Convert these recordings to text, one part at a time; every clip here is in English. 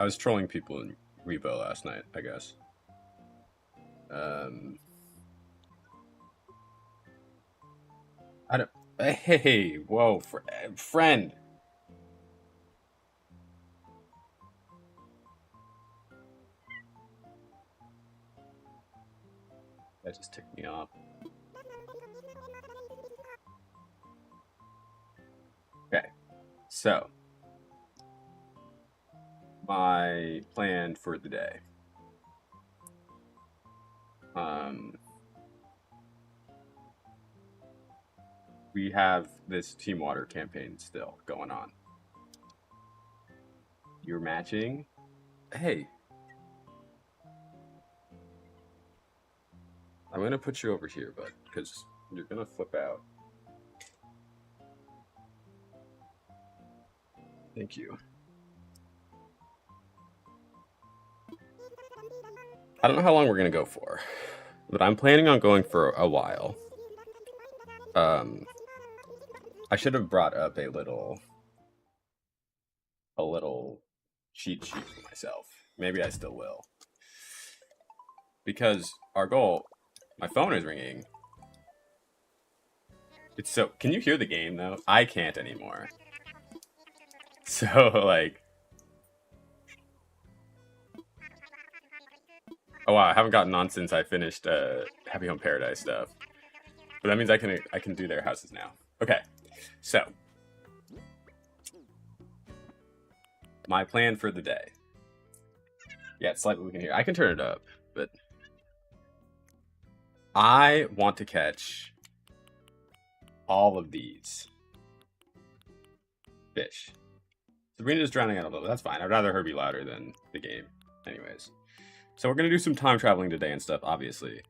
I was trolling people in Rebo last night, I guess. I don't. Hey, whoa, friend. That just ticked me off. Okay, so my plan for the day. We have this Team Water campaign still going on. You're matching. Hey, I'm gonna put you over here, bud, because you're gonna flip out. Thank you. I don't know how long we're gonna go for, but I'm planning on going for a while. I should have brought up a little cheat sheet for myself. Maybe I still will. Because our goal, my phone is ringing. It's so, can you hear the game though? I can't anymore. So like, oh wow, I haven't gotten on since I finished Happy Home Paradise stuff. But that means I can do their houses now. Okay, so my plan for the day. Yeah, it's slightly we can hear. I can turn it up, but I want to catch all of these fish. Sabrina's drowning out a little. That's fine. I'd rather her be louder than the game. Anyways. So we're going to do some time traveling today and stuff, obviously.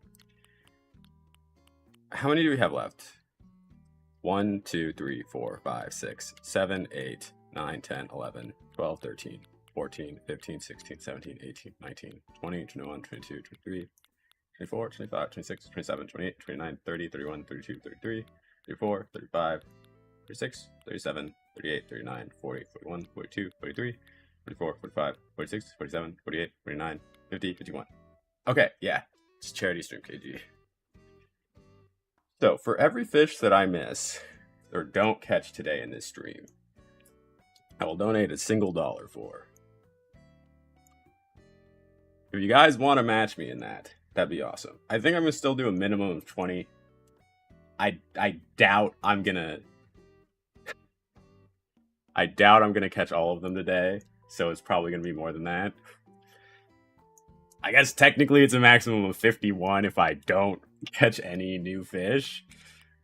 How many do we have left? 1, 2, 3, 4, 5, 6, 7, 8, 9, 10, 11, 12, 13, 14, 15, 16, 17, 18, 19, 20, 21, 22, 23, 24, 25, 26, 27, 28, 29, 30, 31, 32, 33, 34, 35, 36, 37, 38, 39, 40, 41, 42, 43, 44, 45, 46, 47, 48, 49, 50, 51. Okay, yeah. It's charity stream, KG. So, for every fish that I miss, or don't catch today in this stream, I will donate $1 for. If you guys want to match me in that, that'd be awesome. I think I'm going to still do a minimum of 20. I doubt I'm going to... I doubt I'm going to catch all of them today, so it's probably going to be more than that. I guess technically it's a maximum of 51 if I don't catch any new fish.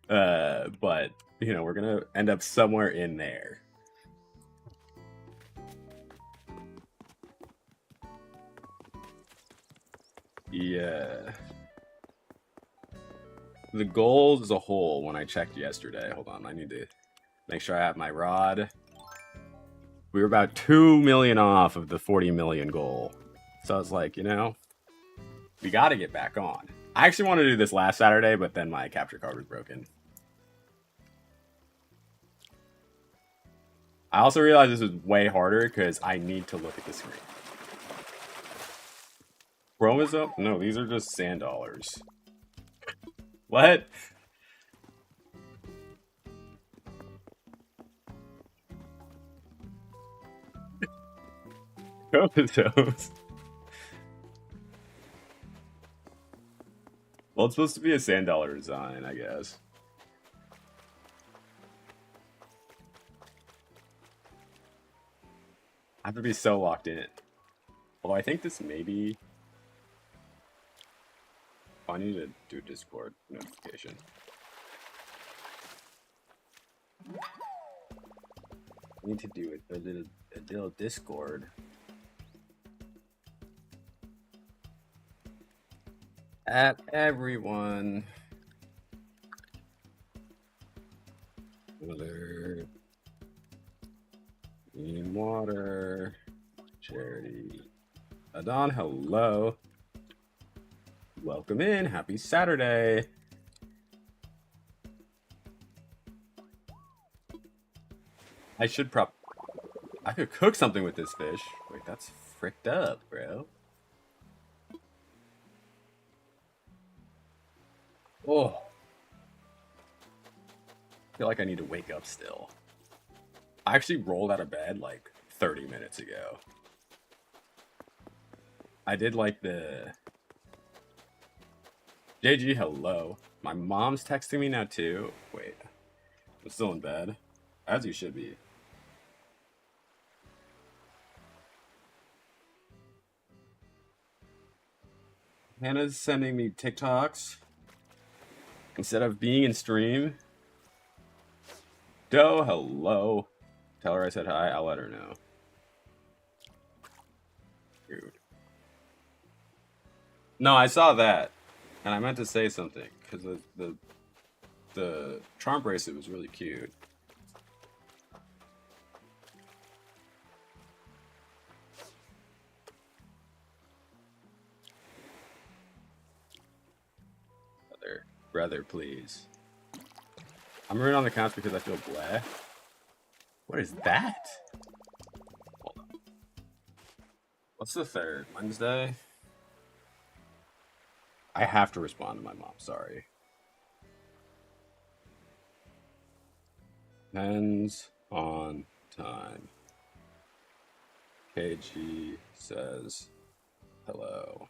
But, you know, we're going to end up somewhere in there. Yeah. The goal as a whole, when I checked yesterday, hold on, I need to make sure I have my rod. We were about 2 million off of the 40 million goal. So I was like, you know, we got to get back on. I actually wanted to do this last Saturday, but then my capture card was broken. I also realized this was way harder because I need to look at the screen. Chromosome? No, these are just sand dollars. What? Chromosomes. Well, it's supposed to be a sand dollar design, I guess. I have to be so locked in. Although I think this may be... Oh, I need to do a Discord notification. I need to do a little Discord. At everyone. Water. Clean water. Charity. Adon, hello. Welcome in. Happy Saturday. I could cook something with this fish. Wait, that's fricked up, bro. Oh. I feel like I need to wake up still. I actually rolled out of bed like 30 minutes ago. I did like the... JG, hello. My mom's texting me now too. Wait. I'm still in bed. As you should be. Hannah's sending me TikToks instead of being in stream. Doe, hello. Tell her I said hi. I'll let her know. Dude. No, I saw that, and I meant to say something because the charm bracelet was really cute. Brother, please. I'm rooting on the counts because I feel bleh. What is that? Hold on. What's the 3rd? Wednesday? I have to respond to my mom, sorry. Depends on time. KG says hello.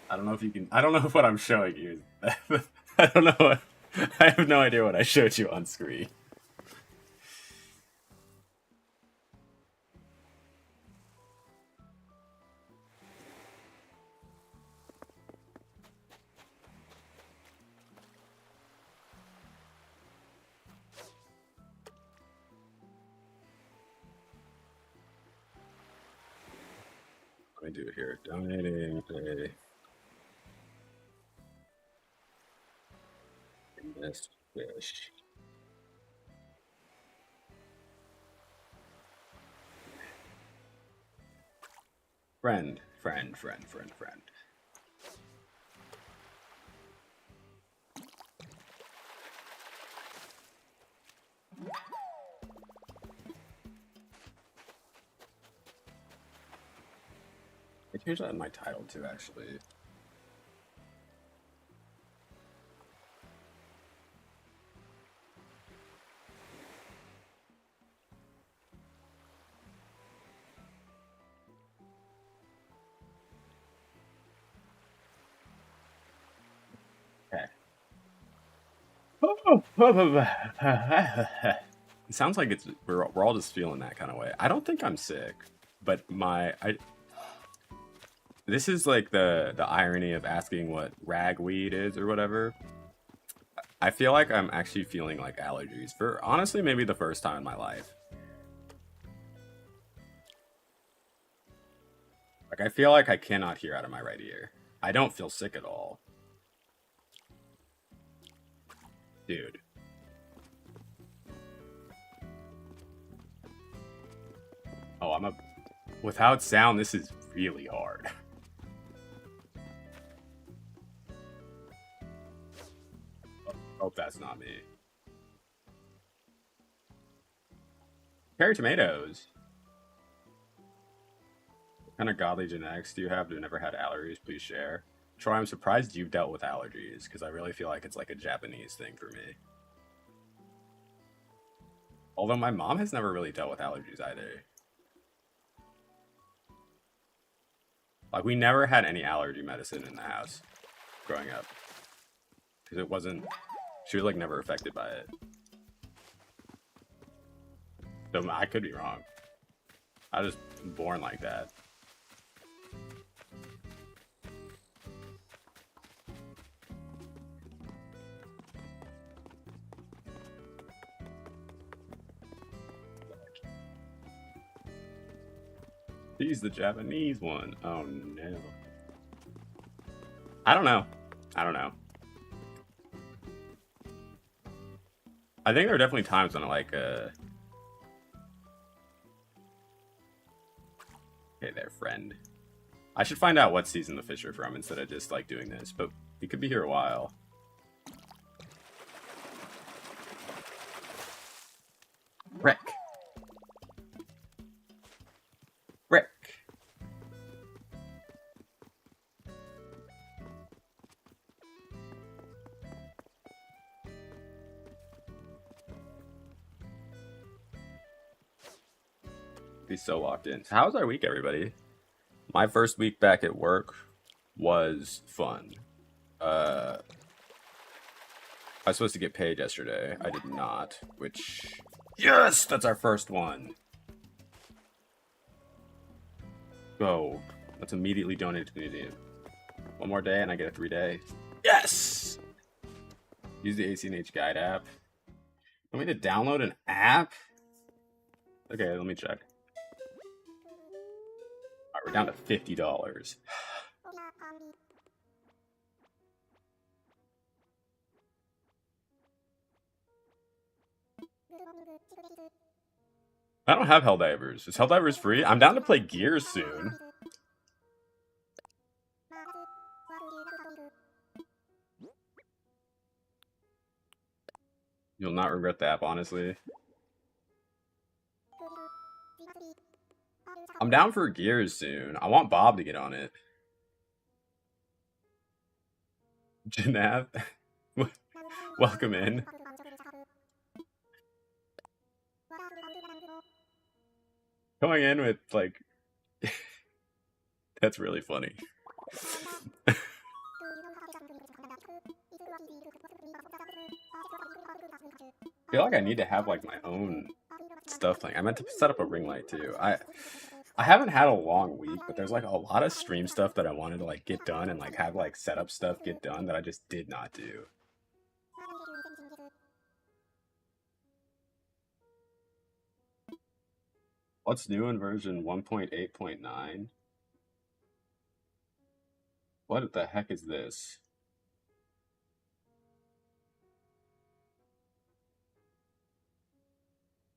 I don't know if you can. I don't know if what I'm showing you. I don't know. I have no idea what I showed you on screen. Let me do it here. Donating a nest fish. Friend. I changed that in my title too, actually. Okay. It sounds like we're all just feeling that kind of way. I don't think I'm sick, but this is like the irony of asking what ragweed is or whatever. I feel like I'm actually feeling like allergies for honestly maybe the first time in my life. Like I feel like I cannot hear out of my right ear. I don't feel sick at all. Dude. Oh, without sound, this is really hard. Hope that's not me. Cherry tomatoes. What kind of godly genetics do you have? Do you never had allergies? Please share. Troy, I'm surprised you've dealt with allergies because I really feel like it's like a Japanese thing for me. Although my mom has never really dealt with allergies either. Like we never had any allergy medicine in the house growing up because it wasn't. She was like never affected by it. So I could be wrong. I was just born like that. He's the Japanese one. Oh no. I don't know. I think there are definitely times when I like okay there, friend. I should find out what season the fish are from instead of just like doing this, but He could be here a while. Rick. Rick. Be so locked in. How was our week, everybody? My first week back at work was fun. I was supposed to get paid yesterday. I did not, which... Yes! That's our first one! Go. Let's immediately donate to the museum. One more day and I get a 3-day. Yes! Use the ACNH Guide app. Want me to download an app? Okay, let me check. Alright, we're down to $50. I don't have Helldivers. Is Helldivers free? I'm down to play Gears soon. You'll not regret the app, honestly. I'm down for Gears soon. I want Bob to get on it. Janav, welcome in. Going in with, like... That's really funny. I feel like I need to have, like, my own stuff playing. I meant to set up a ring light, too. I haven't had a long week, but there's, like, a lot of stream stuff that I wanted to, like, get done and, like, have, like, setup stuff get done that I just did not do. What's new in version 1.8.9? What the heck is this?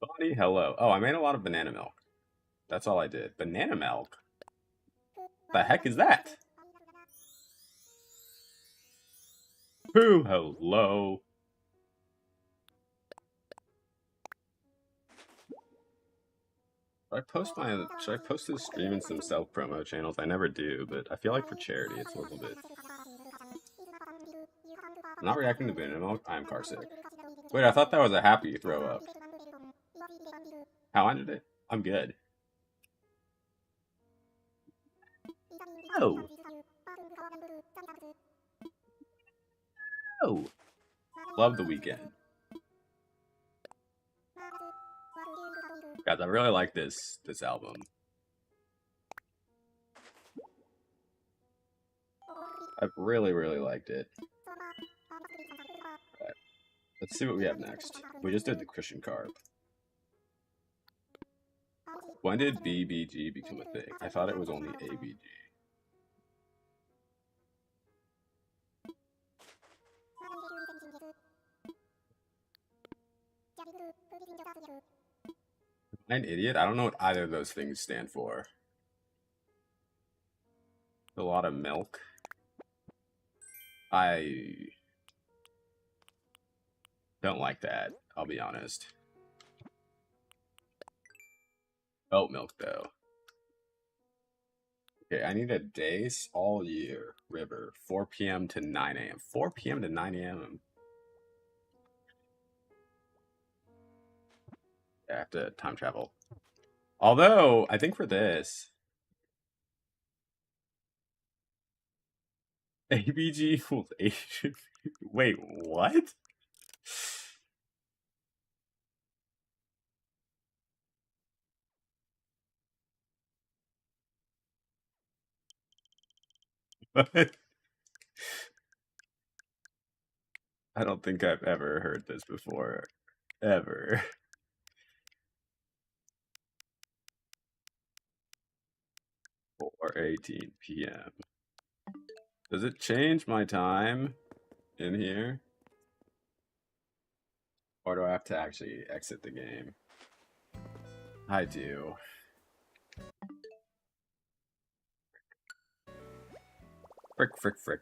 Bonnie, hello. Oh, I made a lot of banana milk. That's all I did. Banana milk? The heck is that? Who? Hello. Should I post this stream in some self-promo channels? I never do, but I feel like for charity it's a little bit. I'm not reacting to banana milk. I'm car sick. Wait, I thought that was a happy throw up. How ended it? I'm good. Oh. Oh. Love the weekend. Guys, I really like this album. I've really, really liked it. Alright. Let's see what we have next. We just did the Christian Carp. When did BBG become a thing? I thought it was only ABG. Am I an idiot? I don't know what either of those things stand for. A lot of milk. I don't like that, I'll be honest. Oat milk, though. Okay, I need a days all year river, 4 p.m. to 9 a.m. 4 p.m. to 9 a.m. I have to time travel. Although, I think for this... ABG equals Asian... Wait, what? What? I don't think I've ever heard this before. Ever. 4:18 p.m. Does it change my time in here? Or do I have to actually exit the game? I do. Frick, frick, frick.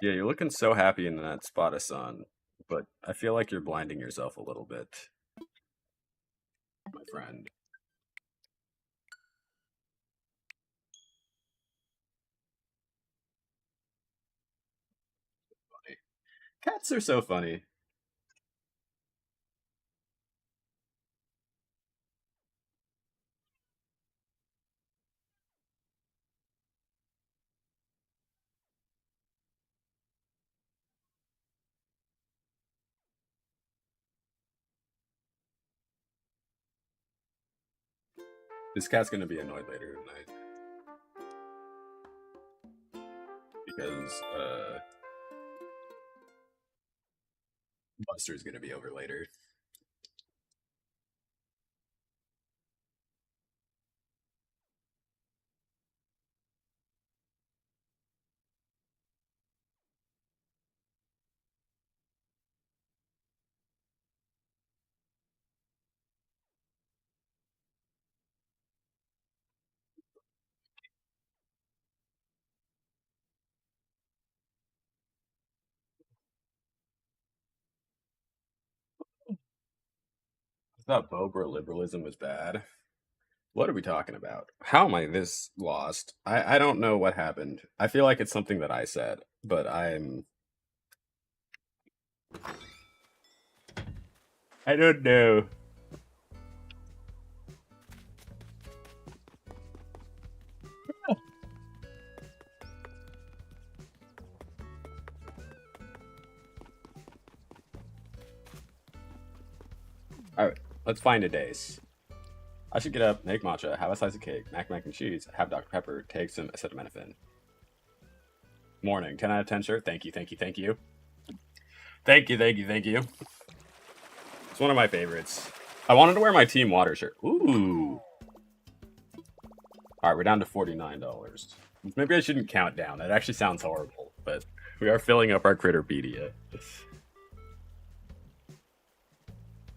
Yeah, you're looking so happy in that spot of sun, but I feel like you're blinding yourself a little bit, my friend. Funny. Cats are so funny. This cat's gonna be annoyed later tonight because Buster's gonna be over later. I thought Bobra liberalism was bad. What are we talking about? How am I this lost? I don't know what happened. I feel like it's something that I said, but I don't know. All right, let's find a days. I should get up, make matcha, have a slice of cake, mac and cheese, have Dr. Pepper, take some acetaminophen. Morning, 10 out of 10 shirt. Thank you, thank you, thank you. Thank you, thank you, thank you. It's one of my favorites. I wanted to wear my Team Water shirt. Ooh. All right, we're down to $49. Maybe I shouldn't count down. That actually sounds horrible, but we are filling up our Critterpedia.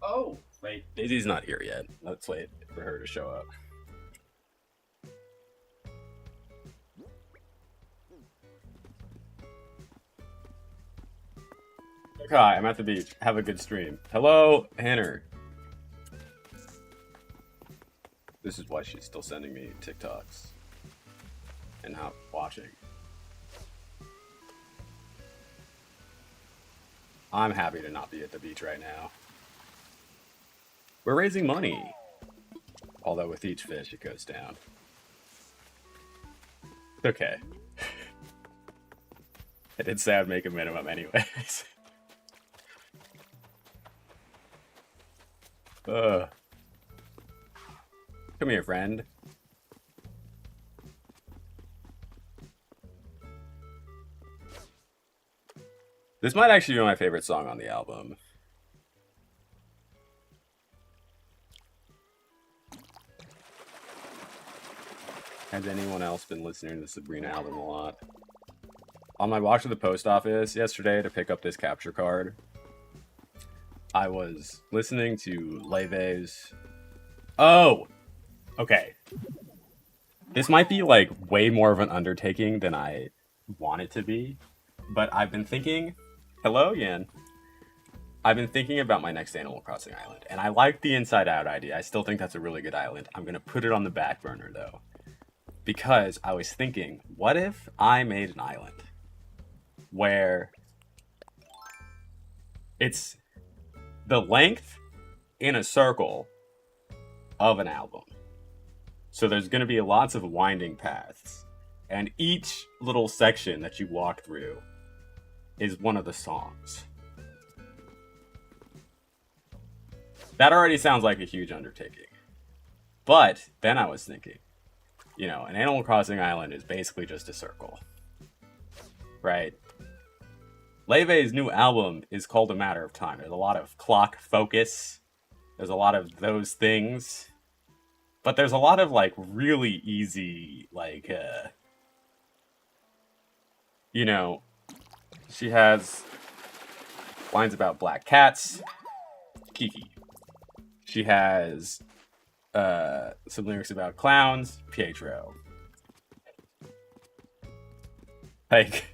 Oh, wait. Daisy's not here yet. Let's wait for her to show up. Okay, I'm at the beach. Have a good stream. Hello, Hanner. This is why she's still sending me TikToks and not watching. I'm happy to not be at the beach right now. We're raising money. Although with each fish, it goes down. Okay. I did say I'd make a minimum anyways. Come here, friend. This might actually be my favorite song on the album. Has anyone else been listening to the Sabrina album a lot? On my walk to the post office yesterday to pick up this capture card, I was listening to Leve's... Oh! Okay. This might be, like, way more of an undertaking than I want it to be, but I've been thinking... Hello, Yan. I've been thinking about my next Animal Crossing island, and I like the Inside Out idea. I still think that's a really good island. I'm gonna put it on the back burner, though, because I was thinking, what if I made an island where it's the length in a circle of an album. So there's going to be lots of winding paths, and each little section that you walk through is one of the songs. That already sounds like a huge undertaking. But then I was thinking, you know, an Animal Crossing island is basically just a circle, right? Leve's new album is called A Matter of Time. There's a lot of clock focus. There's a lot of those things. But there's a lot of, like, really easy, like, you know, she has lines about black cats, Kiki. She has some lyrics about clowns, Pietro. Like,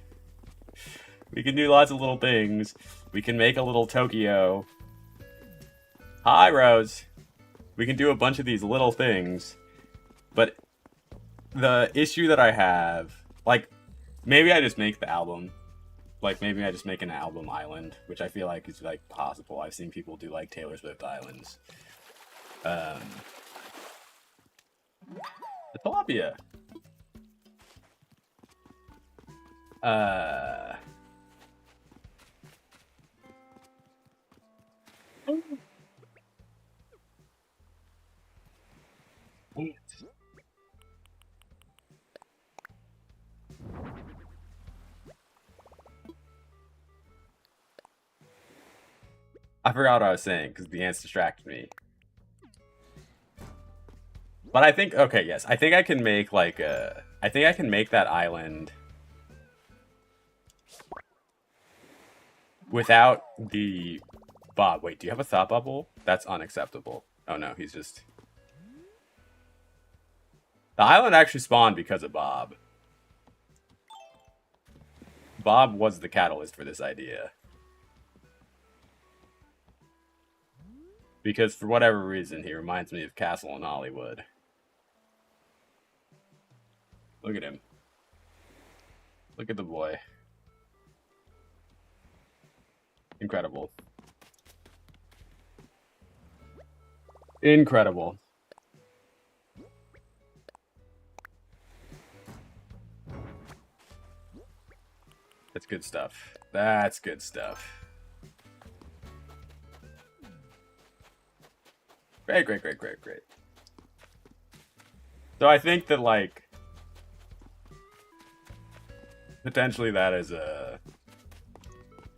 We can do lots of little things. We can make a little Tokyo. Hi, Rose. We can do a bunch of these little things. But the issue that I have, like, maybe I just make the album. Like, maybe I just make an album island, which I feel like is, like, possible. I've seen people do, like, Taylor Swift islands. The tilapia. I forgot what I was saying because the ants distracted me. But I think, okay, yes. I think I can make, like, I think I can make that island without the Bob. Wait, do you have a thought bubble? That's unacceptable. Oh, no, he's just... The island actually spawned because of Bob. Bob was the catalyst for this idea. Because for whatever reason, he reminds me of Castle in Hollywood. Look at him. Look at the boy. Incredible. Incredible. That's good stuff. That's good stuff. Great, great, great, great, great. So I think that, like, potentially that is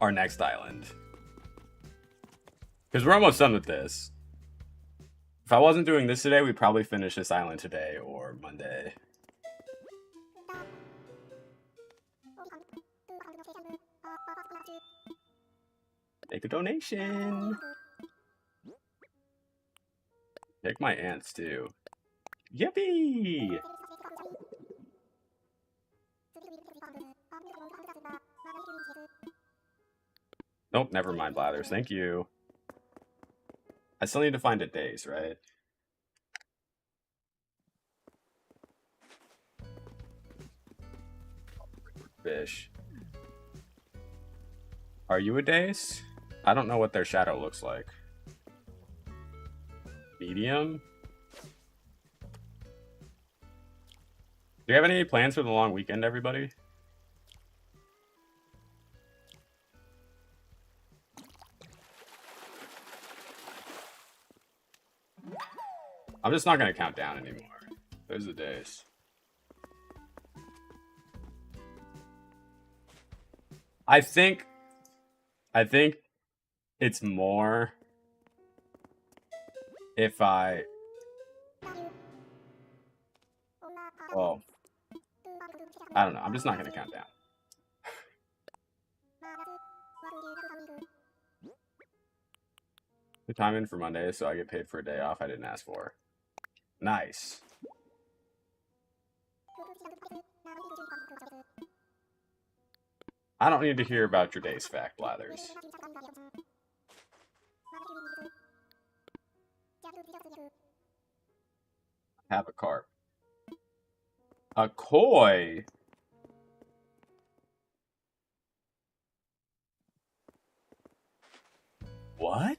our next island. Because we're almost done with this. If I wasn't doing this today, we'd probably finish this island today or Monday. Make a donation. Pick my ants too. Yippee! Nope, never mind, Blathers. Thank you. I still need to find a days, right? Fish. Are you a days? I don't know what their shadow looks like. Medium? Do you have any plans for the long weekend, everybody? I'm just not going to count down anymore. Those are the days. I think it's more if I... Well, I don't know. I'm just not going to count down. The time in for Monday, so I get paid for a day off I didn't ask for. Nice. I don't need to hear about your day's fact, Blathers. Have a carp. A koi? What?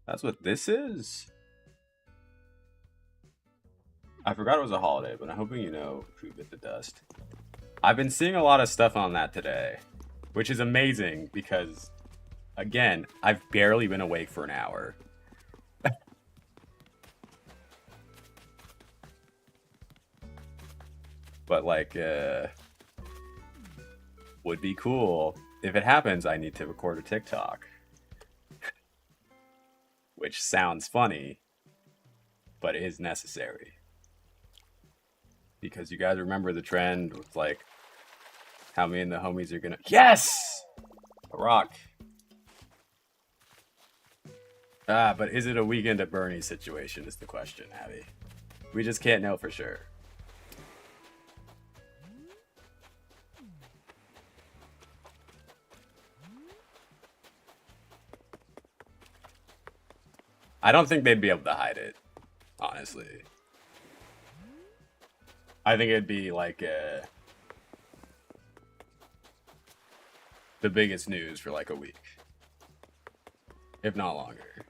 That's what this is? I forgot it was a holiday, but I'm hoping you know who bit the dust. I've been seeing a lot of stuff on that today, which is amazing because, again, I've barely been awake for an hour. But, like, would be cool. If it happens, I need to record a TikTok. Which sounds funny, but is necessary. Because you guys remember the trend with, like, how me and the homies are gonna... Yes! A rock. Ah, but is it a weekend at Bernie's situation is the question, Abby. We just can't know for sure. I don't think they'd be able to hide it, honestly. I think it'd be like the biggest news for like a week, if not longer.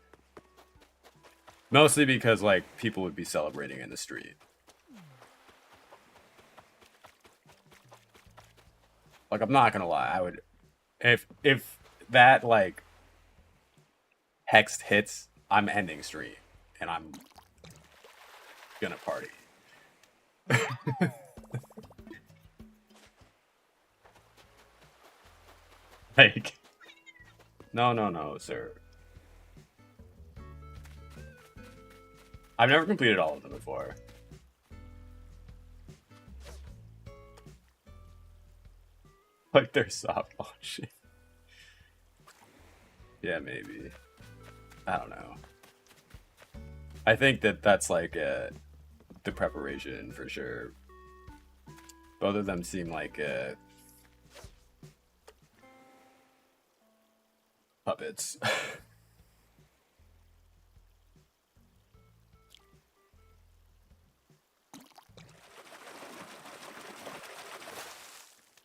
Mostly because like people would be celebrating in the street. Like, I'm not gonna lie, I would, if that like hex hits, I'm ending stream and I'm gonna party. Like, no, sir. I've never completed all of them before. Like, they're soft launching. Yeah, maybe. I don't know. I think that's like the preparation for sure. Both of them seem like puppets.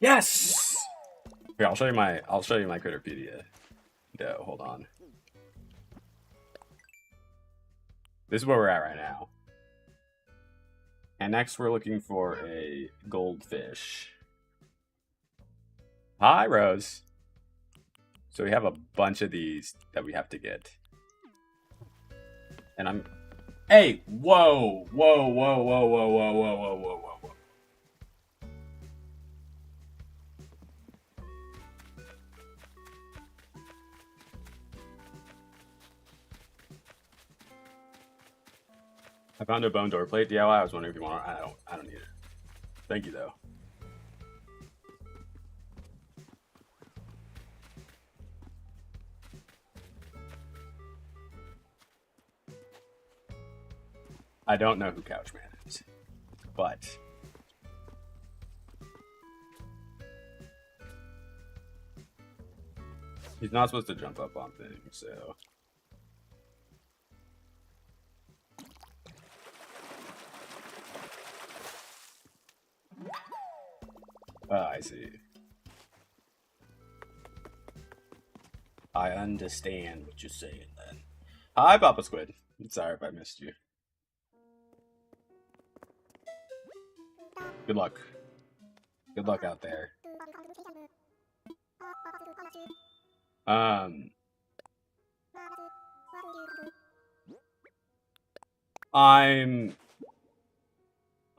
Yes. Here, I'll show you my Critterpedia. No, hold on. This is where we're at right now. And next we're looking for a goldfish. Hi, Rose. So we have a bunch of these that we have to get. And I'm... Hey! Whoa! Whoa, whoa, whoa, whoa, whoa, whoa, whoa, whoa, whoa, whoa. I found a bone door plate. DIY. I was wondering if you want. I don't need it. Thank you though. I don't know who Couchman is, but he's not supposed to jump up on things, so. Oh, I see. I understand what you're saying then. Hi, Papa Squid. Sorry if I missed you. Good luck. Good luck out there.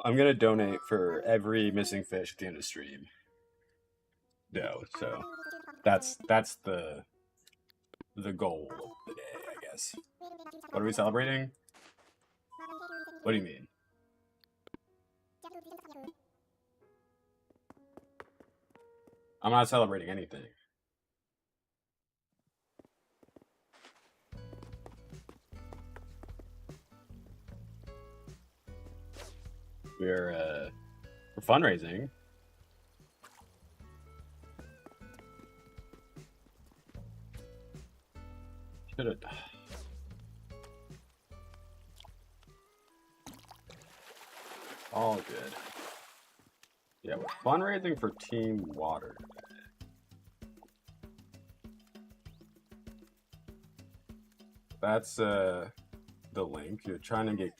I'm gonna donate for every missing fish at the end of stream. No, so that's the goal of the day, I guess. What are we celebrating? What do you mean? I'm not celebrating anything. We're fundraising. Should have. All good. Yeah, we're fundraising for Team Water. That's the link. You're trying to get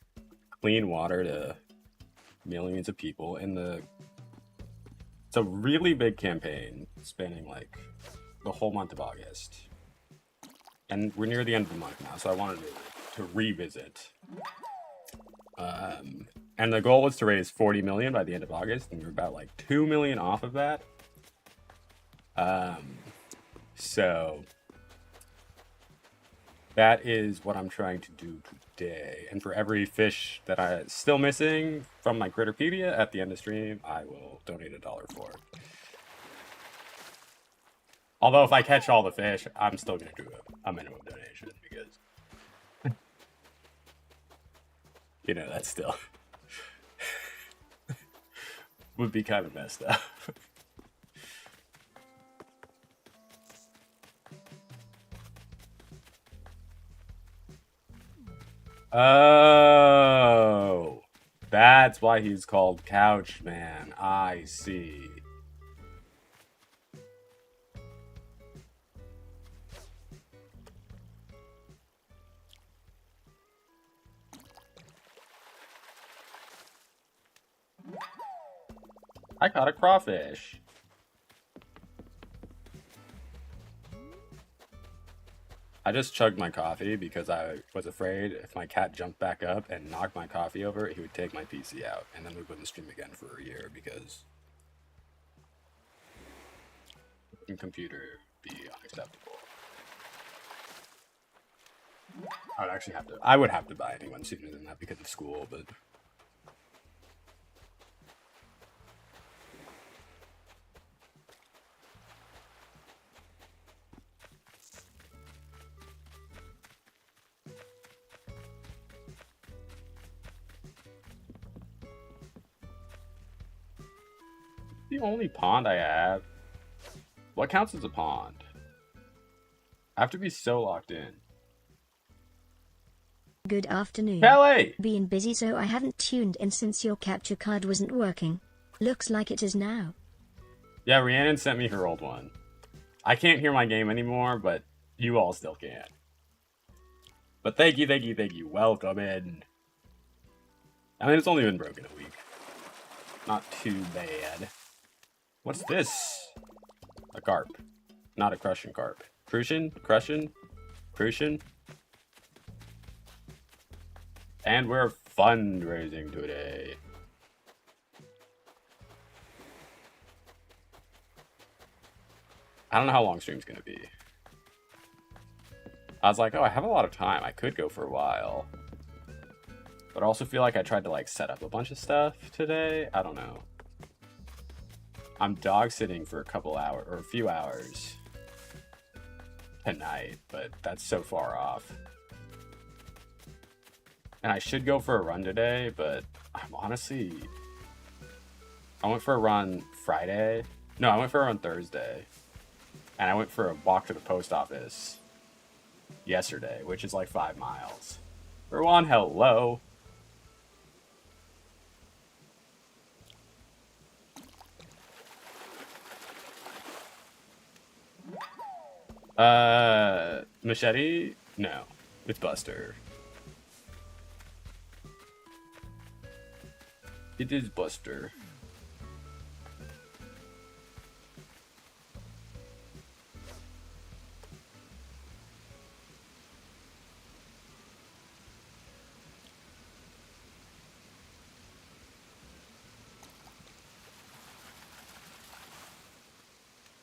clean water to millions of people in it's a really big campaign spanning like the whole month of August. And we're near the end of the month now, so I wanted to revisit. And the goal was to raise 40 million by the end of August, and we're about like 2 million off of that. So that is what I'm trying to do today. And for every fish that I'm still missing from my Critterpedia at the end of stream, I will donate $1 for. Although if I catch all the fish, I'm still going to do a minimum donation because, you know, that's still would be kind of messed up. Oh, that's why he's called Couch Man. I see. I caught a crawfish. I just chugged my coffee because I was afraid if my cat jumped back up and knocked my coffee over, he would take my PC out, and then we wouldn't stream again for a year because computer be unacceptable. I would have to buy a new one sooner than that because of school, but the only pond I have. What counts as a pond? I have to be so locked in. Good afternoon. Kelly! Been busy, so I haven't tuned in since your capture card wasn't working. Looks like it is now. Yeah, Rhiannon sent me her old one. I can't hear my game anymore, but you all still can. But thank you, thank you, thank you. Welcome in. I mean, it's only been broken a week. Not too bad. What's this? A carp. Not a crushing carp. Crucian? Crucian? Crucian? And we're fundraising today. I don't know how long stream's gonna be. I was like, oh, I have a lot of time. I could go for a while. But I also feel like I tried to like set up a bunch of stuff today. I don't know. I'm dog sitting for a couple hours or a few hours tonight, but that's so far off. And I should go for a run today, but I'm honestly... I went for a run Friday. No, I went for a run Thursday. And I went for a walk to the post office yesterday, which is like 5 miles. Rowan, hello. Machete? No, it's Buster. It is Buster.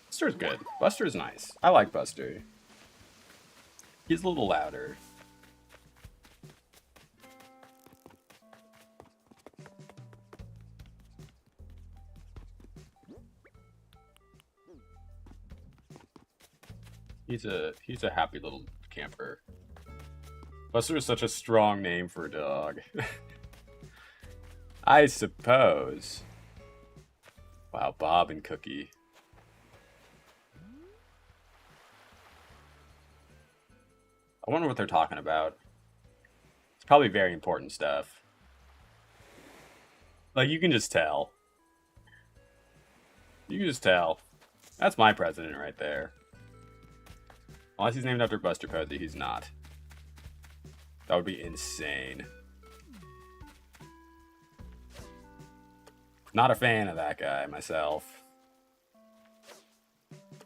Buster's good. Buster's nice. I like Buster. He's a little louder. He's a happy little camper. Buster is such a strong name for a dog. I suppose. Wow, Bob and Cookie. I wonder what they're talking about. It's probably very important stuff. Like, you can just tell. You can just tell. That's my president right there. Unless he's named after Buster Posey, he's not. That would be insane. Not a fan of that guy, myself.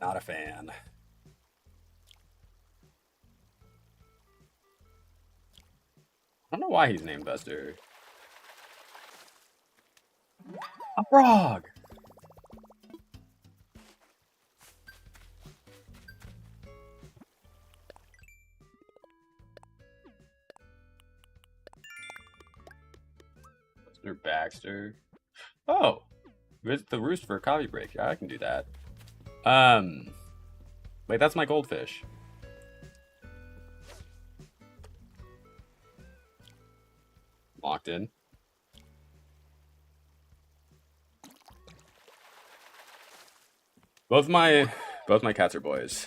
Not a fan. I don't know why he's named Buster. A frog! Buster Baxter. Oh! Visit the roost for a coffee break. Yeah, I can do that. Wait, that's my goldfish. Locked in. Both my cats are boys.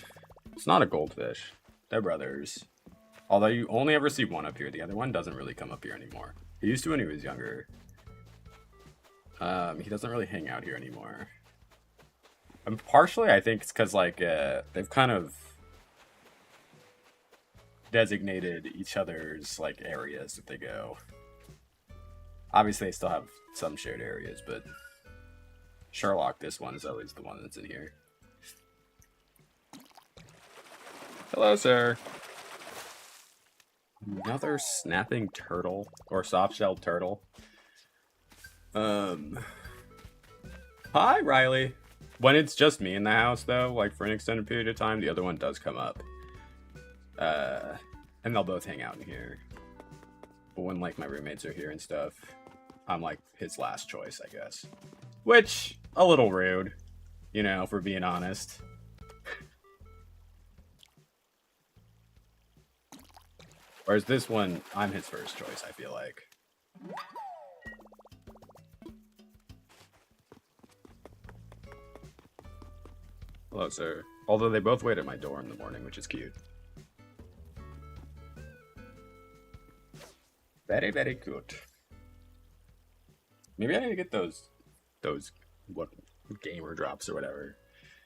It's not a goldfish. They're brothers. Although you only ever see one up here. The other one doesn't really come up here anymore. He used to when he was younger. He doesn't really hang out here anymore. And partially, I think it's because, like, they've kind of designated each other's, like, areas that they go. Obviously, they still have some shared areas, but Sherlock, this one, is always the one that's in here. Hello, sir. Another snapping turtle, or soft-shelled turtle. Hi, Riley. When it's just me in the house, though, like for an extended period of time, the other one does come up. And they'll both hang out in here. But when, like, my roommates are here and stuff, I'm, like, his last choice, I guess. Which, a little rude, you know, if we're being honest. Whereas this one, I'm his first choice, I feel like. Hello, sir. Although they both wait at my door in the morning, which is cute. Very, very good. Maybe I need to get those what gamer drops or whatever.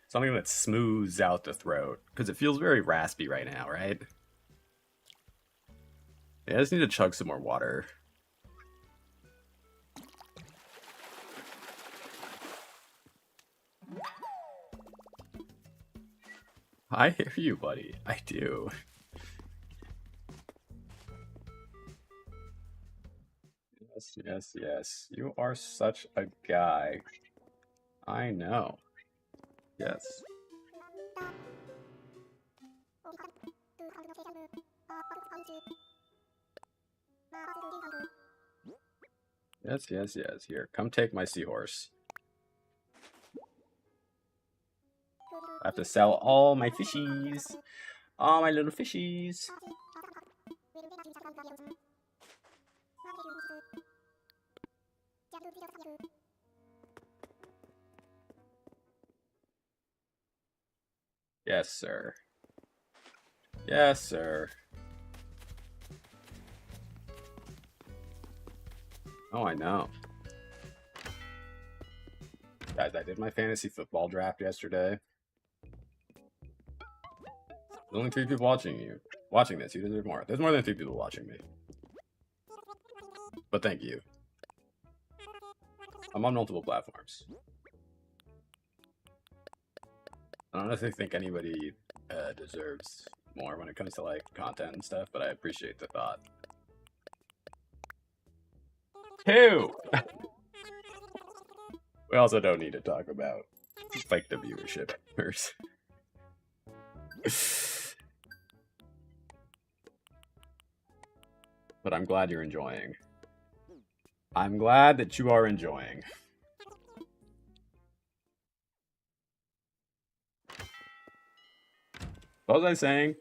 Something that smooths out the throat, because it feels very raspy right now, right? Yeah, I just need to chug some more water. I hear you, buddy. I do. Yes, yes, yes. You are such a guy. I know. Yes. Yes, yes, yes. Here, come take my seahorse. I have to sell all my fishies. All my little fishies. Yes, sir. Yes, sir. Oh, I know. Guys, I did my fantasy football draft yesterday. There's only 3 people watching this. You deserve more. There's more than 3 people watching me. But thank you. I'm on multiple platforms. I don't honestly think anybody deserves more when it comes to, like, content and stuff, but I appreciate the thought. 2! We also don't need to talk about, like, the viewership numbers. But I'm glad you're enjoying. I'm glad that you are enjoying. What was I saying?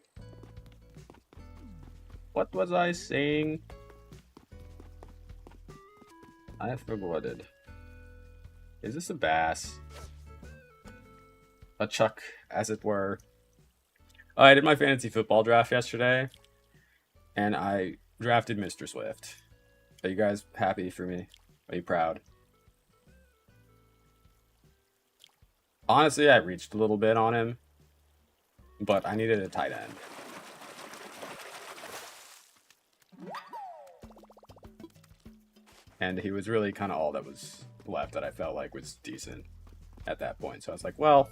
What was I saying? I have forgotten. Is this a bass? A chuck, as it were. I did my fantasy football draft yesterday, and I drafted Mr. Swift. Are you guys happy for me? Are you proud? Honestly, I reached a little bit on him, but I needed a tight end. And he was really kind of all that was left that I felt like was decent at that point. So I was like, well,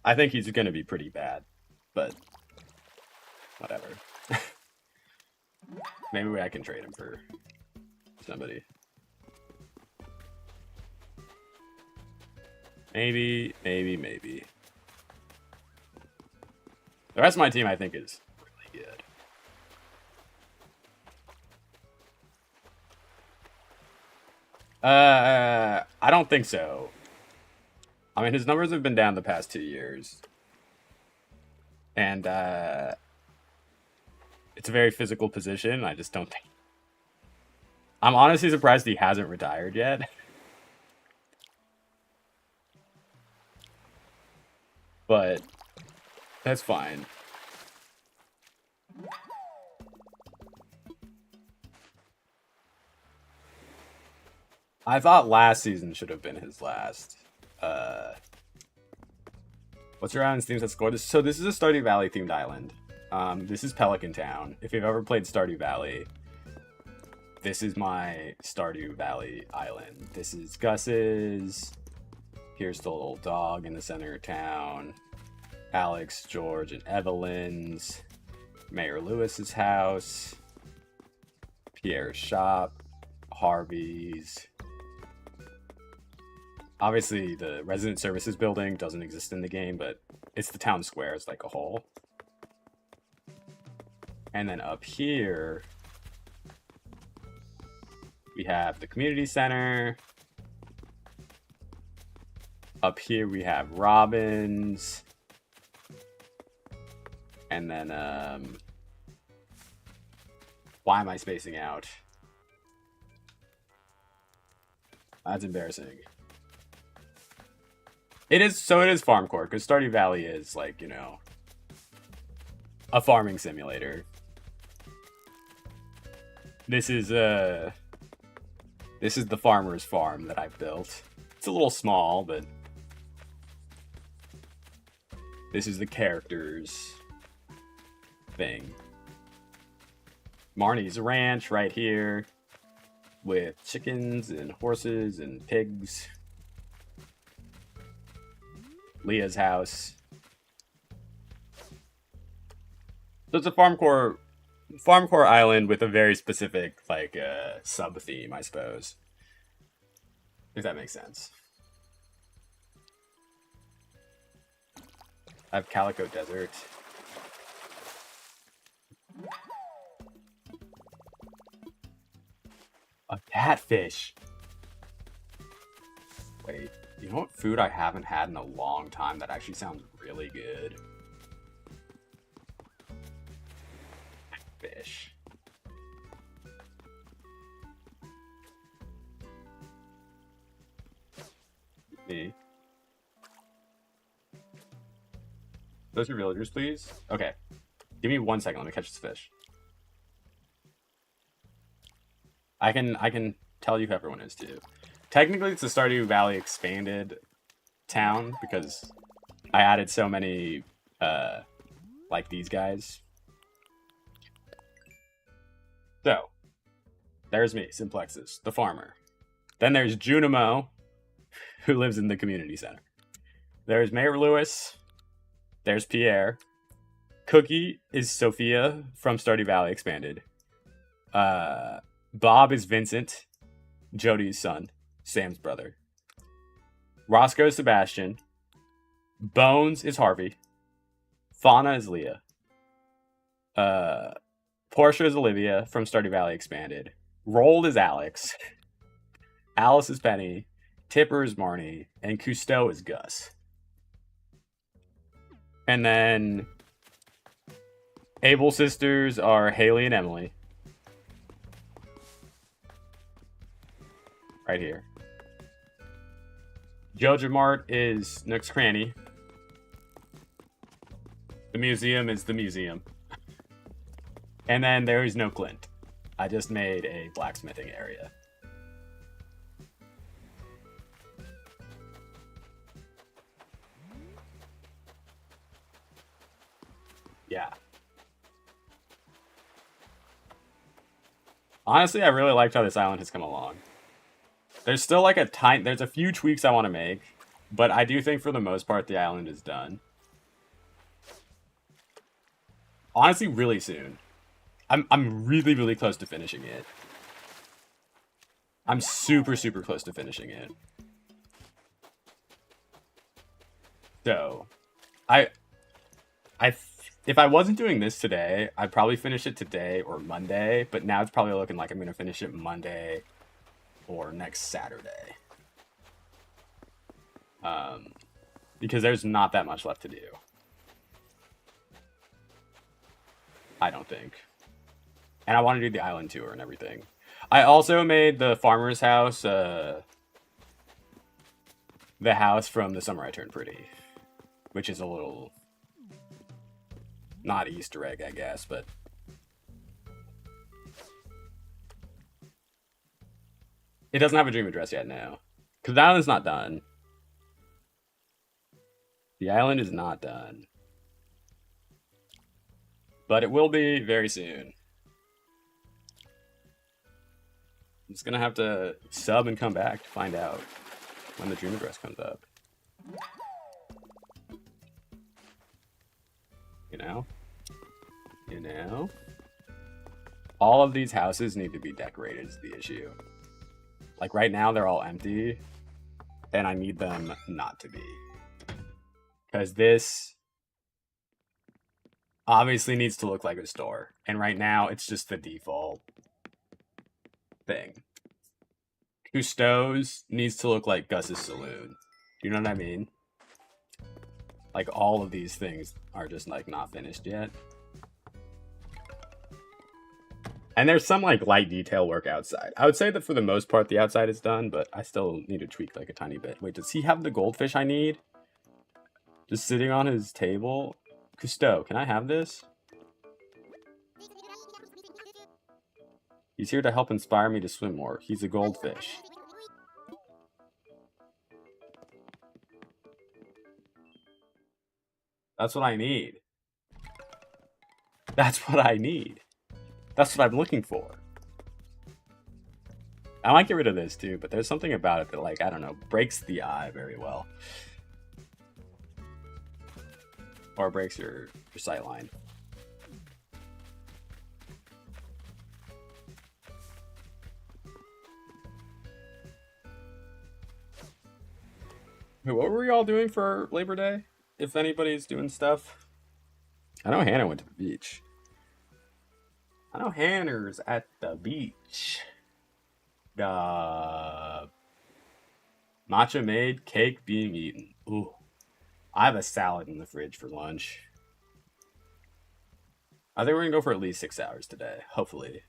I think he's going to be pretty bad, but whatever. Maybe I can trade him for somebody. Maybe. The rest of my team, I think, is really good. I don't think so. I mean, his numbers have been down the past 2 years. And, it's a very physical position. I just don't think... I'm honestly surprised he hasn't retired yet. But That's fine. I thought last season should have been his last. What's your island's themes that score this? So this is a Stardew Valley themed island. This is Pelican Town. If you've ever played Stardew Valley, this is my Stardew Valley island. This is Gus's. Here's the little dog in the center of town. Alex, George, and Evelyn's. Mayor Lewis's house. Pierre's shop. Harvey's. Obviously, the resident services building doesn't exist in the game, but it's the town square as like a whole. And then up here, we have the community center. Up here, we have Robin's. And then, why am I spacing out? That's embarrassing. It is Farm Court, because Stardew Valley is, like, you know, a farming simulator. This is the farmer's farm that I've built. It's a little small, but this is the characters thing. Marnie's ranch right here with chickens and horses and pigs. Leah's house. So it's a farm core island with a very specific like sub theme, I suppose. If that makes sense. I have Calico Desert. A catfish. Wait, you know what food I haven't had in a long time that actually sounds really good? Fish. Me. Those are villagers, please. Okay. Give me 1 second. Let me catch this fish. I can tell you who everyone is too. Technically, it's a Stardew Valley expanded town because I added so many like these guys. So there's me, Simplexus, the farmer. Then there's Junimo, who lives in the community center. There's Mayor Lewis. There's Pierre. Cookie is Sophia from Stardew Valley Expanded. Bob is Vincent, Jody's son, Sam's brother. Roscoe is Sebastian. Bones is Harvey. Fauna is Leah. Portia is Olivia from Stardew Valley Expanded. Rolled is Alex. Alice is Penny. Tipper is Marnie. And Cousteau is Gus. And then Able sisters are Haley and Emily. Right here. Joja Mart is Nook's Cranny. The museum is the museum. And then there is no Clint. I just made a blacksmithing area. Yeah. Honestly, I really liked how this island has come along. There's still like there's a few tweaks I want to make, but I do think for the most part the island is done. Honestly, really soon. I'm really, really close to finishing it. I'm super, super close to finishing it. So, if I wasn't doing this today, I'd probably finish it today or Monday, but now it's probably looking like I'm going to finish it Monday or next Saturday. Because there's not that much left to do. I don't think. And I want to do the island tour and everything. I also made the farmer's house, the house from The Summer I Turned Pretty, which is a little Not Easter egg, I guess, but it doesn't have a dream address yet, no. Because the island's not done. The island is not done. But it will be very soon. I'm just gonna have to sub and come back to find out when the dream address comes up. You know? You know? All of these houses need to be decorated is the issue. Like right now they're all empty, and I need them not to be. Because this obviously needs to look like a store. And right now it's just the default thing. Cousteau's needs to look like Gus's Saloon. Do you know what I mean? Like all of these things are just like not finished yet. And there's some like light detail work outside. I would say that for the most part the outside is done, but I still need to tweak like a tiny bit. Wait, does he have the goldfish I need? Just sitting on his table? Cousteau, can I have this? He's here to help inspire me to swim more. He's a goldfish. That's what I need. That's what I need. That's what I'm looking for. I might get rid of this too, but there's something about it that, like, I don't know, breaks the eye very well. Or breaks your sight line. What were we all doing for Labor Day? If anybody's doing stuff. I know Hannah went to the beach. I know Hannah's at the beach. Matcha made, cake being eaten. Ooh. I have a salad in the fridge for lunch. I think we're gonna go for at least 6 hours today. Hopefully.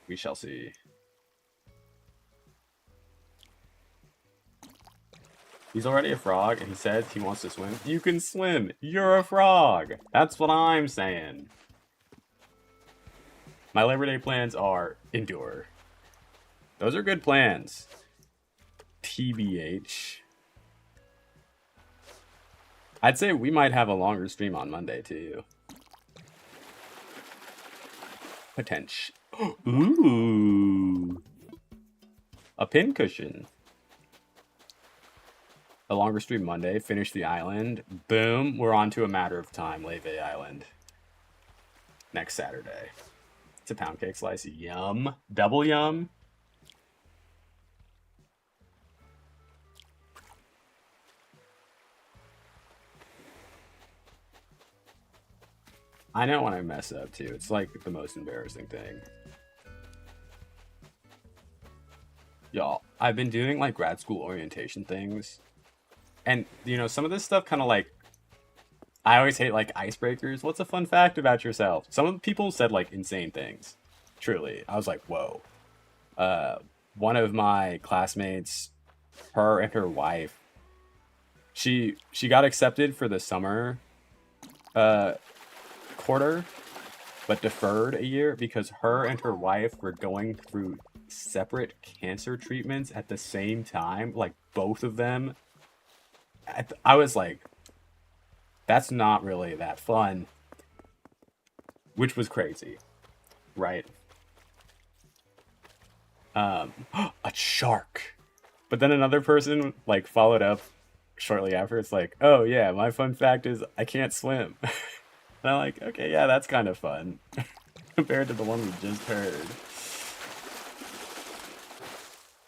We shall see. He's already a frog, and he says he wants to swim. You can swim! You're a frog! That's what I'm saying. My Labor Day plans are endure. Those are good plans. TBH. I'd say we might have a longer stream on Monday, too. Potential. Ooh. A pincushion. A longer stream Monday. Finish the island. Boom. We're on to a matter of time. Leve Island. Next Saturday. It's a pound cake slice. Yum. Double yum. I know when I mess up, too. It's like the most embarrassing thing. Y'all, I've been doing like grad school orientation things. And, you know, some of this stuff kind of like, I always hate like icebreakers. What's a fun fact about yourself? Some of the people said like insane things. Truly. I was like, whoa. One of my classmates, her and her wife, she got accepted for the summer quarter, but deferred a year because her and her wife were going through separate cancer treatments at the same time. Like both of them. I was like, that's not really that fun. Which was crazy. Right? A shark. But then another person like followed up shortly after. It's like, oh yeah, my fun fact is I can't swim. And I'm like, okay, yeah, that's kind of fun. Compared to the one we just heard.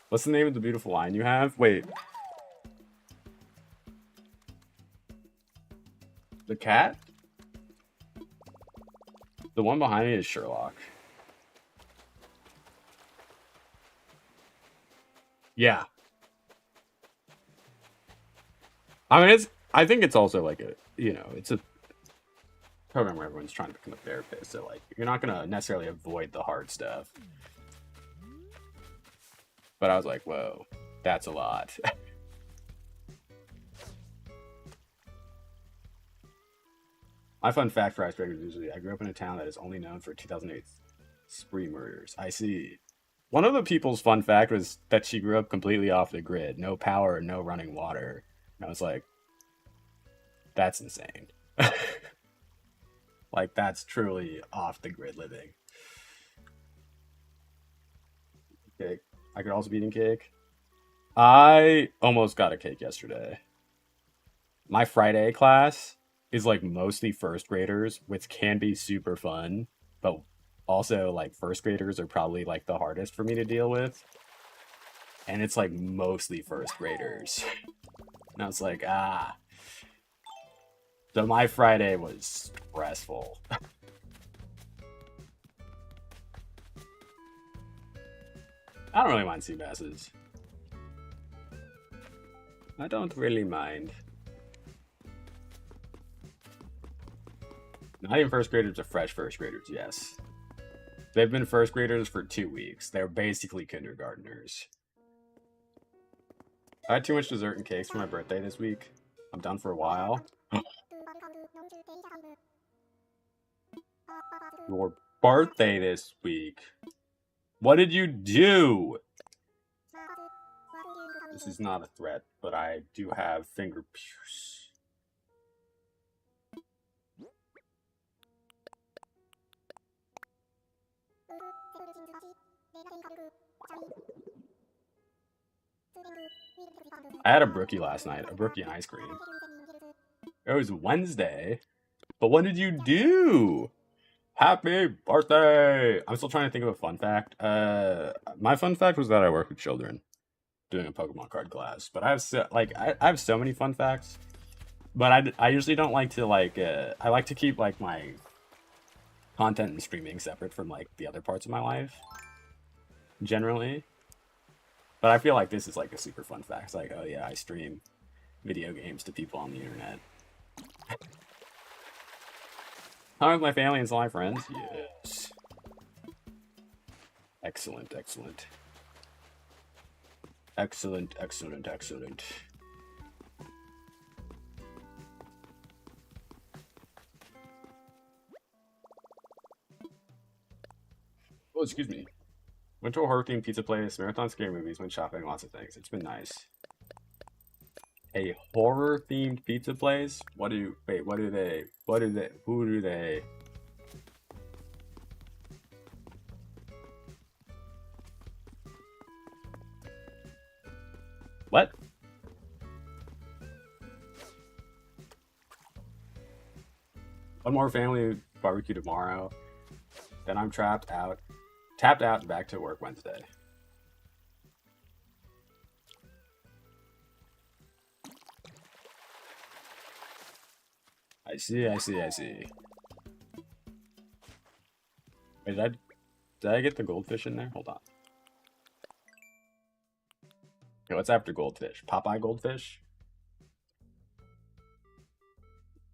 What's the name of the beautiful line you have? Wait. The cat? The one behind me is Sherlock. Yeah. I mean, I think it's also like a, you know, it's a program where everyone's trying to become a therapist. So, like, you're not going to necessarily avoid the hard stuff. But I was like, whoa, that's a lot. My fun fact for icebreakers usually, I grew up in a town that is only known for 2008 spree murders. I see. One of the people's fun fact was that she grew up completely off the grid. No power, no running water. And I was like, that's insane. Like, that's truly off the grid living. Cake. I could also be eating cake. I almost got a cake yesterday. My Friday class is like mostly first graders, which can be super fun, but also like first graders are probably like the hardest for me to deal with. And it's like mostly first graders. And I was like, ah. So my Friday was stressful. I don't really mind sea basses. I don't really mind. Not even first graders, are fresh first graders, yes. They've been first graders for 2 weeks. They're basically kindergartners. I had too much dessert and cakes for my birthday this week. I'm done for a while. Your birthday this week. What did you do? This is not a threat, but I do have finger pierce. I had a brookie last night, a brookie and ice cream. It was Wednesday, but what did you do? Happy birthday! I'm still trying to think of a fun fact. My fun fact was that I work with children doing a Pokemon card class. But I have I have so many fun facts. But I usually don't like to I like to keep like my content and streaming separate from like the other parts of my life. Generally. But I feel like this is like a super fun fact. It's like, oh yeah, I stream video games to people on the internet. How with my family and some of my friends? Yes. Excellent, excellent. Excellent, excellent, excellent. Oh, excuse me. Went to a horror-themed pizza place, marathon scary movies, went shopping, lots of things. It's been nice. A horror-themed pizza place? Who do they? What? One more family barbecue tomorrow. Then I'm tapped out, and back to work Wednesday. I see. Wait, did I get the goldfish in there? Hold on. Okay, what's after goldfish? Popeye goldfish?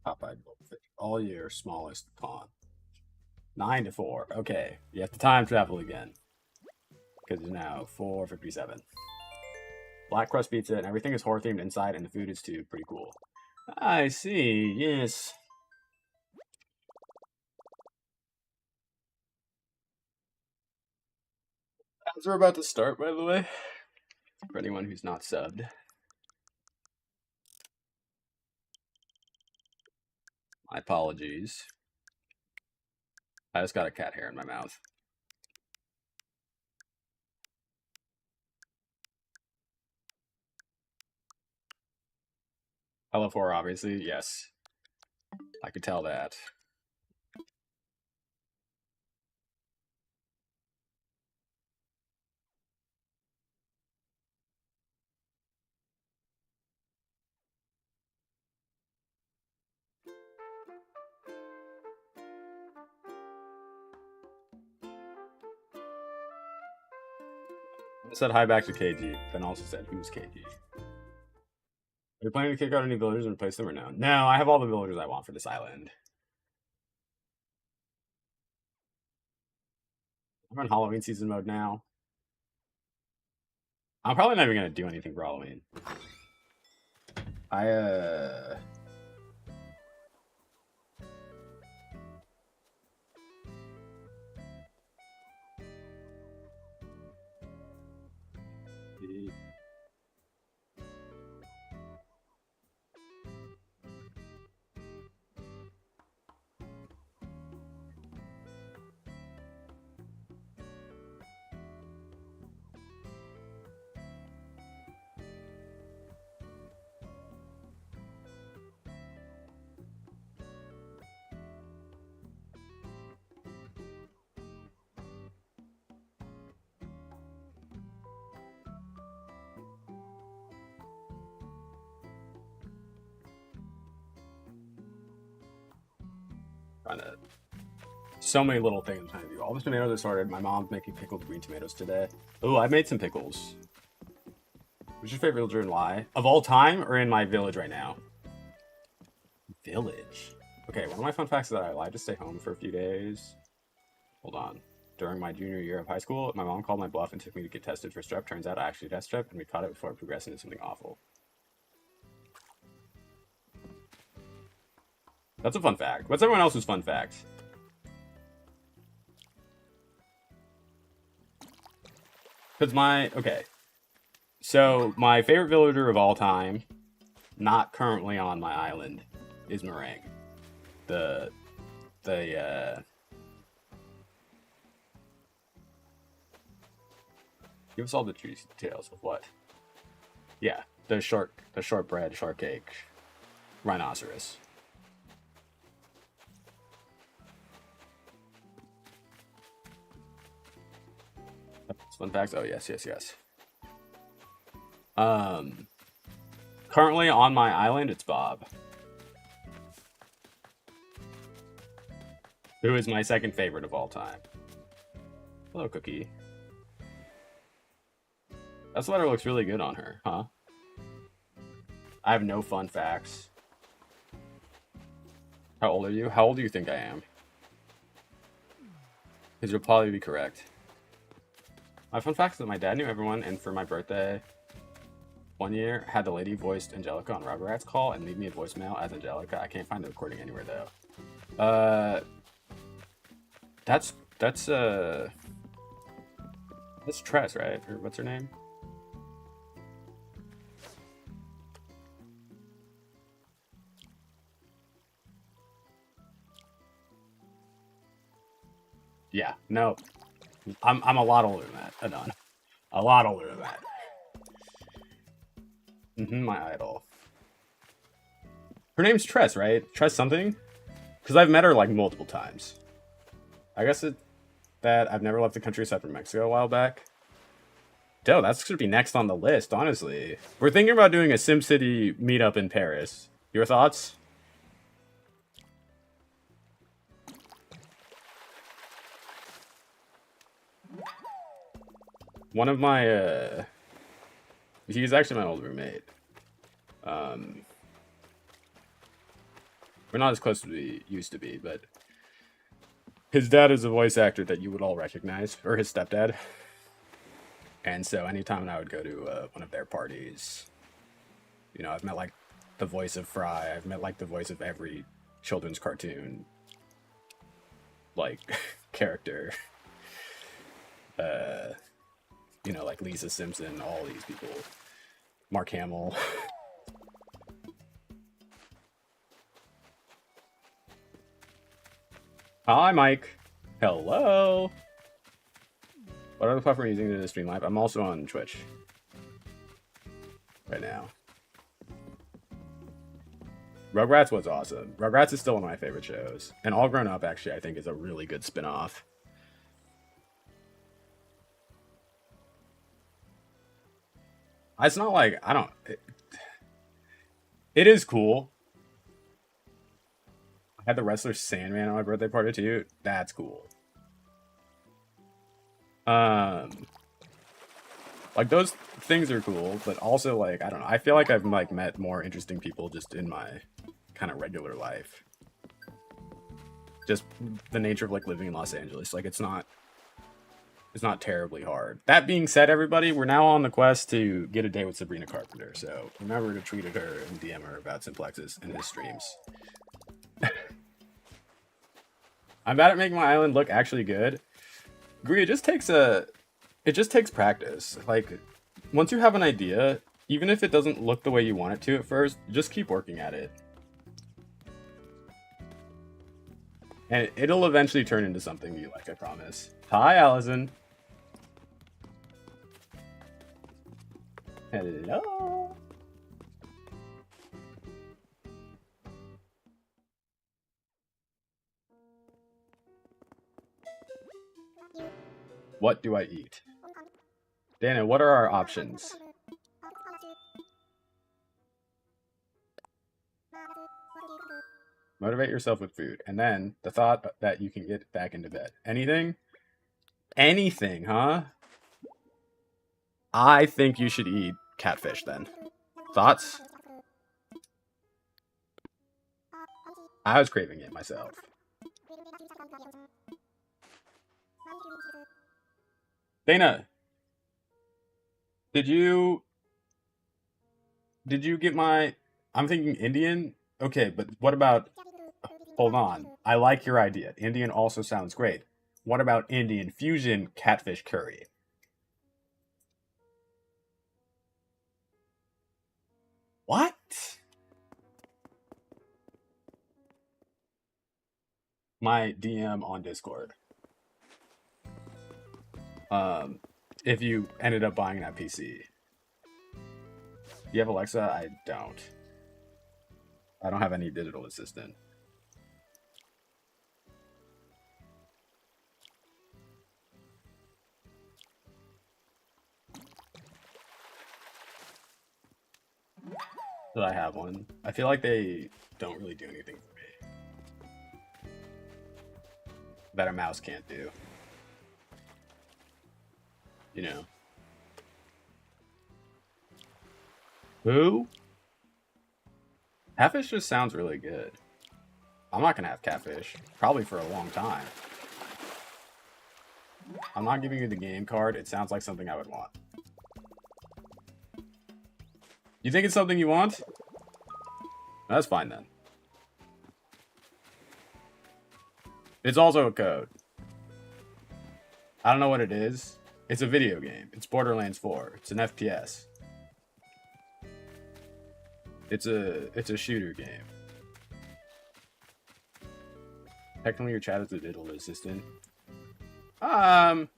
Popeye goldfish. All year, smallest pond. 9 to 4. Okay, you have to time travel again. Because it's now 4:57. Black crust pizza, and everything is horror themed inside, and the food is too. Pretty cool. I see, yes. As we're about to start, by the way, for anyone who's not subbed. My apologies. I just got a cat hair in my mouth. I love horror, obviously. Yes. I could tell that. I said hi back to KG, then also said, who's KG? Are you planning to kick out any villagers and replace them or no? No, I have all the villagers I want for this island. I'm in Halloween season mode now. I'm probably not even going to do anything for Halloween. Trying to. So many little things I'm trying to do. All the tomatoes are sorted. My mom's making pickled green tomatoes today. Oh, I made some pickles. What's your favorite villager and why? Of all time or in my village right now? Village. Okay, one of my fun facts is that I lied to stay home for a few days. Hold on. During my junior year of high school, my mom called my bluff and took me to get tested for strep. Turns out I actually had strep, and we caught it before it progressed into something awful. That's a fun fact. What's everyone else's fun fact? Because okay. So, my favorite villager of all time, not currently on my island, is Meringue. Give us all the juicy details of what? Yeah, the shortbread, shortcake, rhinoceros. Fun facts. Oh yes. Currently on my island, it's Bob, who is my second favorite of all time. Hello, Cookie. That sweater looks really good on her, huh? I have no fun facts. How old are you? How old do you think I am? Because you'll probably be correct. My fun fact is that my dad knew everyone, and for my birthday, one year, had the lady voiced Angelica on Rugrats call and leave me a voicemail as Angelica. I can't find the recording anywhere though. That's Tress, right? Or what's her name? Yeah, no. I'm a lot older than that, Adon. A lot older than that. My idol. Her name's Tress, right? Tress something? Because I've met her like multiple times. I guess that I've never left the country aside from Mexico a while back. Doe, that's gonna be next on the list, honestly. We're thinking about doing a SimCity meetup in Paris. Your thoughts? One of my, he's actually my old roommate. We're not as close as we used to be, but his dad is a voice actor that you would all recognize, or his stepdad. And so anytime I would go to one of their parties, you know, I've met like the voice of Fry, I've met like the voice of every children's cartoon, like, character. You know, like Lisa Simpson, all these people. Mark Hamill. Hi, Mike. Hello. What other platform are you using to stream live? I'm also on Twitch. Right now. Rugrats was awesome. Rugrats is still one of my favorite shows. And All Grown Up, actually, I think is a really good spin-off. It's not like, I don't... It is cool. I had the wrestler Sandman on my birthday party too. That's cool. Like, those things are cool, but also, like, I don't know. I feel like I've, like, met more interesting people just in my kind of regular life. Just the nature of, like, living in Los Angeles. Like, it's not terribly hard. That being said, everybody, we're now on the quest to get a date with Sabrina Carpenter. So remember to tweet at her and DM her about Simplexes and his streams. I'm bad at making my island look actually good. Agree, it just takes practice. Like, once you have an idea, even if it doesn't look the way you want it to at first, just keep working at it. And it'll eventually turn into something you like, I promise. Hi, Allison. Hello. What do I eat? Dana, what are our options? Motivate yourself with food. And then the thought that you can get back into bed. Anything? Anything, huh? I think you should eat catfish then. Thoughts? I was craving it myself. Dana, did you get my... I'm thinking Indian? Okay, but what about... Hold on. I like your idea. Indian also sounds great. What about Indian fusion catfish curry? What? My DM on Discord. If you ended up buying that PC. You have Alexa? I don't. I don't have any digital assistant. Did I have one? I feel like they don't really do anything for me that a mouse can't do. You know. Who? Catfish just sounds really good. I'm not gonna have catfish. Probably for a long time. I'm not giving you the game card. It sounds like something I would want. You think it's something you want? That's fine then. It's also a code. I don't know what it is. It's a video game. It's Borderlands 4. It's an FPS. It's a shooter game. Technically, your chat is a digital assistant. Not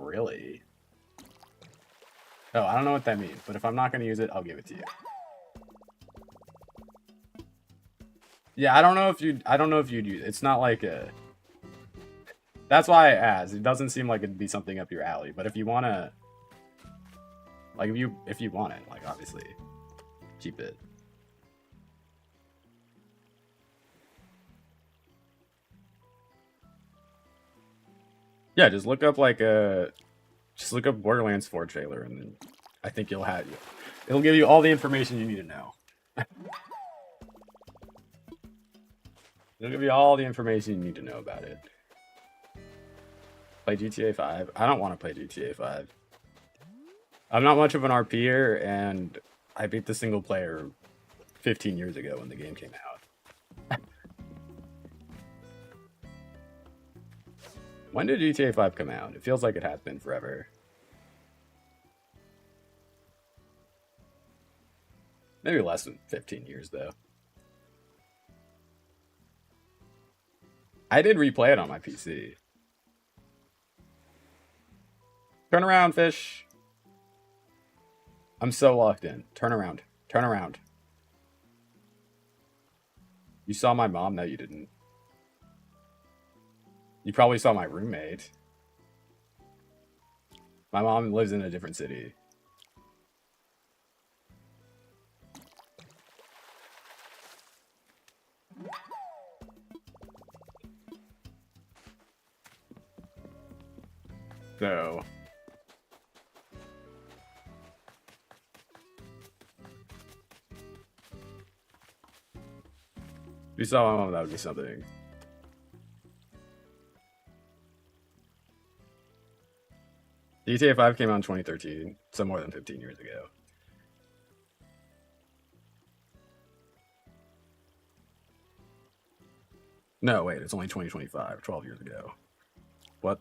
really. Oh, I don't know what that means, but if I'm not going to use it, I'll give it to you. Yeah, I don't know if you'd use it. It's not like a... That's why I asked. It doesn't seem like it'd be something up your alley, but if you want to... Like, if you want it, like, obviously, keep it. Yeah, just look up, like, just look up Borderlands 4 trailer, and then I think it'll give you all the information you need to know. It'll give you all the information you need to know about it. Play GTA 5? I don't want to play GTA 5. I'm not much of an RPer, and I beat the single player 15 years ago when the game came out. When did GTA 5 come out? It feels like it has been forever. Maybe less than 15 years, though. I did replay it on my PC. Turn around, fish. I'm so locked in. Turn around. Turn around. You saw my mom? No, you didn't. You probably saw my roommate. My mom lives in a different city. So... If you saw my mom, that would be something. GTA 5 came out in 2013, so more than 15 years ago. No, wait, it's only 2025, 12 years ago. What?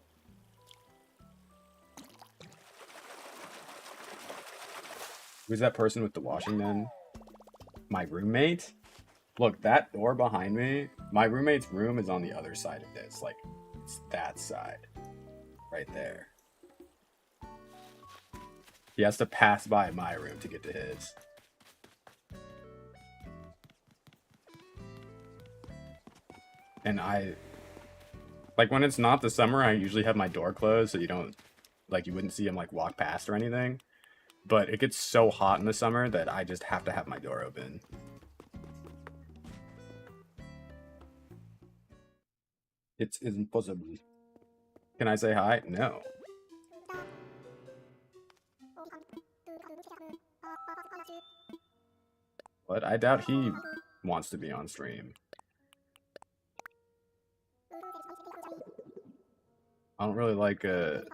Who's that person with the washing then? My roommate? Look, that door behind me, my roommate's room is on the other side of this. Like, it's that side. Right there. He has to pass by my room to get to his. And like, when it's not the summer, I usually have my door closed so you don't, like, you wouldn't see him, like, walk past or anything. But it gets so hot in the summer that I just have to have my door open. It's impossible. Can I say hi? No. But I doubt he wants to be on stream. I don't really like don't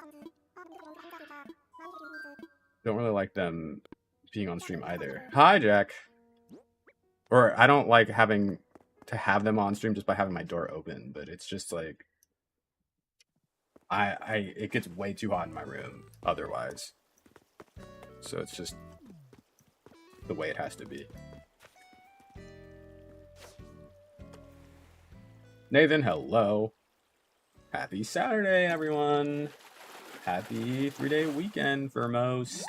really like them being on stream either. Hi, Jack. Or I don't like having to have them on stream just by having my door open, but it's just like it gets way too hot in my room otherwise. So it's just the way it has to be. Nathan, hello. Happy Saturday, everyone. Happy 3-day weekend for most.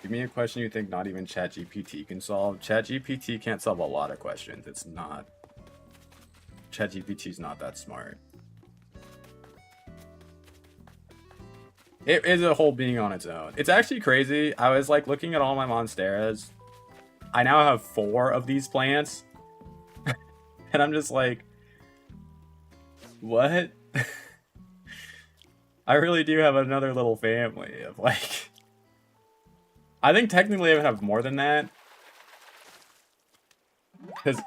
Give me a question you think not even ChatGPT can solve. ChatGPT can't solve a lot of questions. It's not. ChatGPT's not that smart. It is a whole being on its own. It's actually crazy. I was like looking at all my monsteras. I now have 4 of these plants. And I'm just like, what? I really do have another little family of like... I think technically I would have more than that. Because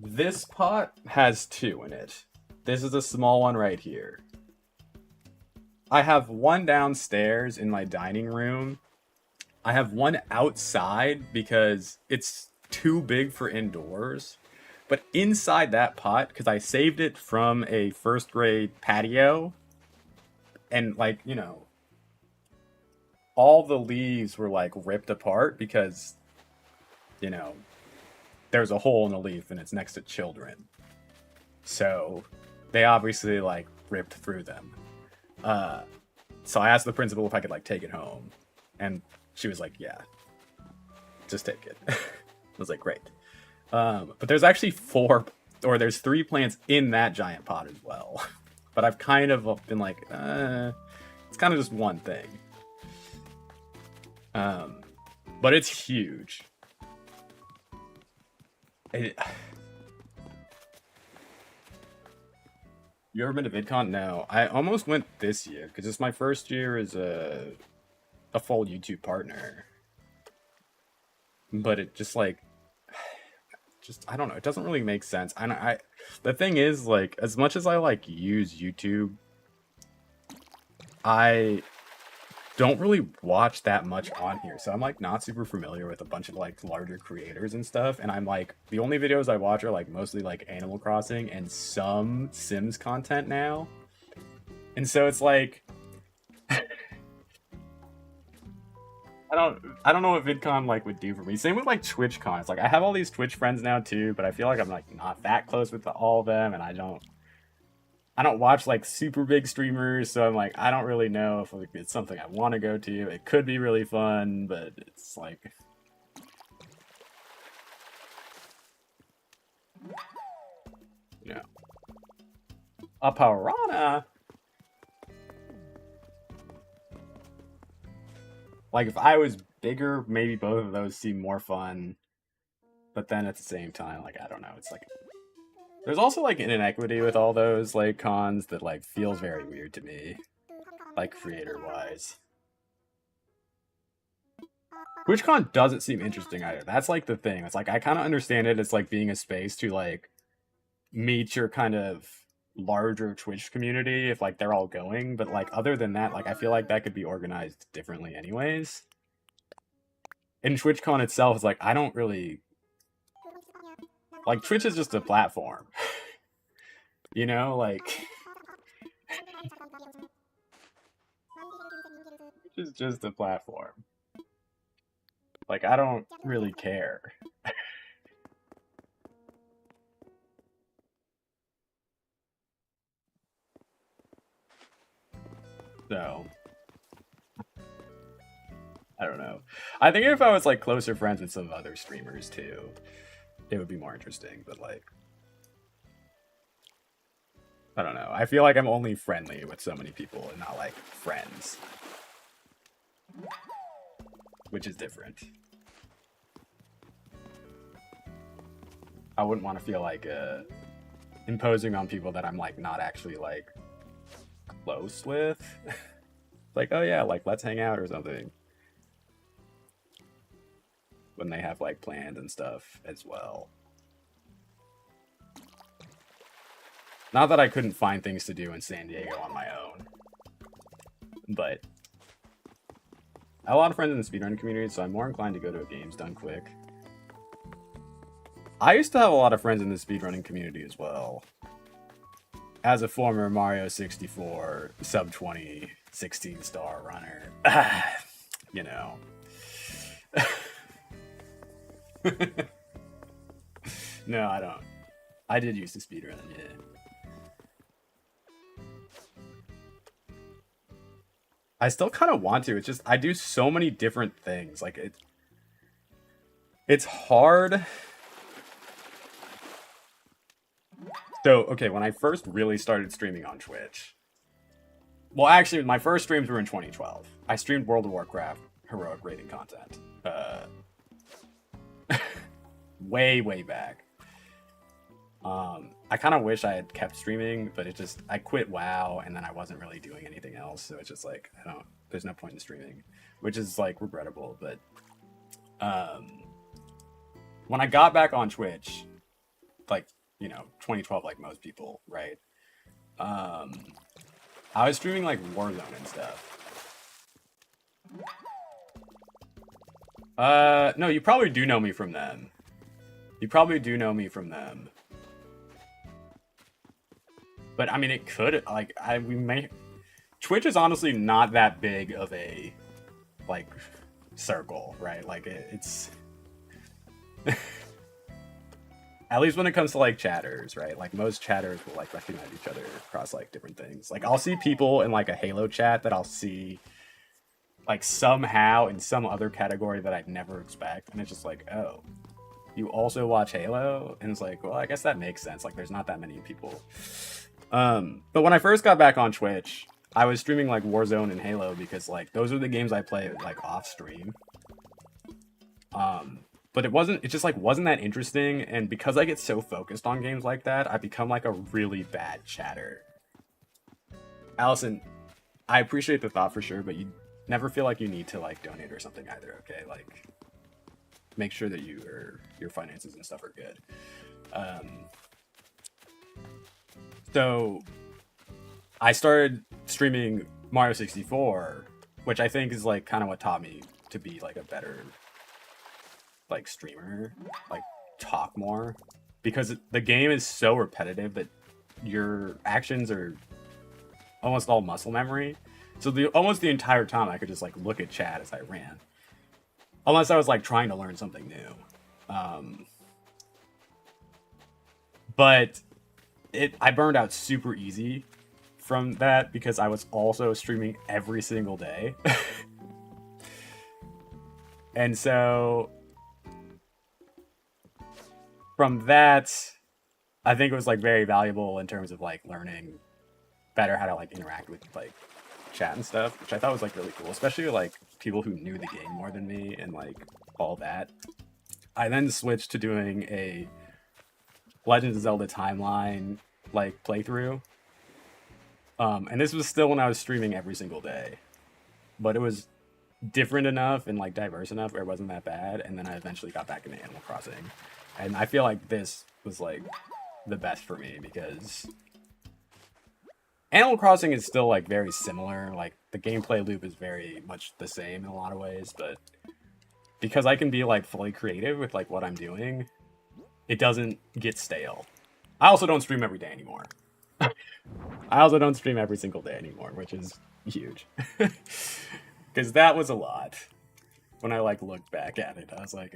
this pot has 2 in it. This is a small one right here. I have 1 downstairs in my dining room. I have 1 outside because it's too big for indoors. But inside that pot, because I saved it from a 1st grade patio, and like, you know, all the leaves were like ripped apart because, you know, there's a hole in the leaf and it's next to children. So they obviously like ripped through them. So I asked the principal if I could like take it home, and she was like, yeah, just take it. I was like, great. But there's actually there's 3 plants in that giant pot as well. But I've kind of been like, it's kind of just one thing. But it's huge. You ever been to VidCon? No. I almost went this year, because it's my first year as a full YouTube partner. But it just like... I don't know, it doesn't really make sense. The thing is, like, as much as I like use YouTube, I don't really watch that much on here, so I'm like not super familiar with a bunch of like larger creators and stuff, and I'm like, the only videos I watch are like mostly like Animal Crossing and some Sims content now, and so it's like I don't know what VidCon like would do for me. Same with like TwitchCon. It's like I have all these Twitch friends now too, but I feel like I'm like not that close with all of them, and I don't watch like super big streamers, so I'm like I don't really know if like, it's something I want to go to. It could be really fun, but it's like a piranha. Like, if I was bigger, maybe both of those seem more fun. But then at the same time, like, I don't know. It's like... There's also, like, an inequity with all those, like, cons that, like, feels very weird to me. Like, creator-wise. TwitchCon doesn't seem interesting either. That's, like, the thing. It's like, I kind of understand it as, like, being a space to, like, meet your kind of larger Twitch community if like they're all going, but like other than that, like I feel like that could be organized differently anyways. And TwitchCon itself is like, I don't really like Twitch is just a platform. You know, like Twitch is just a platform. Like I don't really care. So I don't know. I think if I was like closer friends with some other streamers too, it would be more interesting. But like, I don't know. I feel like I'm only friendly with so many people and not like friends, which is different. I wouldn't want to feel like imposing on people that I'm like not actually like close with. Like, oh yeah, like let's hang out or something. When they have like plans and stuff as well. Not that I couldn't find things to do in San Diego on my own, but I have a lot of friends in the speedrunning community, so I'm more inclined to go to a games done quick. I used to have a lot of friends in the speedrunning community as well. As a former Mario 64 sub 20 16-star runner, you know. No, I don't. I did used to speedrun, yeah. I still kind of want to. It's just I do so many different things. Like it's hard. So, okay, when I first really started streaming on Twitch. Well, actually, my first streams were in 2012. I streamed World of Warcraft heroic raiding content. Way, way back. I kind of wish I had kept streaming, but I quit WoW and then I wasn't really doing anything else. So it's just like, there's no point in streaming, which is like regrettable. But when I got back on Twitch, like, 2012, like most people, right? I was streaming like Warzone and stuff. No, you probably do know me from them. But I mean, it could like Twitch is honestly not that big of a like circle, right? Like it's at least when it comes to like chatters, right? Like most chatters will like recognize each other across like different things. Like I'll see people in like a Halo chat that I'll see like somehow in some other category that I'd never expect, and it's just like, oh, you also watch Halo? And it's like, well, I guess that makes sense. Like there's not that many people. But when I first got back on Twitch, I was streaming like Warzone and Halo because like those are the games I play like off stream. But it just like wasn't that interesting, and because I get so focused on games like that, I become like a really bad chatter. Allison, I appreciate the thought for sure, but you never feel like you need to like donate or something either, okay? Like make sure that your finances and stuff are good. So I started streaming Mario 64, which I think is like kind of what taught me to be like a better like streamer, like talk more, because the game is so repetitive that your actions are almost all muscle memory. So almost the entire time I could just like look at chat as I ran, unless I was like trying to learn something new. But I burned out super easy from that because I was also streaming every single day. And so from that, I think it was like very valuable in terms of like learning better how to like interact with like chat and stuff, which I thought was like really cool, especially like people who knew the game more than me and like all that. I then switched to doing a Legend of Zelda timeline like playthrough. And this was still when I was streaming every single day, but it was different enough and like diverse enough where it wasn't that bad. And then I eventually got back into Animal Crossing, and I feel like this was like the best for me because Animal Crossing is still like very similar. Like the gameplay loop is very much the same in a lot of ways, but because I can be like fully creative with like what I'm doing, it doesn't get stale. I also don't stream every day anymore. I also don't stream every single day anymore, which is huge. Because that was a lot. When I like looked back at it, I was like,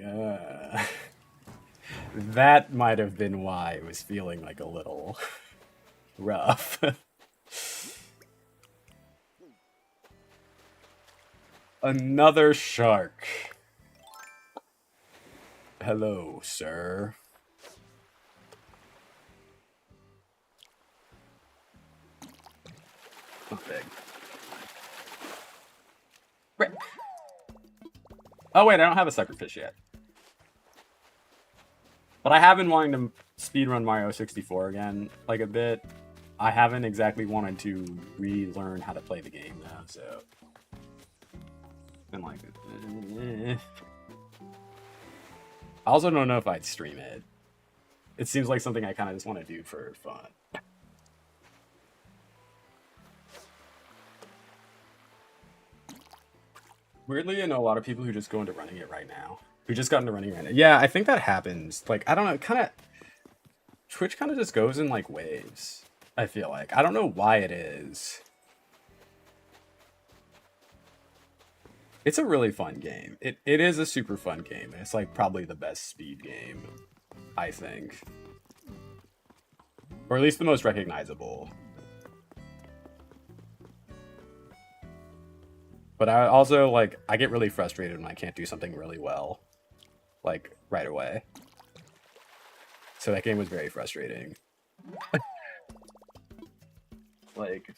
that might have been why it was feeling like a little rough. Another shark. Hello, sir. Not big. Right. Oh wait, I don't have a sucker fish yet. But I have been wanting to speedrun Mario 64 again, like a bit. I haven't exactly wanted to relearn how to play the game though, so. Been like, I also don't know if I'd stream it. It seems like something I kind of just want to do for fun. Weirdly, I know a lot of people who just go into running it right now. Who just got into running right now. Yeah, I think that happens. Like, I don't know, kind of... Twitch kind of just goes in, like, waves. I feel like. I don't know why it is. It's a really fun game. It is a super fun game. It's, like, probably the best speed game, I think. Or at least the most recognizable. But I also, like, I get really frustrated when I can't do something really well. Like, right away. So that game was very frustrating. Like...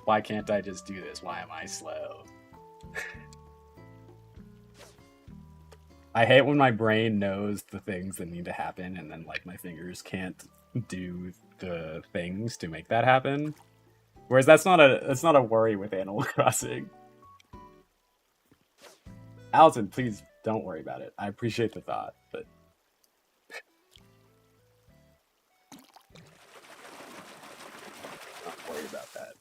Why can't I just do this? Why am I slow? I hate when my brain knows the things that need to happen and then, like, my fingers can't do the things to make that happen. Whereas that's not a worry with Animal Crossing. Allison, please don't worry about it. I appreciate the thought, but not worried about that.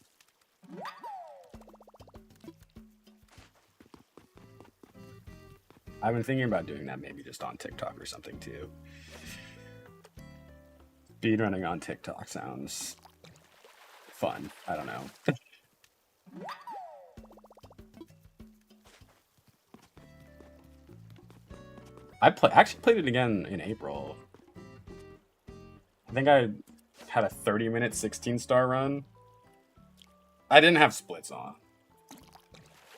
I've been thinking about doing that maybe just on TikTok or something too. Speedrunning on TikTok sounds fun. I don't know. I actually played it again in April. I think I had a 30-minute 16-star run. I didn't have splits on.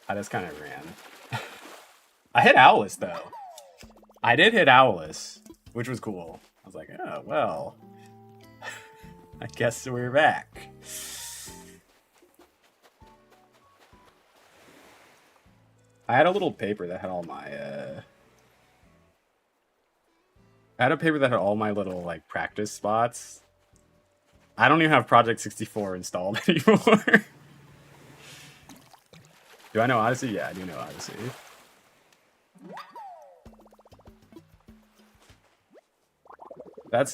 I just kind of ran. I hit Owlus, though. I did hit Owlus, which was cool. I was like, oh, well. I guess we're back. I had a little paper that had all my, I had a paper that had all my little, like, practice spots. I don't even have Project 64 installed anymore. Do I know Odyssey? Yeah, I do know Odyssey. That's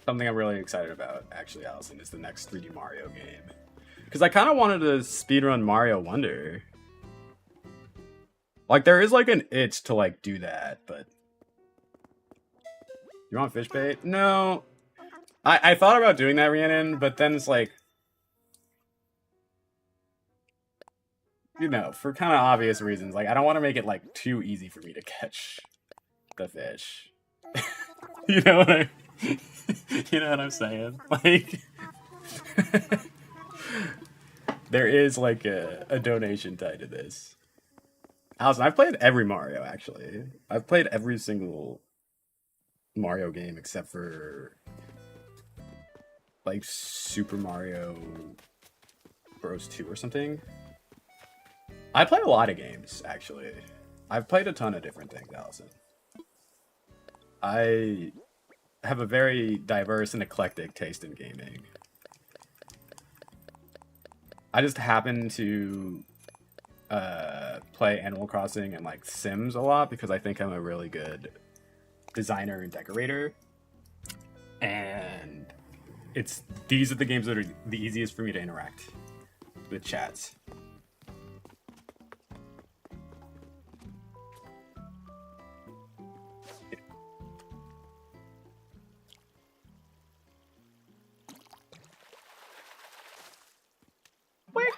something I'm really excited about, actually, Allison, is the next 3D Mario game. Because I kind of wanted to speedrun Mario Wonder. Like, there is, like, an itch to, like, do that, but... You want fish bait? No. I thought about doing that, Rhiannon, but then it's like... You know, for kind of obvious reasons. Like, I don't want to make it, like, too easy for me to catch the fish. You know what I... You know what I'm saying? Like... There is, like, a donation tied to this. Allison, I've played every Mario, actually. I've played every single Mario game except for, like, Super Mario Bros. 2 or something. I play a lot of games, actually. I've played a ton of different things, Allison. I have a very diverse and eclectic taste in gaming. I just happen to play Animal Crossing and, like, Sims a lot because I think I'm a really good designer and decorator. And these are the games that are the easiest for me to interact with chats. Quick.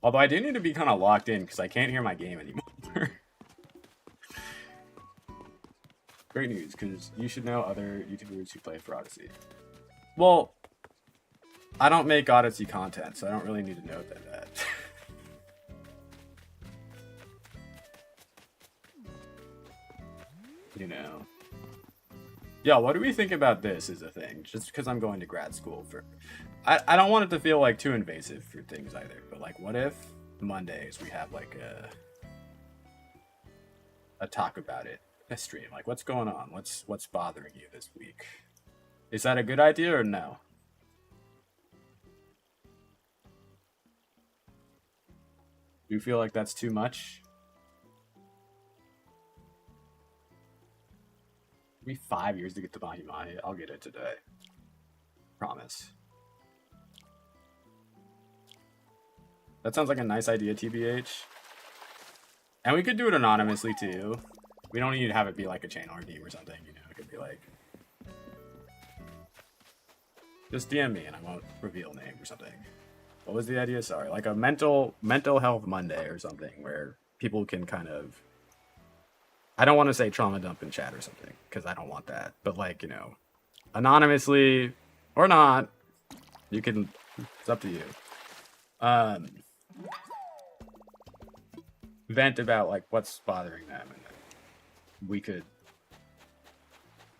Although I do need to be kind of locked in because I can't hear my game anymore. Great news, because you should know other YouTubers who play for Odyssey. Well, I don't make Odyssey content, so I don't really need to know that. You know. Yeah, what do we think about this is a thing? Just because I'm going to grad school for... I don't want it to feel like too invasive for things either, but like what if Mondays we have like a talk about it, a stream, like what's going on, what's bothering you this week? Is that a good idea or no? Do you feel like that's too much? It'll be 5 years to get the Mahi Mahi. I'll get it today. Promise. That sounds like a nice idea, TBH. And we could do it anonymously too. We don't need to have it be like a chain RD or something, you know. It could be like, just DM me and I won't reveal name or something. What was the idea? Sorry, like a mental health Monday or something where people can kind of, I don't want to say trauma dump in chat or something because I don't want that, but like, you know, anonymously or not, you can, it's up to you. Vent about like what's bothering them, and then we could,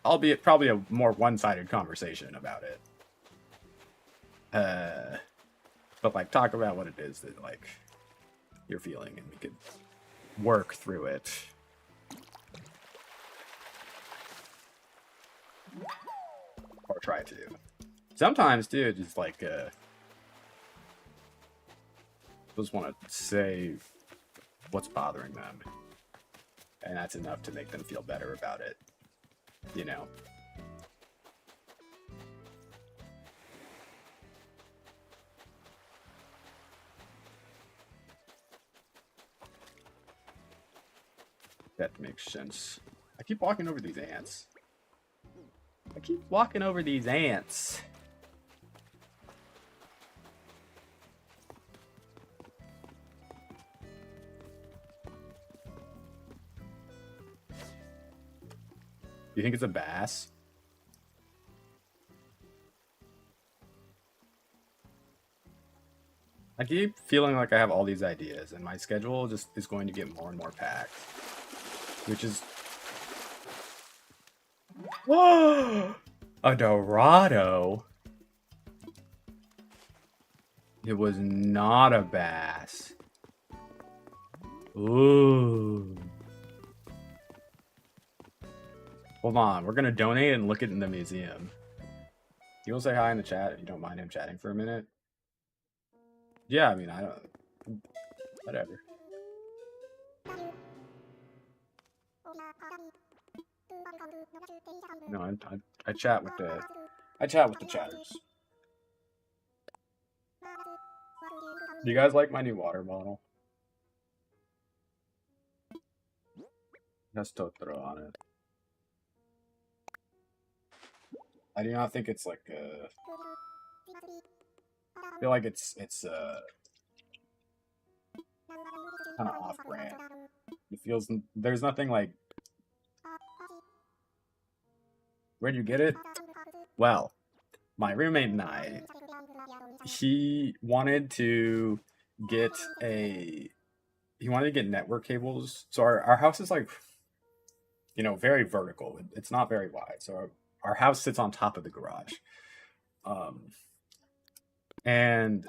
albeit probably a more one-sided conversation about it, but like talk about what it is that like you're feeling, and we could work through it. Or try to. Sometimes, dude, just like just want to say what's bothering them, and that's enough to make them feel better about it, you know. That makes sense. I keep walking over these ants. You think it's a bass? I keep feeling like I have all these ideas and my schedule just is going to get more and more packed. Which is... Whoa! A Dorado? It was not a bass. Ooh. Hold on, we're gonna donate and look it in the museum. You will say hi in the chat if you don't mind him chatting for a minute. Yeah, I mean, I don't... Whatever. No, I chat with the... I chat with the chatters. Do you guys like my new water bottle? Has Totoro on it. I do not think it's like a... I feel like it's kind of off-brand. It feels... There's nothing like... Where'd you get it? Well, my roommate and I, he wanted to get network cables. So our house is like, you know, very vertical. It's not very wide. So our house sits on top of the garage. And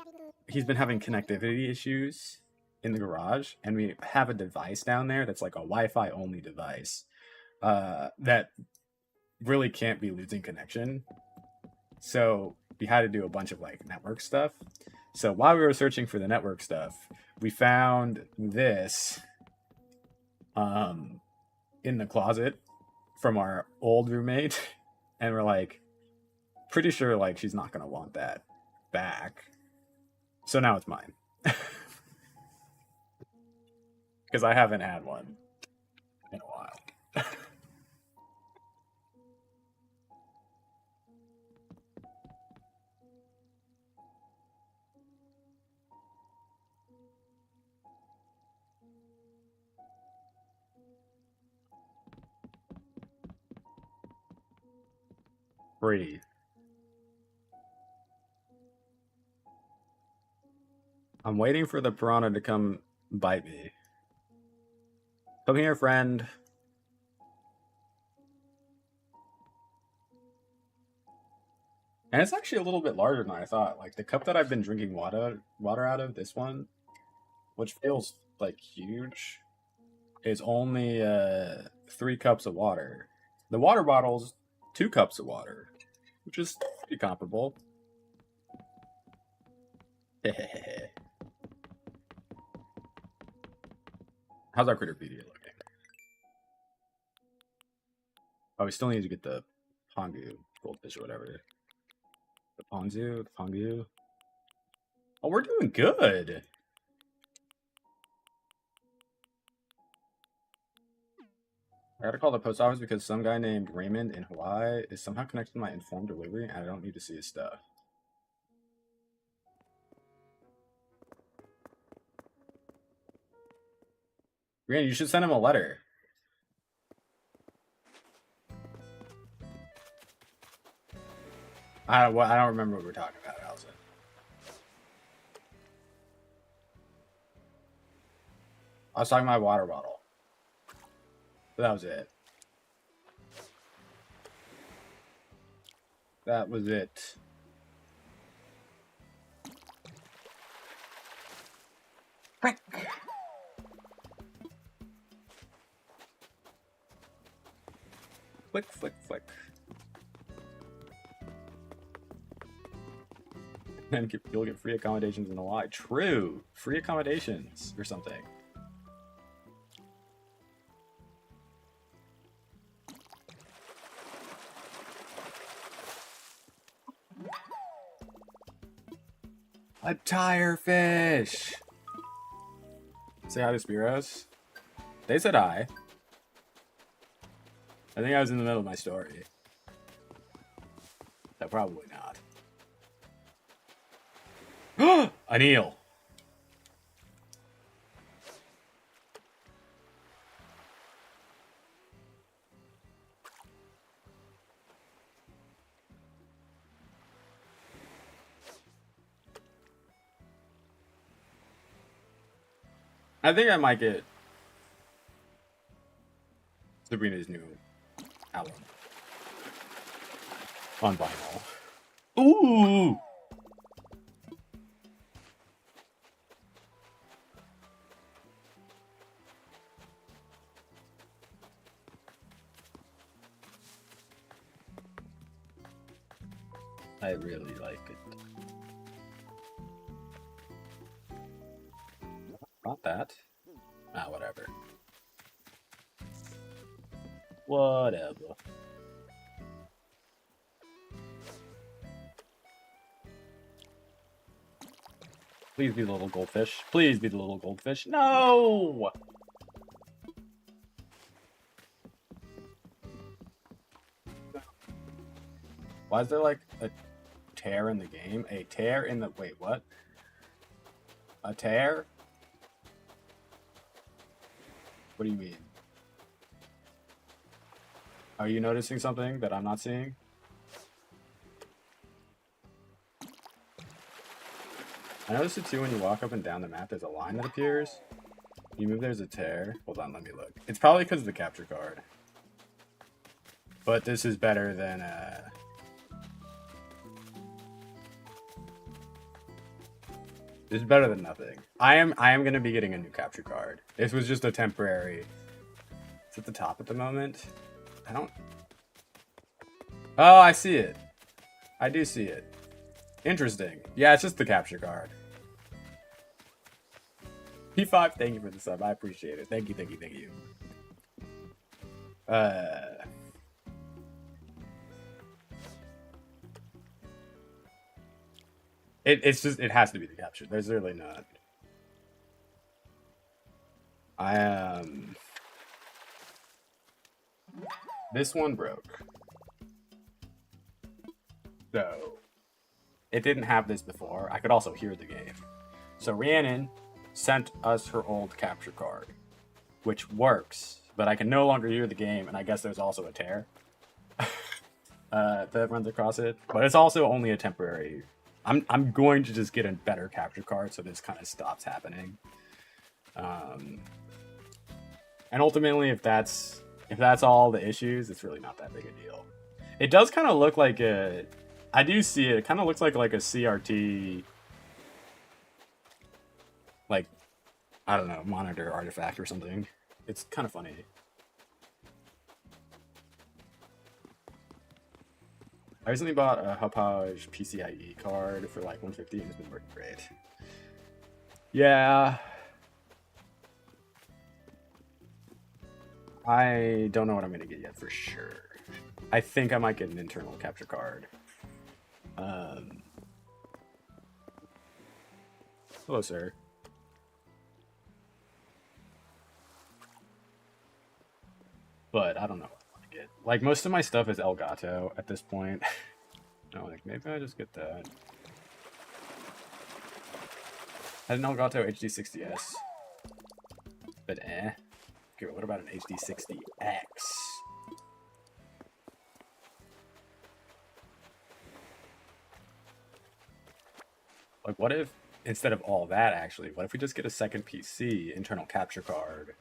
he's been having connectivity issues in the garage. And we have a device down there that's like a Wi-Fi only device that really can't be losing connection. So we had to do a bunch of like network stuff. So while we were searching for the network stuff, we found this in the closet from our old roommate. And we're like, pretty sure like she's not gonna want that back. So now it's mine. Because I haven't had one in a while. Breathe. I'm waiting for the piranha to come bite me. Come here, friend. And it's actually a little bit larger than I thought. Like the cup that I've been drinking water out of, this one, which feels like huge, is only 3 cups of water. The water bottle's 2 cups of water, which is pretty comparable. How's our Critterpedia looking? Oh, we still need to get the Pongu goldfish or whatever. The Pongu. Oh, we're doing good. I gotta call the post office because some guy named Raymond in Hawaii is somehow connected to my informed delivery and I don't need to see his stuff. Green, you should send him a letter. I don't remember what we're talking about, Allison. I was talking about my water bottle. But that was it. That was it. Frick. Flick, flick, flick. And you'll get free accommodations in Hawaii. True. Free accommodations or something. A tire fish. Say hi to Spiros. They said hi. I think I was in the middle of my story. So probably not. An eel. I think I might get Sabrina's new album on vinyl. Ooh! I really like it. Not that. Ah, whatever. Whatever. Please be the little goldfish. Please be the little goldfish. No! Why is there like a tear in the game? A tear in the... Wait, what? A tear? What do you mean? Are you noticing something that I'm not seeing? I noticed it too when you walk up and down the map. There's a line that appears. You move, there's a tear. Hold on, let me look. It's probably because of the capture card. But this is better than... This is better than nothing. I am going to be getting a new capture card. This was just a temporary... It's at the top at the moment. I don't... Oh, I see it. I do see it. Interesting. Yeah, it's just the capture card. P5, thank you for the sub. I appreciate it. Thank you, thank you, thank you. It's just, it has to be the capture. There's really not. This one broke. So it didn't have this before. I could also hear the game. So Rhiannon sent us her old capture card, which works, but I can no longer hear the game, and I guess there's also a tear that runs across it. But it's also only a temporary. I'm going to just get a better capture card so this kind of stops happening. And ultimately, if that's all the issues, it's really not that big a deal. It does kind of look like a. I do see it. It kind of looks like a CRT, like, I don't know, monitor artifact or something. It's kind of funny. I recently bought a Hauppauge PCIe card for like 150 and it's been working great. Yeah. I don't know what I'm gonna get yet for sure. I think I might get an internal capture card. Hello, sir. But I don't know what I want to get. Like, most of my stuff is Elgato at this point. No, like, maybe I just get that. I had an Elgato HD60S. But eh. Okay, what about an HD60X? Like, what if, instead of all that, actually, what if we just get a second PC, internal capture card?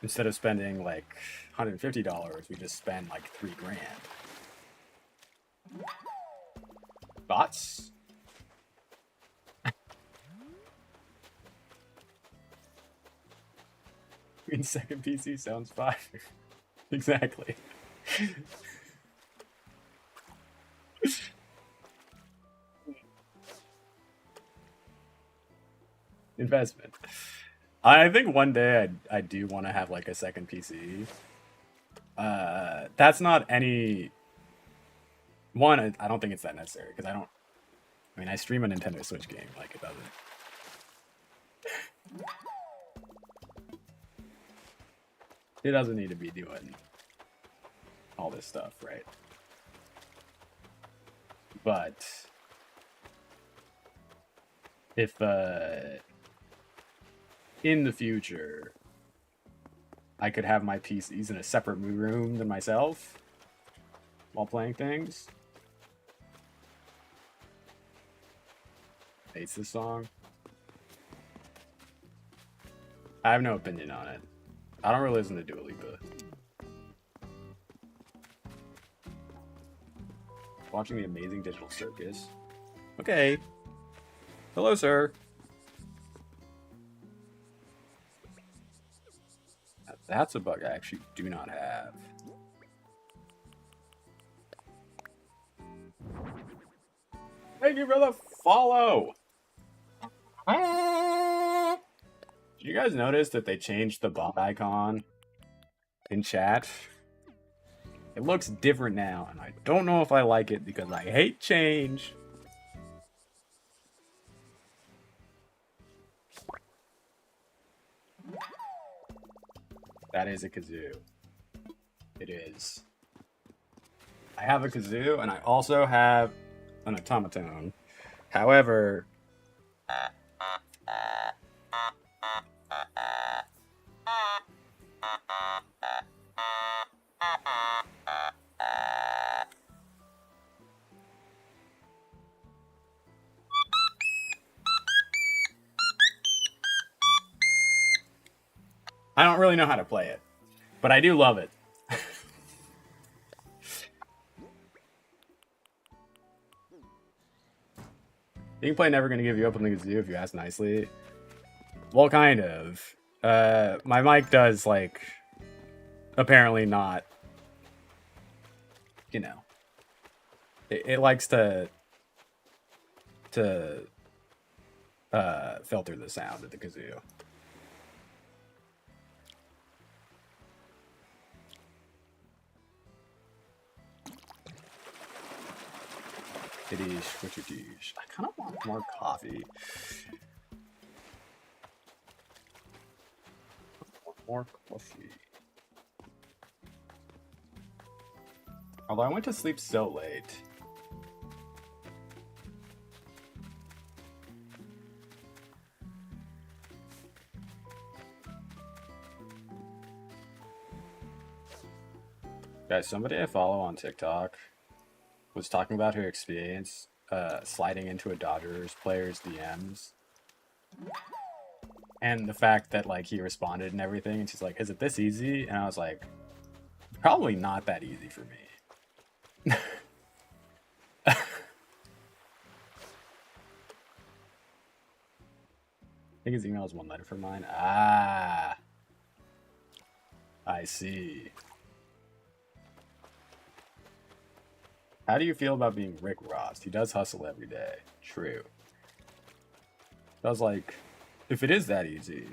Instead of spending, like, $150, we just spend, like, $3 grand. Thoughts? I mean, second PC sounds fire. Exactly. Investment. I think one day I do want to have like a second PC. That's not any one. I don't think it's that necessary because I don't. I mean, I stream a Nintendo Switch game. Like it doesn't. It doesn't need to be doing all this stuff, right? But if in the future I could have my PCs in a separate room than myself while playing things. Hates this song. I have no opinion on it. I don't really listen to Dua Lipa. Watching The Amazing Digital Circus. Okay. Hello, sir. That's a bug I actually do not have. Thank you for the follow! Did you guys notice that they changed the bot icon in chat? It looks different now, and I don't know if I like it because I hate change. That is a kazoo. It is. I have a kazoo, and I also have an automaton. However, I don't really know how to play it, but I do love it. You can play Never Gonna Give You Up on the kazoo if you ask nicely. Well, kind of. My mic does, like, apparently not, you know. It likes to filter the sound of the kazoo. I kind of want more coffee. More coffee. Although I went to sleep so late. Guys, somebody I follow on TikTok was talking about her experience sliding into a Dodgers player's DMs. And the fact that like he responded and everything, and she's like, "Is it this easy?" And I was like, "Probably not that easy for me." I think his email is one letter from mine. Ah, I see. How do you feel about being Rick Ross? He does hustle every day. True. I was like, if it is that easy,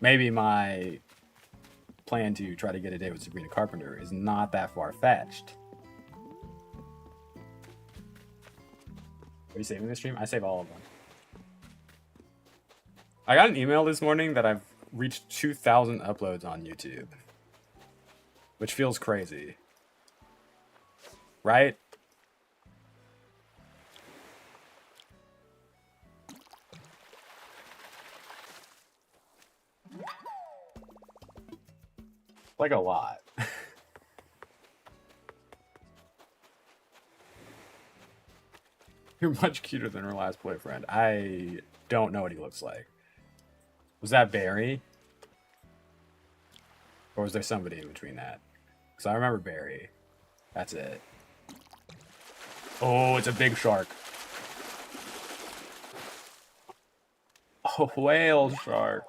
maybe my plan to try to get a date with Sabrina Carpenter is not that far-fetched. Are you saving the stream? I save all of them. I got an email this morning that I've reached 2,000 uploads on YouTube, which feels crazy. Right? Like a lot. You're much cuter than her last boyfriend. I don't know what he looks like. Was that Barry? Or was there somebody in between that? Because I remember Barry. That's it. Oh, it's a big shark. A whale shark.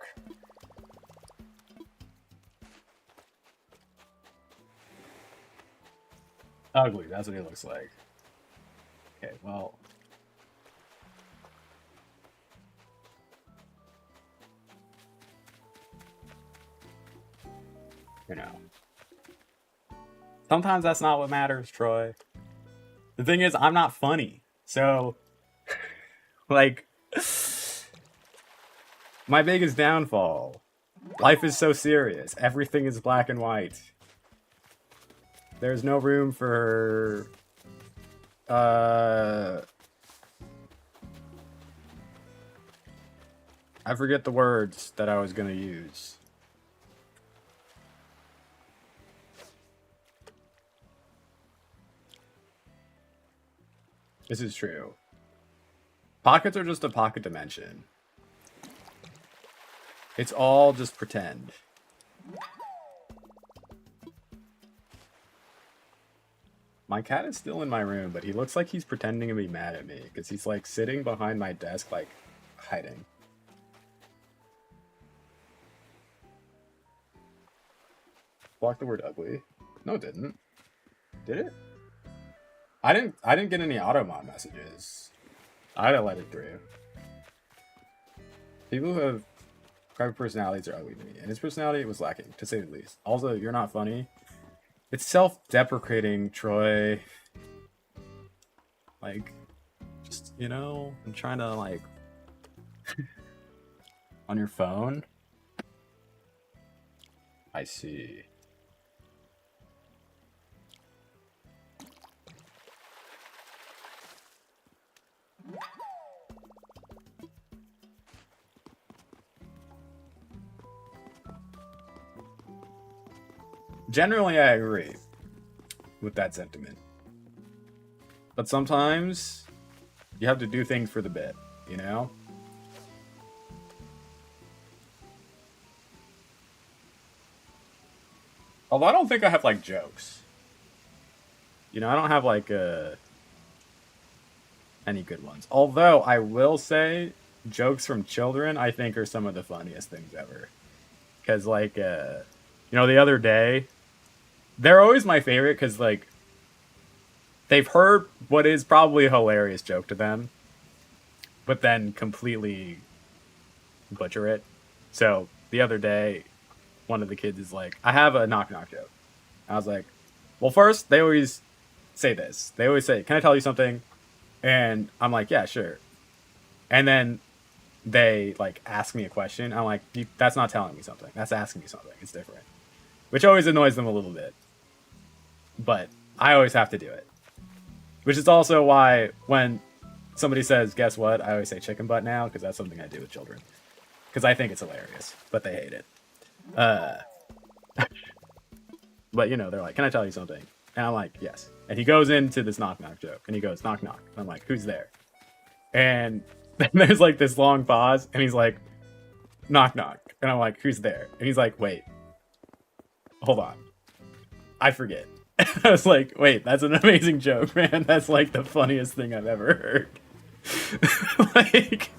Ugly, that's what he looks like. Okay, well. You know. Sometimes that's not what matters, Troy. The thing is, I'm not funny. So, like, my biggest downfall. Life is so serious. Everything is black and white. There's no room for... I forget the words that I was gonna use. This is true. Pockets are just a pocket dimension. It's all just pretend. My cat is still in my room, but he looks like he's pretending to be mad at me because he's like sitting behind my desk, like hiding. Block the word ugly. No, it didn't. Did it? I didn't get any automod messages. I'd have let it through. People who have private personalities are ugly to me, and his personality was lacking, to say the least. Also, you're not funny. It's self-deprecating, Troy. Like, just, you know, I'm trying to, like... on your phone? I see. Generally, I agree with that sentiment. But sometimes you have to do things for the bit, you know? Although I don't think I have, like, jokes. You know, I don't have, like, any good ones. Although, I will say, jokes from children, I think, are some of the funniest things ever. Because, like, you know, the other day... They're always my favorite because, like, they've heard what is probably a hilarious joke to them, but then completely butcher it. So, the other day, one of the kids is like, I have a knock-knock joke. I was like, well, first, they always say this. They always say, can I tell you something? And I'm like, yeah, sure. And then they like ask me a question. I'm like, that's not telling me something. That's asking me something. It's different. Which always annoys them a little bit. But I always have to do it. Which is also why when somebody says, guess what? I always say chicken butt now, because that's something I do with children. Because I think it's hilarious, but they hate it. But you know, they're like, can I tell you something? And I'm like, yes. And he goes into this knock knock joke, and he goes, knock knock. And I'm like, who's there? And then there's like this long pause, and he's like, knock knock. And I'm like, who's there? And he's like, wait, hold on, I forget. I was like, wait, that's an amazing joke, man. That's like the funniest thing I've ever heard. Like,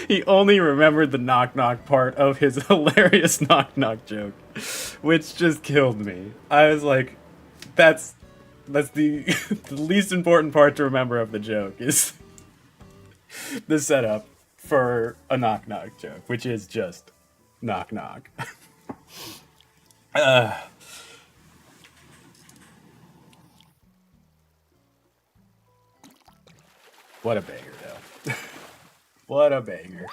he only remembered the knock knock part of his hilarious knock knock joke, which just killed me. I was like, that's the the least important part to remember of the joke is the setup for a knock knock joke, which is just knock knock. What a banger, though. What a banger.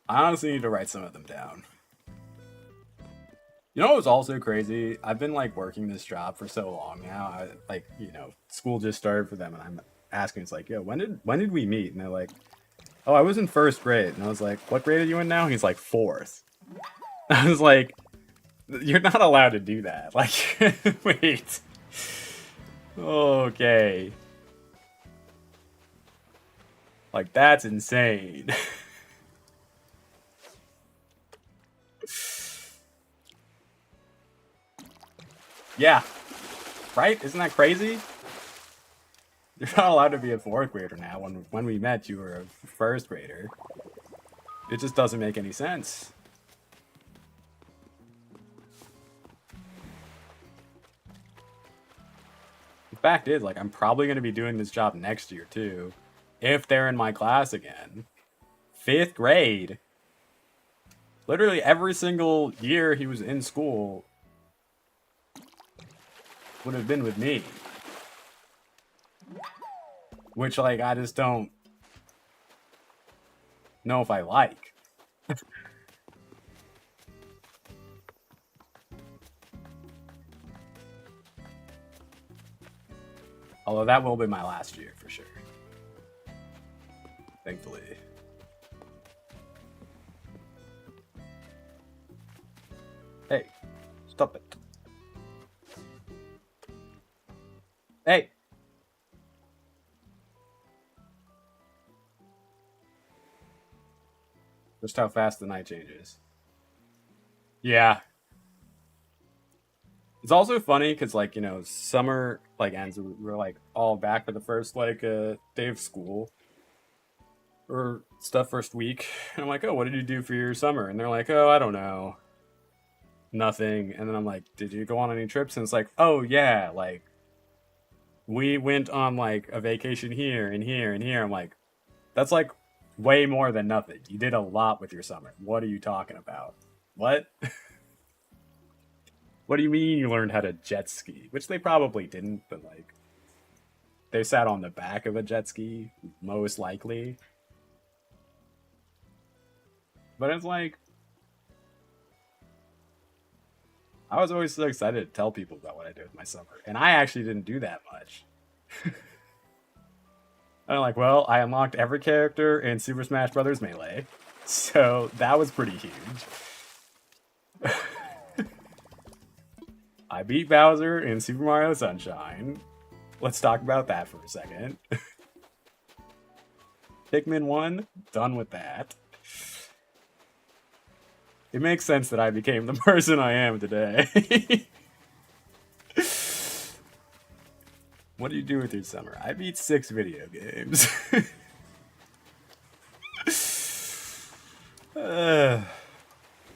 I honestly need to write some of them down. You know what was also crazy? I've been like working this job for so long now. Like, you know, school just started for them, and I'm asking, it's like, yo, when did we meet? And they're like, oh, I was in first grade. And I was like, what grade are you in now? And he's like, fourth. I was like, you're not allowed to do that. Like, wait. Okay. Like, that's insane. Yeah. Right? Isn't that crazy? You're not allowed to be a fourth grader now. When we met, you were a first grader. It just doesn't make any sense. The fact is, like, I'm probably going to be doing this job next year, too. If they're in my class again. 5th grade. Literally every single year he was in school would have been with me. Which, like, I just don't know if I like. Although that will be my last year, for sure. Thankfully. Hey, stop it. Hey! Just how fast the night changes. Yeah. It's also funny because, like, you know, summer, like, ends. We're, like, all back for the first, like, day of school. Or stuff first week. And I'm like, oh, what did you do for your summer? And they're like, oh, I don't know. Nothing. And then I'm like, did you go on any trips? And it's like, oh, yeah, like, we went on, like, a vacation here and here and here. I'm like, that's, like, way more than nothing. You did a lot with your summer. What are you talking about? What? What do you mean you learned how to jet ski? Which they probably didn't, but, like, they sat on the back of a jet ski, most likely. But it's like, I was always so excited to tell people about what I did with my summer. And I actually didn't do that much. I'm like, well, I unlocked every character in Super Smash Bros. Melee. So that was pretty huge. I beat Bowser in Super Mario Sunshine. Let's talk about that for a second. Pikmin 1, done with that. It makes sense that I became the person I am today. What do you do with your summer? I beat 6 video games.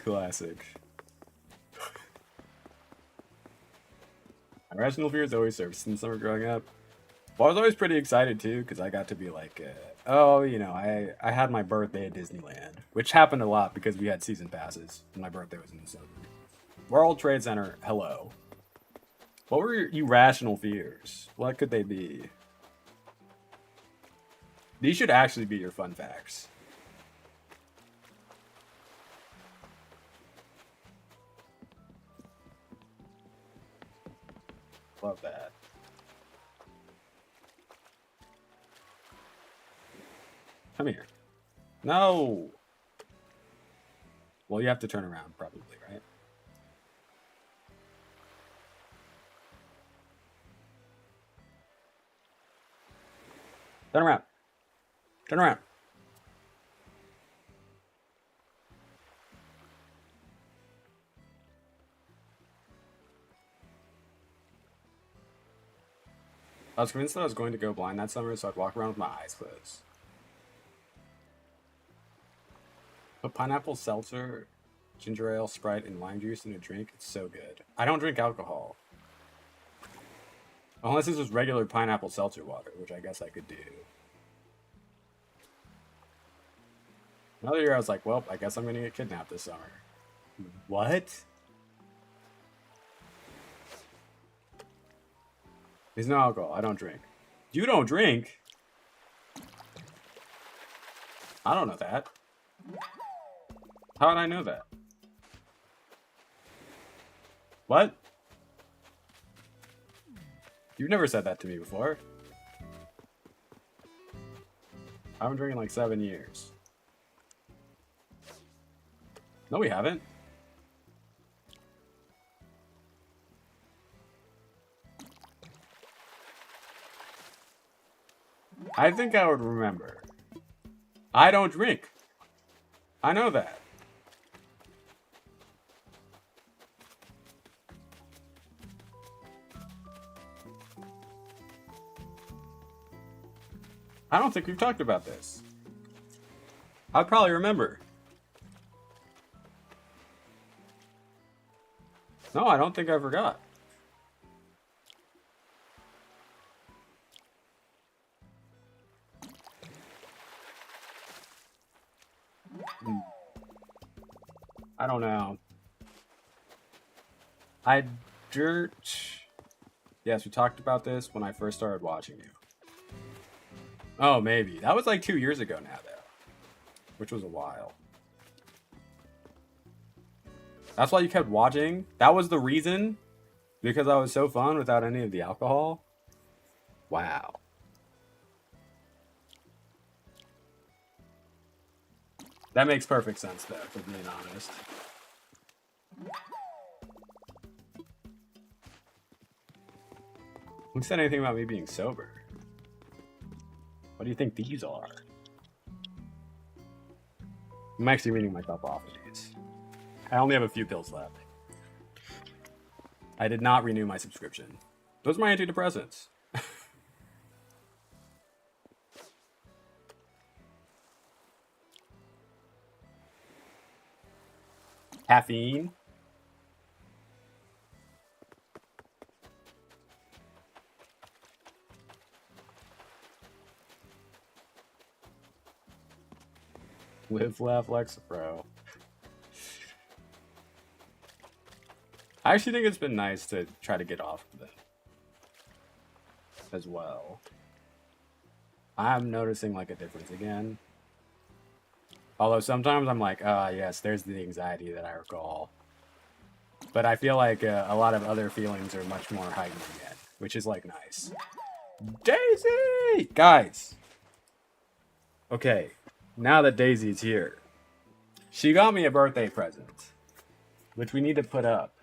Classic. My rational fears always surfaced in summer growing up. Well, I was always pretty excited too, because I got to be like, oh, you know, I had my birthday at Disneyland, which happened a lot because we had season passes, and my birthday was in the summer. World Trade Center, hello. What were your irrational fears? What could they be? These should actually be your fun facts. Love that. Come here. No! Well, you have to turn around, probably, right? Turn around. Turn around. I was convinced that I was going to go blind that summer, so I'd walk around with my eyes closed. Put pineapple seltzer, ginger ale, Sprite, and lime juice in a drink. It's so good. I don't drink alcohol. Unless this was regular pineapple seltzer water, which I guess I could do. Another year I was like, well, I guess I'm going to get kidnapped this summer. What? There's no alcohol. I don't drink. You don't drink? I don't know that. How did I know that? What? You've never said that to me before. I've been drinking like 7 years. No, we haven't. I think I would remember. I don't drink. I know that. I don't think we've talked about this. I'd probably remember. No, I don't think I forgot. I don't know. Yes, we talked about this when I first started watching you. Oh, maybe. That was like 2 years ago now, though. Which was a while. That's why you kept watching? That was the reason? Because I was so fun without any of the alcohol? Wow. That makes perfect sense, though, for being honest. Who said anything about me being sober? What do you think these are? I'm actually reading myself off of these. I only have a few pills left. I did not renew my subscription. Those are my antidepressants. Caffeine. Live, laugh, Lexapro. I actually think it's been nice to try to get off of it as well. I'm noticing like a difference again. Although sometimes I'm like, ah, yes, there's the anxiety that I recall. But I feel like a lot of other feelings are much more heightened again, which is like nice. Daisy! Guys! Okay, now that Daisy's here, she got me a birthday present, which we need to put up.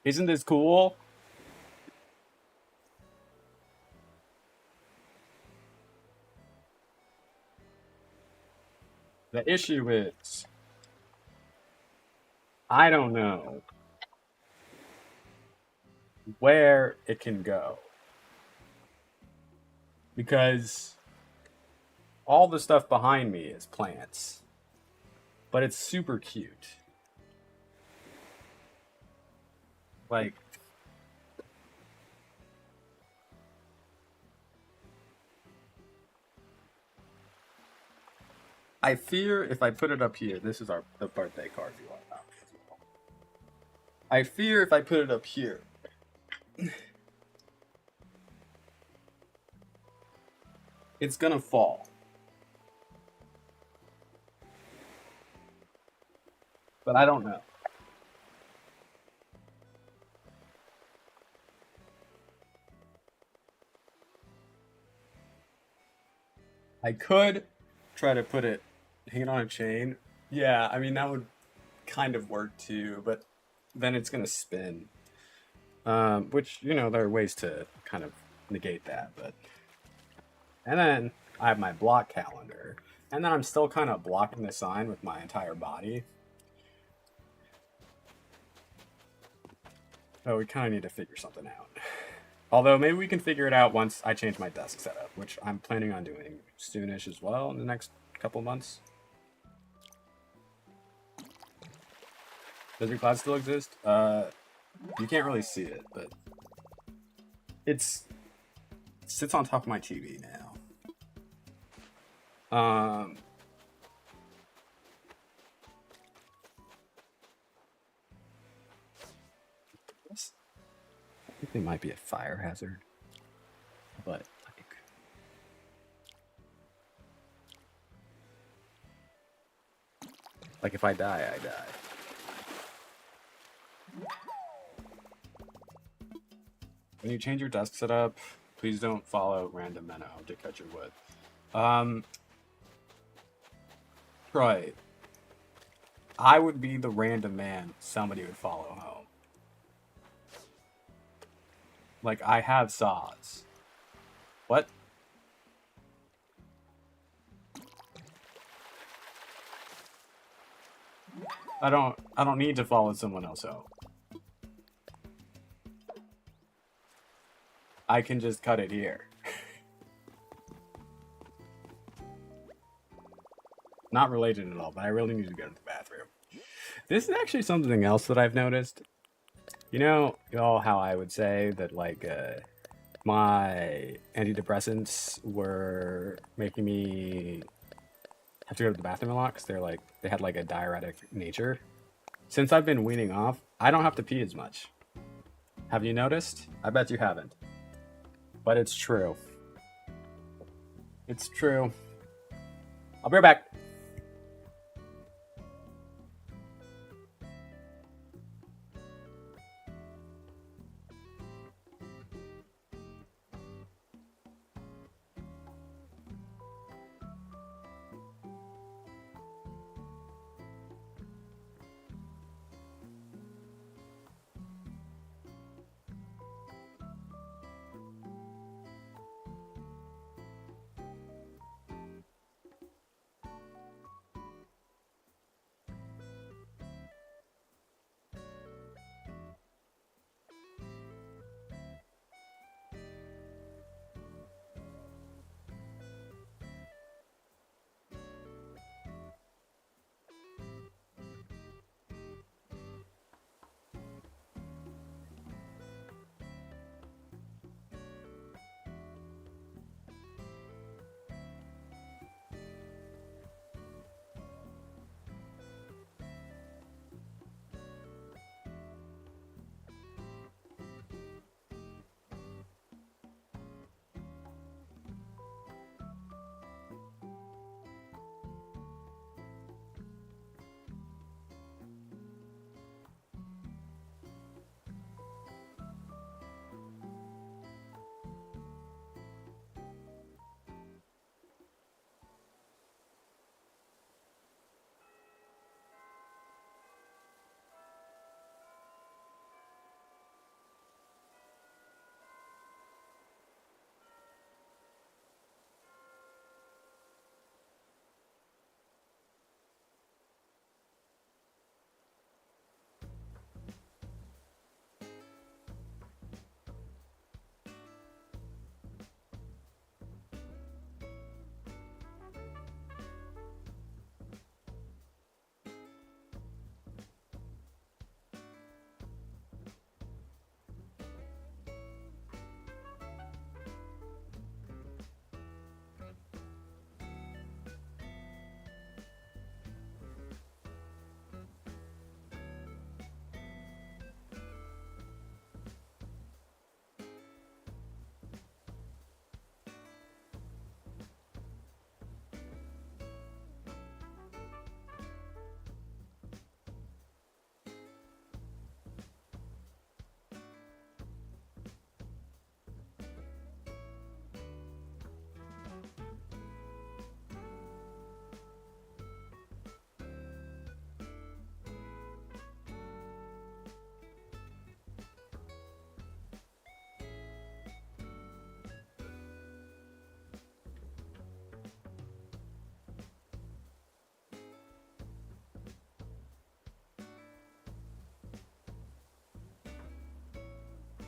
Isn't this cool? The issue is, I don't know where it can go. Because all the stuff behind me is plants. But it's super cute. Like, I fear if I put it up here, this is the birthday card you want. I fear if I put it up here, it's gonna fall. But I don't know. I could try to put it, hang it on a chain. Yeah, I mean, that would kind of work too, but then it's gonna spin. Which, you know, there are ways to kind of negate that, but. And then I have my block calendar. And then I'm still kind of blocking the sign with my entire body. So we kind of need to figure something out. Although maybe we can figure it out once I change my desk setup, which I'm planning on doing soonish as well in the next couple months. Does your cloud still exist? You can't really see it, but it sits on top of my TV now. I think they might be a fire hazard, but like if I die, I die. When you change your desk setup, please don't follow random Menno to cut your wood. Troy, I would be the random man somebody would follow home. Like, I have saws. What? I don't need to follow someone else home. I can just cut it here. Not related at all, but I really need to go to the bathroom. This is actually something else that I've noticed. You know how I would say that, like, my antidepressants were making me have to go to the bathroom a lot because they had like a diuretic nature. Since I've been weaning off, I don't have to pee as much. Have you noticed? I bet you haven't. But it's true. It's true. I'll be right back.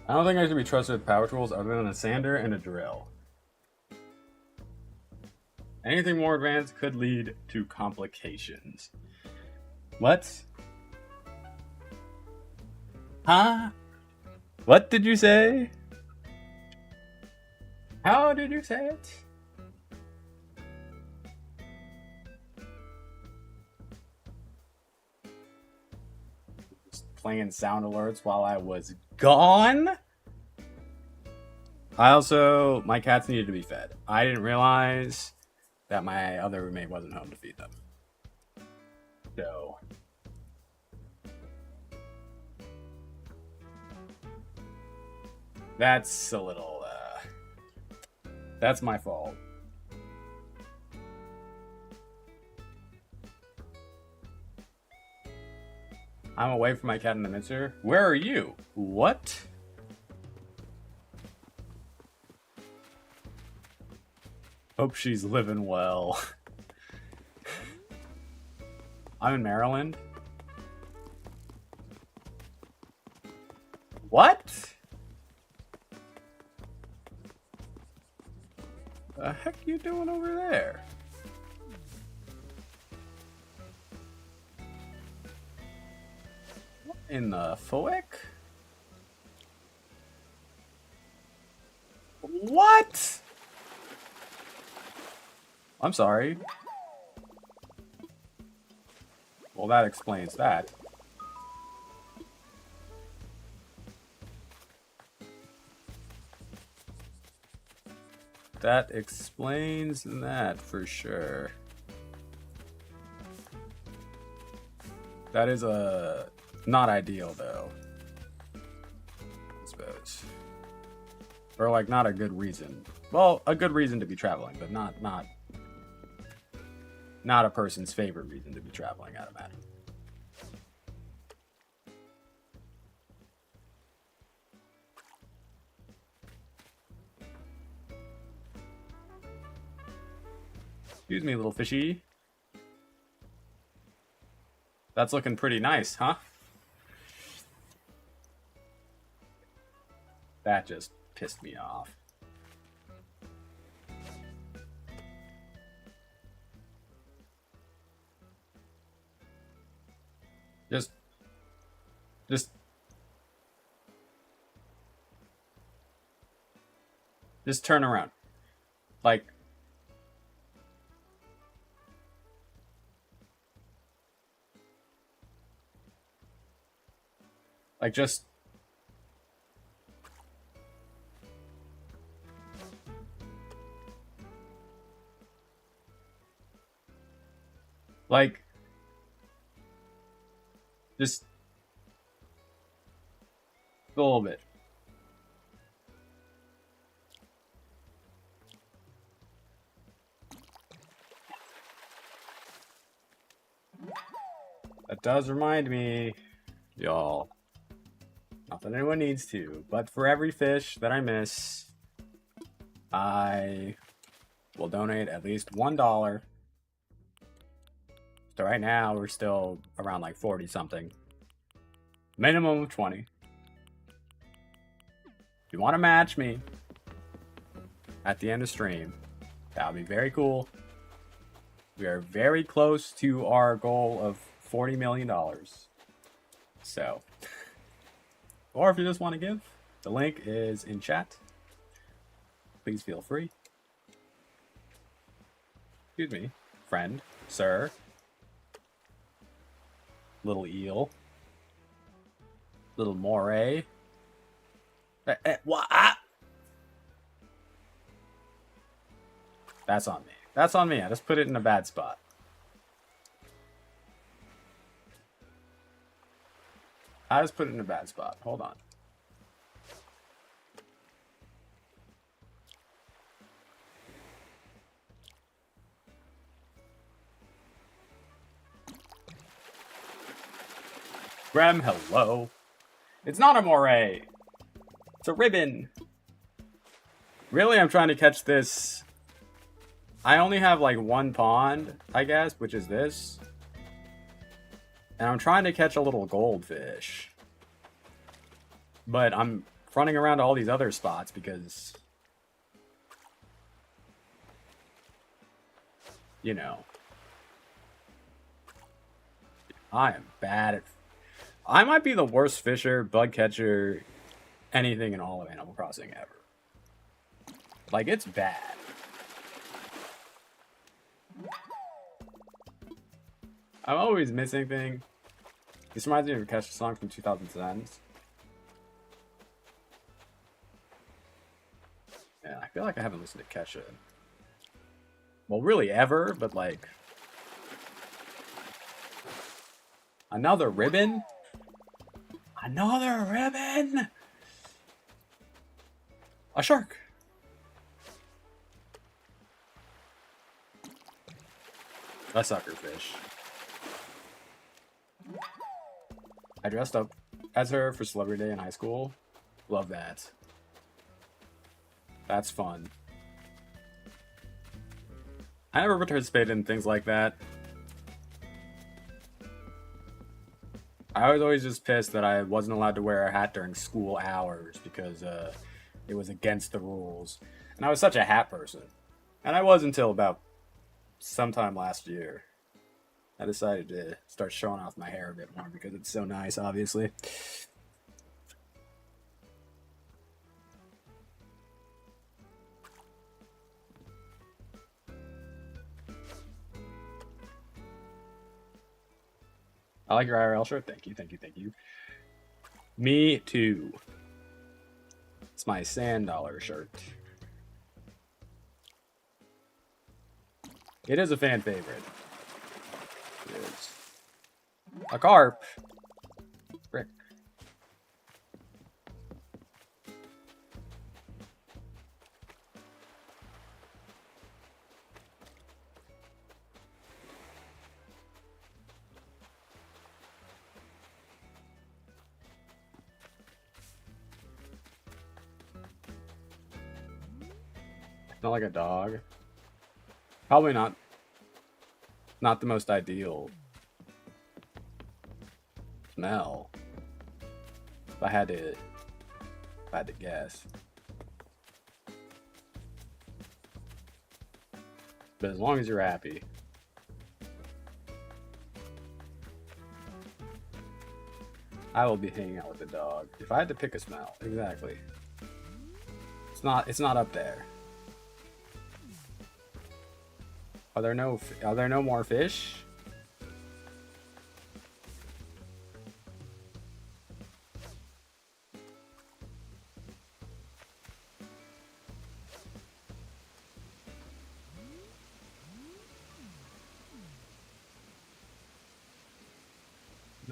I don't think I should be trusted with power tools other than a sander and a drill. Anything more advanced could lead to complications. What? Huh? What did you say? How did you say it? Just playing sound alerts while I was gone. My cats needed to be fed. I didn't realize that my other roommate wasn't home to feed them. So that's a little, that's my fault. I'm away from my cat in the mixer. Where are you? What? Hope she's living well. I'm in Maryland. What? The heck you doing over there? What in the foic? What? I'm sorry. Well, that explains that. That explains that for sure. That is not ideal though, I suppose. Or like not a good reason. Well, a good reason to be traveling, but not a person's favorite reason to be traveling, I'd imagine. Excuse me, little fishy. That's looking pretty nice, huh? That just pissed me off. Just turn around. Like, just like just a little bit. That does remind me, y'all, not that anyone needs to, but for every fish that I miss, I will donate at least $1. So right now we're still around like 40 something. Minimum of 20. If you want to match me at the end of stream, that would be very cool. We are very close to our goal of $40 million. So, or if you just want to give, the link is in chat. Please feel free. Excuse me, friend, sir, little eel, little moray. What? That's on me. That's on me. I just put it in a bad spot. I just put it in a bad spot. Hold on. Graham, hello. It's not a moray. It's a ribbon. Really, I'm trying to catch this. I only have like one pond, I guess, which is this. And I'm trying to catch a little goldfish. But I'm running around to all these other spots because, you know, I am bad at... I might be the worst fisher, bug catcher, anything in all of Animal Crossing ever. Like, it's bad. I'm always missing things. This reminds me of a Kesha song from 2010s. Yeah, I feel like I haven't listened to Kesha. Well, really ever, but like... Another ribbon? Another ribbon? A shark. A sucker fish. I dressed up as her for Celebrity Day in high school. Love that. That's fun. I never participated in things like that. I was always just pissed that I wasn't allowed to wear a hat during school hours because it was against the rules. And I was such a hat person. And I was until about sometime last year. I decided to start showing off my hair a bit more because it's so nice, obviously. I like your IRL shirt. Thank you, thank you, thank you. Me too. It's my sand dollar shirt. It is a fan favorite. It is. A carp. Frick. Not like a dog. Probably not the most ideal smell. If I had to guess. But as long as you're happy. I will be hanging out with the dog. If I had to pick a smell, exactly. It's not up there. Are there no more fish?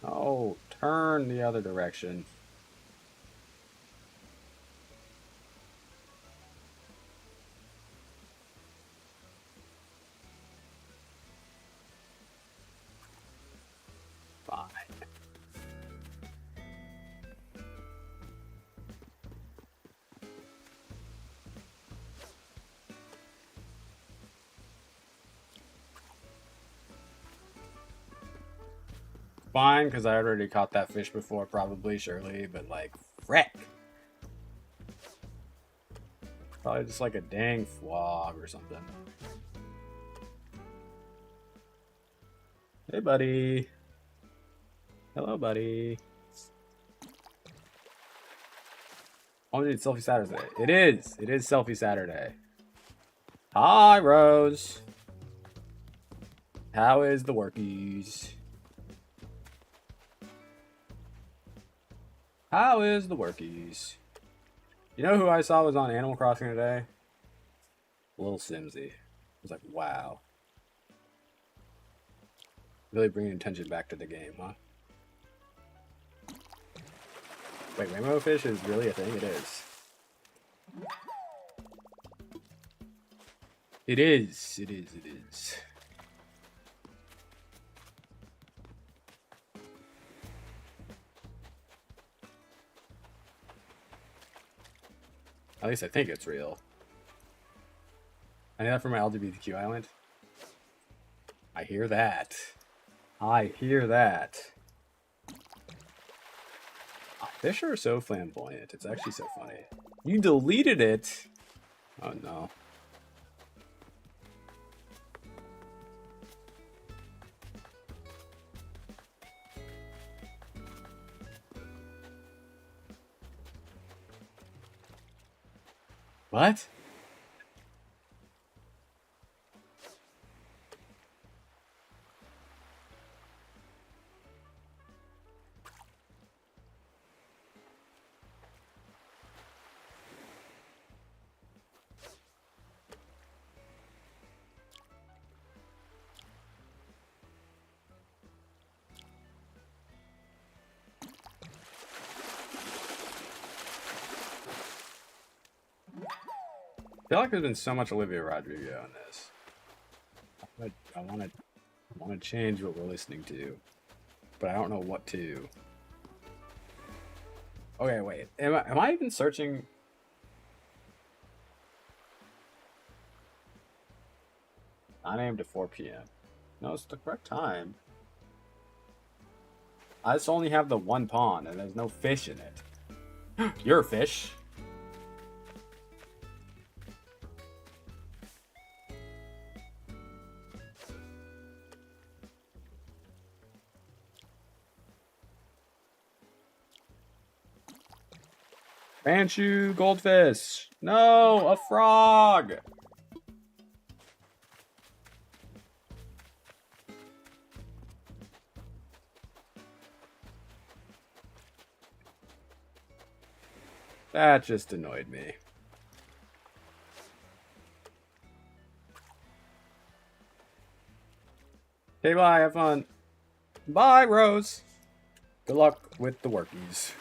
No, turn the other direction. Fine. Fine, because I already caught that fish before, probably, surely, but like, frick. Probably just like a dang frog or something. Hey, buddy. Hello, buddy. Oh, it's Selfie Saturday. It is. It is Selfie Saturday. Hi, Rose. How is the workies? How is the workies? You know who I saw was on Animal Crossing today? Little Simsy. I was like, wow. Really bringing attention back to the game, huh? Wait, rainbow fish is really a thing? It is. It is. It is. It is. At least I think it's real. I need that for my LGBTQ island. I hear that. I hear that. I Fish are so flamboyant. It's actually so funny. You deleted it. Oh no. What? I feel like there's been so much Olivia Rodrigo in this. I want to change what we're listening to, but I don't know what to. Okay, wait. Am I even searching? 9 a.m. to 4 p.m. No, it's the correct time. I just only have the one pond, and there's no fish in it. You're a fish. Banshee goldfish. No, a frog. That just annoyed me. Okay, bye. Have fun. Bye, Rose. Good luck with the workies.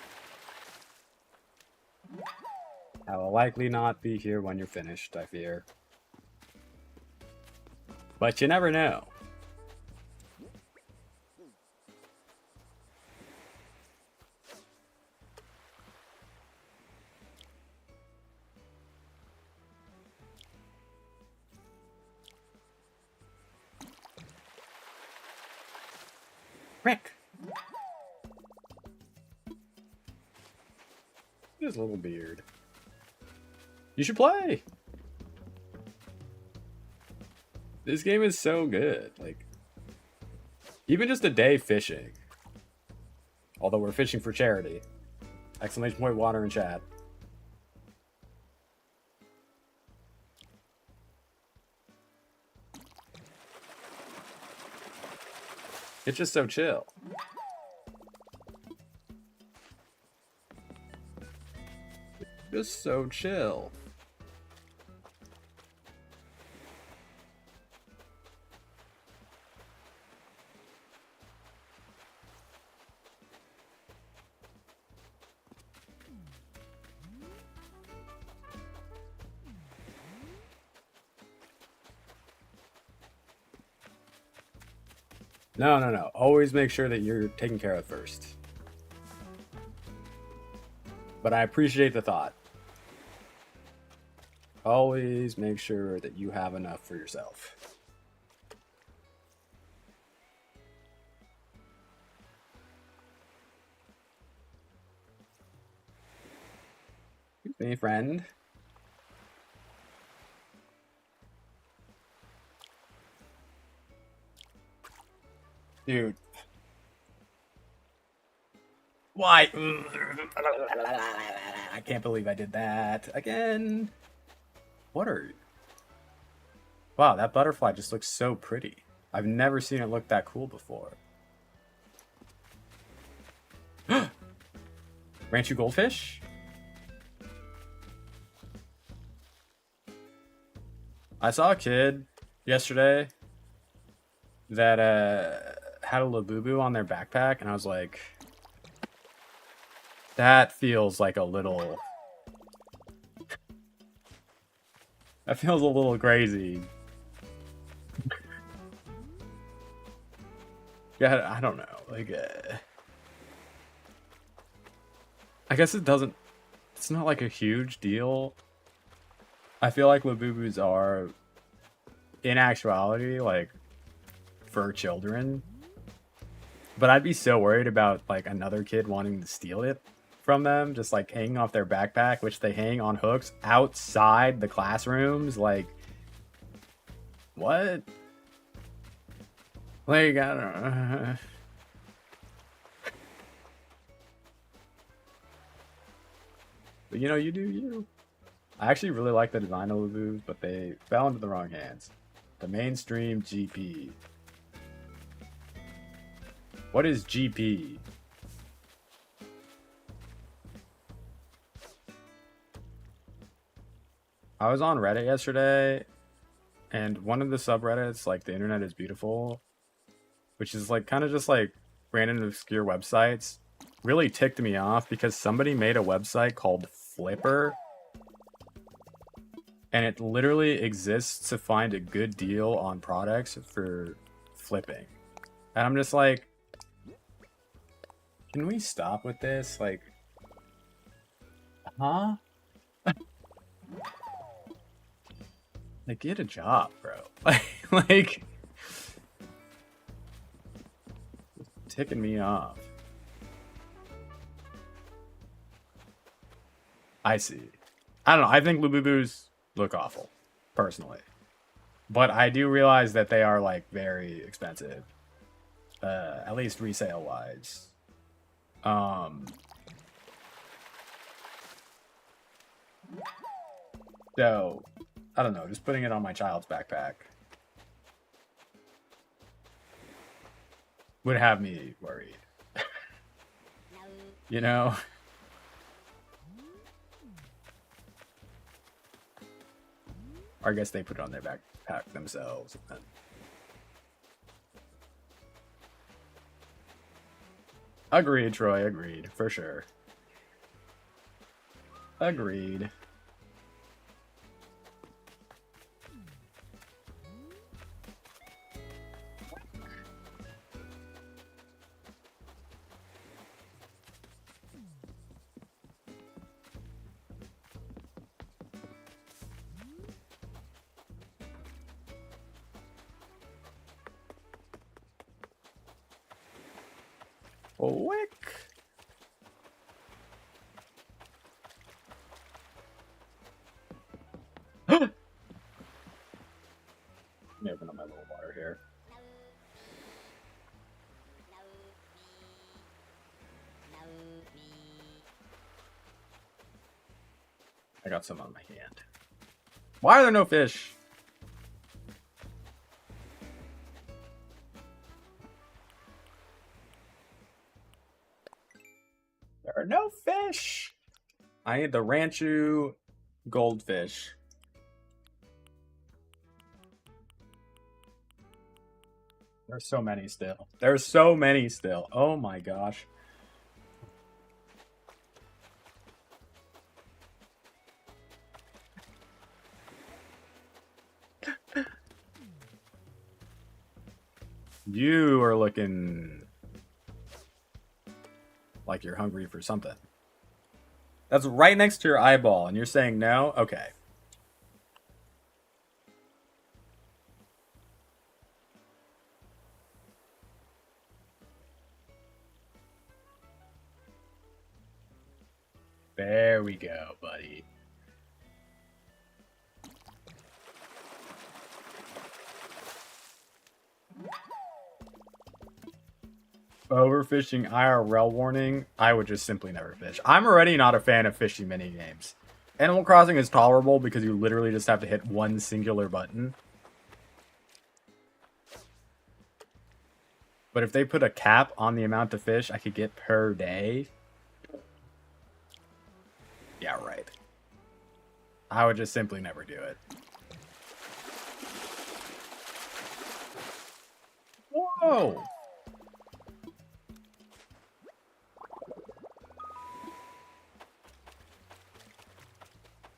I will likely not be here when you're finished, I fear. But you never know. Rick! His little beard. You should play! This game is so good. Like, even just a day fishing. Although we're fishing for charity. Exclamation point water in chat. It's just so chill. Just so chill. No, no, no. Always make sure that you're taken care of first. But I appreciate the thought. Always make sure that you have enough for yourself. Excuse me, friend. Dude. Why? I can't believe I did that again. What are you? Wow, that butterfly just looks so pretty. I've never seen it look that cool before. Ranchu goldfish? I saw a kid yesterday that had a Labubu on their backpack, and I was like, that feels like a little... That feels a little crazy. Yeah, I don't know. Like, I guess it doesn't... It's not like a huge deal. I feel like Labubus are, in actuality, like, for children. But I'd be so worried about, like, another kid wanting to steal it from them, just like hanging off their backpack, which they hang on hooks outside the classrooms. Like, what? Like, I don't know. But you know, you do you. I actually really like the design of Labubu's, but they fell into the wrong hands. The mainstream GP. What is GP? I was on Reddit yesterday, and one of the subreddits, like the internet is beautiful, which is like kind of just like random obscure websites, really ticked me off because somebody made a website called Flipper, and it literally exists to find a good deal on products for flipping. And I'm just like, can we stop with this? Like, huh? Like, get a job, bro. like, ticking me off. I see. I don't know. I think Lububus look awful, personally. But I do realize that they are, like, very expensive. At least resale-wise. So, I don't know. Just putting it on my child's backpack would have me worried. You know? Or I guess they put it on their backpack themselves. Agreed, Troy. Agreed. For sure. Agreed. Wick. Let me open up my little water here. I got some on my hand. Why are there no fish? There are no fish. I need the Ranchu goldfish. There's so many still. There's so many still. Oh my gosh. You are looking like you're hungry for something. That's right next to your eyeball, and you're saying no? Okay. There we go, buddy. Overfishing IRL warning. I would just simply never fish. I'm already not a fan of fishing mini games. Animal Crossing is tolerable because you literally just have to hit one singular button. But if they put a cap on the amount of fish I could get per day... Yeah, right. I would just simply never do it. Whoa!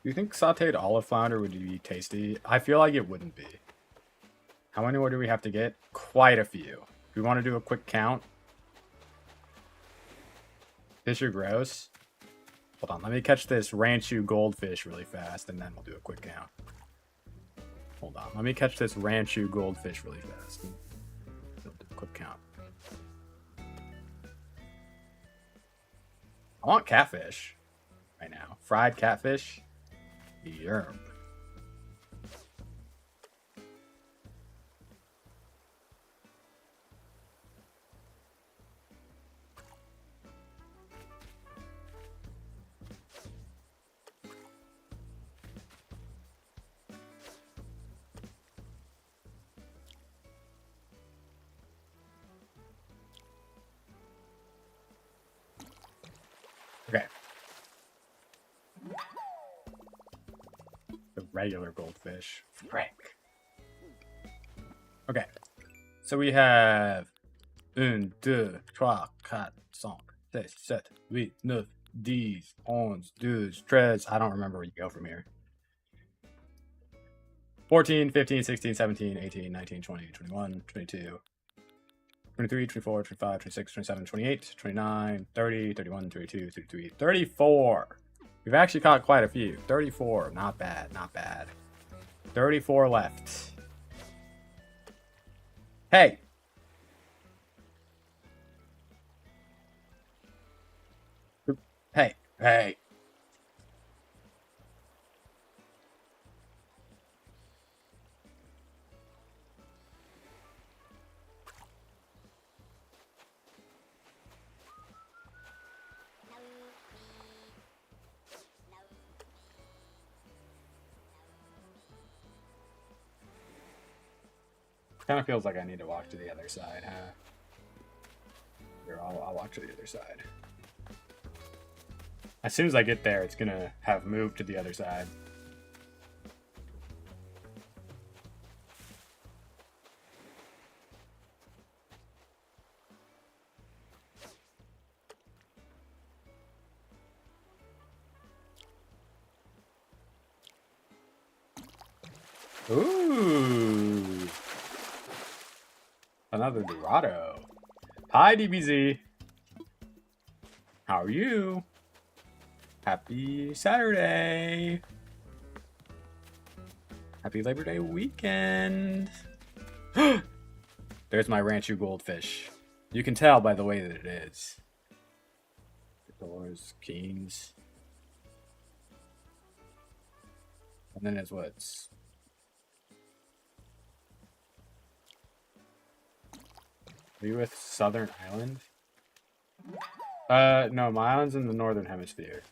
Do you think sauteed olive flounder would be tasty? I feel like it wouldn't be. How many more do we have to get? Quite a few. Do we want to do a quick count? Fish are gross. Hold on, let me catch this Ranchu goldfish really fast, and then we'll do a quick count. Hold on, let me catch this Ranchu goldfish really fast. We'll do a quick count. I want catfish right now. Fried catfish. Yerp. Okay. The regular goldfish. Frick. Okay. So we have 1, 2, 3, 4, 5, 6, 7, 8, 9, 10, 11, 12, 13. I don't remember where you go from here. 14, 15, 16, 17, 18, 19, 20, 21, 22, 23, 24, 25, 26, 27, 28, 29, 30, 31, 32, 33, 34. We've actually caught quite a few. 34. Not bad. Not bad. 34 left. Hey! Hey! Hey! Kind of feels like I need to walk to the other side, huh? Here, I'll walk to the other side. As soon as I get there, it's gonna have moved to the other side. Ooh! Another Dorado. Hi, DBZ. How are you? Happy Saturday. Happy Labor Day weekend. There's my Ranchu goldfish. You can tell by the way that it is. Doors, kings. And then it's what's... Are you with Southern Island? No, my island's in the Northern Hemisphere.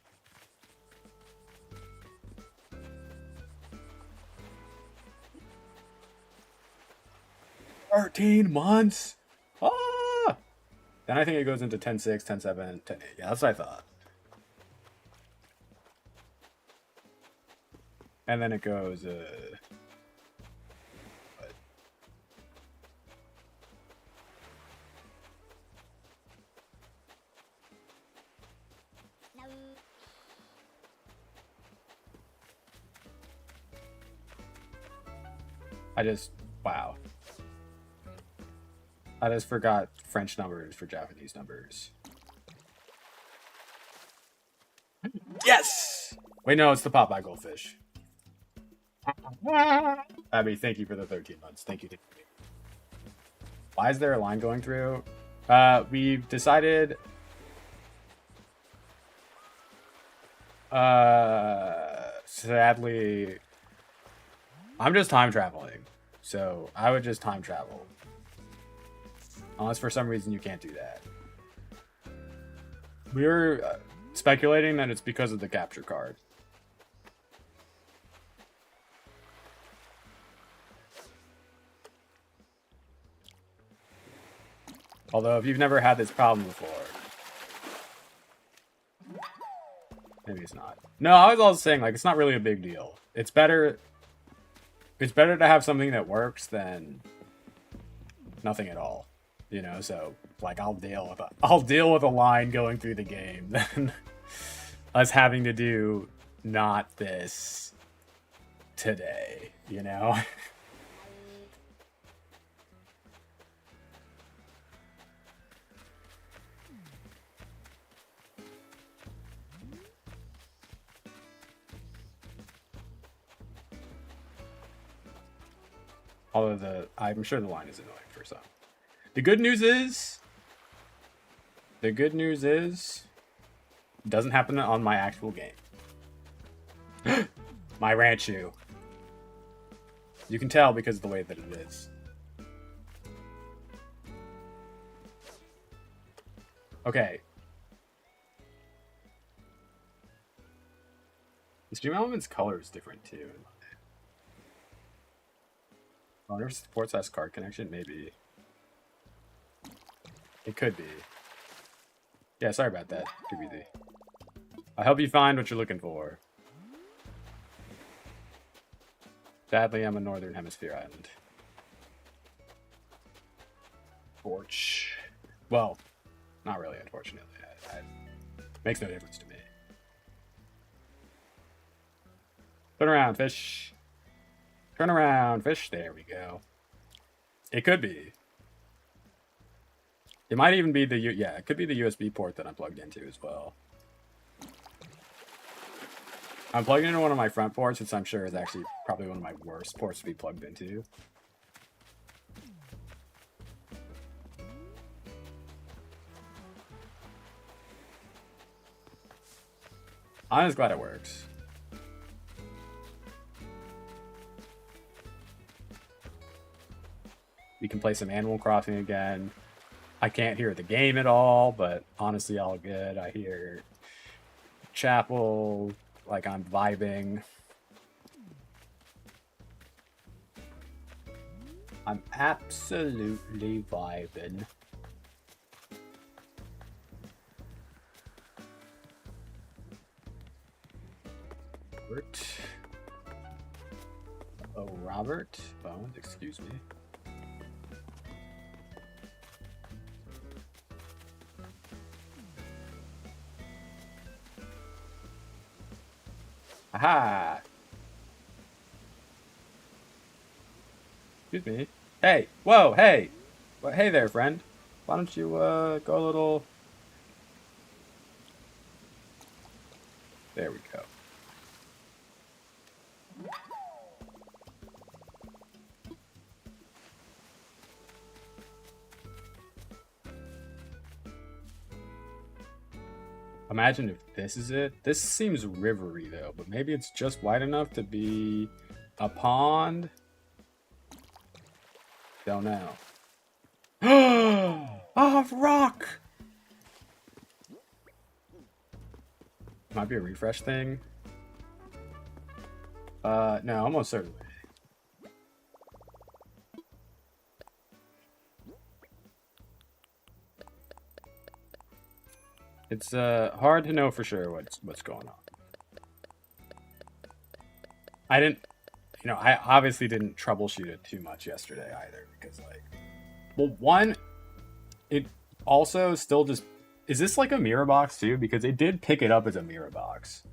"13 months? Ah! Then I think it goes into 10-6, 10-7, 10-8. Yeah, that's what I thought. And then it goes, what? Wow. I just forgot French numbers for Japanese numbers. Yes! Wait, no, it's the Popeye goldfish. Abby, thank you for the 13 months. Thank you. Why is there a line going through? We've decided... sadly... I'm just time traveling. So, I would just time travel. Unless for some reason you can't do that. We're speculating that it's because of the capture card. Although, if you've never had this problem before... Maybe it's not. No, I was also saying, like, it's not really a big deal. It's better... It's better to have something that works than nothing at all. You know, so, like, I'll deal with a line going through the game than us having to do not this today, you know? Although I'm sure the line is annoying for some. The good news is doesn't happen on my actual game. My Ranchu. You can tell because of the way that it is. Okay. The Stream Element's color is different too. I wonder if Sports has card connection. Maybe. It could be. Yeah, sorry about that. Too easy. I hope you find what you're looking for. Sadly, I'm a Northern Hemisphere island. Torch. Well, not really, unfortunately. Makes no difference to me. Turn around, fish. Turn around, fish. There we go. It could be. It might even be the yeah. It could be the USB port that I'm plugged into as well. I'm plugged into one of my front ports, which I'm sure is actually probably one of my worst ports to be plugged into. I'm just glad it works. We can play some Animal Crossing again. I can't hear the game at all, but honestly, all good. I hear Chapel, like I'm vibing. I'm absolutely vibing. Robert. Oh, Robert Bones, excuse me. Aha! Excuse me. Hey! Whoa! Hey! Well, hey there, friend. Why don't you go a little... There we go. Imagine if this is it. This seems rivery though, but maybe it's just wide enough to be a pond. Don't know. Oh, rock! Might be a refresh thing. No, almost certainly. It's hard to know for sure what's going on. I didn't, you know, I obviously didn't troubleshoot it too much yesterday either because like, well, one, it also still just, is this like a mirror box too? Because it did pick it up as a mirror box.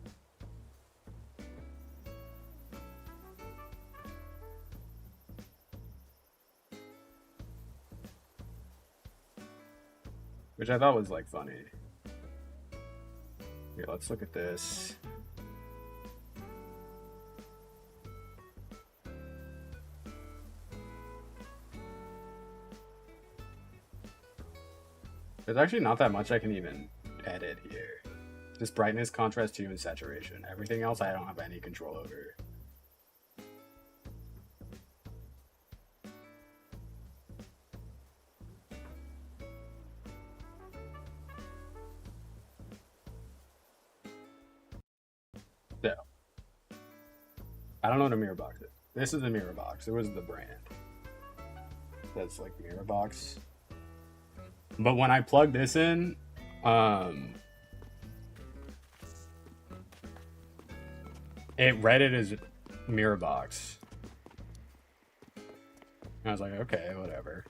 Which I thought was like funny. Here, let's look at this. There's actually not that much I can even edit here. Just brightness, contrast, hue, and saturation. Everything else I don't have any control over. So, I don't know what a mirror box is. This is a mirror box. It was the brand. That's like mirror box. But when I plug this in, it read it as mirror box. And I was like, okay, whatever.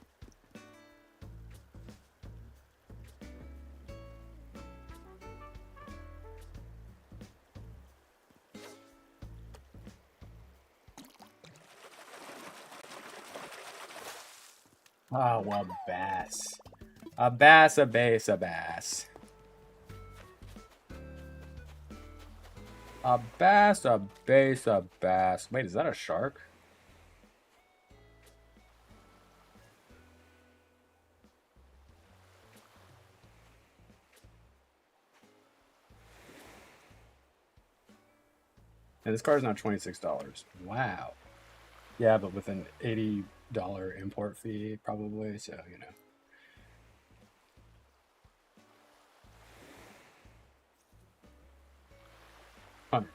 Oh, well, bass. A bass, a bass, a bass. A bass, a bass, a bass. Wait, is that a shark? And this card is now $26. Wow. Yeah, but with an $80 import fee, probably. So, you know. $106.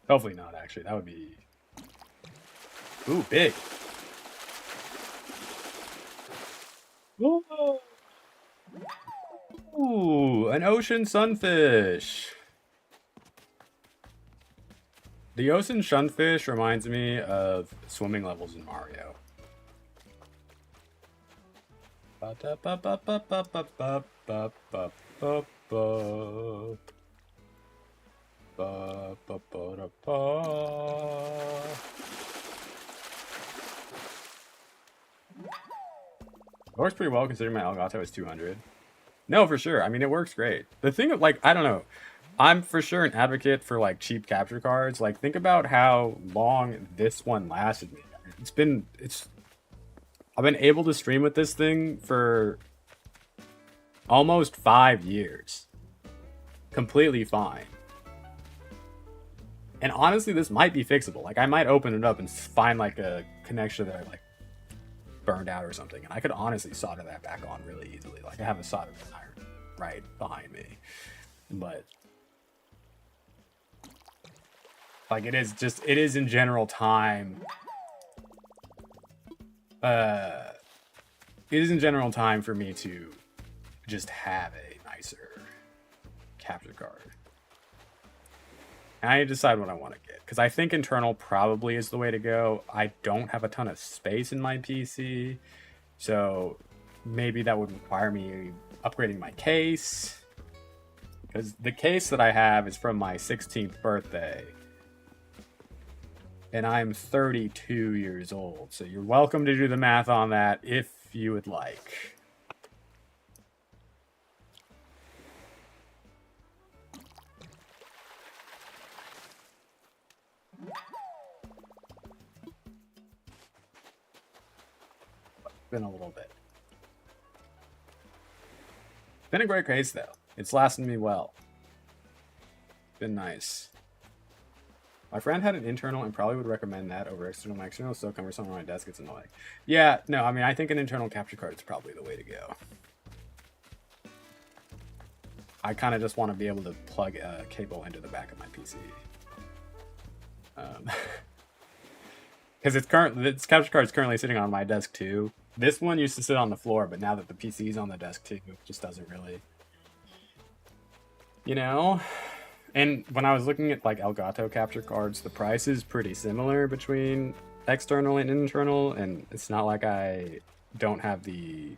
Hopefully not, actually. That would be... Ooh, big. Ooh. Ooh, an ocean sunfish. The ocean sunfish reminds me of swimming levels in Mario. It works pretty well considering my Elgato is 200. No, for sure. I mean, it works great. The thing of, like, I don't know. I'm for sure an advocate for, like, cheap capture cards. Like, think about how long this one lasted me. I've been able to stream with this thing for almost 5 years. Completely fine. And honestly, this might be fixable. Like, I might open it up and find, like, a connection that I, like, burned out or something. And I could honestly solder that back on really easily. Like, I have a soldering iron right behind me. But, like, it is in general time. It is in general time for me to just have a nicer capture card. And I need to decide what I want to get. Because I think internal probably is the way to go. I don't have a ton of space in my PC. So maybe that would require me upgrading my case. Because the case that I have is from my 16th birthday. And I'm 32 years old. So you're welcome to do the math on that if you would like. Been a little bit. Been a great case though. It's lasted me well. Been nice. My friend had an internal and probably would recommend that over external. My external is so cumbersome on my desk, it's annoying. Yeah, no, I mean, I think an internal capture card is probably the way to go. I kind of just want to be able to plug a cable into the back of my PC. Because this capture card is currently sitting on my desk too. This one used to sit on the floor, but now that the PC is on the desk too, it just doesn't really, you know. And when I was looking at like Elgato capture cards, the price is pretty similar between external and internal, and it's not like I don't have the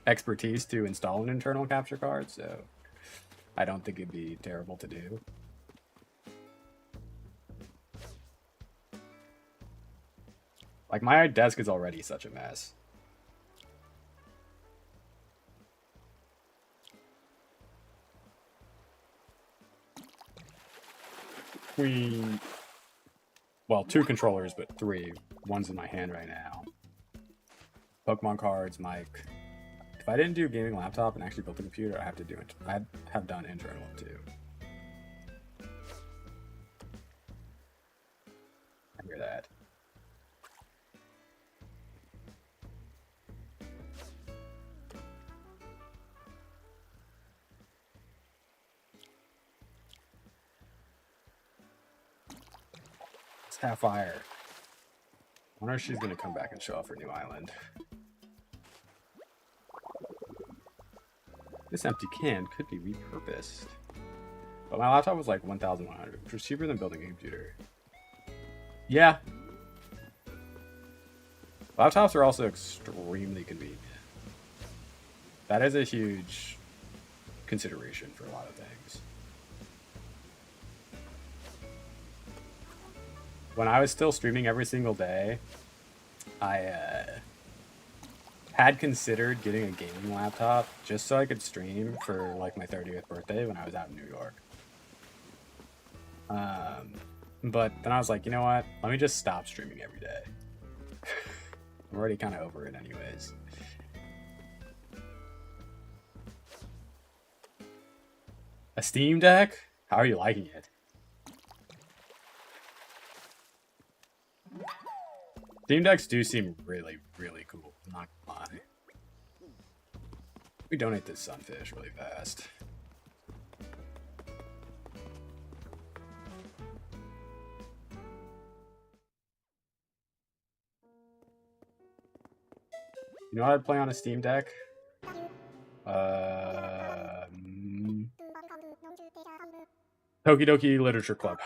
expertise to install an internal capture card, so I don't think it'd be terrible to do. Like, my desk is already such a mess. Well, 2 controllers, but 3. One's in my hand right now. Pokemon cards, mic. If I didn't do gaming laptop and actually built the computer, I'd have done internal too. I hear that. Sapphire. I wonder if she's gonna come back and show off her new island. This empty can could be repurposed. But my laptop was like 1,100, which was cheaper than building a computer. Yeah. Laptops are also extremely convenient. That is a huge consideration for a lot of things. When I was still streaming every single day, I had considered getting a gaming laptop just so I could stream for like my 30th birthday when I was out in New York. But then I was like, you know what? Let me just stop streaming every day. I'm already kind of over it anyways. A Steam Deck? How are you liking it? Steam Decks do seem really, really cool. I'm not gonna lie. We donate this sunfish really fast. You know how I'd play on a Steam Deck? Tokidoki Literature Club.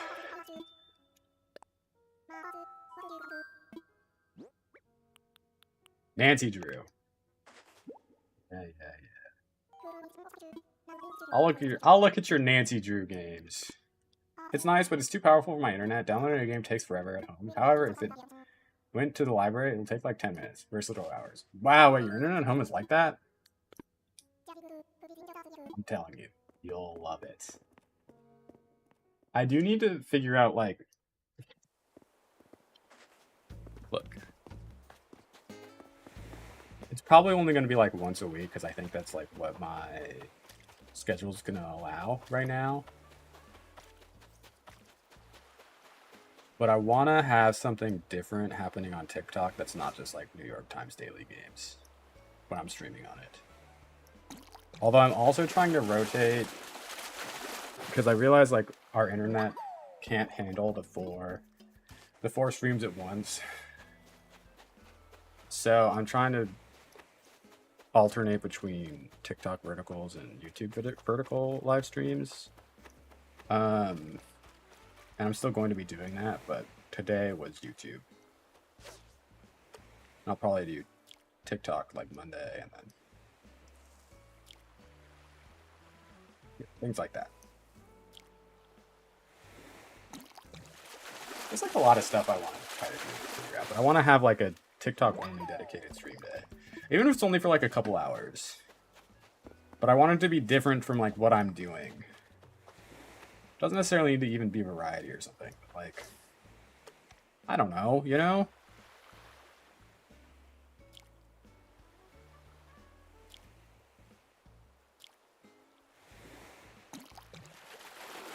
Nancy Drew. Yeah. I'll look at your Nancy Drew games. It's nice, but it's too powerful for my internet. Downloading a game takes forever at home. However, if it went to the library, it'll take like 10 minutes. Versatile hours. Wow, wait, your internet at home is like that? I'm telling you, you'll love it. I do need to figure out, like... Look. It's probably only going to be like once a week, because I think that's like what my schedule's going to allow right now. But I want to have something different happening on TikTok that's not just like New York Times Daily Games when I'm streaming on it. Although I'm also trying to rotate, because I realize like our internet can't handle the four streams at once. So I'm trying to alternate between TikTok verticals and YouTube vertical live streams. And I'm still going to be doing that, but today was YouTube. I'll probably do TikTok like Monday and then things like that. There's like a lot of stuff I want to try to figure out, but I want to have like a TikTok only dedicated stream day. Even if it's only for like a couple hours. But I want it to be different from like what I'm doing. Doesn't necessarily need to even be variety or something. But like, I don't know, you know?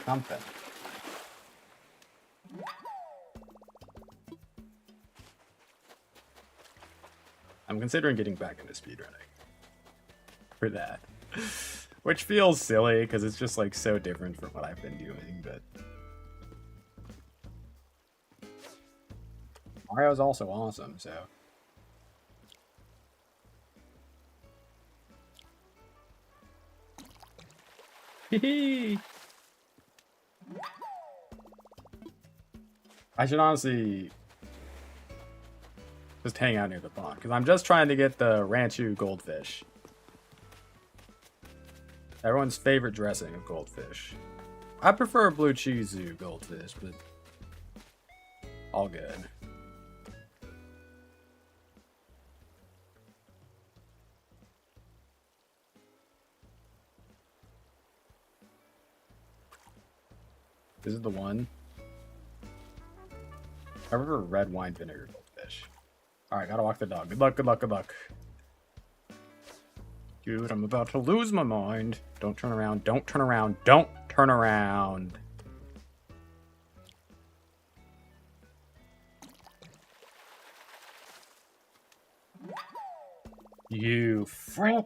Something. I'm considering getting back into speedrunning for that. Which feels silly because it's just like so different from what I've been doing, but Mario's also awesome, so I should honestly just hang out near the pond because I'm just trying to get the Ranchu goldfish. Everyone's favorite dressing of goldfish. I prefer blue cheese goldfish, but all good. This is the one. I prefer red wine vinegar goldfish. Alright, gotta walk the dog. Good luck, good luck, good luck. Dude, I'm about to lose my mind. Don't turn around, don't turn around, don't turn around. You frick.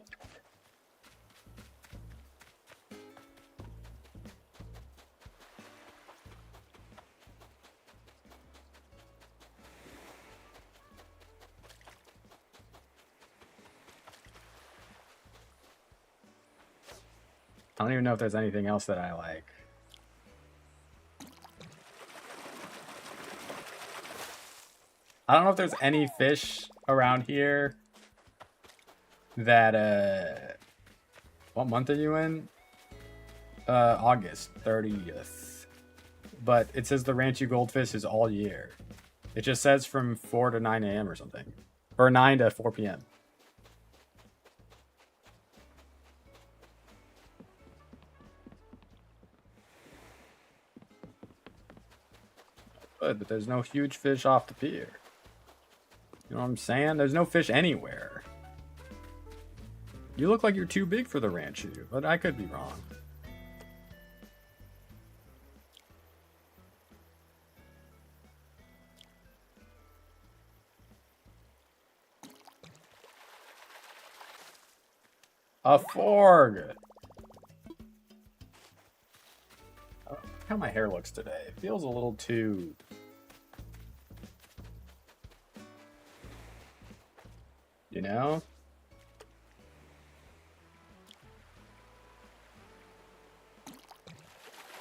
I don't even know if there's anything else that I like. I don't know if there's any fish around here that, what month are you in? August 30th. But it says the Ranchu goldfish is all year. It just says from 4 to 9 a.m. or something. Or 9 to 4 p.m. Good, but there's no huge fish off the pier. You know what I'm saying? There's no fish anywhere. You look like you're too big for the Ranchu, but I could be wrong. A fork! How my hair looks today. It feels a little too... You know?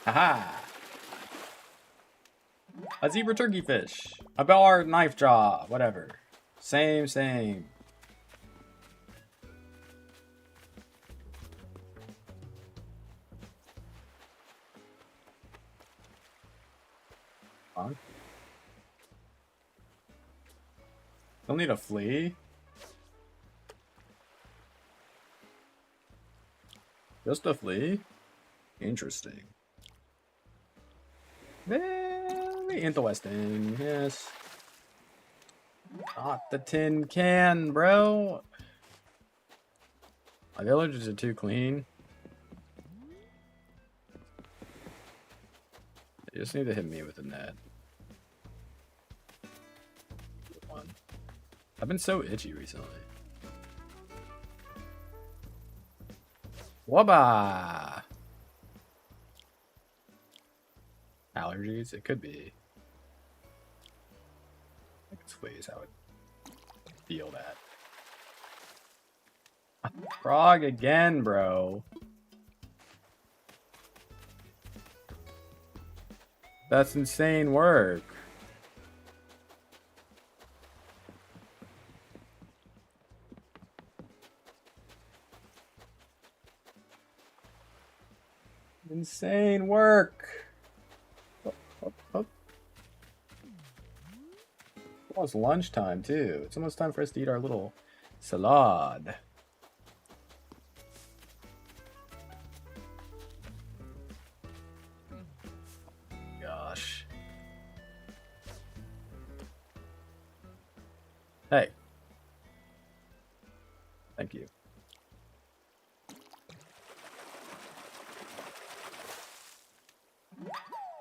Haha! A zebra turkey fish. A bellard knife jaw. Whatever. Same, same. On. Don't need a flea. Just a flea? Interesting. Very interesting, yes. Not the tin can, bro. My villages are too clean. You just need to hit me with a net. One. I've been so itchy recently. Wabba! Allergies? It could be. I think it's ways how it feel that. Frog again, bro. That's insane work. Insane work. Oh. It's almost lunchtime too. It's almost time for us to eat our little salad. Gosh. Hey. Thank you.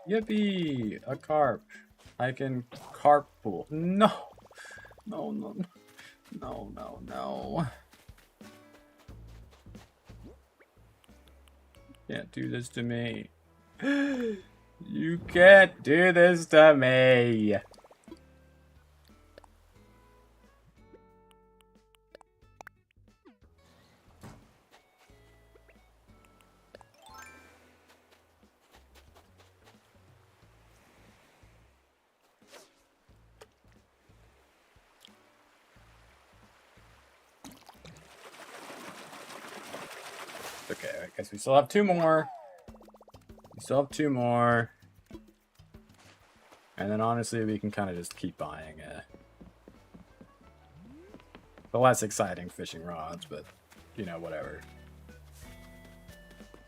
Yippee! A carp. I can carpool. No! No, no, no, no, no. Can't do this to me. You can't do this to me. Okay, I guess we still have two more. We still have two more. And then honestly, we can kind of just keep buying the less exciting fishing rods, but, you know, whatever.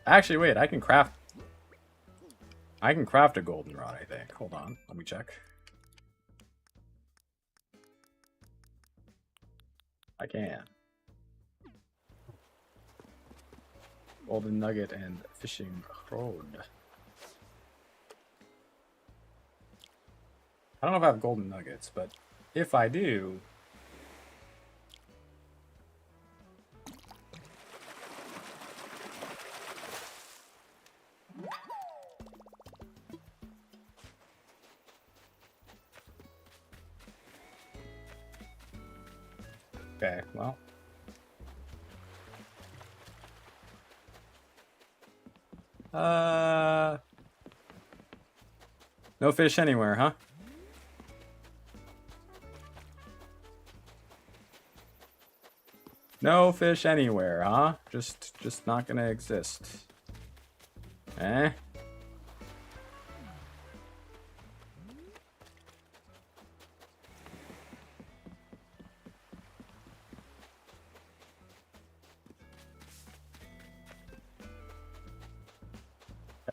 Actually, wait, I can craft a golden rod, I think. Hold on, let me check. I can. Golden nugget and fishing rod. I don't know if I have golden nuggets, but if I do... Okay, well... No fish anywhere, huh? No fish anywhere, huh? Just not gonna exist. Eh?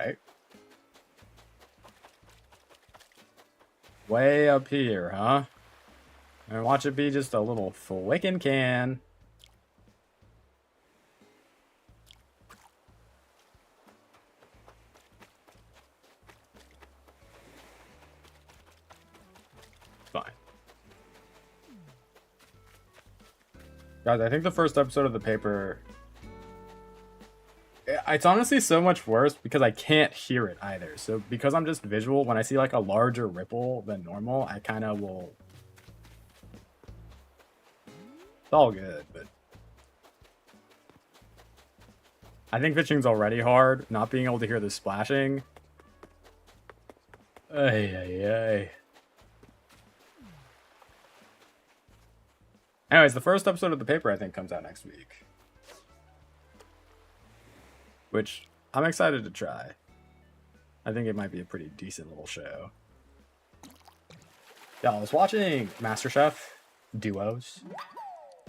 Okay. Way up here, huh? And watch it be just a little flicking can. Fine. Guys, I think the first episode of the paper... It's honestly so much worse because I can't hear it either. So because I'm just visual, when I see like a larger ripple than normal, I kind of will... It's all good, but... I think fishing's already hard. Not being able to hear the splashing. Ay, ay, ay. Anyways, the first episode of the paper, I think, comes out next week. Which I'm excited to try. I think it might be a pretty decent little show. Yeah, I was watching MasterChef Duos,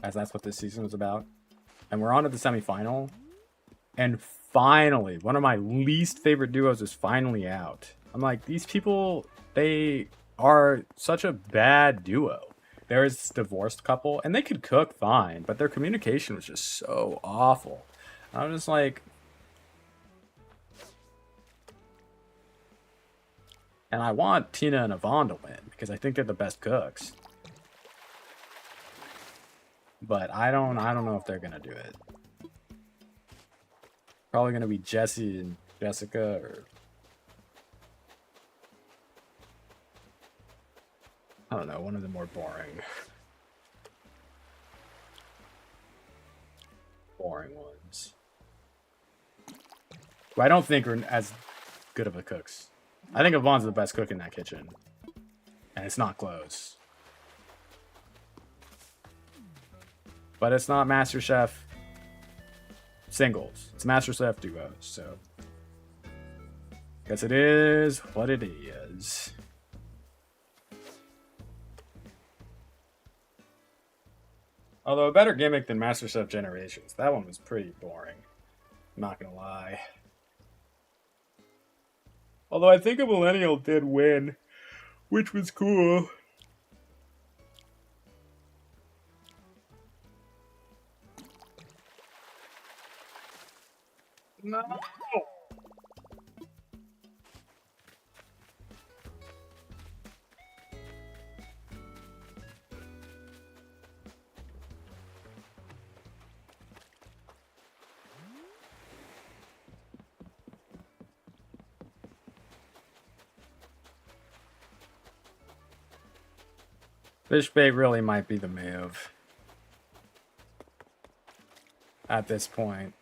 as that's what this season was about. And we're on to the semifinal. And finally, one of my least favorite duos is finally out. I'm like, these people, they are such a bad duo. There's this divorced couple, and they could cook fine, but their communication was just so awful. I'm just like... And I want Tina and Yvonne to win, because I think they're the best cooks. But I don't know if they're going to do it. Probably going to be Jesse and Jessica, or... I don't know, one of the more boring. Boring ones. Who I don't think are as good of a cooks. I think Yvonne's the best cook in that kitchen. And it's not close. But it's not MasterChef singles. It's MasterChef duos, so... Guess it is what it is. Although a better gimmick than MasterChef Generations. That one was pretty boring. I'm not gonna lie. Although I think a millennial did win, which was cool. No. Fish bait really might be the move. At this point.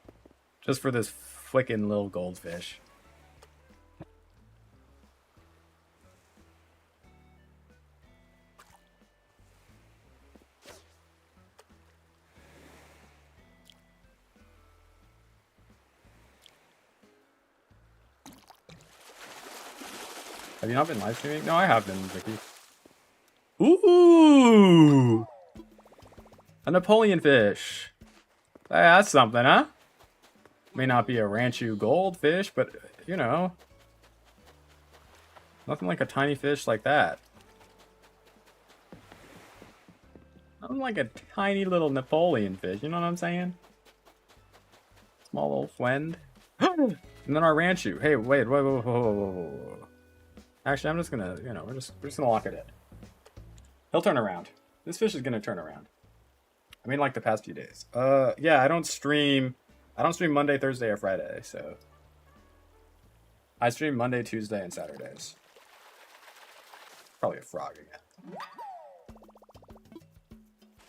Just for this flicking little goldfish. Have you not been live streaming? No, I have been, Vicky. Ooh! A Napoleon fish. Hey, that's something, huh? May not be a Ranchu goldfish, but, you know. Nothing like a tiny fish like that. Nothing like a tiny little Napoleon fish, you know what I'm saying? Small little friend. And then our Ranchu. Hey, wait, whoa. Actually, I'm just gonna, you know, we're just gonna lock it in. He'll turn around. This fish is gonna turn around. I mean, like the past few days. Yeah, I don't stream Monday, Thursday, or Friday, so I stream Monday, Tuesday, and Saturdays. Probably a frog again.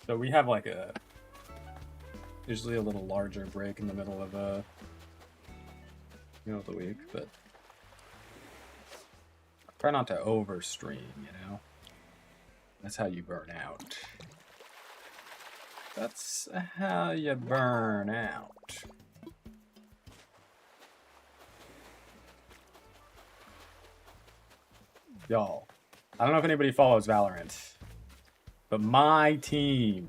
So we have like usually a little larger break in the middle of the week, but try not to over stream, you know. That's how you burn out. That's how you burn out. Y'all, I don't know if anybody follows Valorant, but my team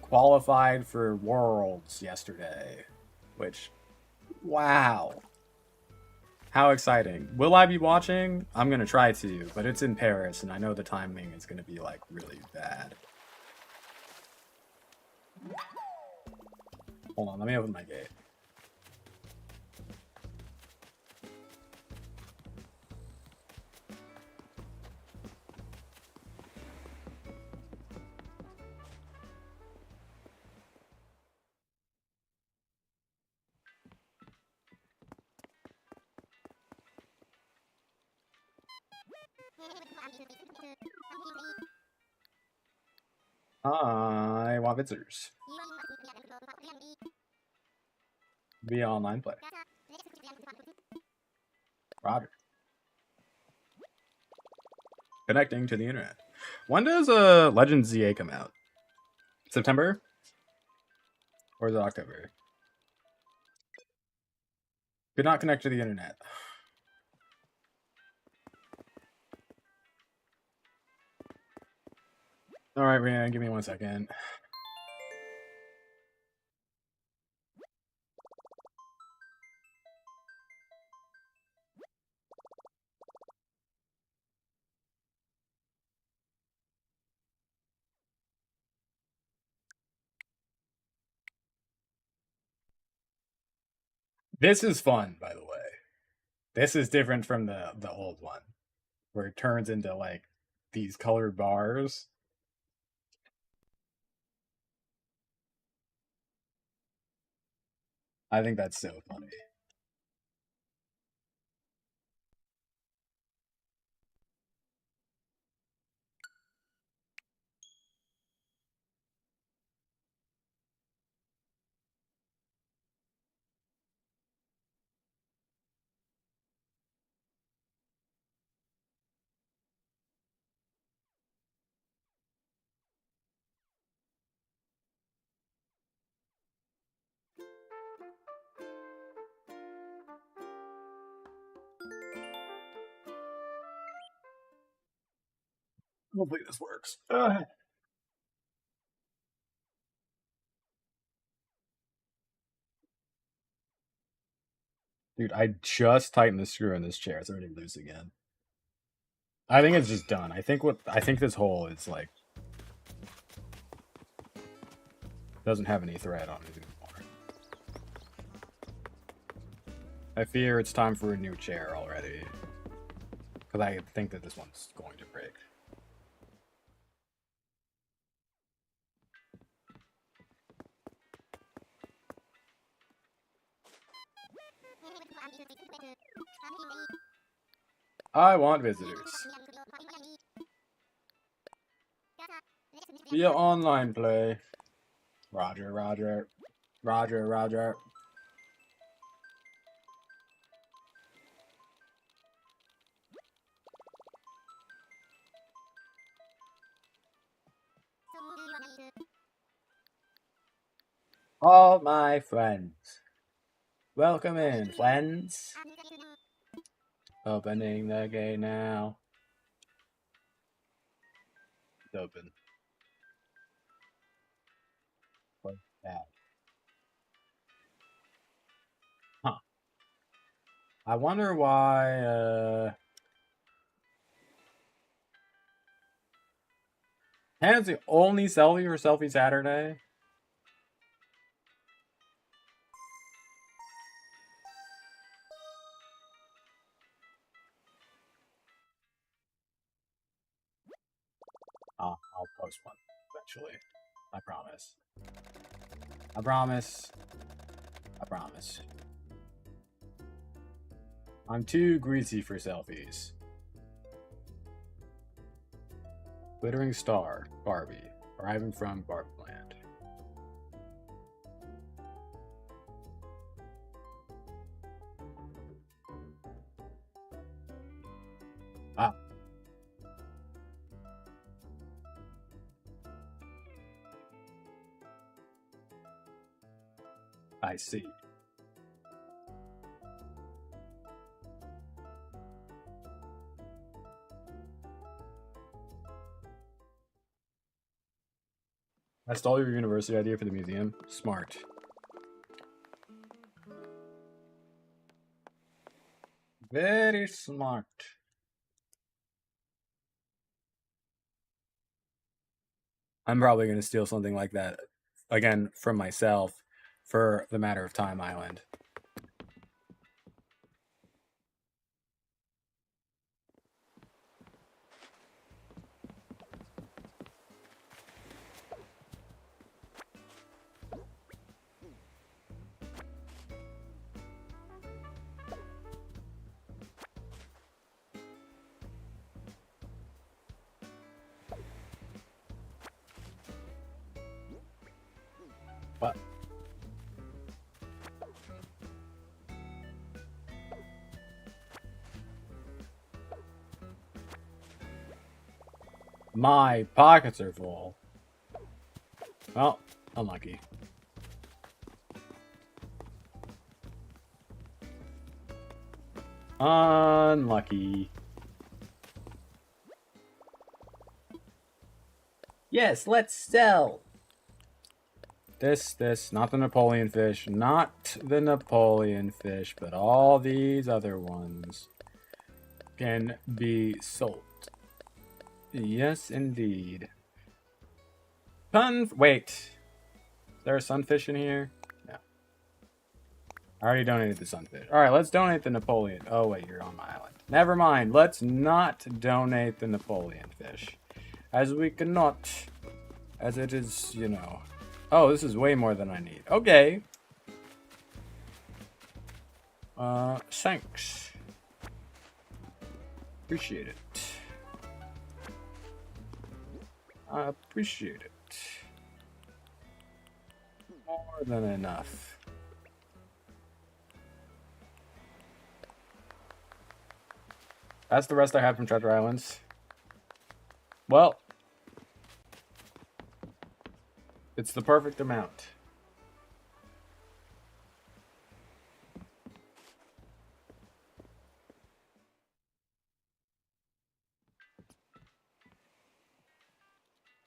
qualified for Worlds yesterday, which, wow. How exciting. Will I be watching? I'm gonna try to, but it's in Paris, and I know the timing is gonna be, like, really bad. Hold on, let me open my gate. I want visitors. Via online play. Roger. Connecting to the internet. When does Legends ZA come out? September? Or is it October? Could not connect to the internet. Alright, Rihanna, give me 1 second. This is fun, by the way. This is different from the old one, where it turns into, like, these colored bars. I think that's so funny. Hopefully this works. Dude, I just tightened the screw in this chair. It's already loose again. I think it's just done. I think this hole is like doesn't have any thread on it anymore. I fear it's time for a new chair already. Because I think that this one's going to break. I want visitors. Via online play. Roger, roger. Roger, roger. All my friends. Welcome in, friends. Opening the gate now. It's open. What's that? Huh. I wonder why, Hannah's the only selfie for Selfie Saturday? I'll post one eventually. I promise. I promise. I promise. I'm too greasy for selfies. Glittering Star, Barbie, arriving from Barbie Land. Ah. I see. I stole your university idea for the museum. Smart. Very smart. I'm probably going to steal something like that again from myself for the Matter of Time Island. But my pockets are full. Well, unlucky. Unlucky. Yes, let's sell. This, not the Napoleon fish, not the Napoleon fish, but all these other ones can be sold. Yes, indeed. Wait. Is there a sunfish in here? No. I already donated the sunfish. All right, let's donate the Napoleon. Oh, wait, you're on my island. Never mind. Let's not donate the Napoleon fish. As we cannot. As it is, you know. Oh, this is way more than I need. Okay. Thanks. Appreciate it. I appreciate it. More than enough. That's the rest I have from Treasure Islands. Well, it's the perfect amount.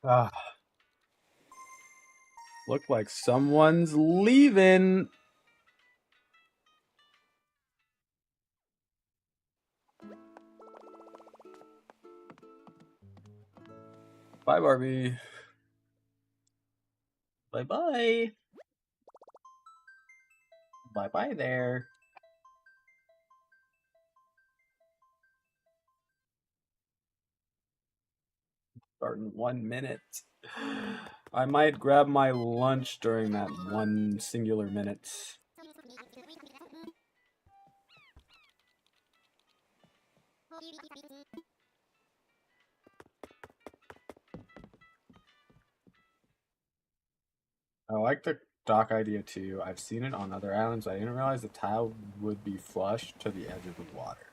Ah. Look like someone's leaving. Bye, Barbie. Bye-bye. Bye-bye there. Start in 1 minute. I might grab my lunch during that one singular minute. I like the dock idea too. I've seen it on other islands. I didn't realize the tile would be flush to the edge of the water.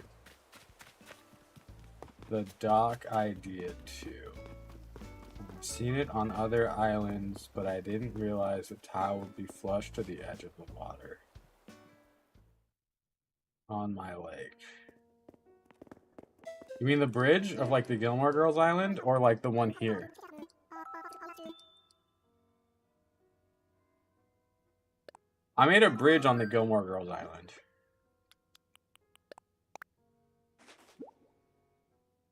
The dock idea too. I've seen it on other islands, but I didn't realize the tile would be flush to the edge of the water. On my lake. You mean the bridge of like the Gilmore Girls Island or like the one here? I made a bridge on the Gilmore Girls Island.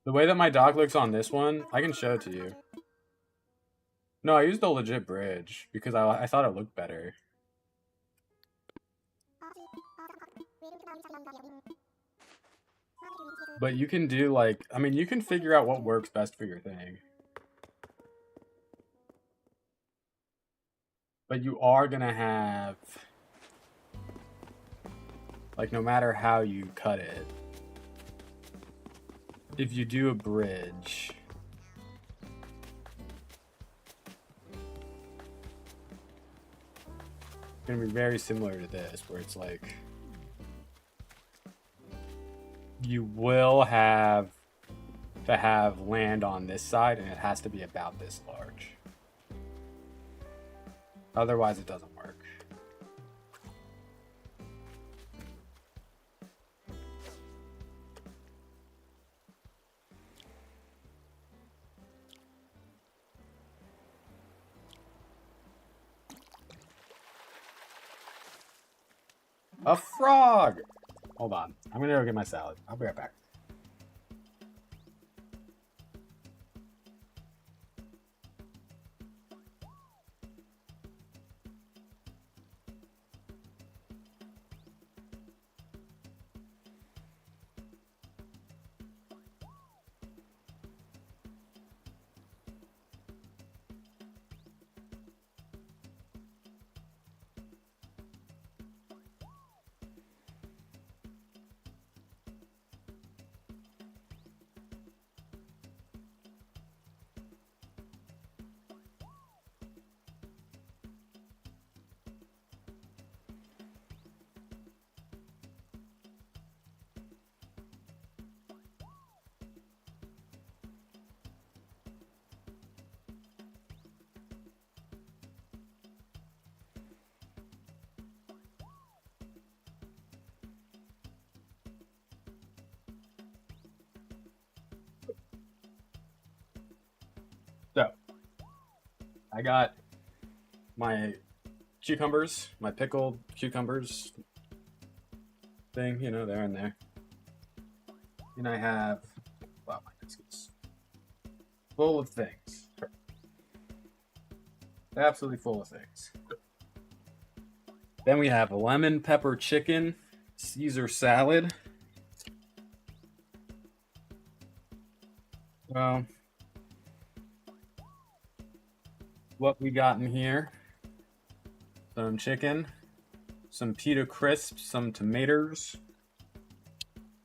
The way that my dock looks on this one, I can show it to you. No, I used a legit bridge because I thought it looked better. But you can do like, I mean, you can figure out what works best for your thing. But you are gonna have, like, no matter how you cut it, if you do a bridge, it's gonna be very similar to this, where it's like, you will have to have land on this side, and it has to be about this large. Otherwise, it doesn't work. A frog! Hold on. I'm gonna go get my salad. I'll be right back. So, I got my cucumbers, my pickled cucumbers thing, you know, they're in there. And I have, wow, my biscuits. Full of things. Absolutely full of things. Then we have a lemon pepper chicken Caesar salad. What we got in here? Some chicken, some pita crisps, some tomatoes,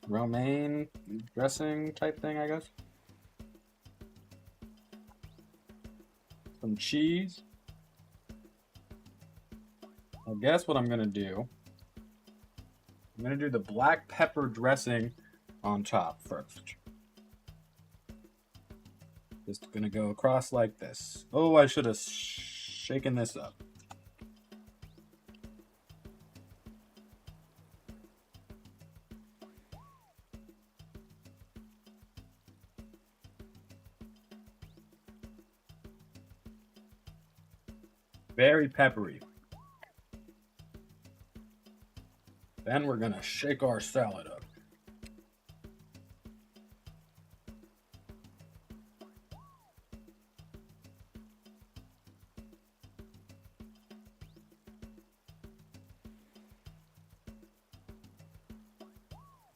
romaine dressing type thing, I guess. Some cheese. I guess what I'm gonna do, I'm gonna do the black pepper dressing on top first. Just gonna go across like this. Oh, I should have shaken this up. Very peppery. Then we're gonna shake our salad up.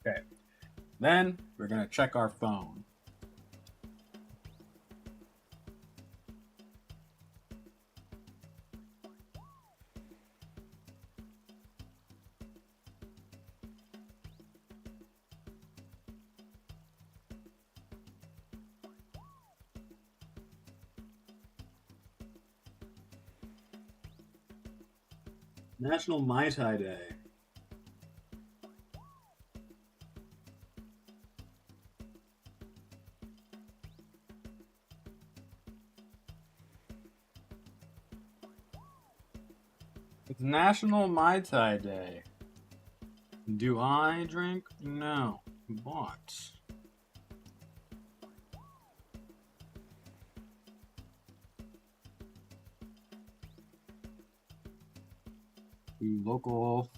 Okay. Then we're gonna check our phone. National Mai Tai Day. It's National Mai Tai Day. Do I drink? No. But the local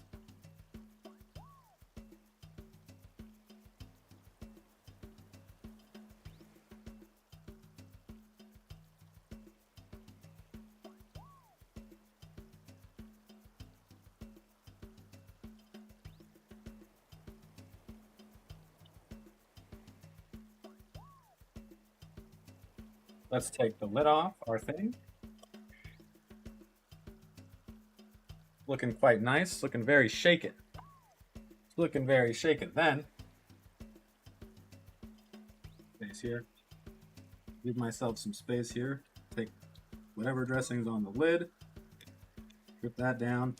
let's take the lid off our thing. Looking quite nice, looking very shaken. It's looking very shaken. Then, space here. Give myself some space here. Take whatever dressing's on the lid, strip that down.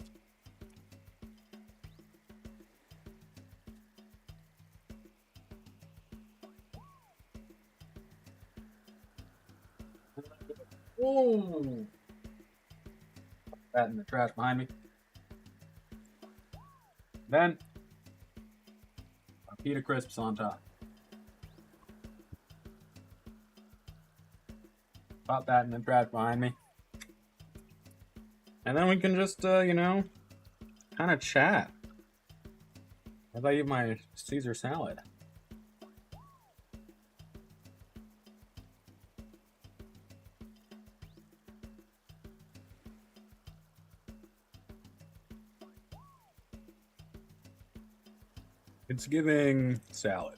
Oh! That in the trash behind me. Then, our pita crisps on top. Pop that in the trash behind me. And then we can just, you know, kind of chat. How did I eat my Caesar salad? It's giving salad.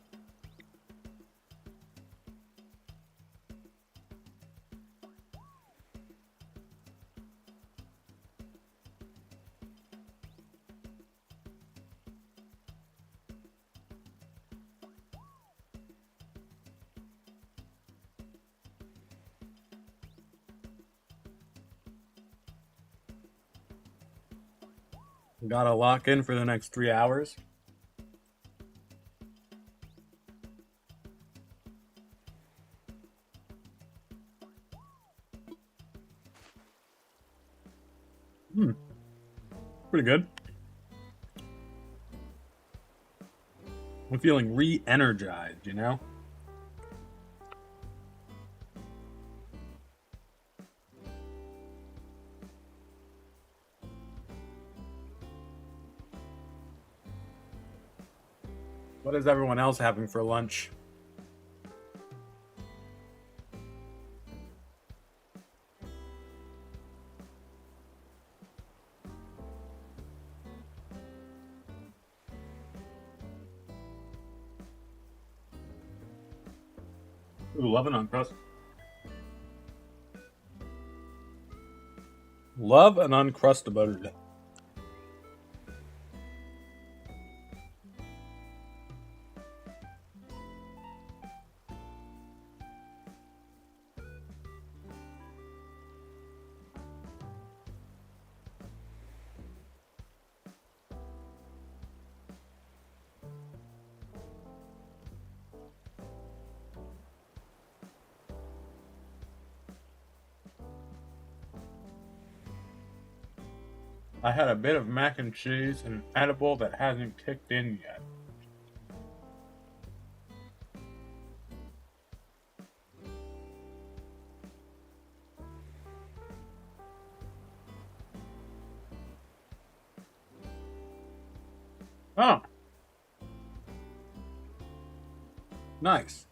Gotta lock in for the next 3 hours. Pretty good. I'm feeling re-energized, you know? What is everyone else having for lunch? Ooh, love an uncrust. Love an uncrustable. I had a bit of mac and cheese and an edible that hasn't kicked in yet. Oh. Nice.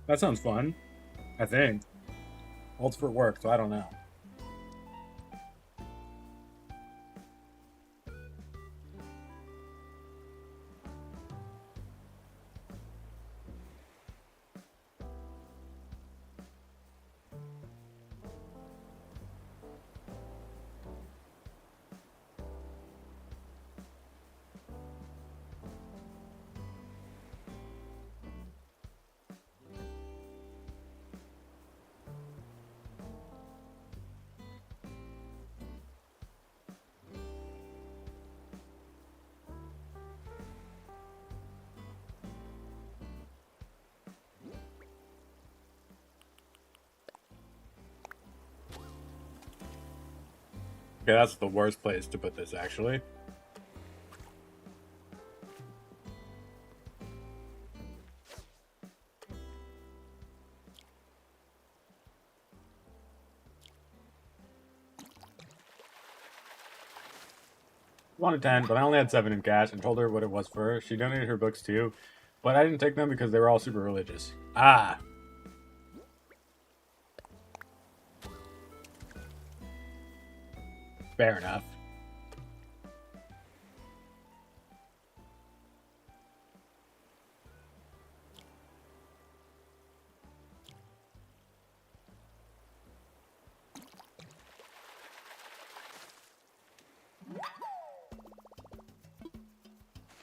That sounds fun. I think. Well, it's for work, so I don't know. Okay, that's the worst place to put this, actually. Wanted 10, but I only had 7 in cash and told her what it was for her. She donated her books too, but I didn't take them because they were all super religious. Ah! Fair enough.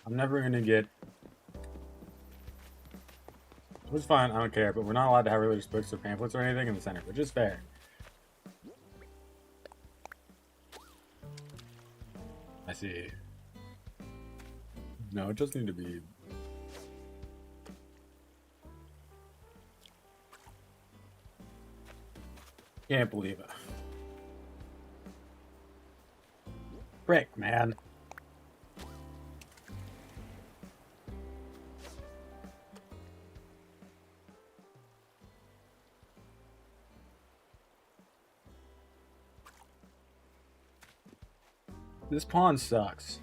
I'm never gonna get... Which is fine, I don't care, but we're not allowed to have religious books or pamphlets or anything in the center, which is fair. I see. No, it just need to be... Can't believe it. Frick, man. This pawn sucks.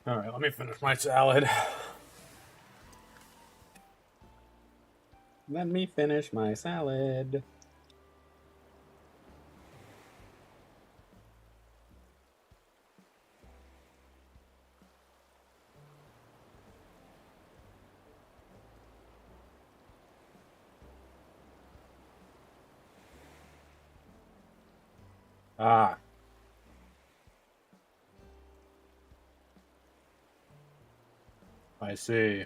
All right, let me finish my salad. Let me finish my salad. Ah. I see.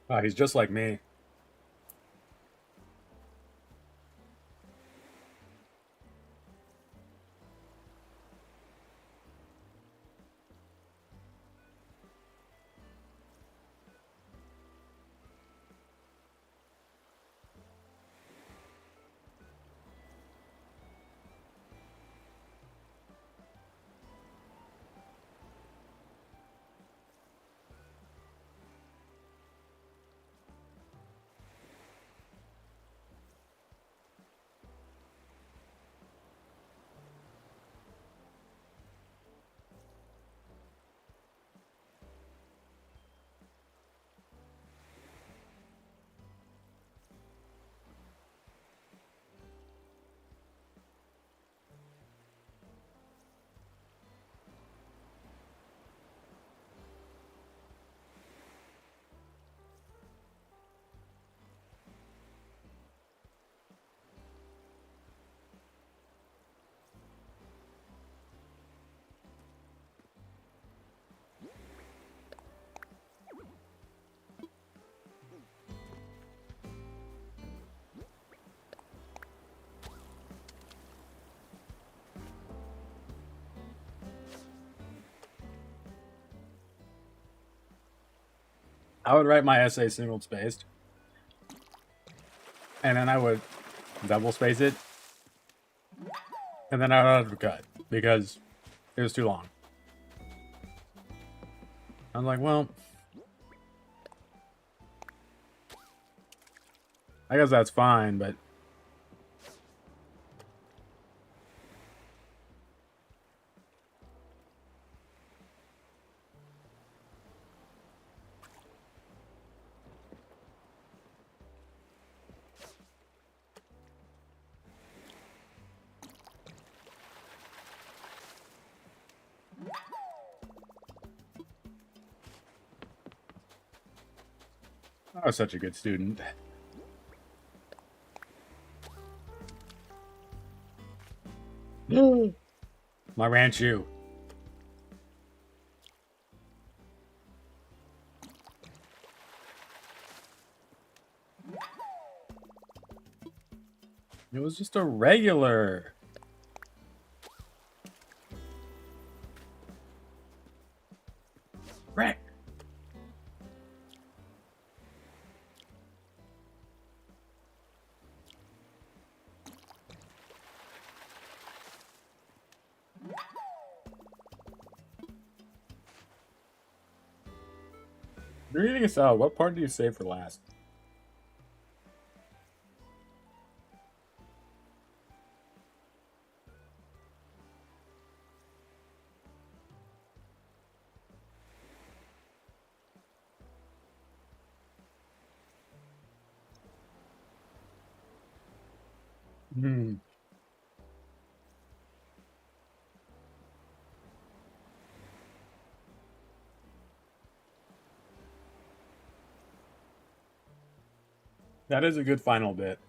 Ah, he's just like me. I would write my essay single spaced, and then I would double space it, and then I would have to cut because it was too long. I was like, well, I guess that's fine, but I was such a good student. My Ranchu. It was just a regular. Wreck. You're eating a salad. What part do you save for last? Hmm. That is a good final bit.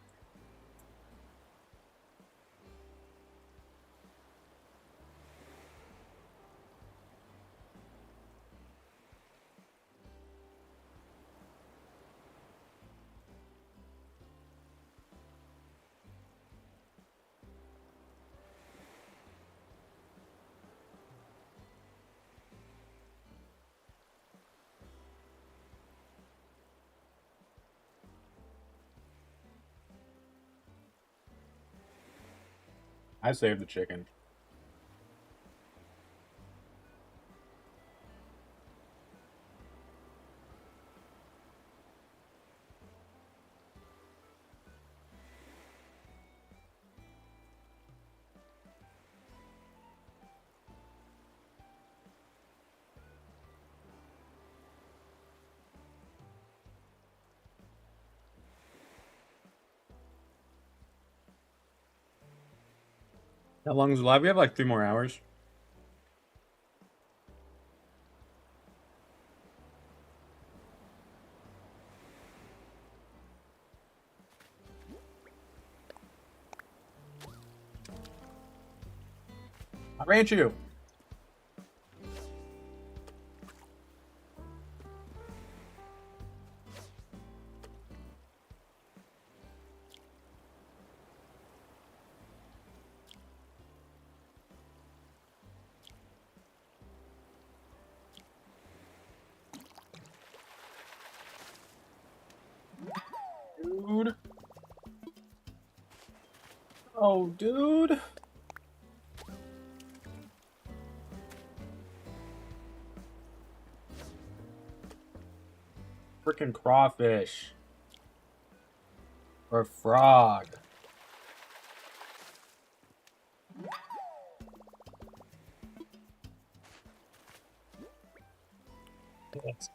I saved the chicken. How long is it live? We have like 3 more hours. I ran you. Dude. Oh, dude. Freaking crawfish. Or frog. Yes.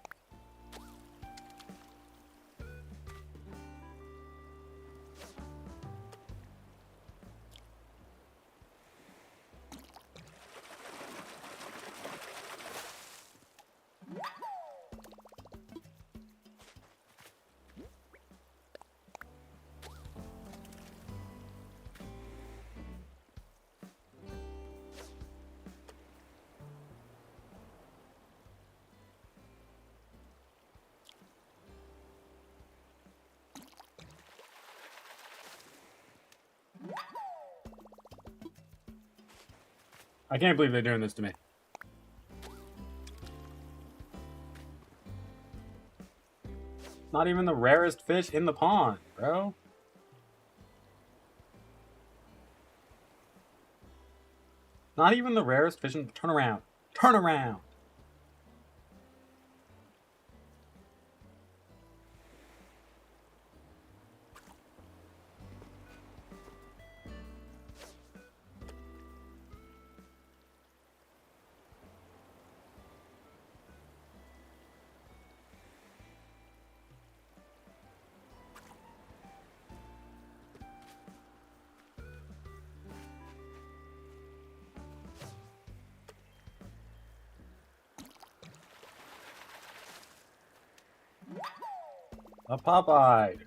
I can't believe they're doing this to me. Not even the rarest fish in the pond, bro. Not even the rarest fish in... Turn around. Turn around. A Popeye.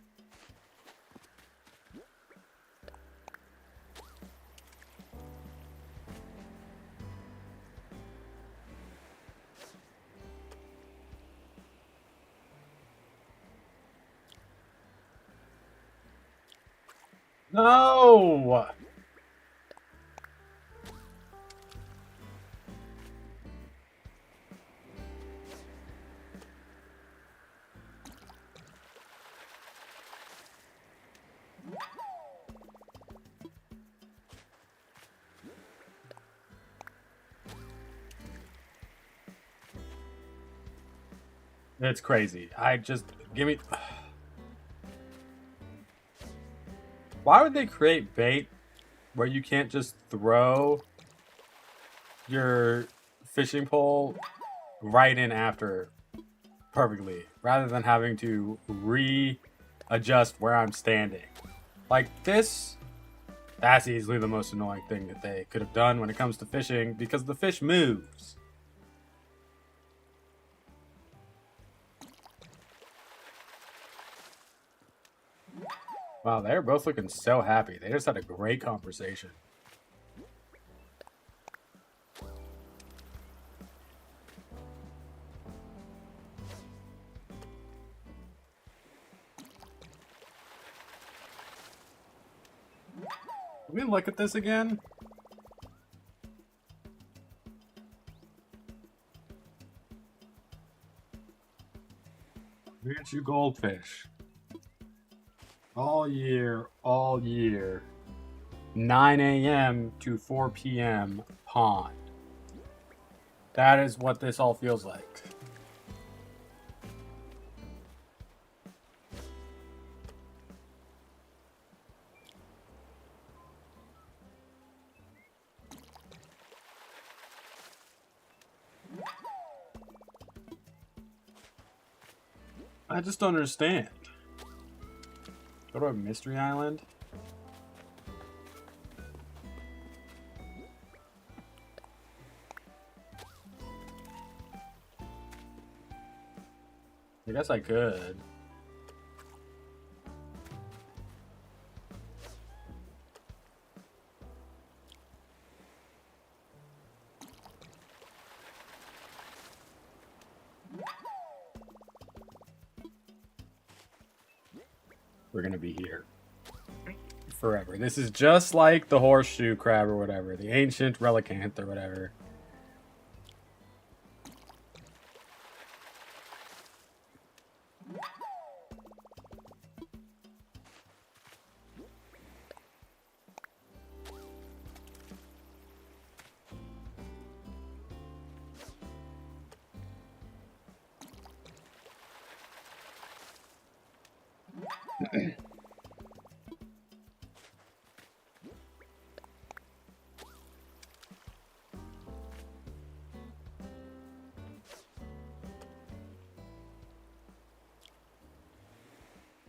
No! It's crazy. I just... Give me... Why would they create bait where you can't just throw your fishing pole right in after perfectly, rather than having to readjust where I'm standing? Like this, that's easily the most annoying thing that they could have done when it comes to fishing, because the fish moves. Wow, they're both looking so happy. They just had a great conversation. Let me look at this again. Look at you, goldfish. All year, all year. 9 a.m. to 4 p.m. pond. That is what this all feels like. I just don't understand. Go to a mystery island? I guess I could. We're gonna be here forever. This is just like the horseshoe crab or whatever, the ancient relicanth or whatever.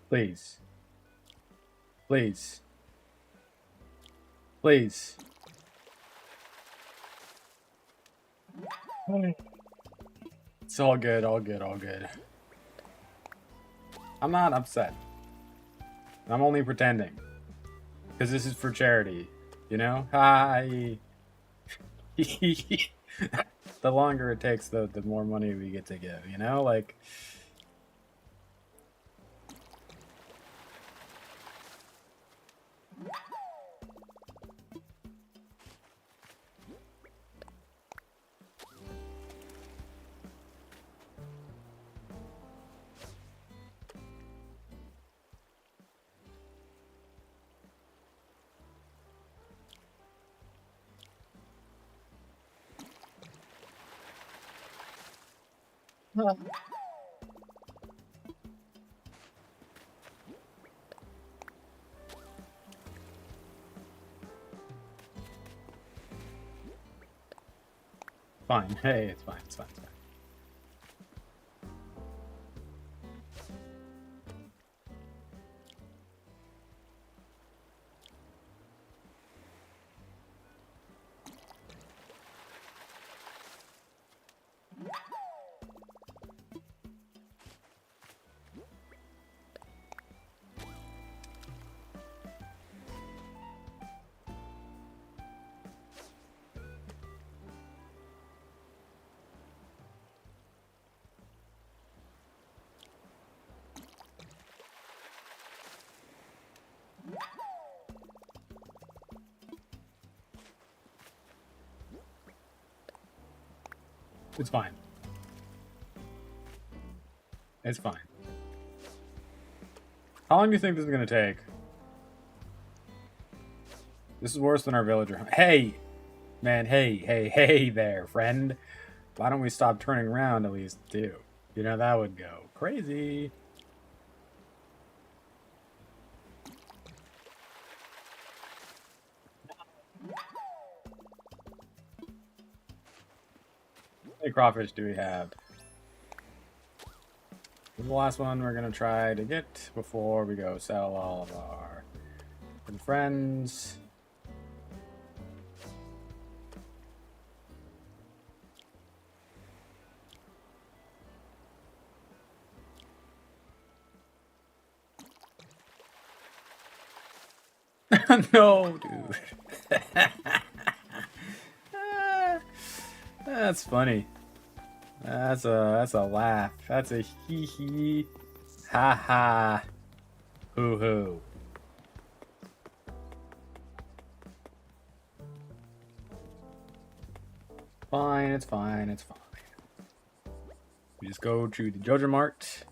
Please. Please. Please. It's all good, all good, all good. I'm not upset. I'm only pretending. Because this is for charity. You know? Hi. The longer it takes, the more money we get to give, you know? Like... Fine. Hey, it's fine. It's fine. It's fine. It's fine. It's fine. How long do you think this is gonna take? This is worse than our villager. Hey! Man, hey there, friend. Why don't we stop turning around at least, too? You know, that would go crazy. How many crawfish do we have? The last one we're gonna try to get before we go sell all of our friends. No, dude. That's funny. That's a laugh. That's a hee hee, ha ha, hoo hoo. Fine, it's fine, it's fine. We just go to the Jojo Mart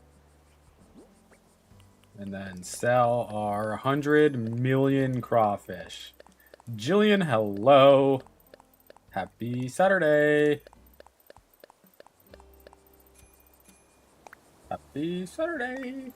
and then sell our 100 million crawfish. Jillian, hello. Happy Saturday. Happy Saturday.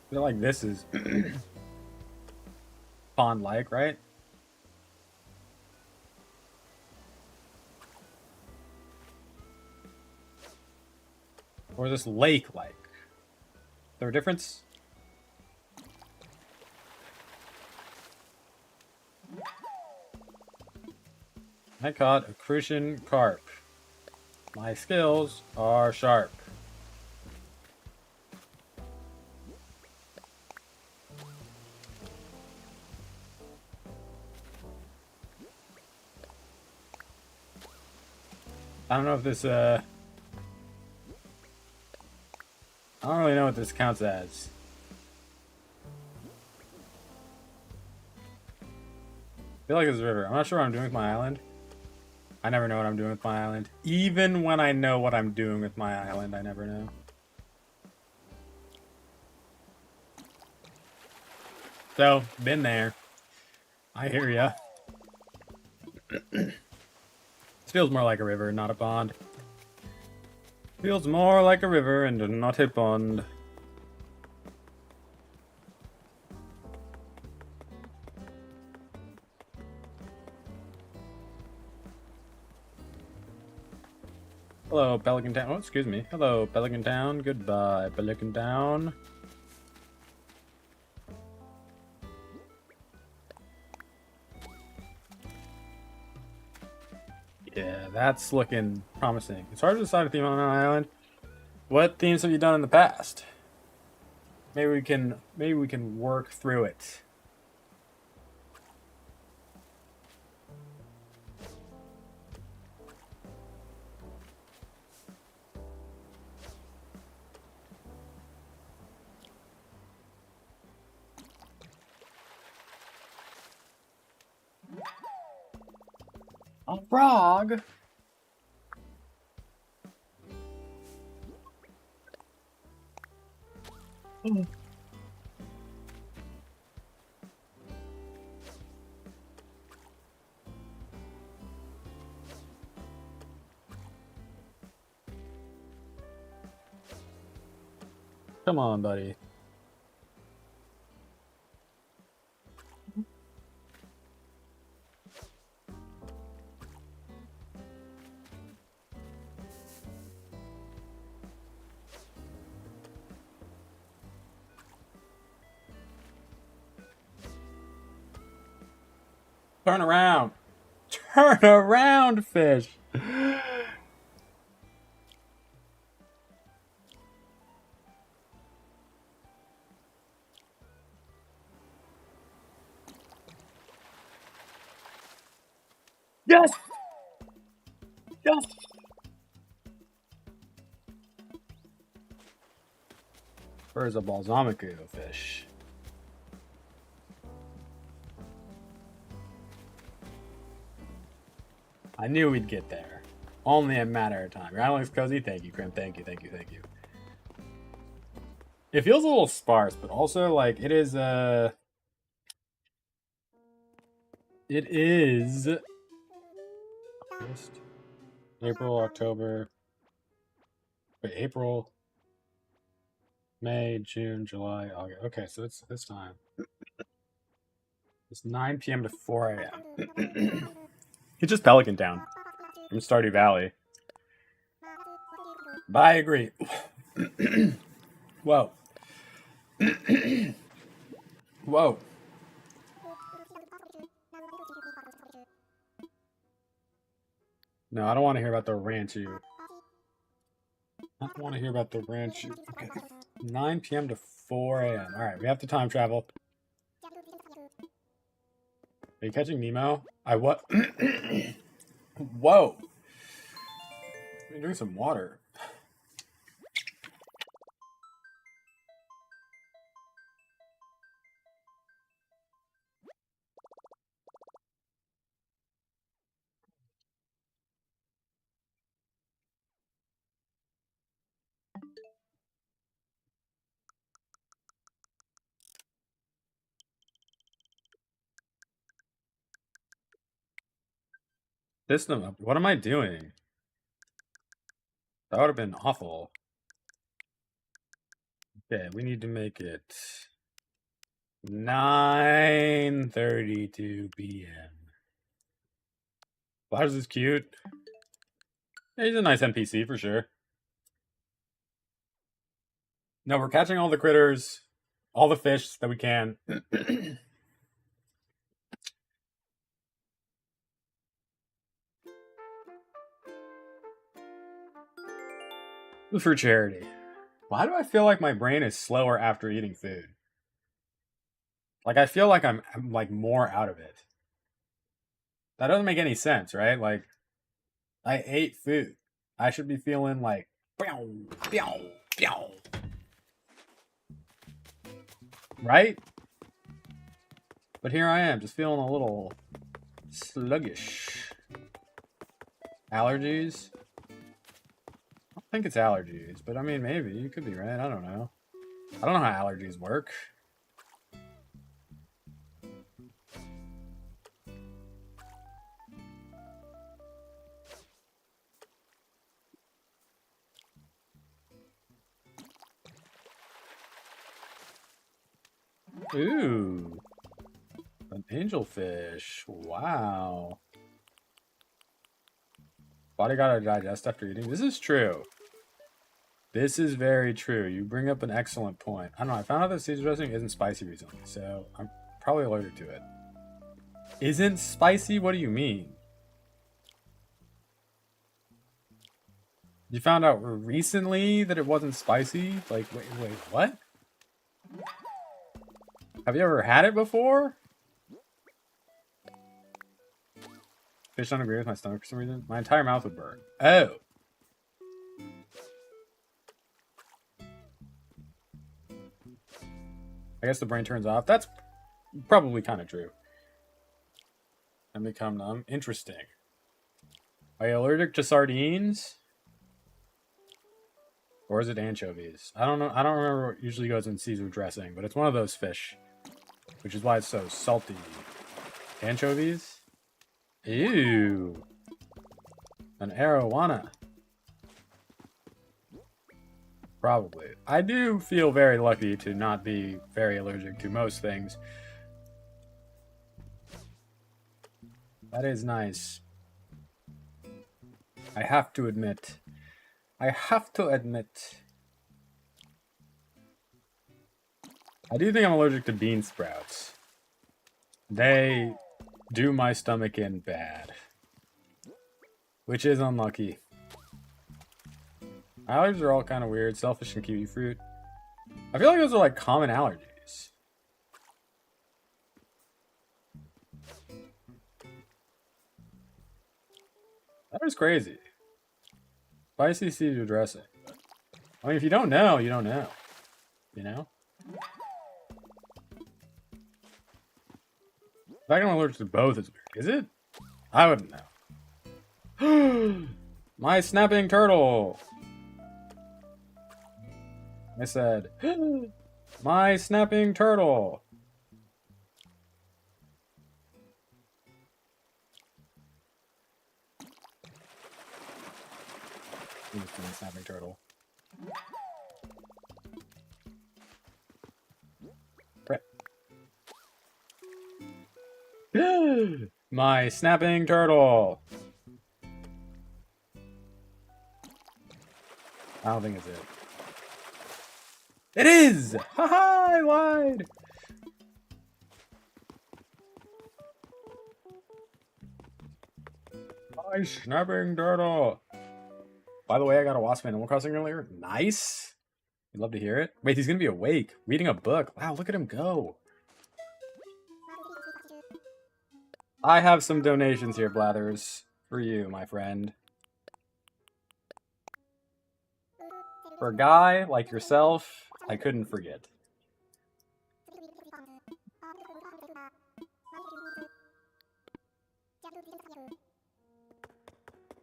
I feel like this is pond-like, right? Or is this lake-like? Is there a difference? I caught a crucian carp. My skills are sharp. I don't know if this, I don't really know what this counts as. I feel like it's a river. I'm not sure what I'm doing with my island. I never know what I'm doing with my island. Even when I know what I'm doing with my island, I never know. So, been there. I hear ya. This feels more like a river, not a pond. Feels more like a river and not a pond. Hello, Pelican Town. Oh, excuse me. Hello, Pelican Town. Goodbye, Pelican Town. Yeah, that's looking promising. It's hard to decide a theme on an island. What themes have you done in the past? Maybe we can work through it. A frog. Come on, buddy. Turn around. Turn around, fish. Yes. Yes. Where's a balsamico fish? I knew we'd get there. Only a matter of time. Your island looks cozy. Thank you, Crim. Thank you, thank you, thank you. It feels a little sparse, but also like it is it is August, April, October. Wait, April, May, June, July, August. Okay, so it's this time. It's 9 p.m. to 4 a.m. It's just Pelican Town from Stardew Valley. But I agree. Whoa. Whoa. No, I don't want to hear about the ranchu. I don't want to hear about the ranchu. Okay. 9 p.m. to 4 a.m. All right, we have to time travel. Are you catching Nemo? I what? Whoa. Let me drink some water. System. What am I doing? That would have been awful. Okay, we need to make it 9:32 p.m. Flowers is cute. Yeah, he's a nice NPC for sure. No, we're catching all the critters, all the fish that we can. For charity. Why do I feel like my brain is slower after eating food? Like I feel like I'm like more out of it. That doesn't make any sense, right? Like I ate food. I should be feeling like pew, pew, pew. Right? But here I am, just feeling a little sluggish. Allergies? I don't think it's allergies, but I mean, maybe. You could be right. I don't know. I don't know how allergies work. Ooh. An angelfish. Wow. Body gotta digest after eating. This is true. This is very true. You bring up an excellent point. I don't know. I found out that Caesar dressing isn't spicy recently, so I'm probably allergic to it. Isn't spicy? What do you mean? You found out recently that it wasn't spicy? Like, wait, what? Have you ever had it before? Fish don't agree with my stomach for some reason. My entire mouth would burn. Oh. I guess the brain turns off. That's probably kind of true. And become numb. Interesting. Are you allergic to sardines? Or is it anchovies? I don't know. I don't remember what usually goes in Caesar dressing, but it's one of those fish. Which is why it's so salty. Anchovies? Ew. An arowana. Probably. I do feel very lucky to not be very allergic to most things. That is nice. I have to admit. I do think I'm allergic to bean sprouts. They do my stomach in bad. Which is unlucky. Allergies are all kind of weird. Selfish and kiwi fruit. I feel like those are like common allergies. That is crazy. Spicy Caesar dressing. I mean, if you don't know, you don't know. You know? The fact I'm allergic to both is weird. Is it? I wouldn't know. My snapping turtle! I said, my snapping turtle! My snapping turtle. My snapping turtle! I don't think it's it. It is! Haha, I lied! Nice snapping turtle. By the way, I got a wasp in Animal Crossing earlier. Nice. You'd love to hear it. Wait, he's gonna be awake, reading a book. Wow, look at him go. I have some donations here, Blathers, for you, my friend. For a guy like yourself, I couldn't forget.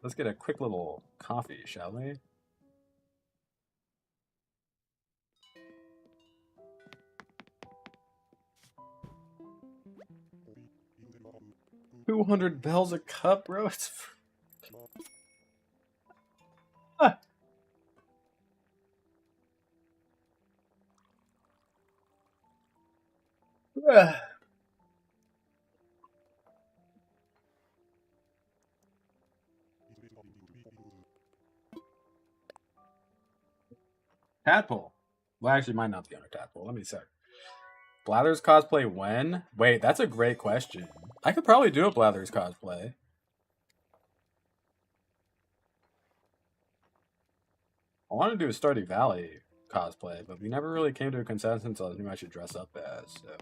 Let's get a quick little coffee, shall we? $200 a cup, bro. It's ah. Tadpole. Well, actually, might not be under Tadpole. Let me check. Blathers cosplay when? Wait, that's a great question. I could probably do a Blathers cosplay. I want to do a Stardew Valley cosplay, but we never really came to a consensus on who I should dress up as, so.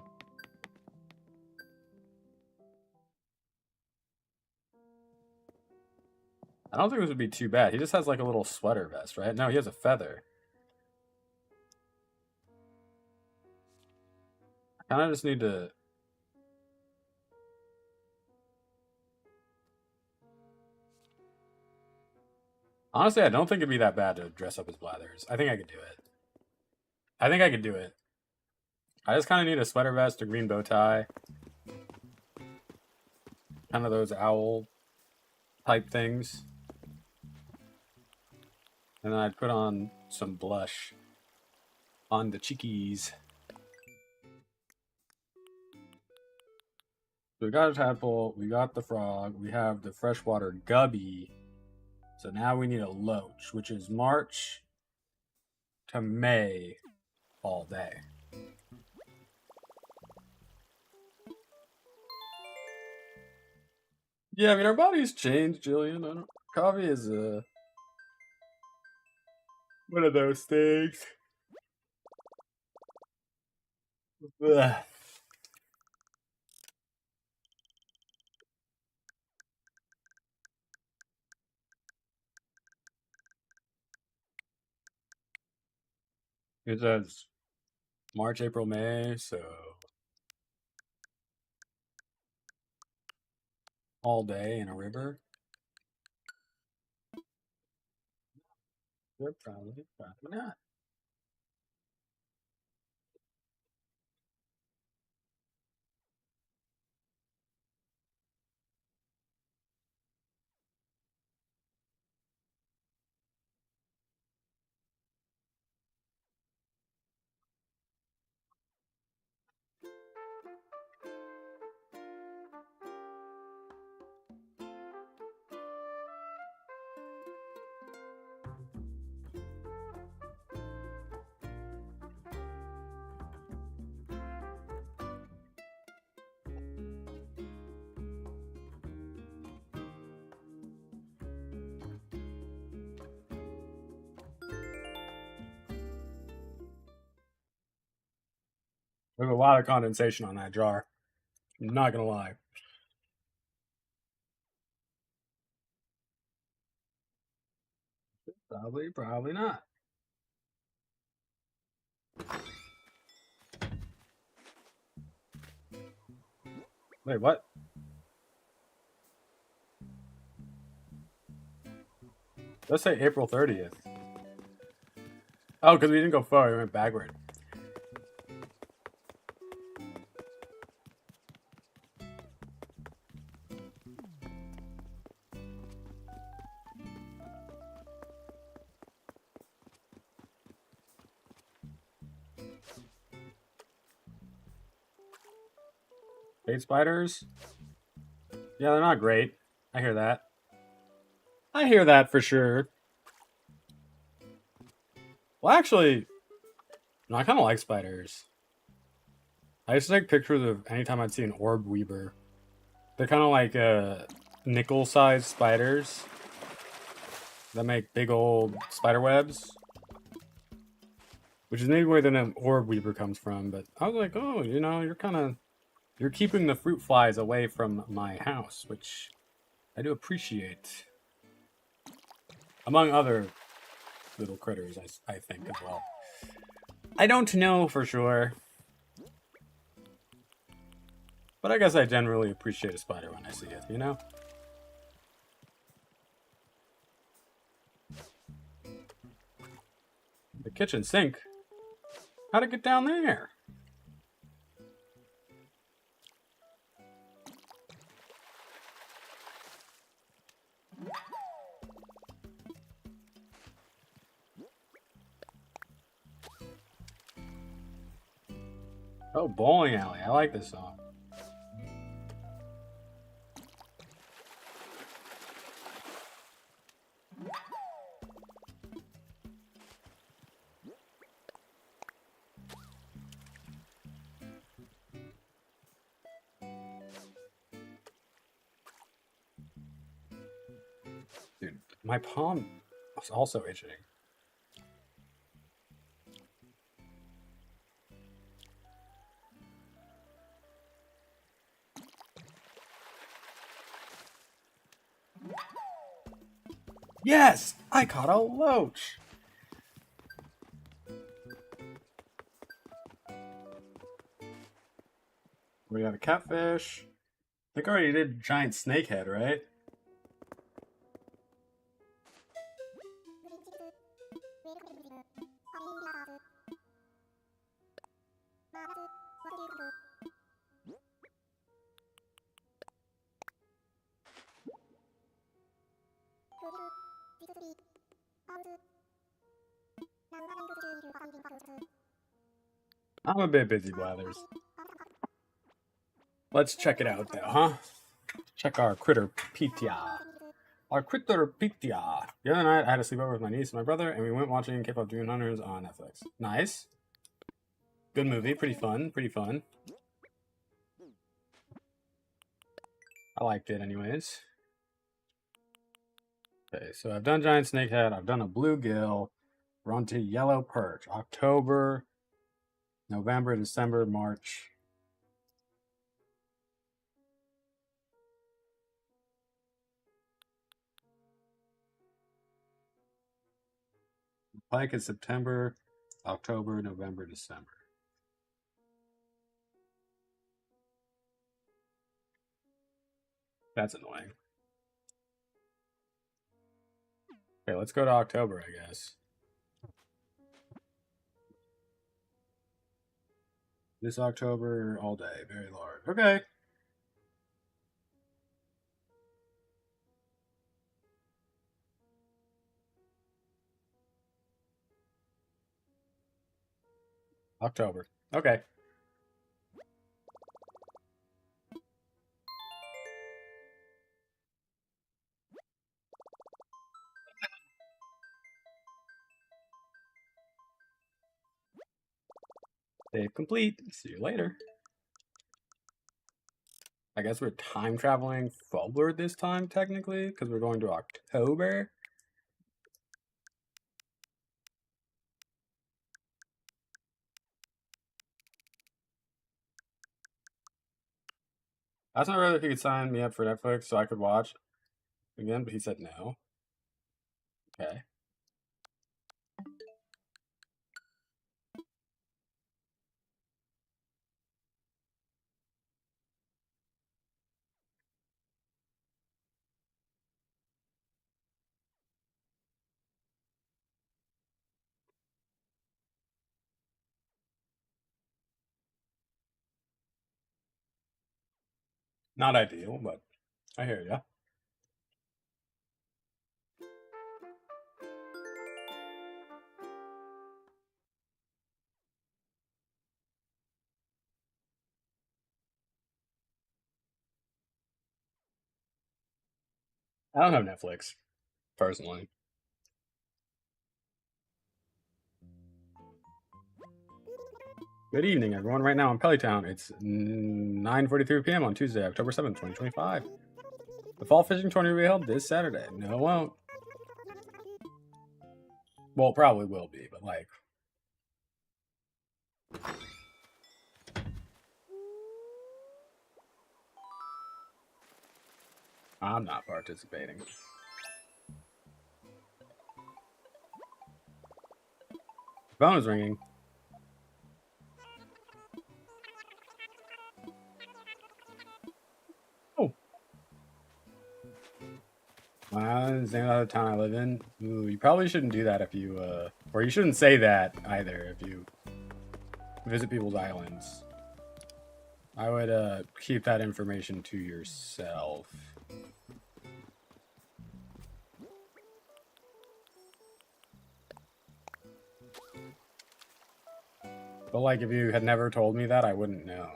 I don't think this would be too bad. He just has like a little sweater vest, right? No, he has a feather. I kind of just need to... Honestly, I don't think it'd be that bad to dress up as Blathers. I think I could do it. I think I could do it. I just kind of need a sweater vest, a green bow tie. Kind of those owl type things. And then I'd put on some blush on the cheekies. So we got a tadpole, we got the frog, we have the freshwater gubby. So now we need a loach, which is March to May all day. Yeah, I mean, our bodies change, Jillian. Coffee is one of those things. Ugh. It says March, April, May, so all day in a river. They're probably not. There's a lot of condensation on that jar. I'm not gonna lie. Probably not. Wait, what? Let's say April 30th. Oh, because we didn't go forward, we went backward. Bait spiders? Yeah, they're not great. I hear that. I hear that for sure. Well, actually, no, I kind of like spiders. I used to take pictures of anytime I'd see an orb weaver. They're kind of like nickel-sized spiders that make big old spider webs, which is maybe where the name orb weaver comes from. But I was like, oh, you know, you're keeping the fruit flies away from my house, which I do appreciate. Among other little critters, I think as well. I don't know for sure, but I guess I generally appreciate a spider when I see it, you know? The kitchen sink? How'd it get down there? Oh, bowling alley. I like this song. Dude, my palm was also itching. Yes! I caught a loach! We got a catfish. I think I already did giant snakehead, right? I'm a bit busy, Blathers. Let's check it out, though, huh? Check our critter PTR. Our critter PTR. The other night, I had a sleepover with my niece and my brother, and we went watching K-pop Demon Hunters on Netflix. Nice. Good movie. Pretty fun. Pretty fun. I liked it, anyways. Okay, so I've done giant snakehead. I've done a bluegill. We're on to yellow perch. October, November, December, March. Pike is September, October, November, December. That's annoying. Okay, let's go to October, I guess. This October, all day, very large. Okay. October. Okay. Save complete. See you later. I guess we're time traveling forward this time, technically, because we're going to October. I asked my brother if he could sign me up for Netflix so I could watch again, but he said no. Okay. Not ideal, but I hear ya. I don't have Netflix, personally. Good evening, everyone. Right now in Pellytown, it's 9:43 p.m. on Tuesday, October 7th, 2025. The fall fishing tournament will be held this Saturday. No, it won't. Well, it probably will be, but like... I'm not participating. Phone is ringing. Oh. My island's named out of the town I live in. Ooh, you probably shouldn't do that if you, or you shouldn't say that either if you visit people's islands. I would, keep that information to yourself. But, like, if you had never told me that, I wouldn't know.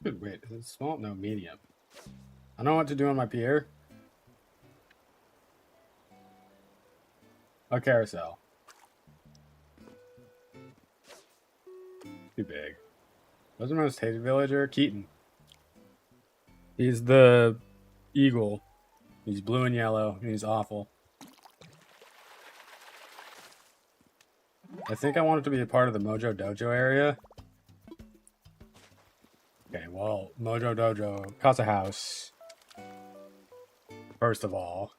Wait, is it small? No, medium. I don't know what to do on my pier. A carousel. Too big. What's the most hated villager? Keaton. He's the eagle. He's blue and yellow, and he's awful. I think I wanted to be a part of the Mojo Dojo area. Okay, well, Mojo Dojo, Casa House. First of all.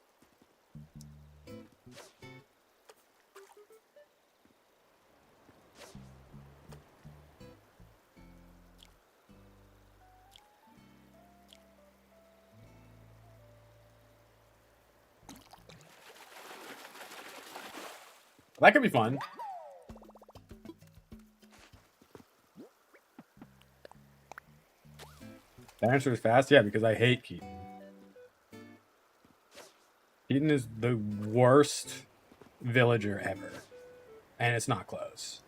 That could be fun. The answer is fast? Yeah, because I hate Keaton. Keaton is the worst villager ever. And it's not close.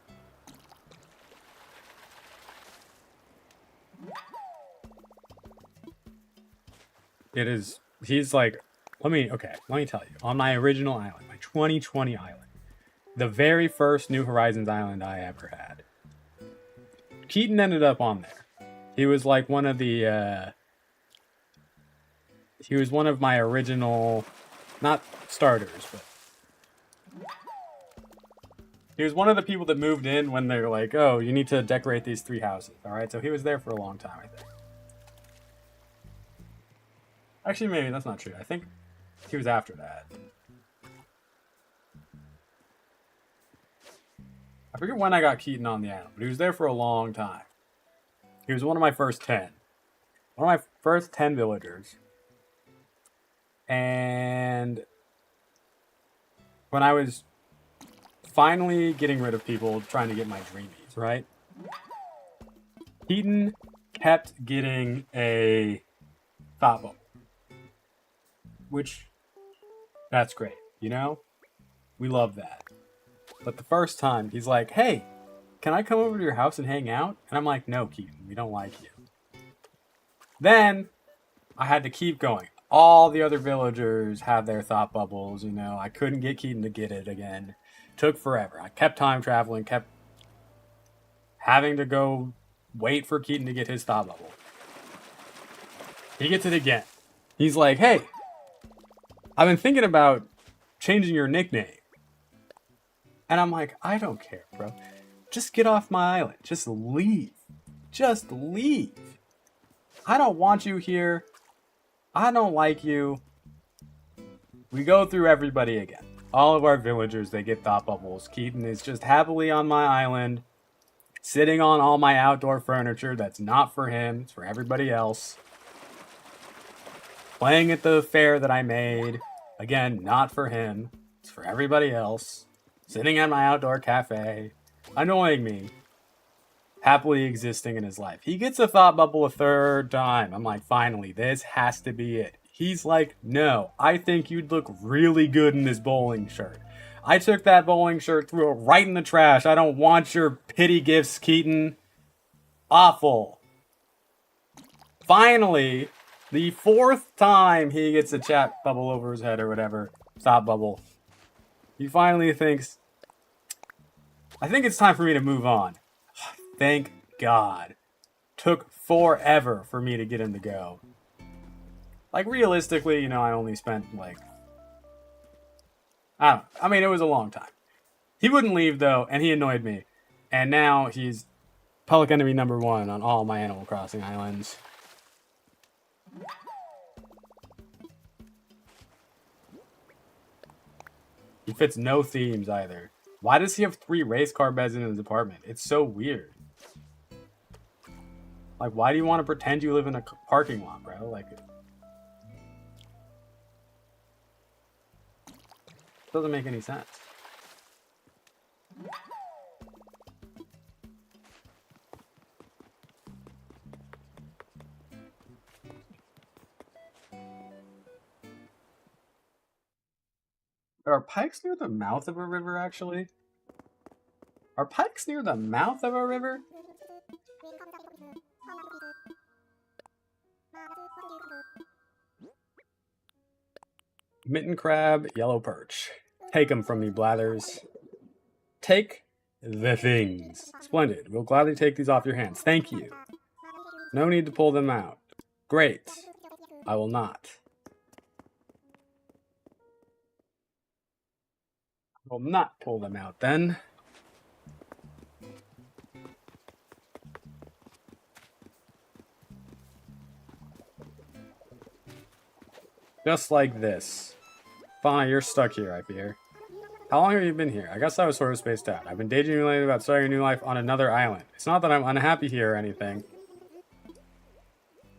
It is... He's like... Let me tell you. On my original island, my 2020 island, the very first New Horizons island I ever had, Keaton ended up on there. He was like one of the, he was one of my original, not starters, but he was one of the people that moved in when they were like, oh, you need to decorate these 3 houses. All right, so he was there for a long time, I think. Actually, maybe that's not true. I think he was after that. I forget when I got Keaton on the island, but he was there for a long time. He was one of my first 10. One of my first 10 villagers. And when I was finally getting rid of people trying to get my dreamies, right? Keaton kept getting a thought bubble. Which, that's great, you know? We love that. But the first time, he's like, hey, can I come over to your house and hang out? And I'm like, no, Keaton, we don't like you. Then, I had to keep going. All the other villagers had their thought bubbles, you know. I couldn't get Keaton to get it again. Took forever. I kept time traveling, kept having to go wait for Keaton to get his thought bubble. He gets it again. He's like, hey, I've been thinking about changing your nickname. And I'm like, I don't care, bro. Just get off my island. Just leave. Just leave. I don't want you here. I don't like you. We go through everybody again. All of our villagers, they get thought bubbles. Keaton is just happily on my island, sitting on all my outdoor furniture that's not for him. It's for everybody else. Playing at the fair that I made. Again, not for him. It's for everybody else. Sitting at my outdoor cafe. Annoying me. Happily existing in his life. He gets a thought bubble a third time. I'm like, finally, this has to be it. He's like, no, I think you'd look really good in this bowling shirt. I took that bowling shirt, threw it right in the trash. I don't want your pity gifts, Keaton. Awful. Finally, the 4th time he gets a chat bubble over his head or whatever. Stop bubble. He finally thinks, I think it's time for me to move on. Thank God. Took forever for me to get him to go. Like, realistically, you know, I only spent, like, I don't know. I mean, it was a long time. He wouldn't leave, though, and he annoyed me. And now he's public enemy number 1 on all my Animal Crossing islands. He fits no themes, either. Why does he have 3 race car beds in his apartment? It's so weird. Like, why do you want to pretend you live in a parking lot, bro? Like, it doesn't make any sense. Are pikes near the mouth of a river, actually? Are pikes near the mouth of a river? Mitten crab, yellow perch. Take them from me, Blathers. Take the things. Splendid. We'll gladly take these off your hands. Thank you. No need to pull them out. Great. I will not. I will not pull them out, then. Just like this. Fauna, you're stuck here, I fear. How long have you been here? I guess I was sort of spaced out. I've been daydreaming lately about starting a new life on another island. It's not that I'm unhappy here or anything.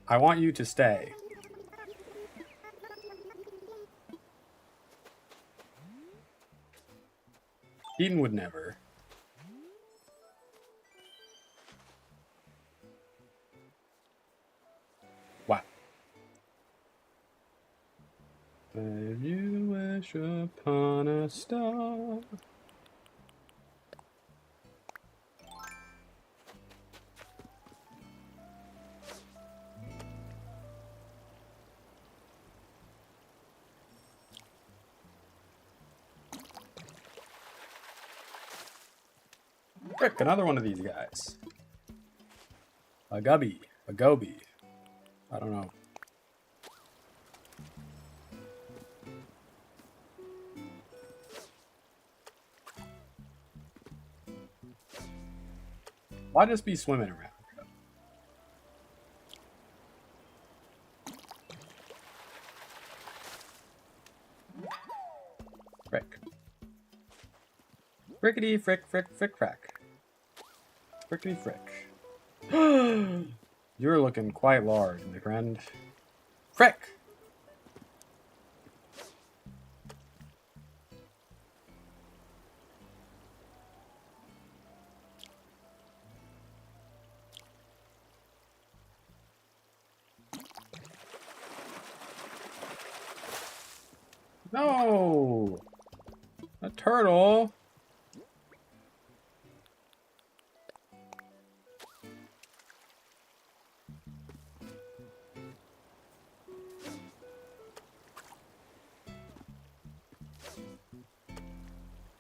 I want you to stay. Eden would never. Wow. If you wish upon a star. Frick, another one of these guys. A gubby. A goby. I don't know. Why just be swimming around? Frick. Frickety frick frick frick crack. Frickety frick. You're looking quite large, my friend. Frick! No! A turtle!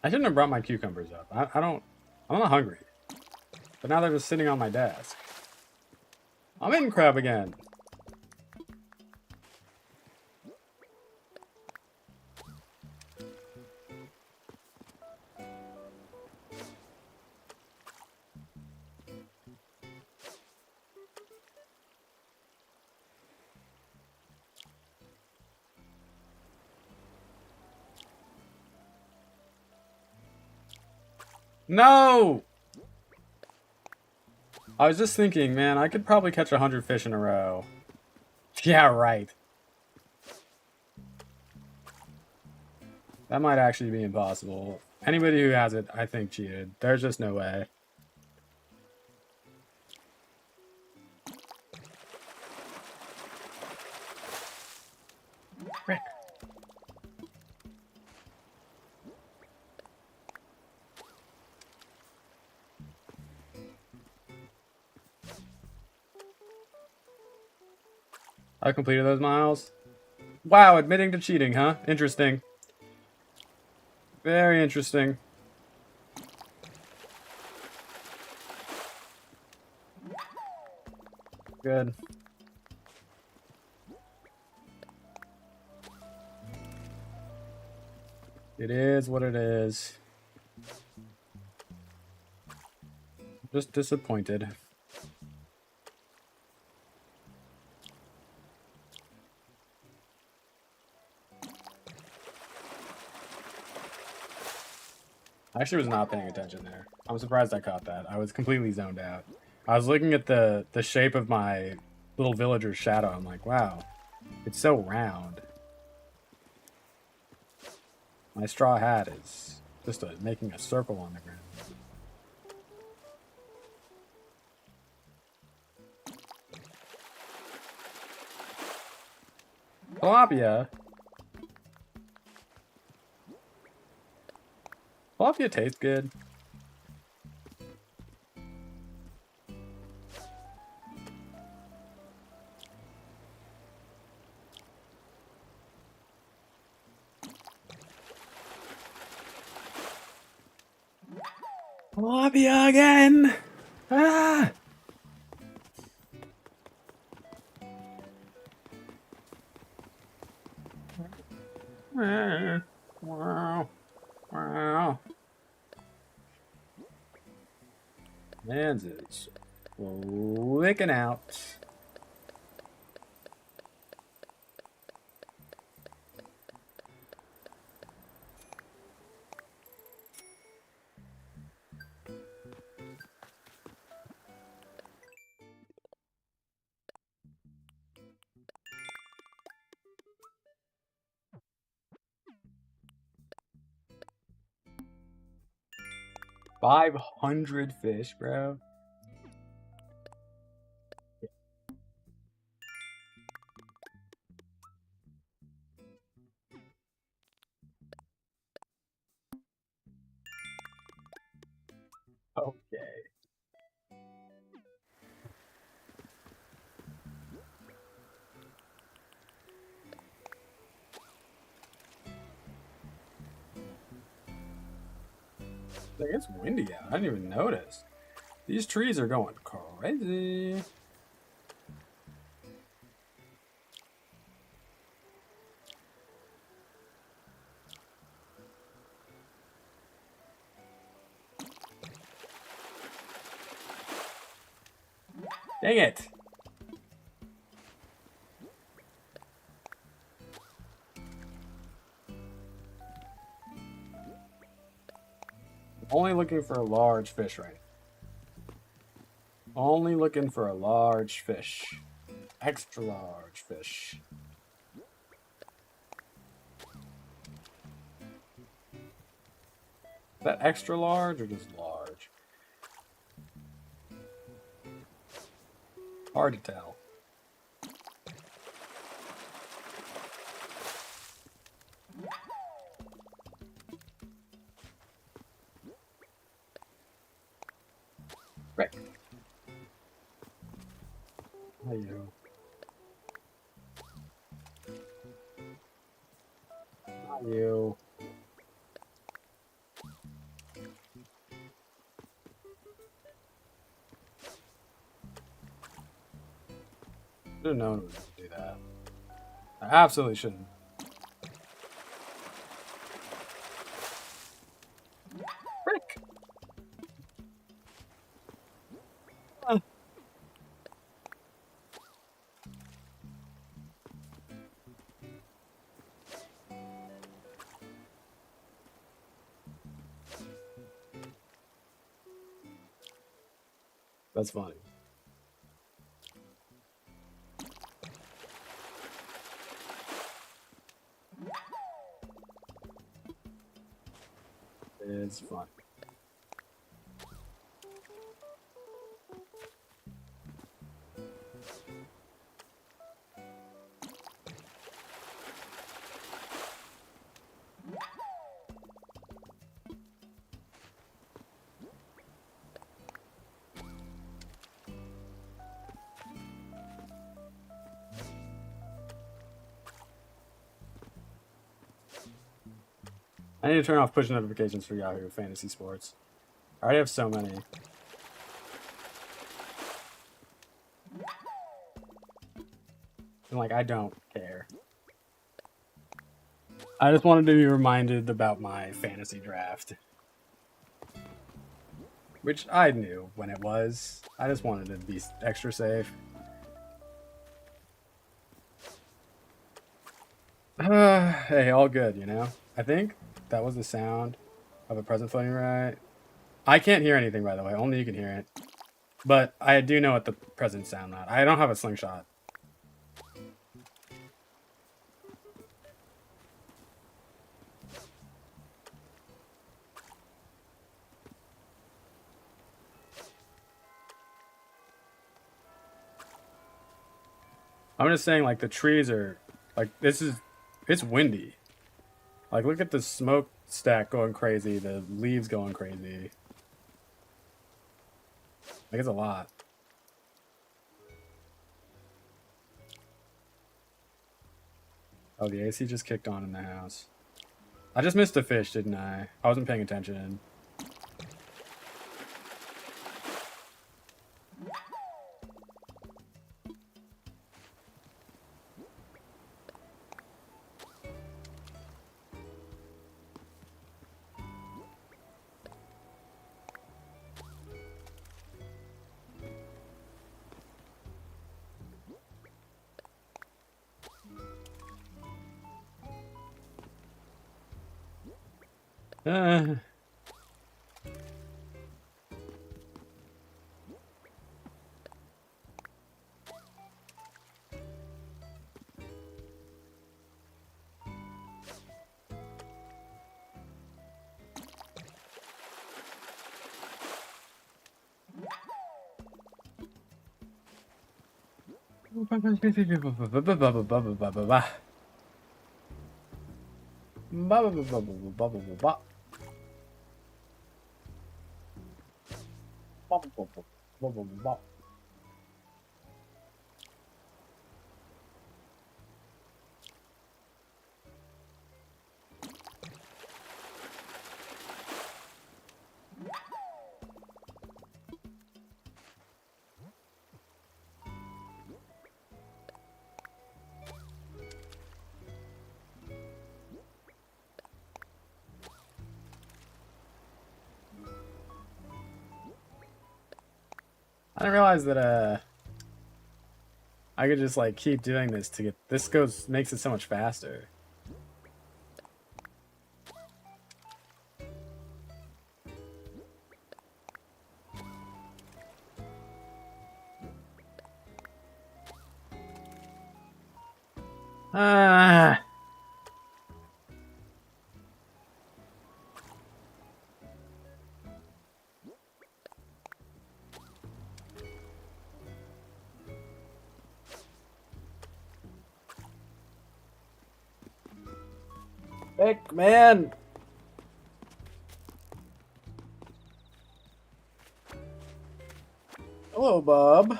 I shouldn't have brought my cucumbers up. I'm not hungry. But now they're just sitting on my desk. I'm in crab again. No! I was just thinking, man, I could probably catch 100 fish in a row. Yeah, right. That might actually be impossible. Anybody who has it, I think, cheated. There's just no way. Frick. I completed those miles. Wow, admitting to cheating, huh? Interesting. Very interesting. Good. It is what it is. Just disappointed. I actually was not paying attention there. I'm surprised I caught that. I was completely zoned out. I was looking at the shape of my little villager's shadow. I'm like, wow, it's so round. My straw hat is just making a circle on the ground. Tilapia. Tilapia tastes good. Tilapia again! Ah! Wow. Wow. Mans is licking out. $500 fish, bro. Okay. Like, it's windy out. I didn't even notice. These trees are going crazy. Dang it. Only looking for a large fish right now. Only looking for a large fish. Extra large fish. Is that extra large or just large? Hard to tell. Right. How you? How you? Should have known it was going to do that. I absolutely shouldn't. Frick! That's funny. It's fun. I need to turn off push notifications for Yahoo Fantasy Sports. I already have so many. And, like, I don't care. I just wanted to be reminded about my fantasy draft. Which I knew when it was. I just wanted to be extra safe. Hey, all good, you know? I think that was the sound of a present floating right. I can't hear anything, by the way. Only you can hear it. But I do know what the presents sound like. I don't have a slingshot. I'm just saying, like, the trees are... Like, it's windy. Like, look at the smokestack going crazy. The leaves going crazy. Like, it's a lot. Oh, the AC just kicked on in the house. I just missed a fish, didn't I? I wasn't paying attention. Uh. I didn't realize that I could just like keep doing this to get this makes it so much faster. Ah. Heck, man. Hello, Bob.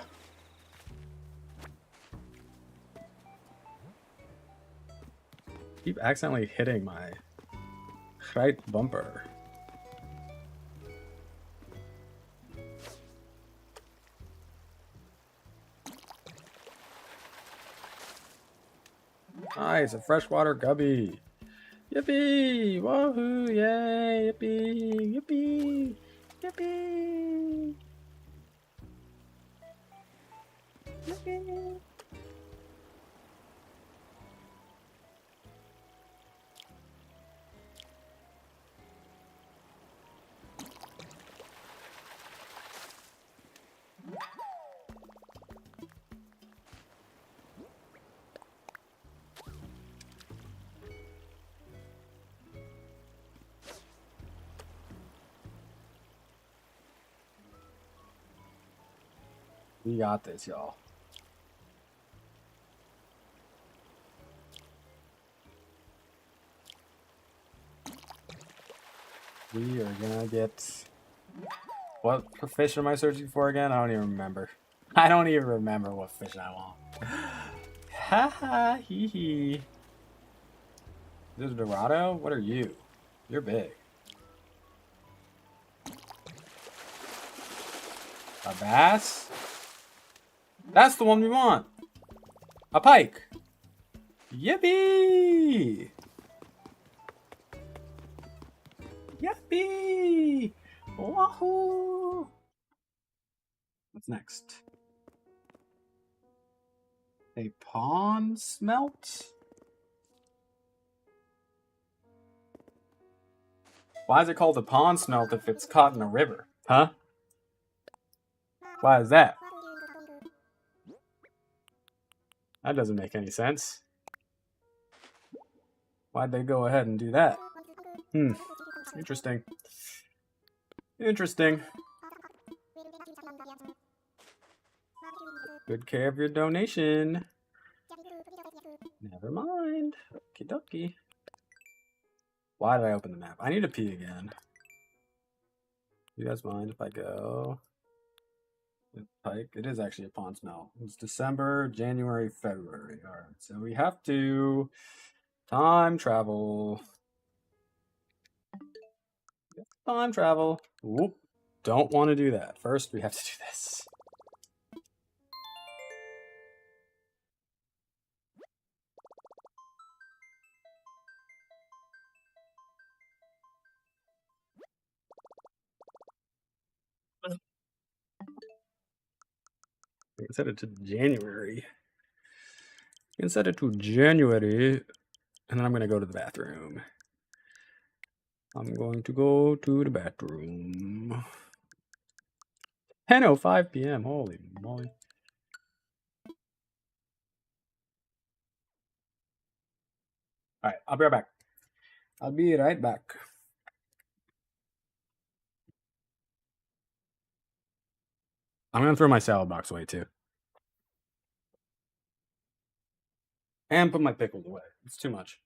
Keep accidentally hitting my right bumper. Nice, a freshwater gubby. Yippee! Woohoo! Yay! Yippee! Yippee! Yippee! Yippee! We got this, y'all. We are gonna get... What fish am I searching for again? I don't even remember. I don't even remember what fish I want. Ha ha hee hee. Is this Dorado? What are you? You're big. A bass? That's the one we want. A pike. Yippee! Yippee! Wahoo! What's next? A pond smelt? Why is it called a pond smelt if it's caught in a river? Huh? Why is that? That doesn't make any sense. Why'd they go ahead and do that? Interesting. Interesting. Good care of your donation. Never mind. Okie dokie. Why did I open the map? I need to pee again. You guys mind if I go? Pike. It is actually a pond smell. It's December, January, February. All right. So we have to time travel. Time travel. Whoop. Don't want to do that. First, we have to do this. We can set it to January. We can set it to January. And then I'm going to go to the bathroom. I'm going to go to the bathroom. 10:05 p.m. Holy moly. All right, I'll be right back. I'll be right back. I'm going to throw my salad box away too. And put my pickles away. It's too much.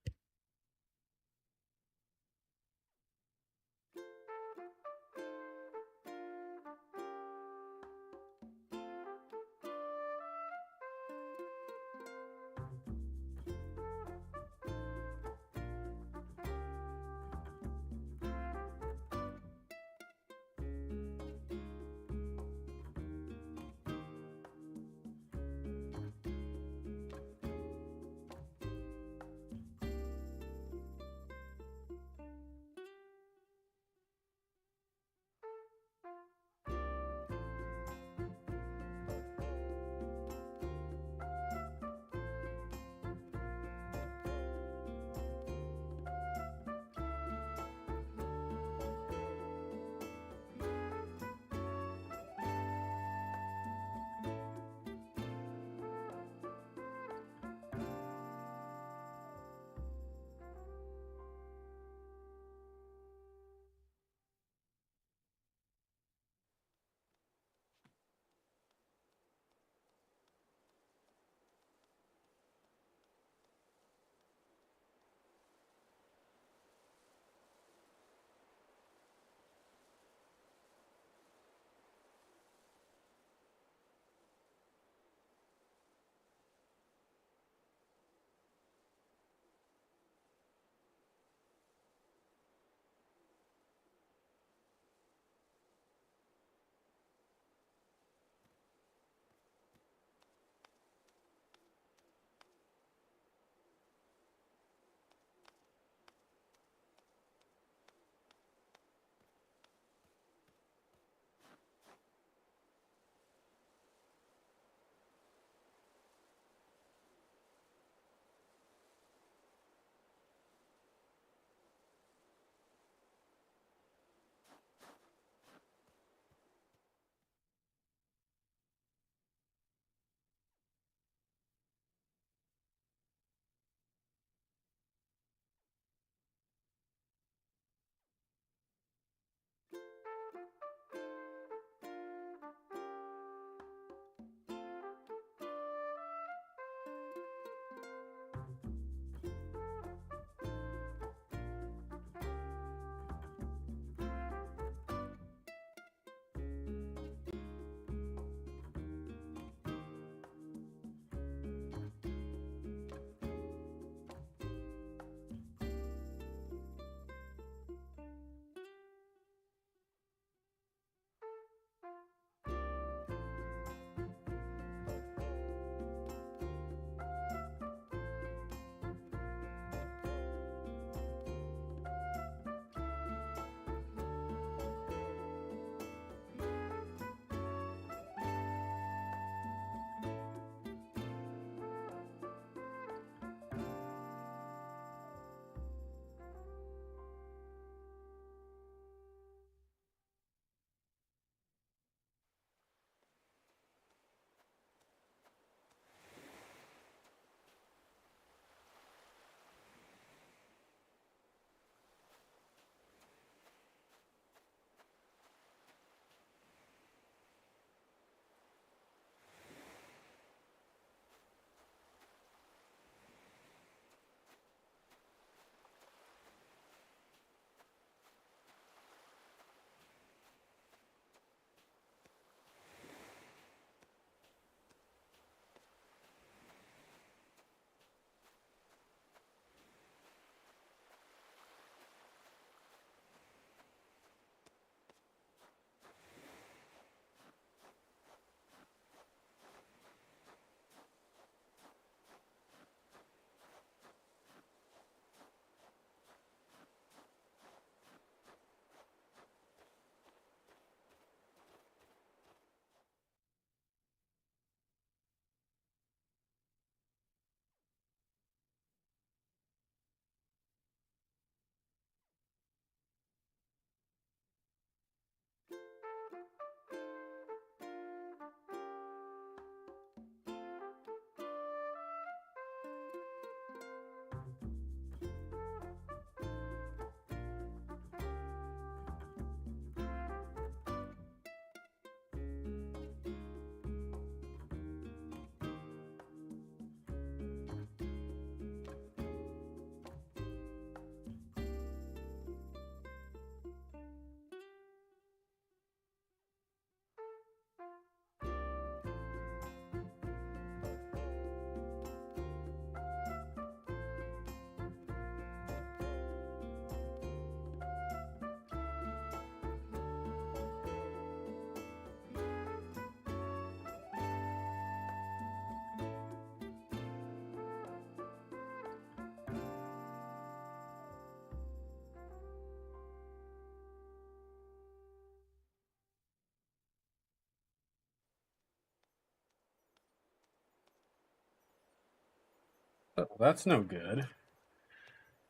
Oh, that's no good.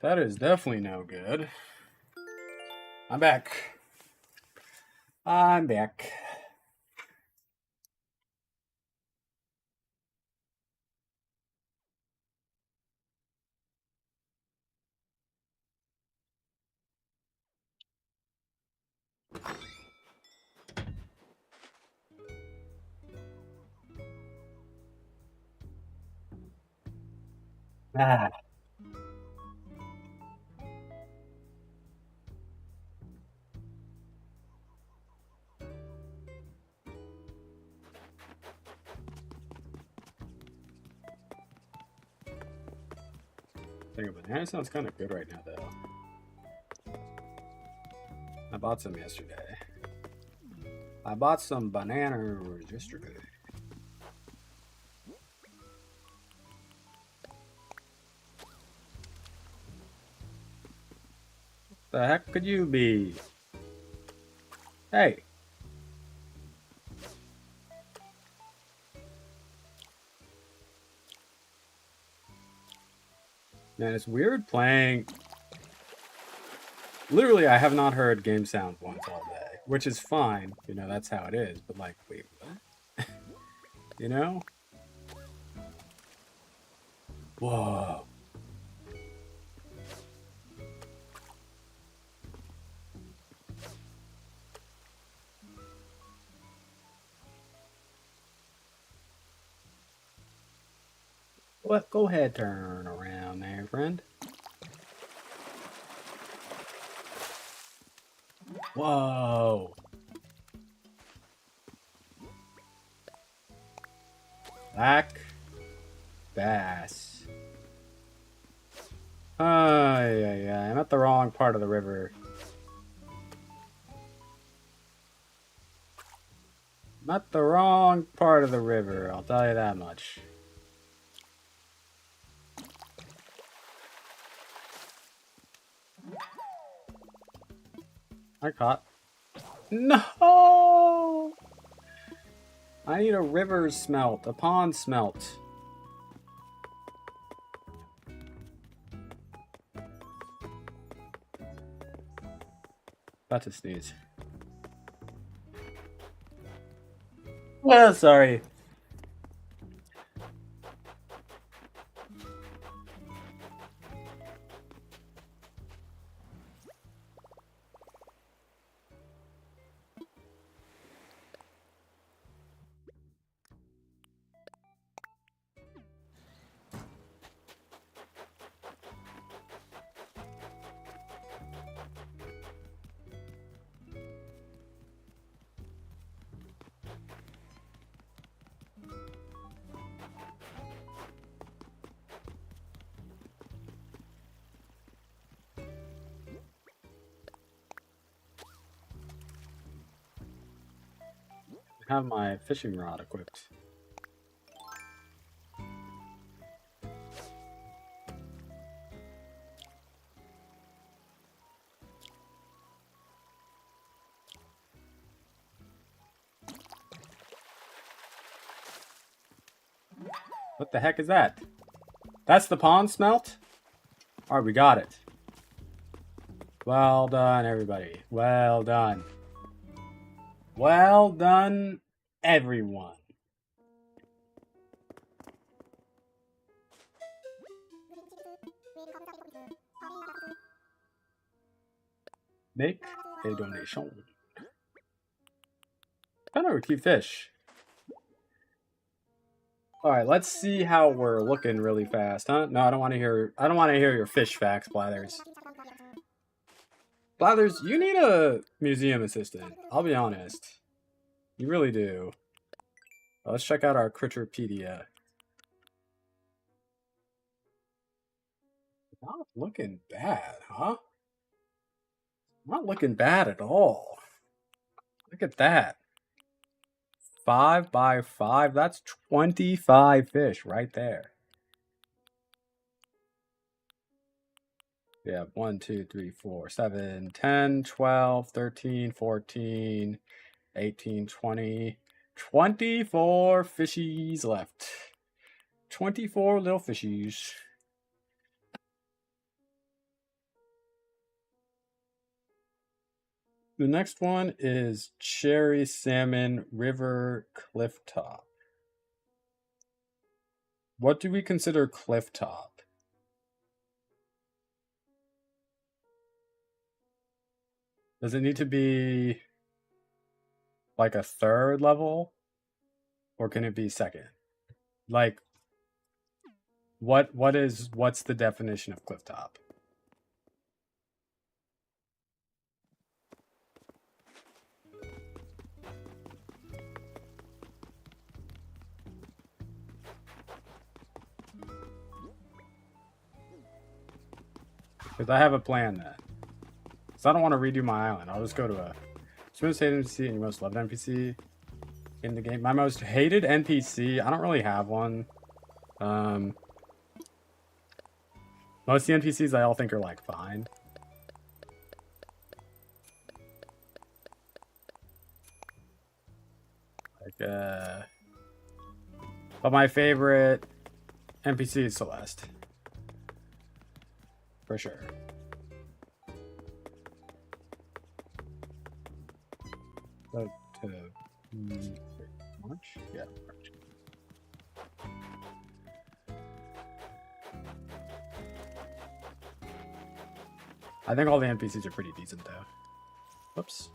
That is definitely no good. I'm back. I'm back. Ah. Think a banana sounds kind of good right now, though. I bought some yesterday. I bought some bananas yesterday. The heck could you be? Hey. Man, it's weird playing. Literally, I have not heard game sound once all day, which is fine. You know, that's how it is. But like, wait, what? You know? Whoa. What? Go ahead, turn around there, friend. Whoa. Black bass. Yeah. I'm at the wrong part of the river. I'm at the wrong part of the river, I'll tell you that much. I caught. No! I need a river smelt, a pond smelt. About to sneeze. Well, sorry. I have my fishing rod equipped. What the heck is that? That's the pond smelt? Alright, we got it. Well done, everybody. Well done. Well done, everyone. Make a donation. Kind of a cute fish. All right, let's see how we're looking really fast, huh? No, I don't want to hear. I don't want to hear your fish facts, Blathers. Blathers, you need a museum assistant. I'll be honest. You really do. Well, let's check out our Critterpedia. Not looking bad, huh? Not looking bad at all. Look at that. 5 by 5. That's 25 fish right there. Yeah, 1, 2, 3, 4, 7, 10, 12, 13, 14, 18, 20, 24 fishies left. 24 little fishies. The next one is Cherry Salmon River Clifftop. What do we consider clifftop? Does it need to be like a third level? Or can it be second? Like, what's the definition of clifftop? Because I have a plan then. So I don't want to redo my island. I'll just go to a most hated NPC and your most loved NPC in the game. My most hated NPC, I don't really have one. Most of the NPCs I all think are like fine. But my favorite NPC is Celeste. For sure. But March? Yeah, March. I think all the NPCs are pretty decent though. Whoops.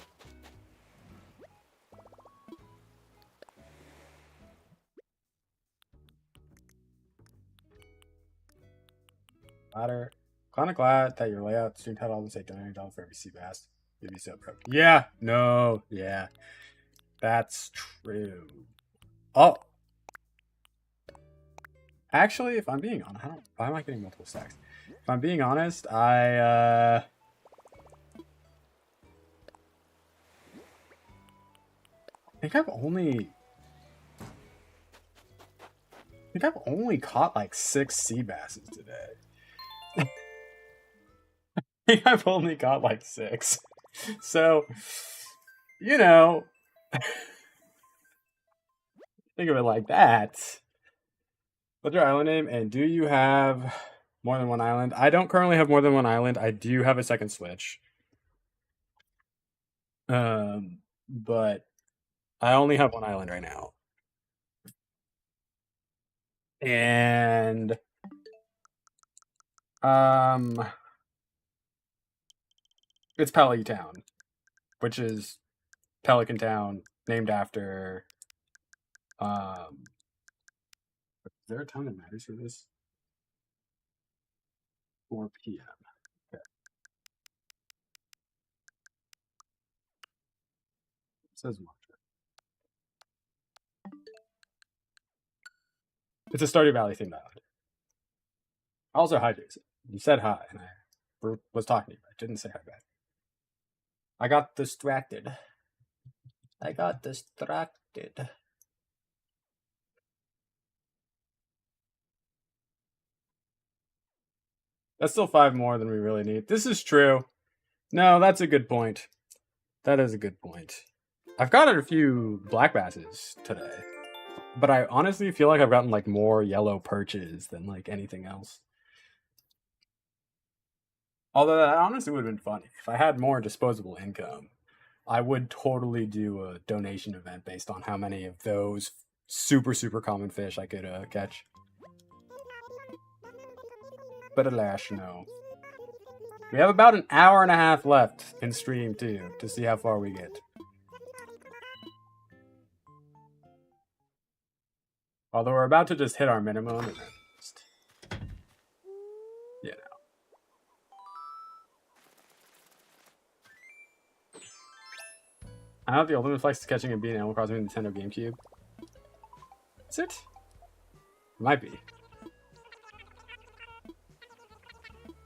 Ladder. Kind of glad that your layout stream had all the say $99 for every sea bass. You'd be so broke. Yeah, no, yeah. That's true. Oh. Actually, if I'm being honest, why am I getting multiple stacks? If I'm being honest, I think I've only caught like 6 sea basses today. I think I've only caught like 6. So, you know, think of it like that. What's your island name? And do you have more than one island? I don't currently have more than one island. I do have a second Switch. But I only have one island right now. And it's Pelican Town, which is Pelican Town, named after is there a time that matters for this? 4 p.m. Okay. It says March. It's a Stardew Valley themed island. Also, hi, Jason. You said hi, and I was talking to you. I didn't say hi back. I got distracted. That's still 5 more than we really need. This is true. No, that's a good point. That is a good point. I've gotten a few black basses today, but I honestly feel like I've gotten like more yellow perches than like anything else. Although that honestly would have been funny. If I had more disposable income, I would totally do a donation event based on how many of those super, super common fish I could catch. But alas, no. We have about an hour and a half left in stream too, to see how far we get. Although we're about to just hit our minimum and then just, you know. I know the ultimate flex is catching and beating Animal Crossing in Nintendo GameCube. Is it? It might be.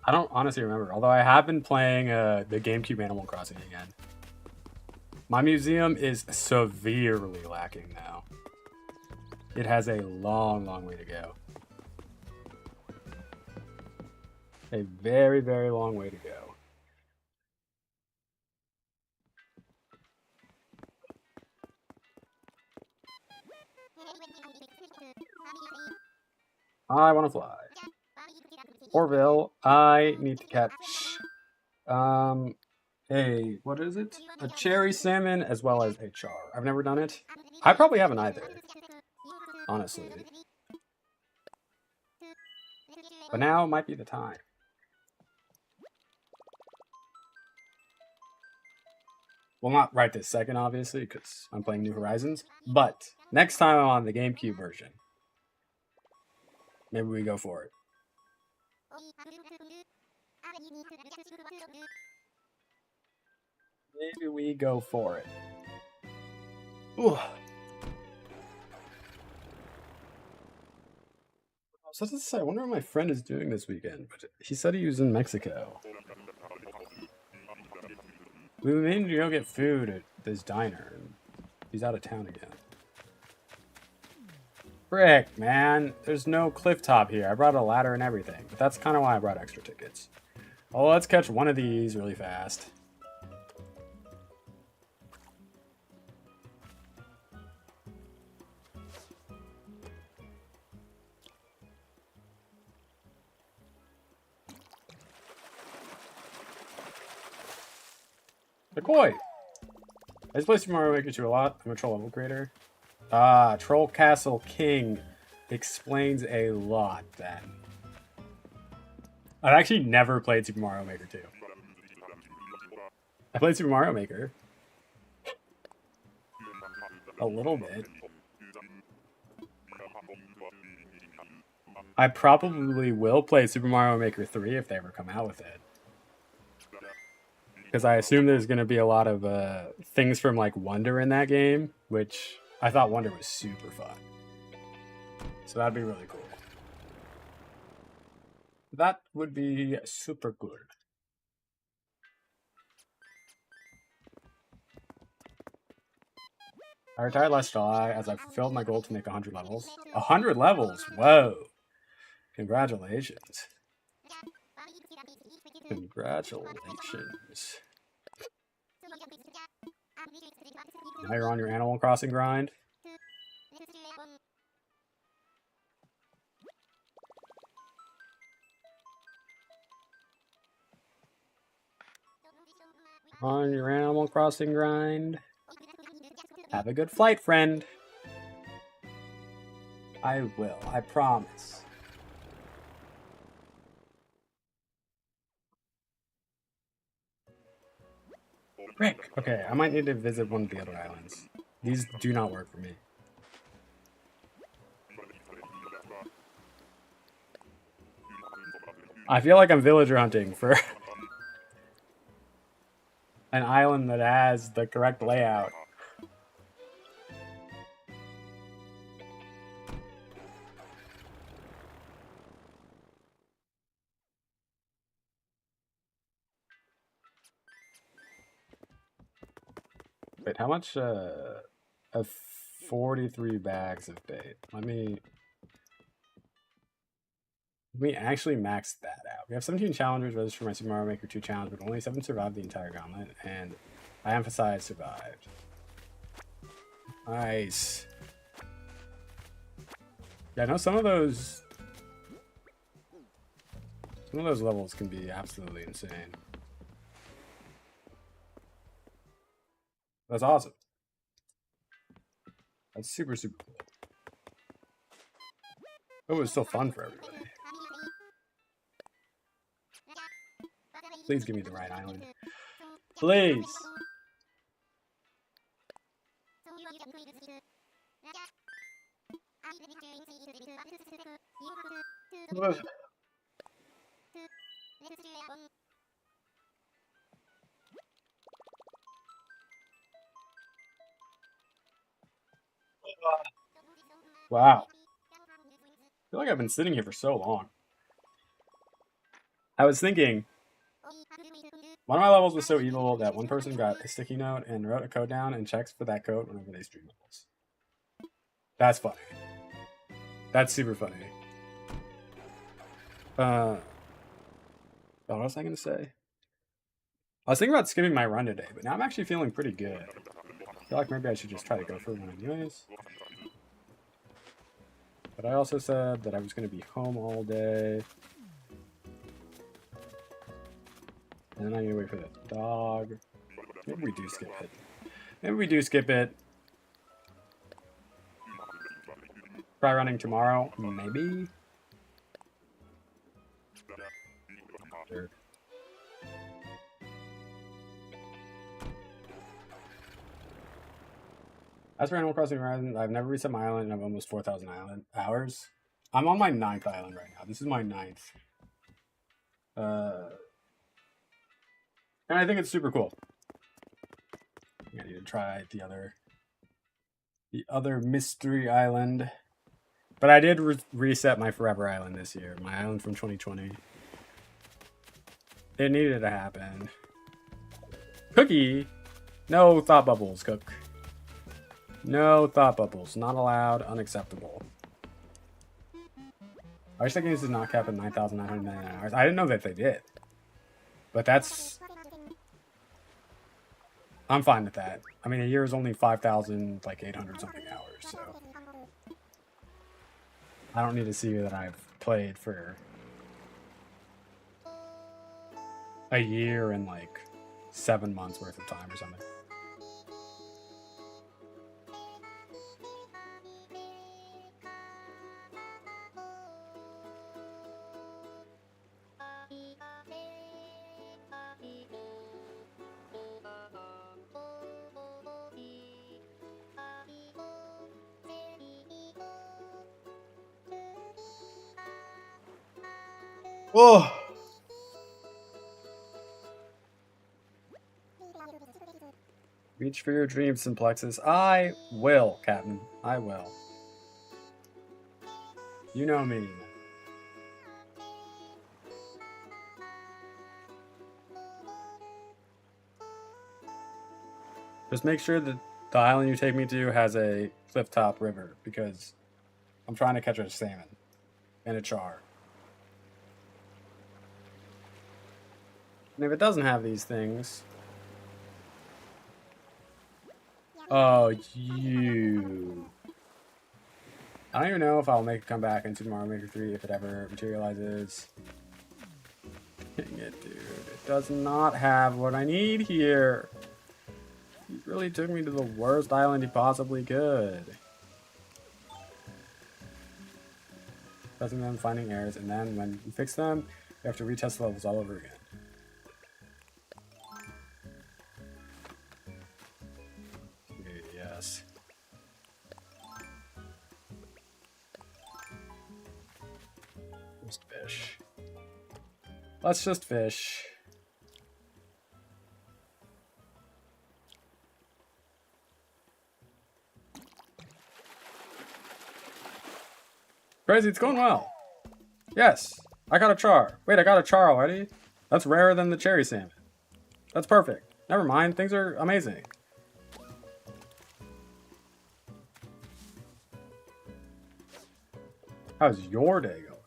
I don't honestly remember, although I have been playing the GameCube Animal Crossing again. My museum is severely lacking now. It has a long, long way to go. A very, very long way to go. I want to fly. Orville, I need to catch what is it? A cherry salmon as well as a char. I've never done it. I probably haven't either, honestly. But now might be the time. Well, not right this second, obviously, because I'm playing New Horizons. But next time I'm on the GameCube version, maybe we go for it. Maybe we go for it. Ooh. So to say, I wonder what my friend is doing this weekend. But he said he was in Mexico. We were meaning to go get food at this diner, and he's out of town again. Frick, man. There's no cliff top here. I brought a ladder and everything, but that's kind of why I brought extra tickets. Oh, let's catch one of these really fast. The koi! I just play Super Mario Maker 2 a lot. I'm a troll level creator. Ah, Troll Castle King explains a lot then. I've actually never played Super Mario Maker 2. I played Super Mario Maker. A little bit. I probably will play Super Mario Maker 3 if they ever come out with it. Because I assume there's going to be a lot of things from like Wonder in that game, which I thought Wonder was super fun. So that'd be really cool. That would be super cool. I retired last July as I fulfilled my goal to make 100 levels. 100 levels? Whoa. Congratulations. Congratulations. Now you're on your Animal Crossing grind. On your Animal Crossing grind. Have a good flight, friend. I will, I promise. Rick! Okay, I might need to visit one of the other islands. These do not work for me. I feel like I'm villager hunting for an island that has the correct layout. Wait, how much of 43 bags of bait? Let me actually max that out. We have 17 challengers registered for my Super Mario Maker 2 challenge, but only 7 survived the entire gauntlet, and I emphasize survived. Nice. Yeah, I know some of those levels can be absolutely insane. That's awesome. That's super, super cool. Oh, it was still fun for everybody. Please give me the right island. Please! Wow. I feel like I've been sitting here for so long. I was thinking, one of my levels was so evil that one person got a sticky note and wrote a code down and checks for that code whenever they stream levels. That's funny. That's super funny. What was I going to say? I was thinking about skipping my run today, but now I'm actually feeling pretty good. I feel like maybe I should just try to go for one anyways. But I also said that I was going to be home all day. And then I need to wait for the dog. Maybe we do skip it. Maybe we do skip it. Try running tomorrow. Maybe. Sure. As for Animal Crossing Horizons, I've never reset my island and I have almost 4,000 island hours. I'm on my 9th island right now. This is my 9th. And I think it's super cool. I need to try the other mystery island. But I did reset my Forever Island this year. My island from 2020. It needed to happen. Cookie! No thought bubbles, Cook. No thought bubbles. Not allowed. Unacceptable. I was thinking this is not capped at 9,999 hours. I didn't know that they did. But that's... I'm fine with that. I mean, a year is only 5,800 something hours, so... I don't need to see that I've played for a year and 7 months worth of time or something. Whoa! Reach for your dreams, Simplexus. I will, Captain. I will. You know me. Just make sure that the island you take me to has a cliff-top river, because I'm trying to catch a salmon and a char. And if it doesn't have these things... Oh, you... I don't even know if I'll make a comeback in Super Mario Maker 3 if it ever materializes. Dang it, dude. It does not have what I need here. He really took me to the worst island he possibly could. Pressing them, finding errors, and then when you fix them, you have to retest the levels all over again. Yes. Just fish. Let's just fish. Crazy, it's going well. Yes, I got a char. Wait, I got a char already? That's rarer than the cherry salmon. That's perfect. Never mind, things are amazing. How's your day going?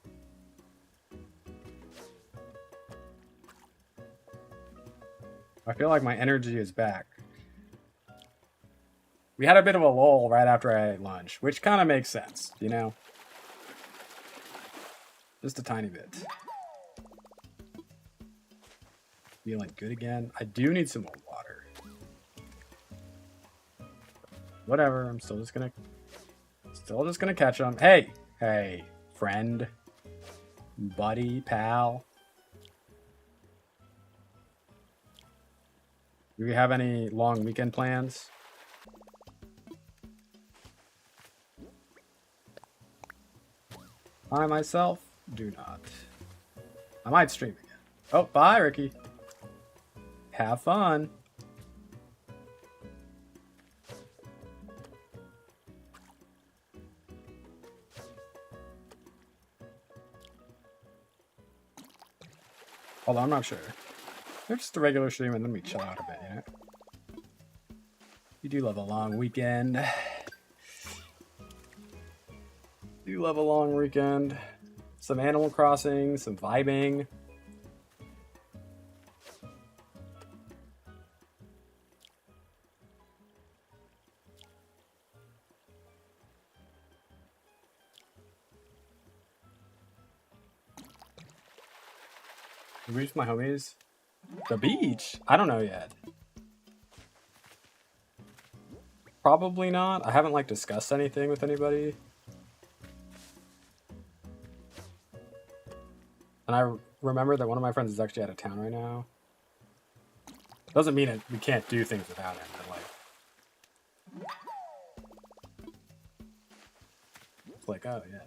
I feel like my energy is back. We had a bit of a lull right after I ate lunch, which kind of makes sense, you know? Just a tiny bit. Feeling good again. I do need some more water. Whatever, I'm still just gonna catch them. Hey! Hey, friend. Buddy, pal. Do we have any long weekend plans? I myself do not. I might stream again. Oh, bye, Ricky. Have fun. Although I'm not sure. Maybe just a regular stream and then we chill out a bit, you know? You do love a long weekend. You love a long weekend. Some Animal Crossing, some vibing. Reach my homies. The beach? I don't know yet. Probably not. I haven't like discussed anything with anybody. And I remember that one of my friends is actually out of town right now. Doesn't mean we can't do things without him, but like... It's like, oh yeah.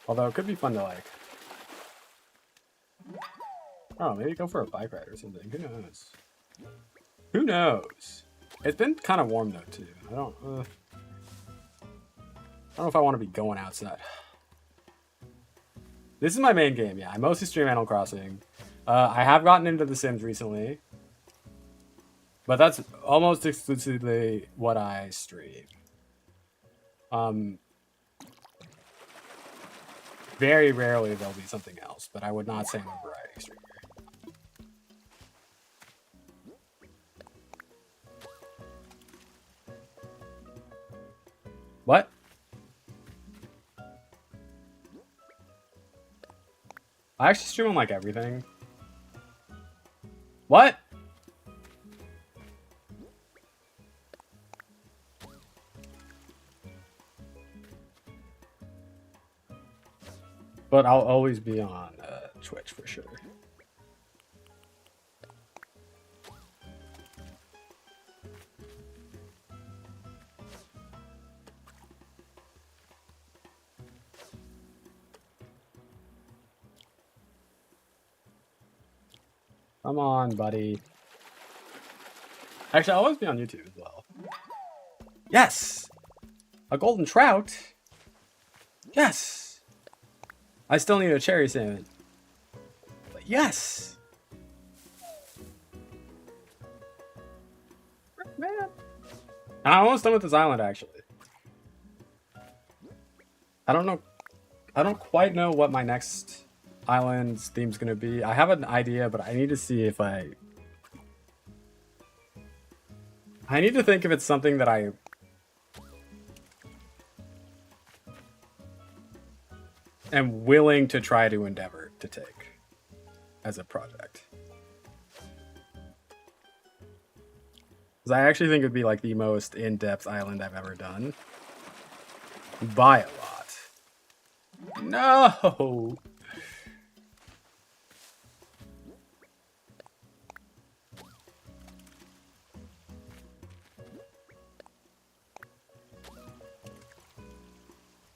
Although it could be fun to like... Oh, maybe go for a bike ride or something. Who knows? Who knows? It's been kind of warm though too. I don't know if I want to be going outside. This is my main game, yeah. I mostly stream Animal Crossing. I have gotten into The Sims recently. But that's almost exclusively what I stream. Very rarely there'll be something else, but I would not say I'm a variety streamer. What? I actually stream on like everything. What? But I'll always be on Twitch for sure. Come on, buddy. Actually, I'll always be on YouTube as well. Yes! A golden trout? Yes! I still need a cherry salmon. But yes! Man. I'm almost done with this island, actually. I don't know. I don't quite know what my next island's theme's gonna be. I have an idea, but I need to see if I need to think if it's something that I am willing to try to endeavor to take as a project. Because I actually think it would be like the most in-depth island I've ever done. By a lot. No!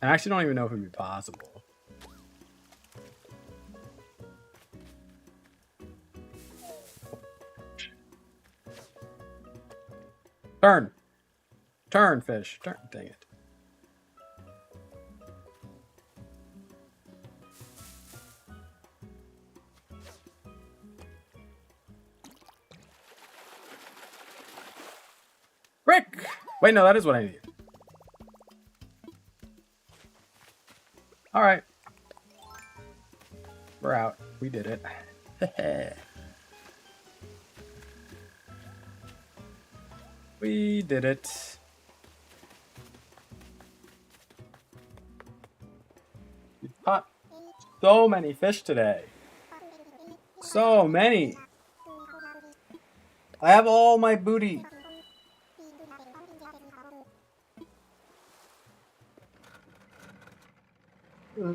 I actually don't even know if it would be possible. Turn! Turn, fish. Turn. Dang it. Brick! Wait, no, that is what I need. Alright. We're out. We did it. We did it. We caught so many fish today. So many. I have all my booty. I'm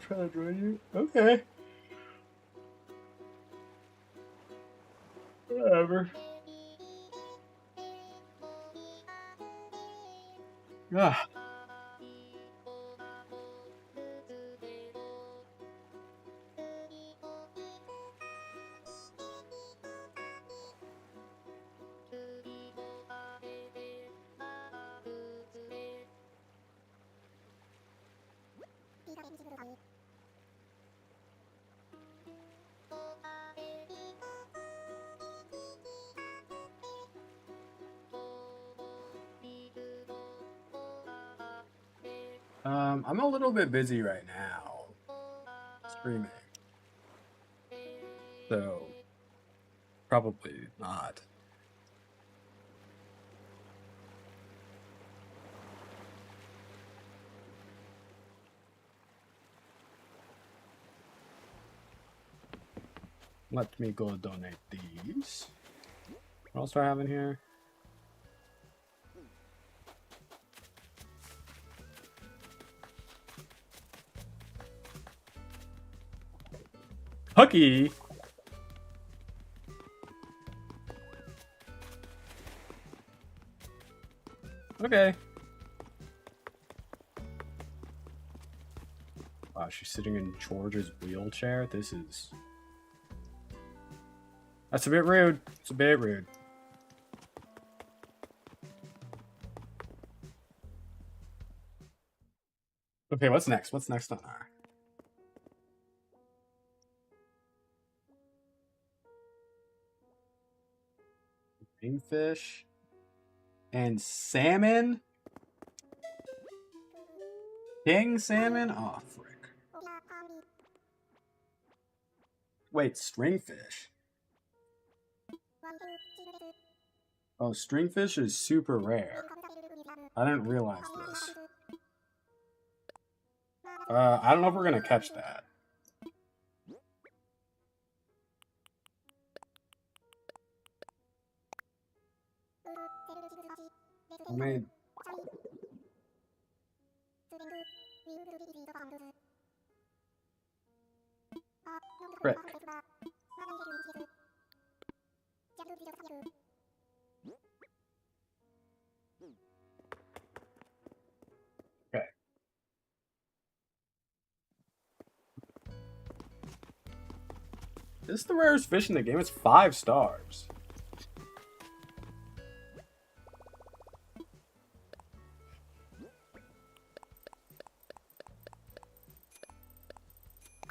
trying to join you. Okay. Whatever. Ah. I'm a little bit busy right now. Streaming. So, probably not. Let me go donate these. What else do I have in here? Hooky! Okay. Wow, she's sitting in George's wheelchair. This is... That's a bit rude. It's a bit rude. Okay, what's next? What's next on our... Kingfish and salmon? King salmon? Oh, frick. Wait, stringfish? Oh, stringfish is super rare. I didn't realize this. I don't know if we're gonna catch that. I mean... Frick. Okay. This is the rarest fish in the game. It's 5 stars.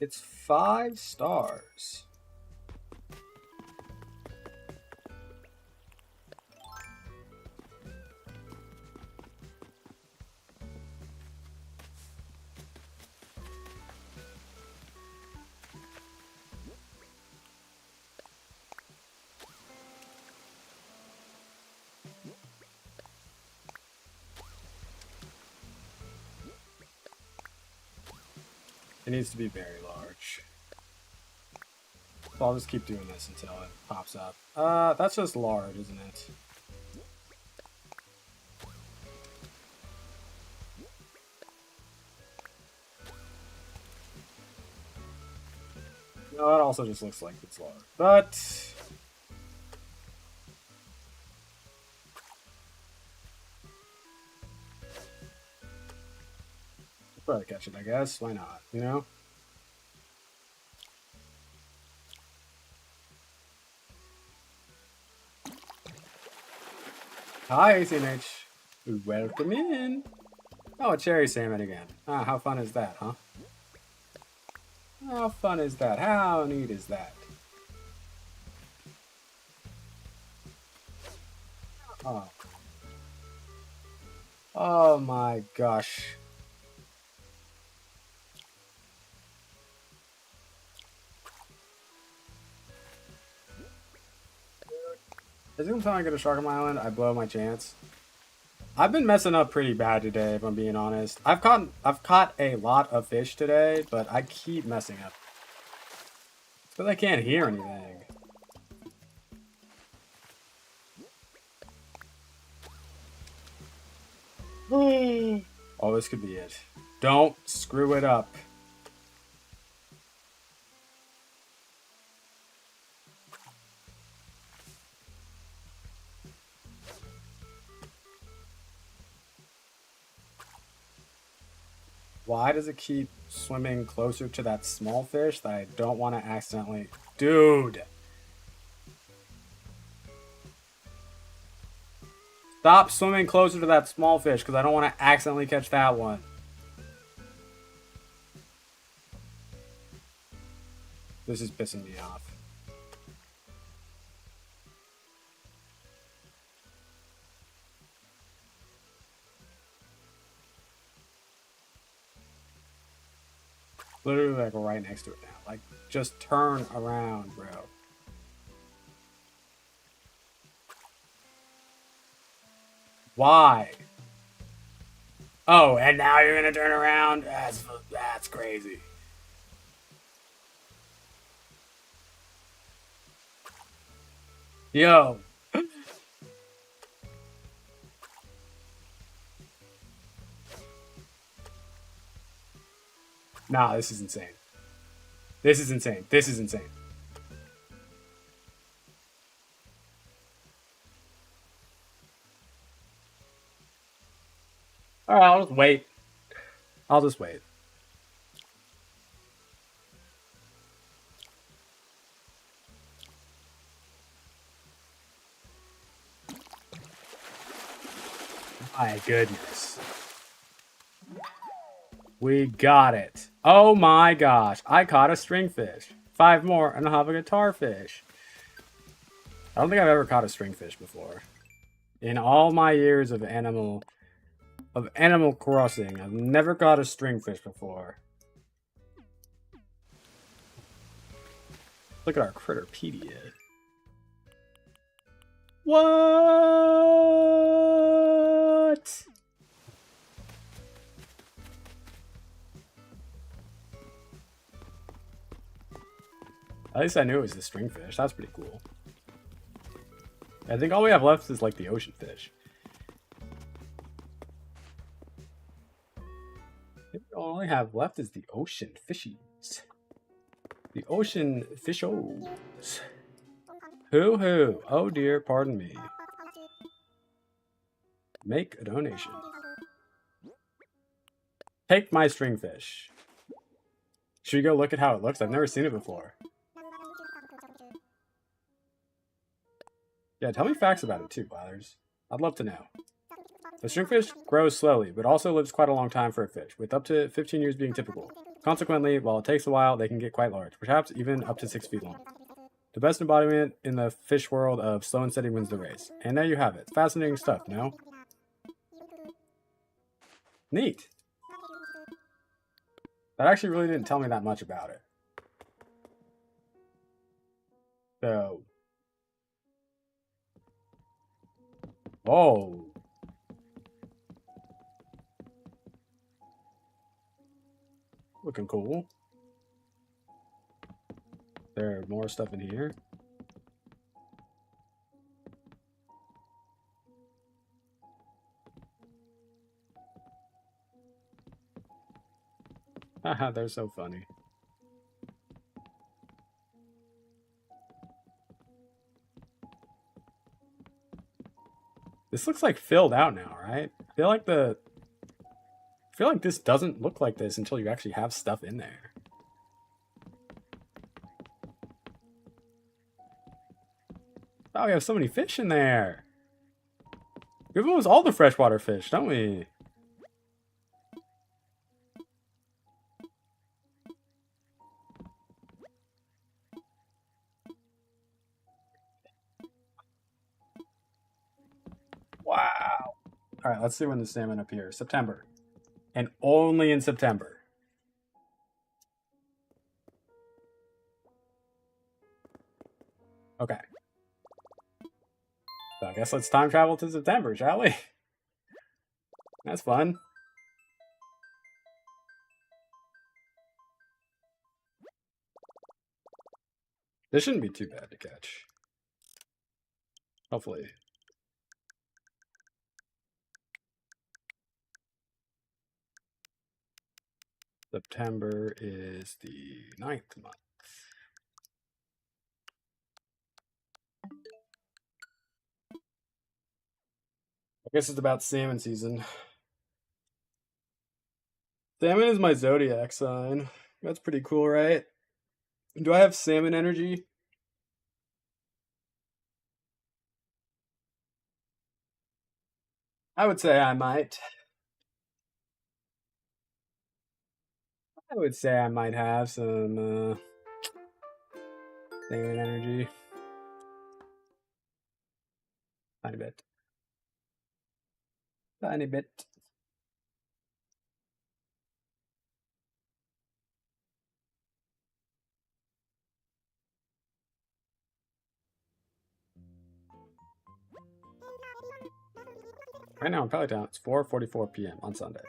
It's 5 stars. It needs to be very large. So I'll just keep doing this until it pops up. That's just large, isn't it? No, that also just looks like it's large. But... probably catch it, I guess. Why not, you know? Hi, ACNH. Welcome in. Oh, a cherry salmon again. Ah, how fun is that, huh? How fun is that? How neat is that? Oh. Oh my gosh. Every time I get a shark on my island, I blow my chance. I've been messing up pretty bad today, if I'm being honest. I've caught a lot of fish today, but I keep messing up. It's because I can't hear anything. Oh, this could be it. Don't screw it up. Why does it keep swimming closer to that small fish that I don't want to accidentally... Dude! Stop swimming closer to that small fish because I don't want to accidentally catch that one. This is pissing me off. Literally like right next to it now. Like just turn around, bro. Why? Oh, and now you're gonna turn around? That's crazy. Yo. Nah, this is insane. This is insane. This is insane. Alright, I'll just wait. I'll just wait. My goodness. We got it. Oh my gosh. I caught a stringfish. 5 more and I'll have a guitar fish. I don't think I've ever caught a stringfish before. In all my years of Animal Crossing, I've never caught a stringfish before. Look at our Critterpedia. What? At least I knew it was the stringfish. That's pretty cool. I think all we have left is like the ocean fish. I think all we have left is the ocean fishies. The ocean fishos. Hoo. Oh dear, pardon me. Make a donation. Take my stringfish. Should we go look at how it looks? I've never seen it before. Yeah, tell me facts about it too, Blathers. I'd love to know. The stringfish grows slowly, but also lives quite a long time for a fish, with up to 15 years being typical. Consequently, while it takes a while, they can get quite large, perhaps even up to 6 feet long. The best embodiment in the fish world of slow and steady wins the race. And there you have it. Fascinating stuff, no? Neat. That actually really didn't tell me that much about it. So... Oh. Looking cool. There more stuff in here. Haha, they're so funny. This looks like filled out now, right? I feel like this doesn't look like this until you actually have stuff in there. Oh, we have so many fish in there. We have almost all the freshwater fish, don't we? Wow. All right, let's see when the salmon appears. September. And only in September. Okay. So I guess let's time travel to September, shall we? That's fun. This shouldn't be too bad to catch. Hopefully. September is the 9th month. I guess it's about salmon season. Salmon is my zodiac sign. That's pretty cool, right? Do I have salmon energy? I would say I might. I would say I might have some salmon energy. Tiny bit. Tiny bit. Right now in Pallytown, it's 4:44 p.m. on Sunday.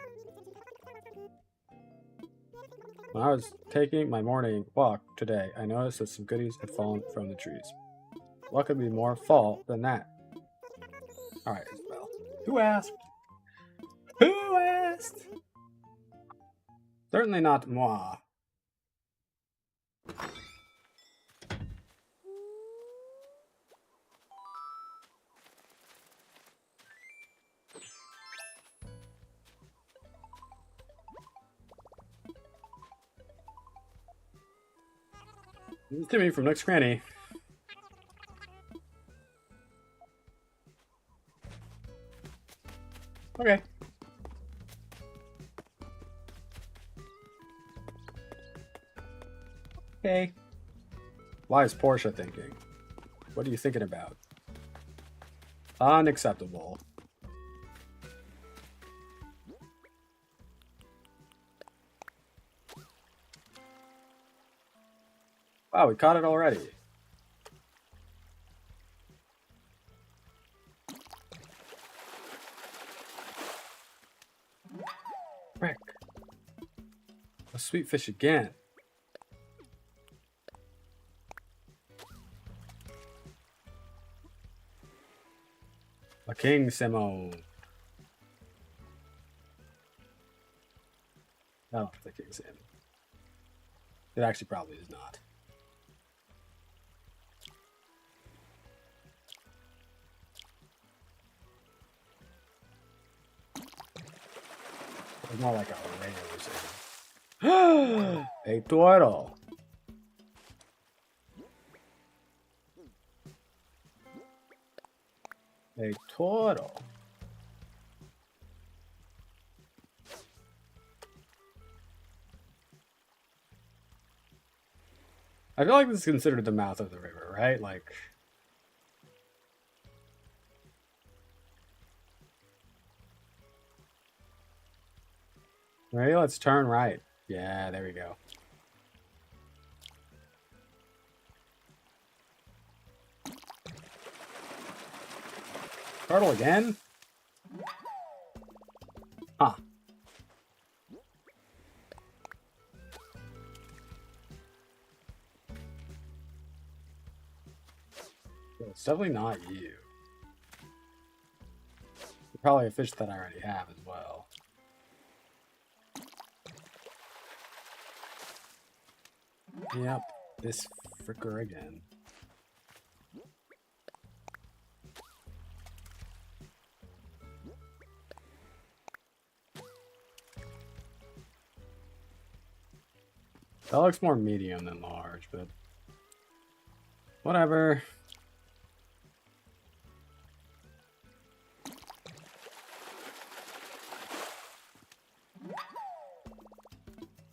When I was taking my morning walk today, I noticed that some goodies had fallen from the trees. What could be more fall than that? Alright, Isabel. Who asked? Who asked? Certainly not moi. This is Timmy from Nook's Cranny. Okay. Okay. Why is Portia thinking? What are you thinking about? Unacceptable. Wow, we caught it already. Frick. A sweet fish again. A king Simone. Oh, the king salmon. It actually probably is not. It's more like a regular salmon. A turtle. A turtle. I feel like this is considered the mouth of the river, right? Like, right? Let's turn right. Yeah, there we go. Turtle again? Huh. It's definitely not you. Probably a fish that I already have as well. Yep, this fricker again. That looks more medium than large, but whatever.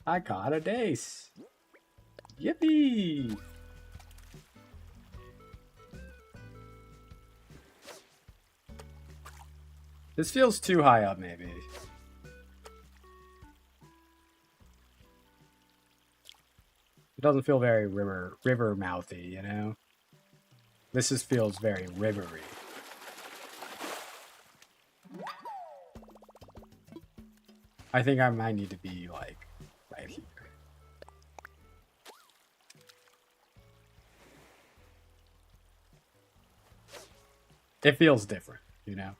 I caught a dace. Yippee! This feels too high up, maybe. It doesn't feel very river mouthy, you know? This just feels very rivery. I think I might need to be, like, right here. It feels different, you know?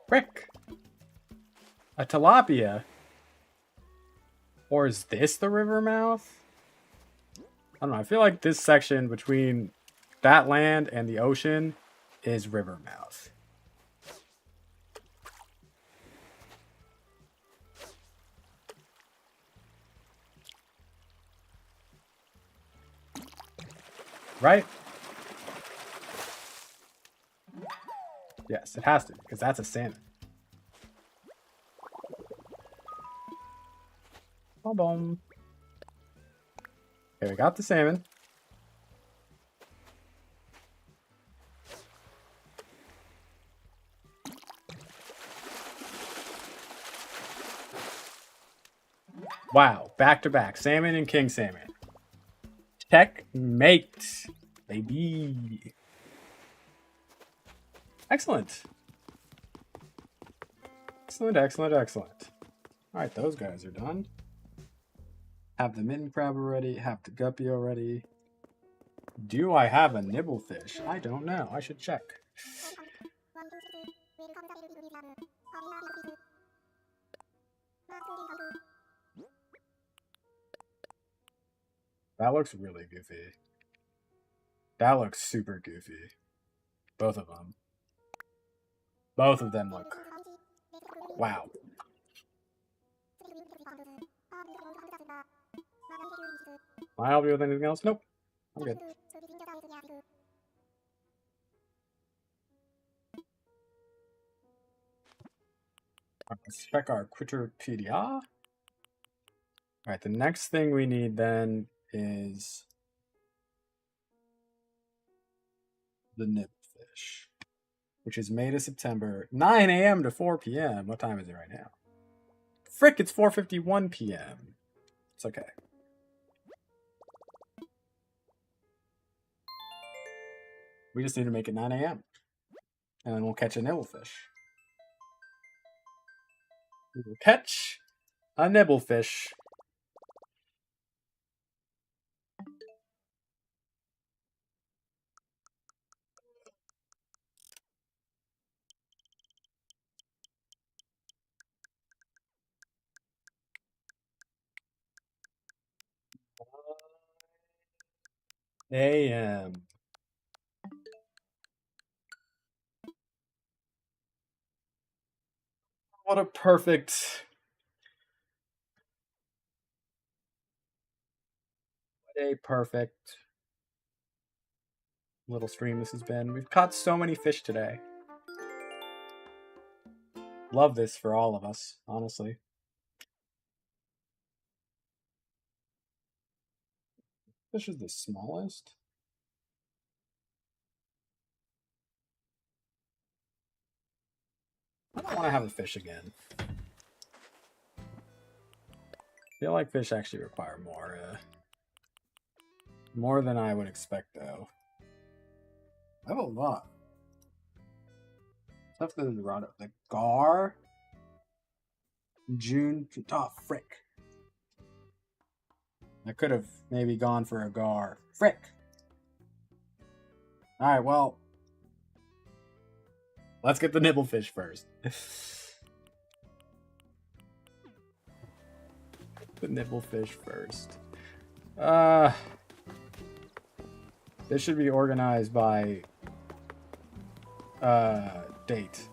Frick! A tilapia? Or is this the river mouth? I don't know. I feel like this section between that land and the ocean is river mouth. Right? Yes, it has to, because that's a salmon. Boom, boom. Okay, we got the salmon. Wow, back to back. Salmon and king salmon. Checkmate, baby. Excellent. Excellent, excellent, excellent. Alright, those guys are done. Have the mitten crab already, have the guppy already. Do I have a nibblefish? I don't know. I should check. That looks really goofy. That looks super goofy. Both of them. Both of them look... Wow. Can I help you with anything else? Nope. I'm good. Let's check our Critterpedia. Alright, the next thing we need then is the nibfish, which is May to September, 9 a.m. to 4 p.m. What time is it right now? Frick, it's 4:51 p.m. It's okay. We just need to make it 9 a.m. And then we'll catch a nibblefish. We will catch a nibblefish. A.M. What a perfect... What a perfect little stream this has been. We've caught so many fish today. Love this for all of us, honestly. Fish is the smallest. I don't want to have a fish again. I feel like fish actually require more than I would expect, though. I have a lot. Stuff that is around the gar. June. Oh, frick. I could have maybe gone for a gar. Frick. Alright, well. Let's get the nibblefish first. The nibblefish first. This should be organized by date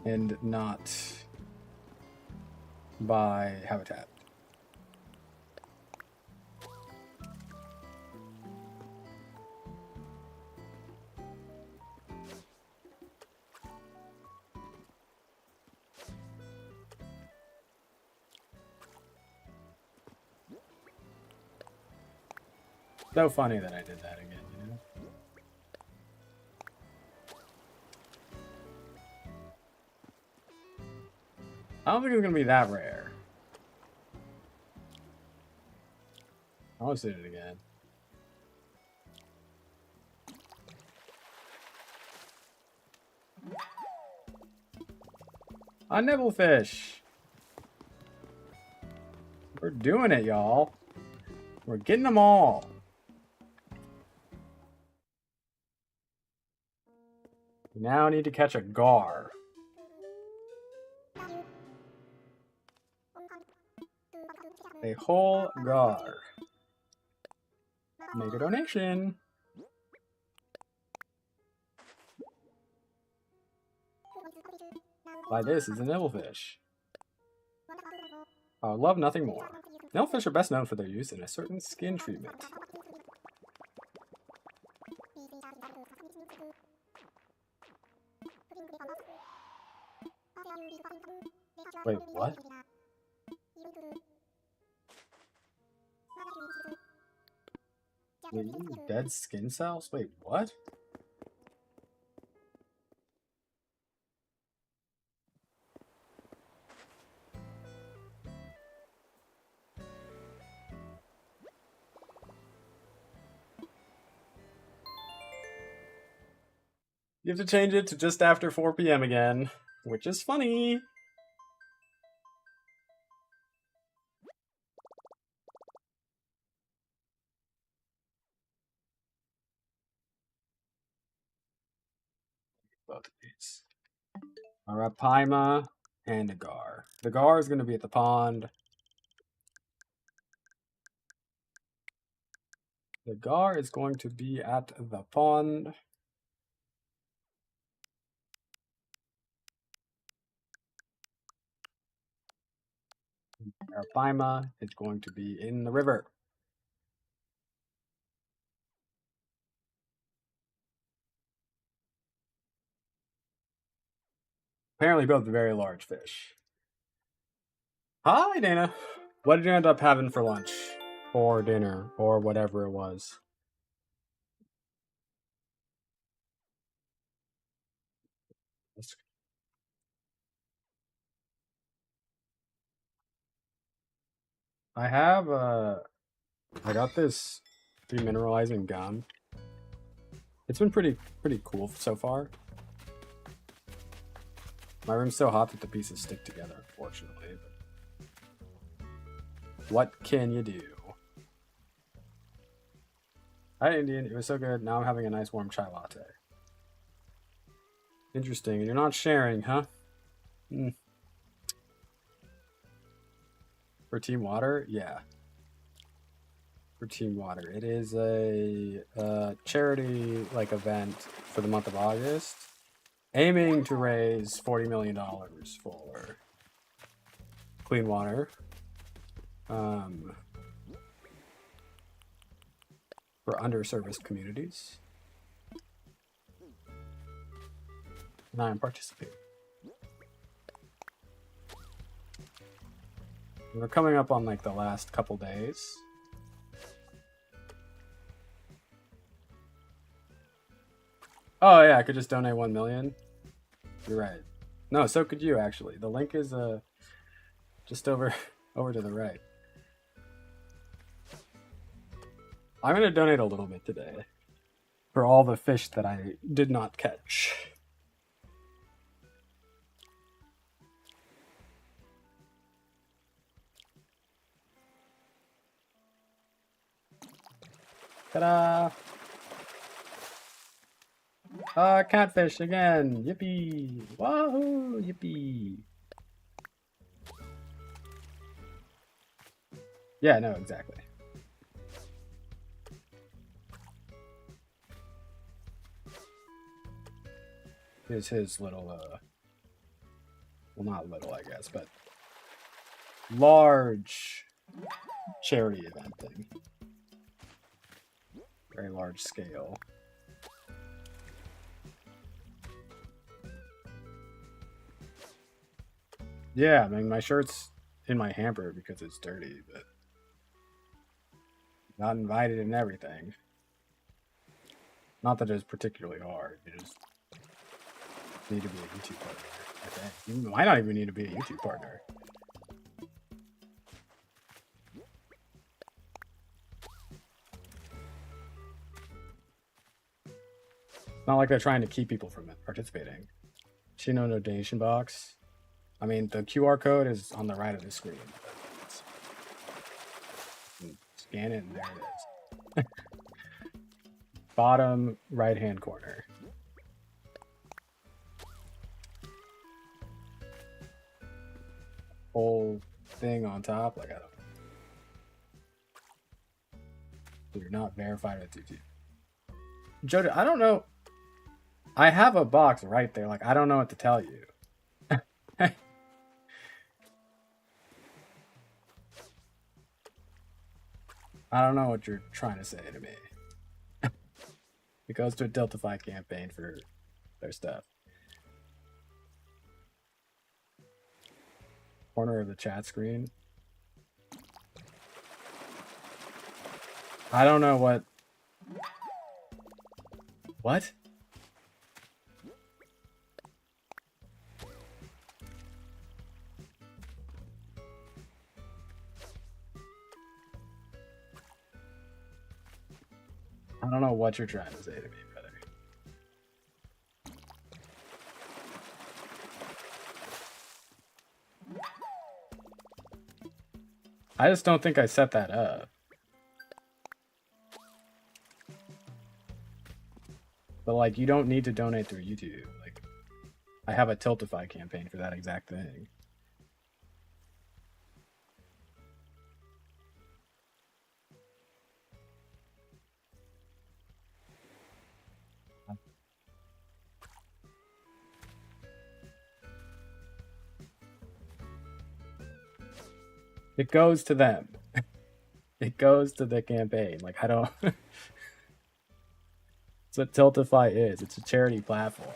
and not by habitat. So funny that I did that again, you know? I don't think it's gonna be that rare. I almost did it again. A nibblefish! We're doing it, y'all. We're getting them all. We now need to catch a gar. A whole gar. Make a donation. Why, this is a nibblefish. I would love nothing more. Nibblefish are best known for their use in a certain skin treatment. Wait, what? Wait, dead skin cells? Wait, what? You have to change it to just after 4 p.m. again, which is funny. Both of these. Arapaima and Agar. The Gar is going to be at the pond. The Gar is going to be at the pond. Arapaima is going to be in the river. Apparently both very large fish. Hi, Dana. What did you end up having for lunch? Or dinner? Or whatever it was? I have, I got this demineralizing gum. It's been pretty cool so far. My room's so hot that the pieces stick together, unfortunately. What can you do? Hi, Indian. It was so good. Now I'm having a nice warm chai latte. Interesting. You're not sharing, huh? For Team Water? Yeah. For Team Water. It is a charity like event for the month of August, aiming to raise $40 million for clean water. For underserviced communities. And I am participating. We're coming up on like the last couple days. Oh yeah, I could just donate 1 million. You're right. No, so could you actually. The link is just over to the right. I'm gonna donate a little bit today for all the fish that I did not catch. Ta-da! Catfish again! Yippee! Wahoo! Yippee! Yeah, no, exactly. Here's his little, well, not little, I guess, but large charity event thing. Very large scale. Yeah, I mean, my shirt's in my hamper because it's dirty, but not invited and everything. Not that it's particularly hard. You just need to be a YouTube partner, I think. You might not even need to be a YouTube partner. It's not like they're trying to keep people from participating. See no donation box. I mean, the QR code is on the right of the screen. Scan it, and there it is. Bottom right-hand corner. Whole thing on top, like I don't know. You're not verified with YouTube. Jojo, I don't know. I have a box right there. Like, I don't know what to tell you. I don't know what you're trying to say to me. It goes to a Deltify campaign for their stuff. Corner of the chat screen. I don't know what. What? I don't know what you're trying to say to me, brother. I just don't think I set that up. But like, you don't need to donate through YouTube. Like, I have a Tiltify campaign for that exact thing. It goes to them. It goes to the campaign. Like, I don't. That's what Tiltify is. It's a charity platform.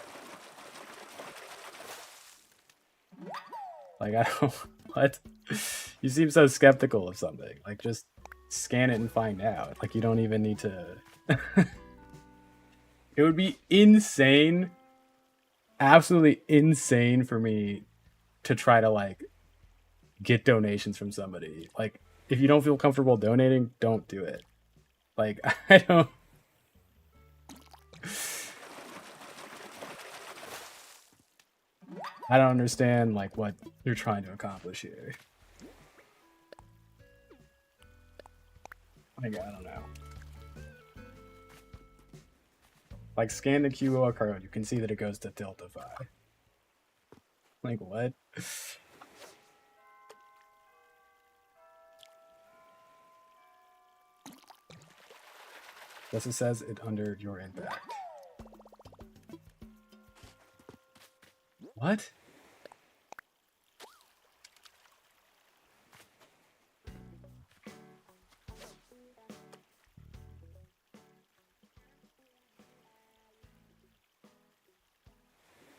Like, I don't. What? You seem so skeptical of something. Like, just scan it and find out. Like, you don't even need to. It would be insane, absolutely insane for me to try to, like, get donations from somebody. Like, if you don't feel comfortable donating, don't do it. Like, I don't. I don't understand, like, what you're trying to accomplish here. Like, I don't know. Like, scan the QR code, you can see that it goes to Tiltify. Like, what? Yes, it says it under your impact. What?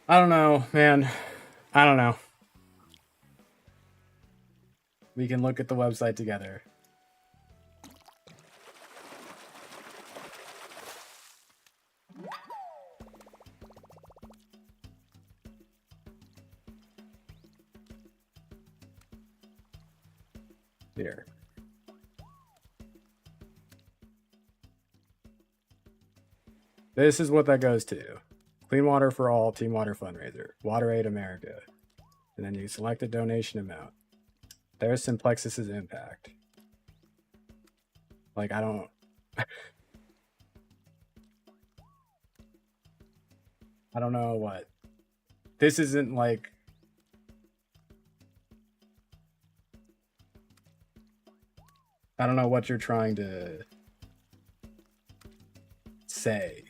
I don't know, man. I don't know. We can look at the website together. Here. This is what that goes to. Clean Water for All Team Water Fundraiser. Water Aid America. And then you select a donation amount. There's Simplexus's impact. Like, I don't... I don't know what. This isn't like... I don't know what you're trying to say.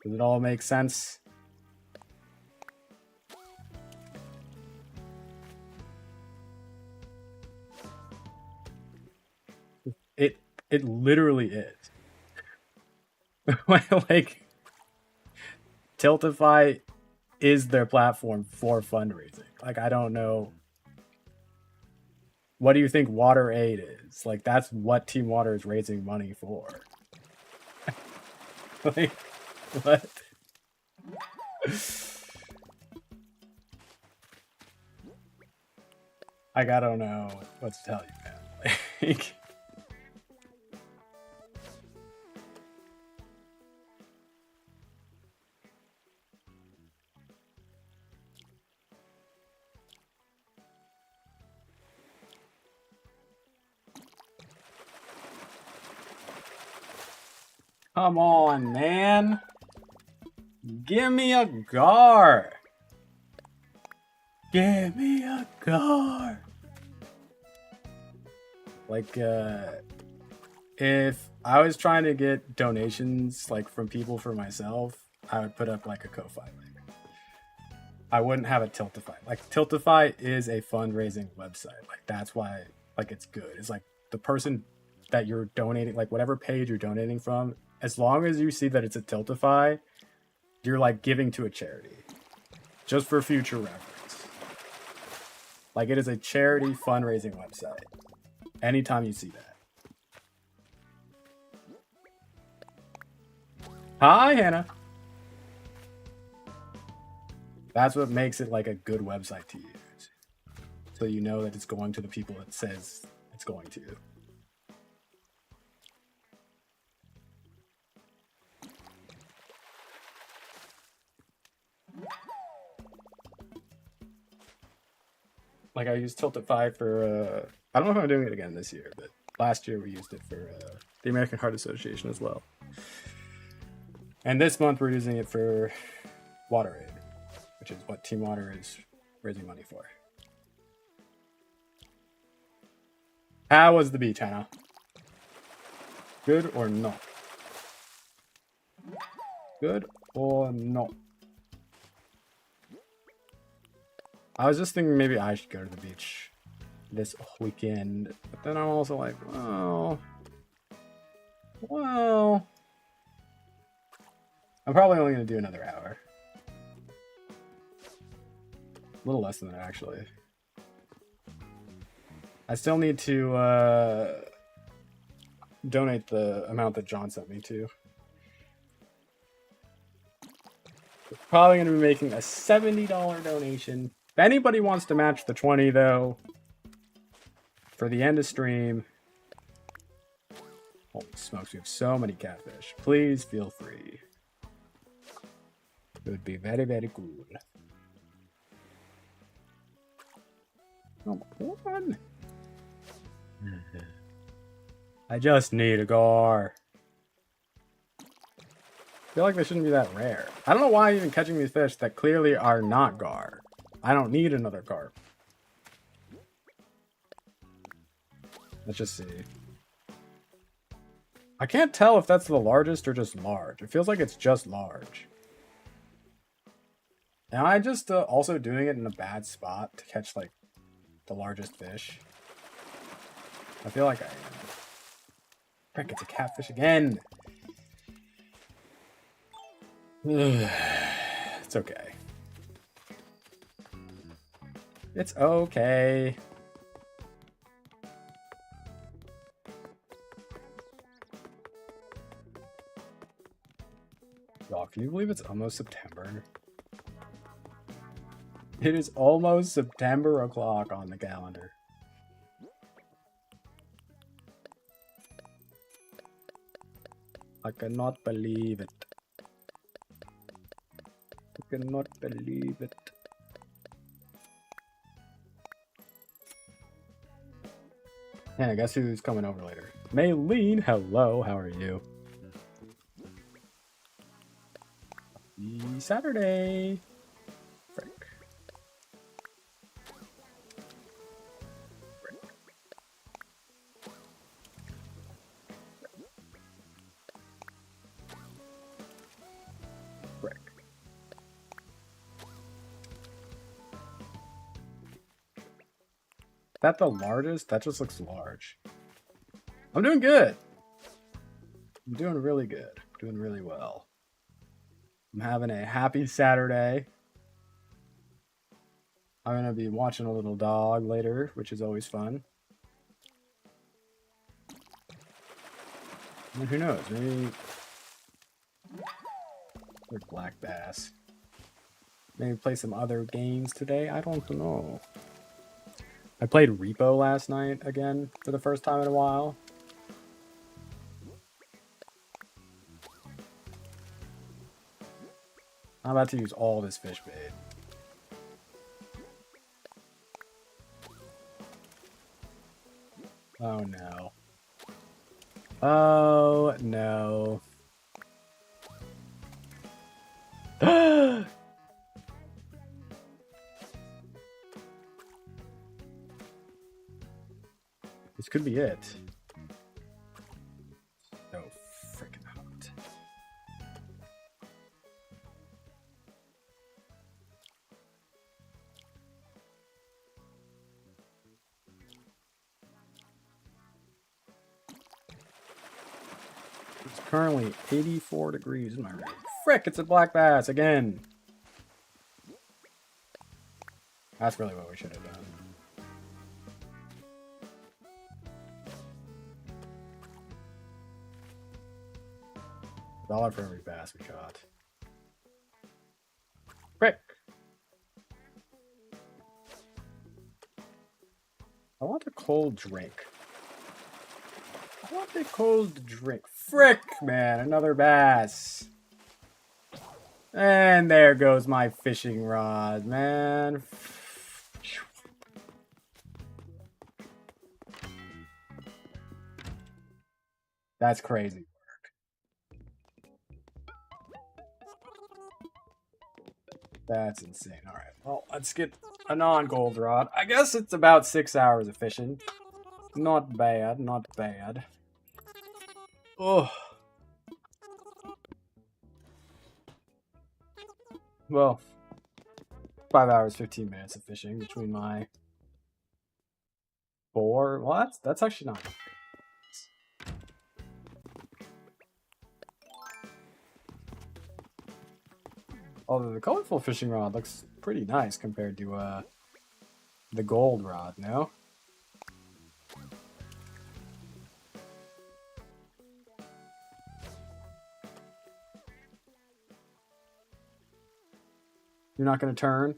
Does it all make sense? It literally is. Like, Tiltify is their platform for fundraising. Like, I don't know. What do you think Water Aid is? Like, that's what Team Water is raising money for. Like, what? Like, I don't know what to tell you, man. Like, come on, man. Give me a gar. Give me a gar. Like, if I was trying to get donations, like, from people for myself, I would put up, like, a Ko-Fi link. I wouldn't have a Tiltify. Like, Tiltify is a fundraising website. Like, that's why, like, it's good. It's like the person that you're donating, like, whatever page you're donating from, as long as you see that it's a Tiltify, you're, like, giving to a charity. Just for future reference. Like, it is a charity fundraising website. Anytime you see that. Hi, Hannah. That's what makes it like a good website to use. So you know that it's going to the people it says it's going to. like I used Tilted 5 for, I don't know if I'm doing it again this year, but last year we used it for the American Heart Association as well. And this month we're using it for WaterAid, which is what Team Water is raising money for. How was the beach, Hannah? Good or not? Good or not? I was just thinking maybe I should go to the beach this weekend, but then I'm also like, well, I'm probably only going to do another hour. A little less than that, actually. I still need to donate the amount that John sent me to. We're probably going to be making a $70 donation. If anybody wants to match the 20, though, for the end of stream, holy smokes, we have so many catfish. Please feel free. It would be very, very cool. Come on. I just need a gar. I feel like they shouldn't be that rare. I don't know why I'm even catching these fish that clearly are not gar. I don't need another carp. Let's just see. I can't tell if that's the largest or just large. It feels like it's just large. Am I just also doing it in a bad spot to catch, like, the largest fish? I feel like I am. Frick, it's a catfish again. It's okay. It's okay. Y'all, can you believe it's almost September? It is almost September o'clock on the calendar. I cannot believe it. I cannot believe it. Yeah, I guess who's coming over later? Maylene, hello, how are you? Happy Saturday. Frick. Frick. Frick. Is that the largest? That just looks large. I'm doing good. I'm doing really good. Doing really well. I'm having a happy Saturday. I'm going to be watching a little dog later, which is always fun. And who knows, maybe... Or black bass. Maybe play some other games today, I don't know. I played Repo last night again for the first time in a while. I'm about to use all this fish bait. Oh no. Oh no. This could be it. So freaking hot. It's currently 84 degrees in my room. Frick, it's a black bass again. That's really what we should have done. $1 for every bass we caught. Frick! I want a cold drink. I want a cold drink. Frick, man, another bass. And there goes my fishing rod, man. That's crazy. That's insane. All right. Well, let's get a non-gold rod. I guess it's about 6 hours of fishing. Not bad. Not bad. Oh. Well, 5 hours, 15 minutes of fishing between my 4. Well, that's actually not. Although the colorful fishing rod looks pretty nice compared to the gold rod, no? You're not going to turn?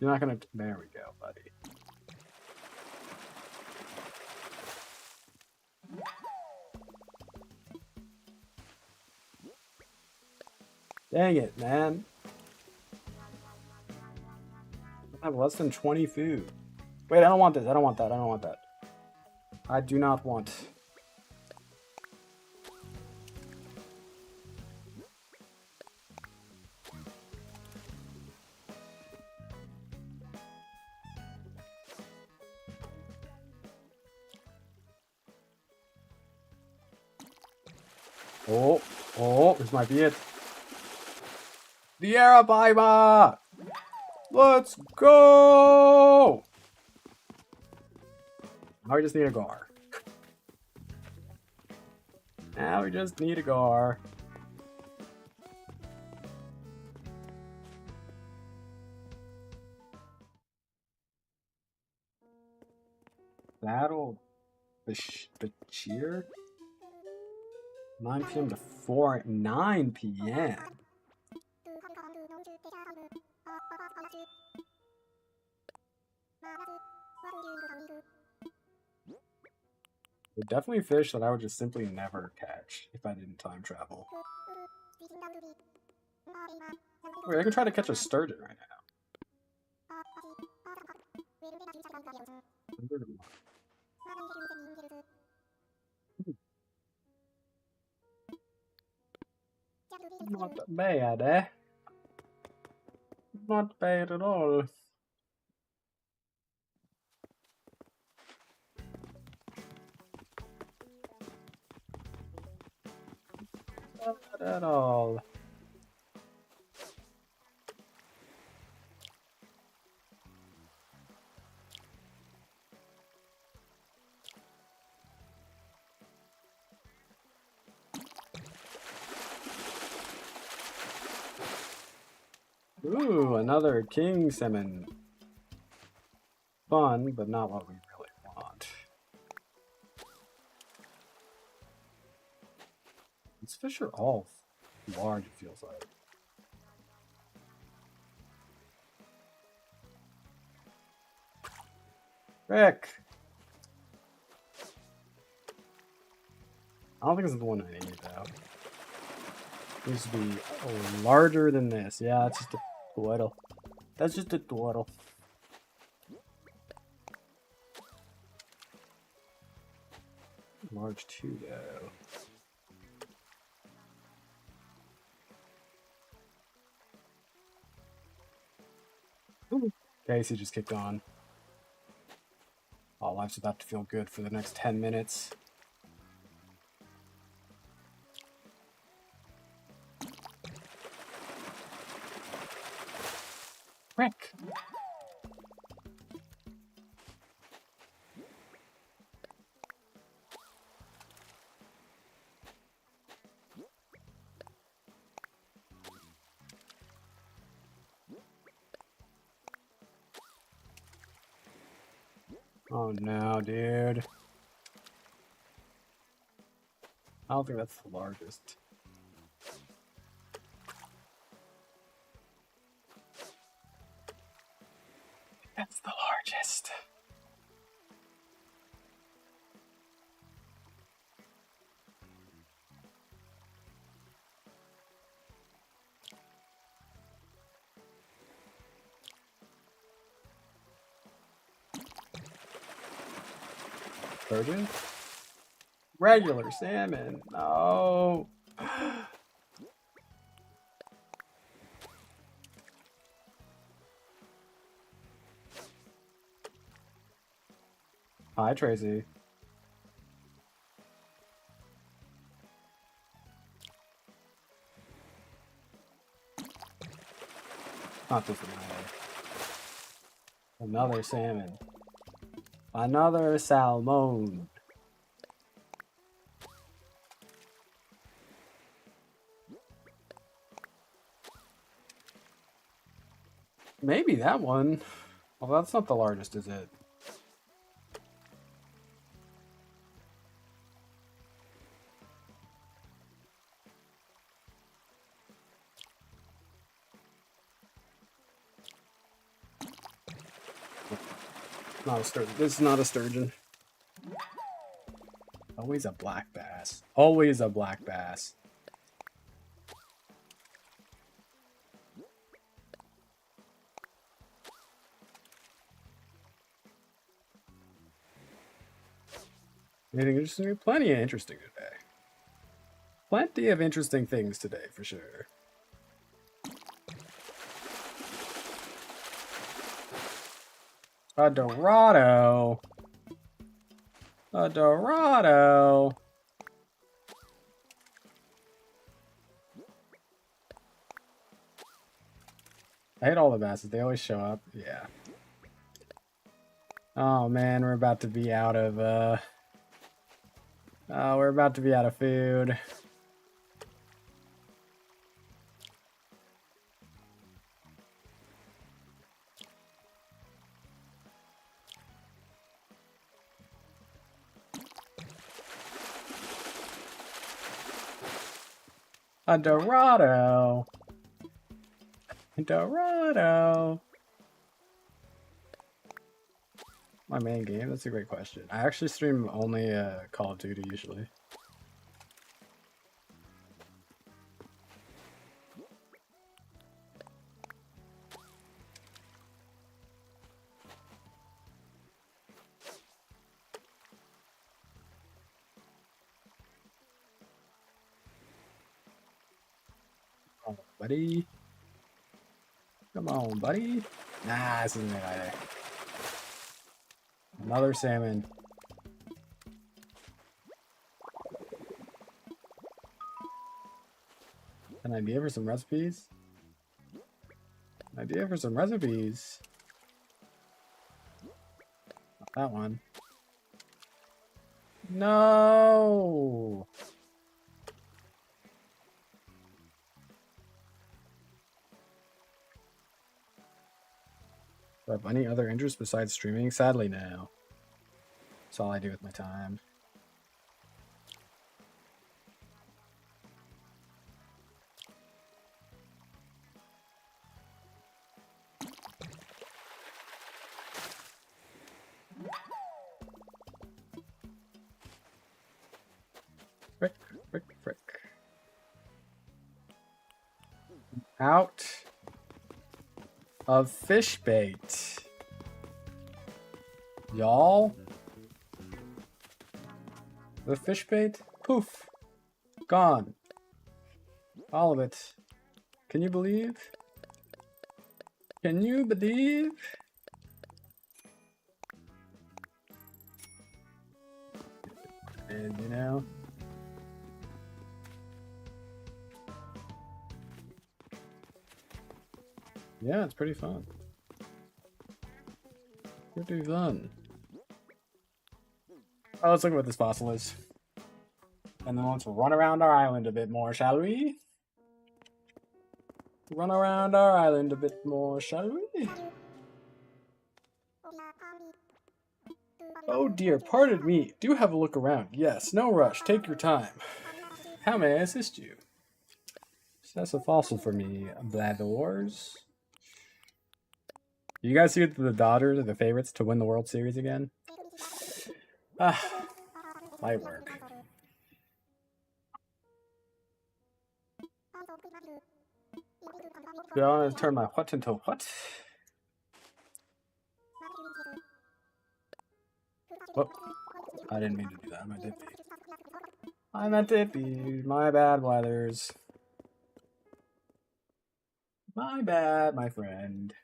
You're not going to... There we go, buddy. Dang it, man. I have less than 20 food. Wait, I don't want this. I don't want that. I don't want that. I do not want... Oh, this might be it. The Arabiba! Let's go! Now we just need a gar. Now we just need a gar. Battle Bashir? 9 p.m. to 9 p.m. They're definitely fish that I would just simply never catch if I didn't time travel. Wait, I can try to catch a sturgeon right now. Not bad, eh? Not bad at all. Not at all. Ooh, another king salmon. Fun, but not what we really want. These fish are all large, it feels like. Rick! I don't think this is the one I need, though. It needs to be larger than this. Yeah, that's just a twaddle. That's just a twaddle. Large too, though. Ooh. Casey just kicked on. Oh, life's about to feel good for the next 10 minutes. Rick! Oh no, dude. I don't think that's the largest. That's the largest. Sturgeon? Regular salmon. No. Hi, Tracy. Not this another. Another salmon. Another salmon. Maybe that one. Well, that's not the largest, is it? Not a sturgeon. This is not a sturgeon. Always a black bass. Always a black bass. Anything interesting? Plenty of interesting today. Plenty of interesting things today, for sure. A Dorado. A Dorado. I hate all the basses. They always show up. Yeah. Oh man, we're about to be out of we're about to be out of food. A Dorado. Dorado. My main game? That's a great question. I actually stream only Call of Duty usually. Oh, buddy. Come on, buddy. Nah, this isn't it either. Another salmon. An idea for some recipes? An idea for some recipes. Not that one. No! Do I have any other interests besides streaming? Sadly, no. That's all I do with my time. Frick, frick, frick. Out of fish bait. Y'all? The fish bait? Poof. Gone. All of it. Can you believe? Can you believe? And you know. Yeah, it's pretty fun. Pretty fun. Oh, let's look at what this fossil is. And then let's run around our island a bit more, shall we? Run around our island a bit more, shall we? Oh dear, pardon me. Do have a look around. Yes, no rush. Take your time. How may I assist you? That's a fossil for me, Blathors. You guys see the daughters are the favorites to win the World Series again? Ah, light work. Do I want to turn my what into what? Whoop. I didn't mean to do that. I did. I meant it be. My bad, Weathers. My bad, my friend.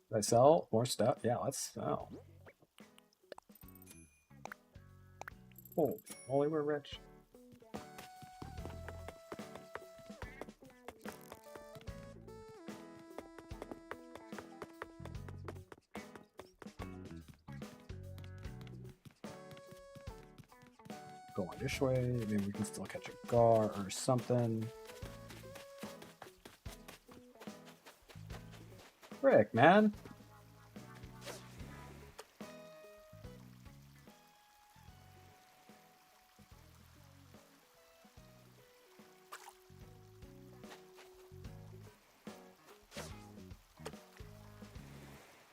Did I sell more stuff? Yeah, let's sell. Holy moly, we're rich. Going this way, maybe we can still catch a gar or something. Frick, man.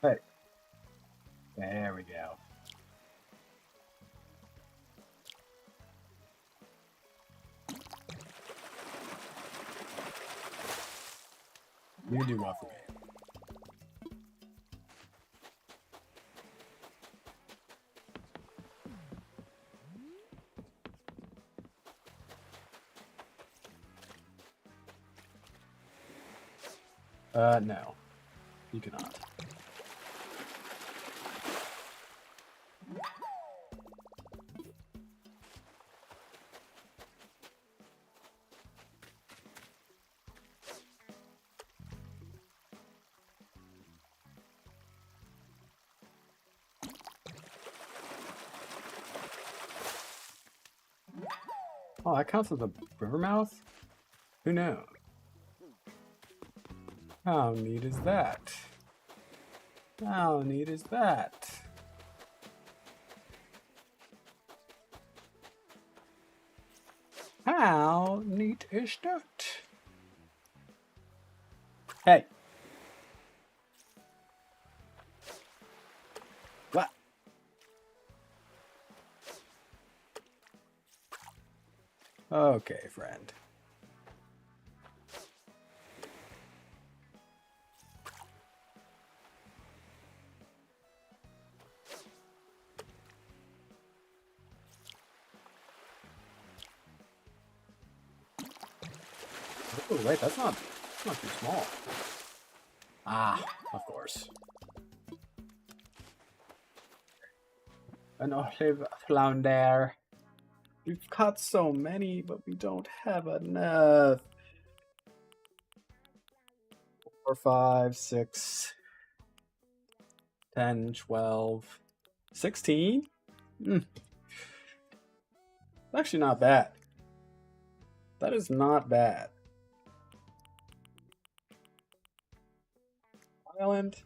Hey. There we go. You do what for me? No. You cannot. Oh, that counts as a river mouth? Who knows? How neat is that? How neat is that? How neat is that? Hey. What? Okay, friend. Oh, wait, that's not too small. Ah, of course. An olive flounder. We've caught so many, but we don't have enough. 4, 5, 6, 10, 12, 16? Actually not bad. That is not bad. Island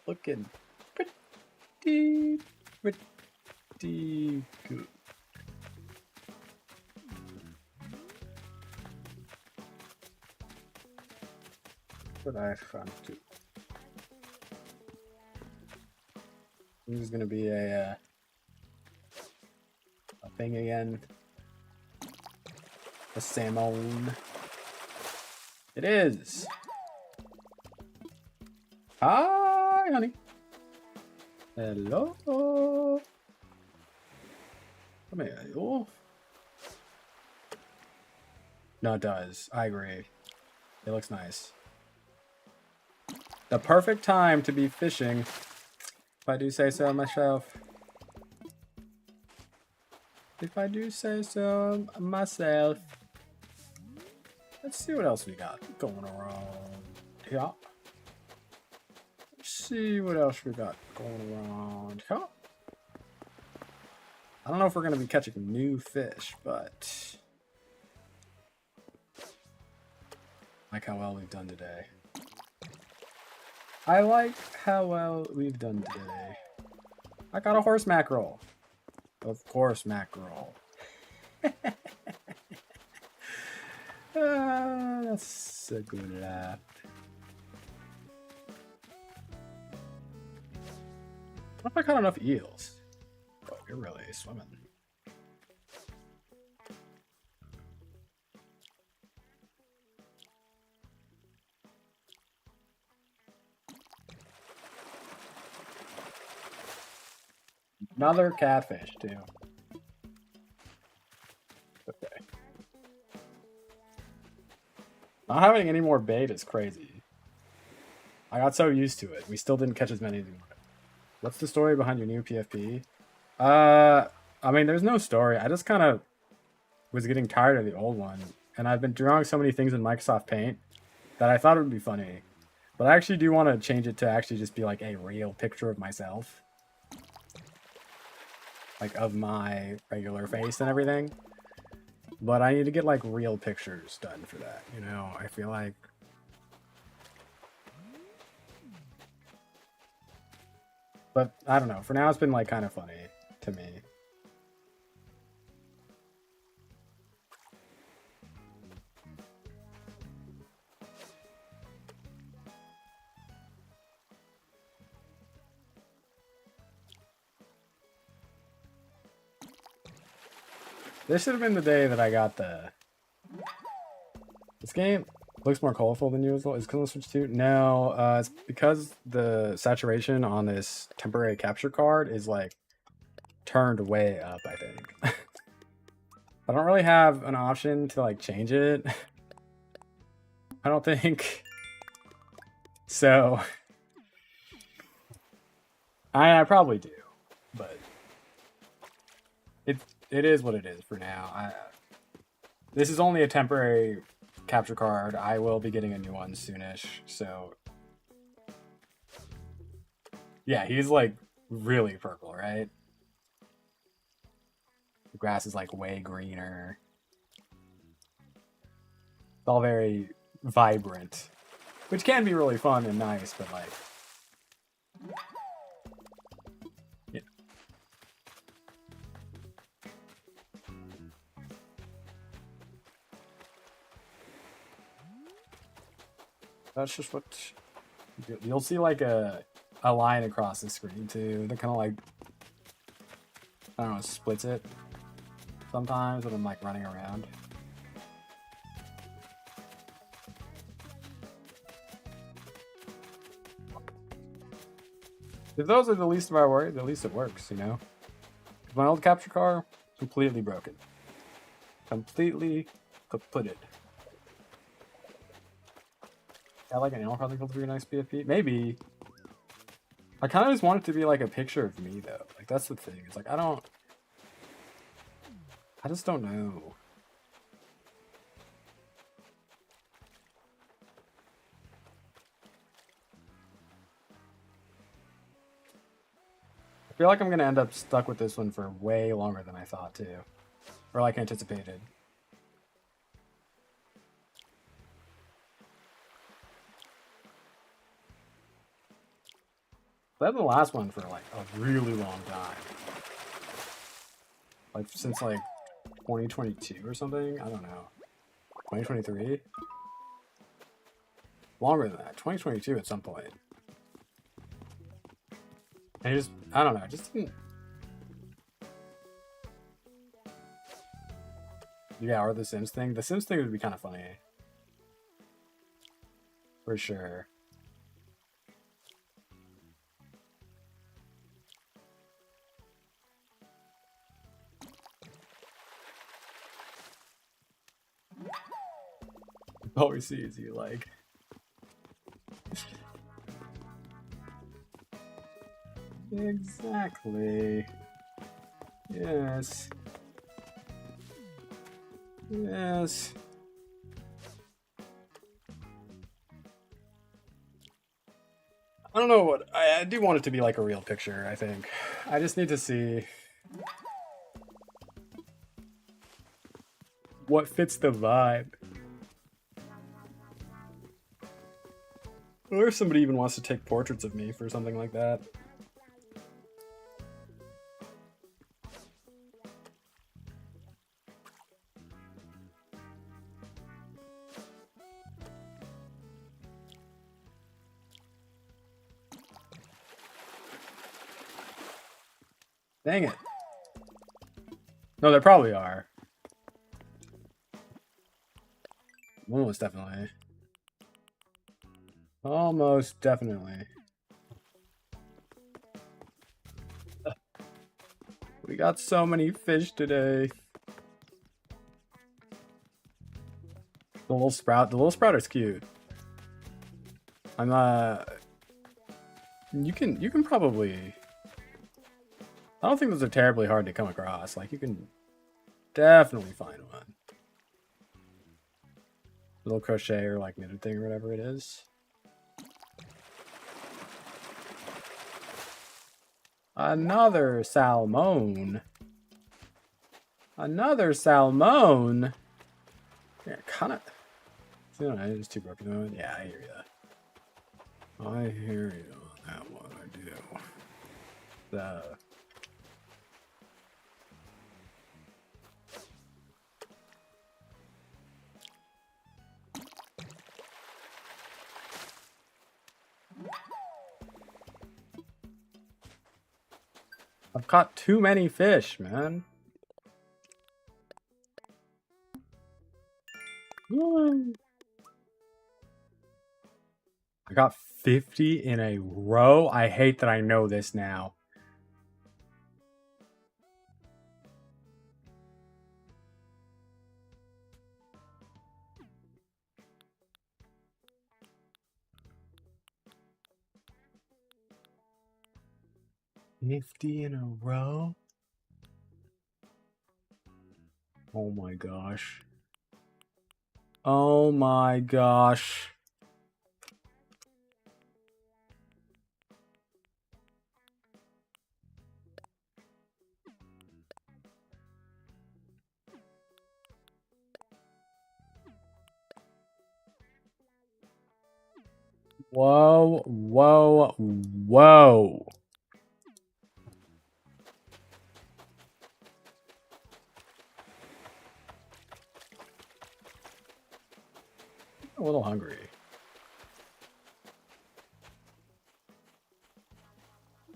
looking pretty good. What I found too. This is gonna be a thing again. A salmon. It is. Hi, honey. Hello. Come here, you. No, it does. I agree. It looks nice. The perfect time to be fishing, if I do say so myself. If I do say so myself. Let's see what else we got going around here. Let's see what else we got going around here. I don't know if we're going to be catching new fish, but I like how well we've done today. I like how well we've done today. I got a horse mackerel. Of course, mackerel. That's a good laugh. What if I caught enough eels? Oh, you're really swimming. Another catfish, too. Okay. Not having any more bait is crazy. I got so used to it. We still didn't catch as many anymore. What's the story behind your new PFP? I mean, there's no story. I just kind of was getting tired of the old one. And I've been drawing so many things in Microsoft Paint that I thought it would be funny. But I actually do want to change it to actually just be like a real picture of myself. Like of my regular face and everything. But I need to get like real pictures done for that, you know? I feel like... But I don't know. For now, it's been like kind of funny to me. This should have been the day that I got the... This game looks more colorful than usual. Is color switch 2? No, it's because the saturation on this temporary capture card is like turned way up, I think. I don't really have an option to like change it. I don't think. So I probably do, but it is what it is for now. This is only a temporary capture card. I will be getting a new one soonish, so yeah, he's like really purple, right? The grass is like way greener. It's all very vibrant, which can be really fun and nice, but like, yeah. That's just what you'll see, like a line across the screen too that kind of like, I don't know, splits it sometimes when I'm like running around. If those are the least of our worries, at least it works, you know? My old capture car, completely broken. Completely kaputted. Got like an animal crossing filter for your nice PFP? Maybe. I kind of just want it to be like a picture of me though. Like that's the thing. It's like I just don't know. I feel like I'm gonna end up stuck with this one for way longer than I thought too. Or like anticipated. I had the last one for like a really long time. Like since like 2022 or something? I don't know. 2023? Longer than that. 2022 at some point. And just, I don't know, it just didn't... Yeah, or the Sims thing. The Sims thing would be kind of funny. For sure. All we see is you, like... Exactly. Yes. Yes. I don't know what... I do want it to be like a real picture, I think. I just need to see... what fits the vibe. Or if somebody even wants to take portraits of me for something like that. Dang it. No, there probably are. Almost definitely. Almost definitely. We got so many fish today. The little sprouter's cute. You can probably, I don't think those are terribly hard to come across. Like, you can definitely find one. Little crochet or like knitted thing or whatever it is. Another salmon. Another salmon. Yeah, kind of. It's too broken. Yeah, I hear you. I hear you on that one. I do. I've caught too many fish, man. I got 50 in a row. I hate that I know this now. $50 in a row? Oh my gosh. Oh my gosh. Whoa, whoa, whoa. A little hungry.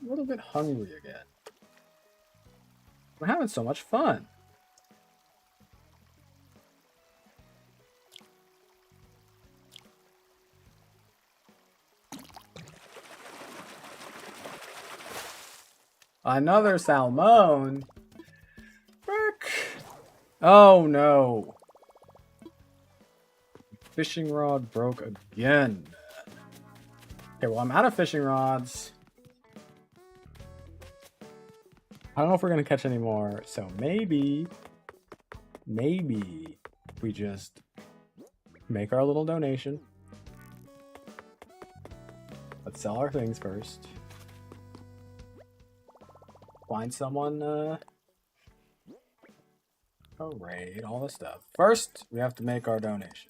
A little bit hungry again. We're having so much fun. Another salmon. Frick. Oh no. Fishing rod broke again. Okay, well, I'm out of fishing rods. I don't know if we're gonna catch any more, so maybe we just make our little donation. Let's sell our things first. Find someone, raid, all this stuff. First, we have to make our donation.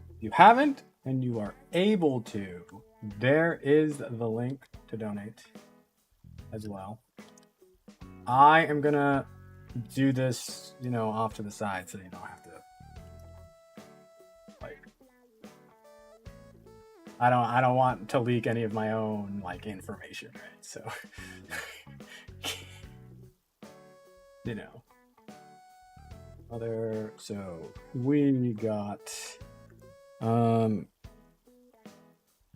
If you haven't, and you are able to, there is the link to donate as well. I am gonna do this, off to the side so you don't have to, like, I don't want to leak any of my own, like, information, right? So, so we got,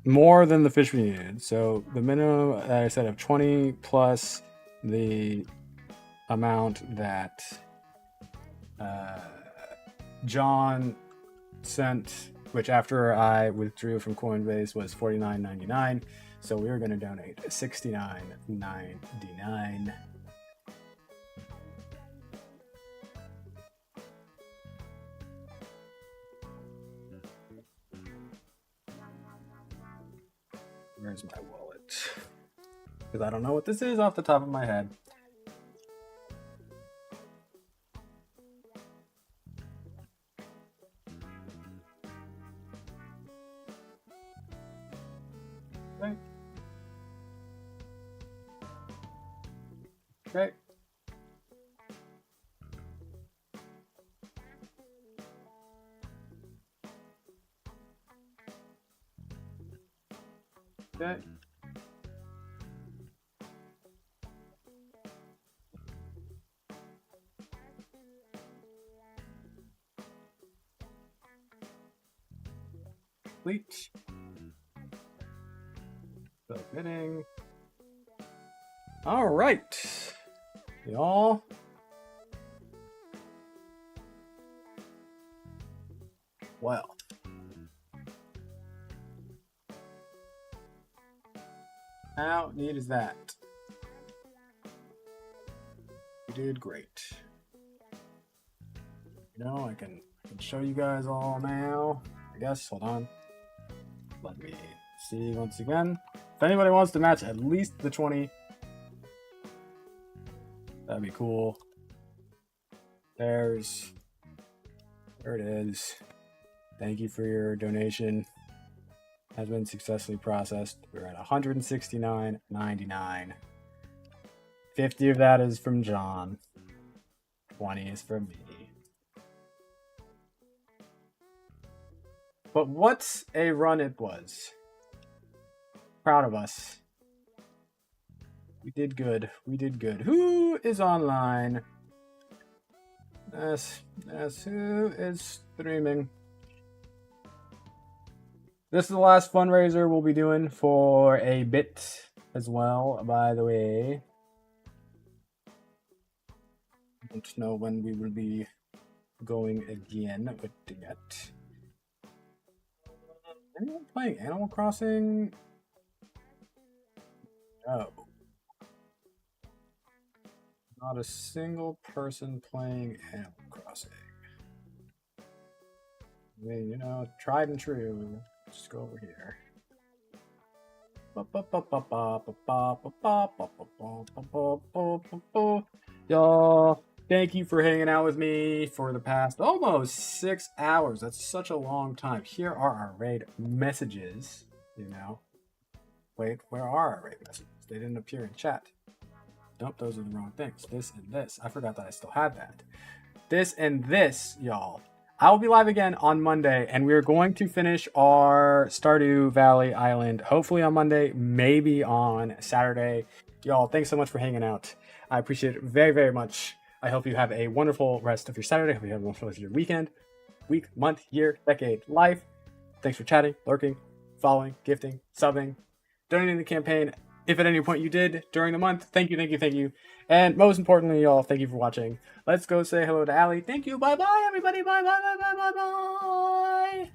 more than the fish we needed. So the minimum I said of 20 plus the amount that John sent, which after I withdrew from Coinbase was $49.99. So we were going to donate $69.99. Where's my wallet? Because I don't know what this is off the top of my head. Okay. Okay. Okay. complete. Submitting. All right, y'all. Well, how neat is that? You did great. You know, I can show you guys all now. I guess. Hold on. Let me see once again. If anybody wants to match at least the 20, that'd be cool. There it is. Thank you for your donation. Has been successfully processed. We're at $169.99. 50 of that is from John. 20 is from me. But what a run it was. Proud of us. We did good. We did good. Who is online? Yes, who is streaming? This is the last fundraiser we'll be doing for a bit as well, by the way. I don't know when we will be going again with that. Anyone playing Animal Crossing? No. Not a single person playing Animal Crossing. I mean, you know, tried and true. Just go over here. Y'all, thank you for hanging out with me for the past almost 6 hours. That's such a long time. Here are our raid messages, you know. Wait, where are our raid messages? They didn't appear in chat. Nope, those are the wrong things. This and this. I forgot that I still had that. This and this, y'all. I will be live again on Monday, and we're going to finish our Stardew Valley Island, hopefully on Monday, maybe on Saturday. Y'all, thanks so much for hanging out. I appreciate it very, very much. I hope you have a wonderful rest of your Saturday. I hope you have a wonderful rest of your weekend, week, month, year, decade, life. Thanks for chatting, lurking, following, gifting, subbing, donating the campaign. If at any point you did during the month, thank you, thank you, thank you. And most importantly, y'all, thank you for watching. Let's go say hello to Allie. Thank you. Bye-bye, everybody. Bye, bye, bye, bye, bye, bye.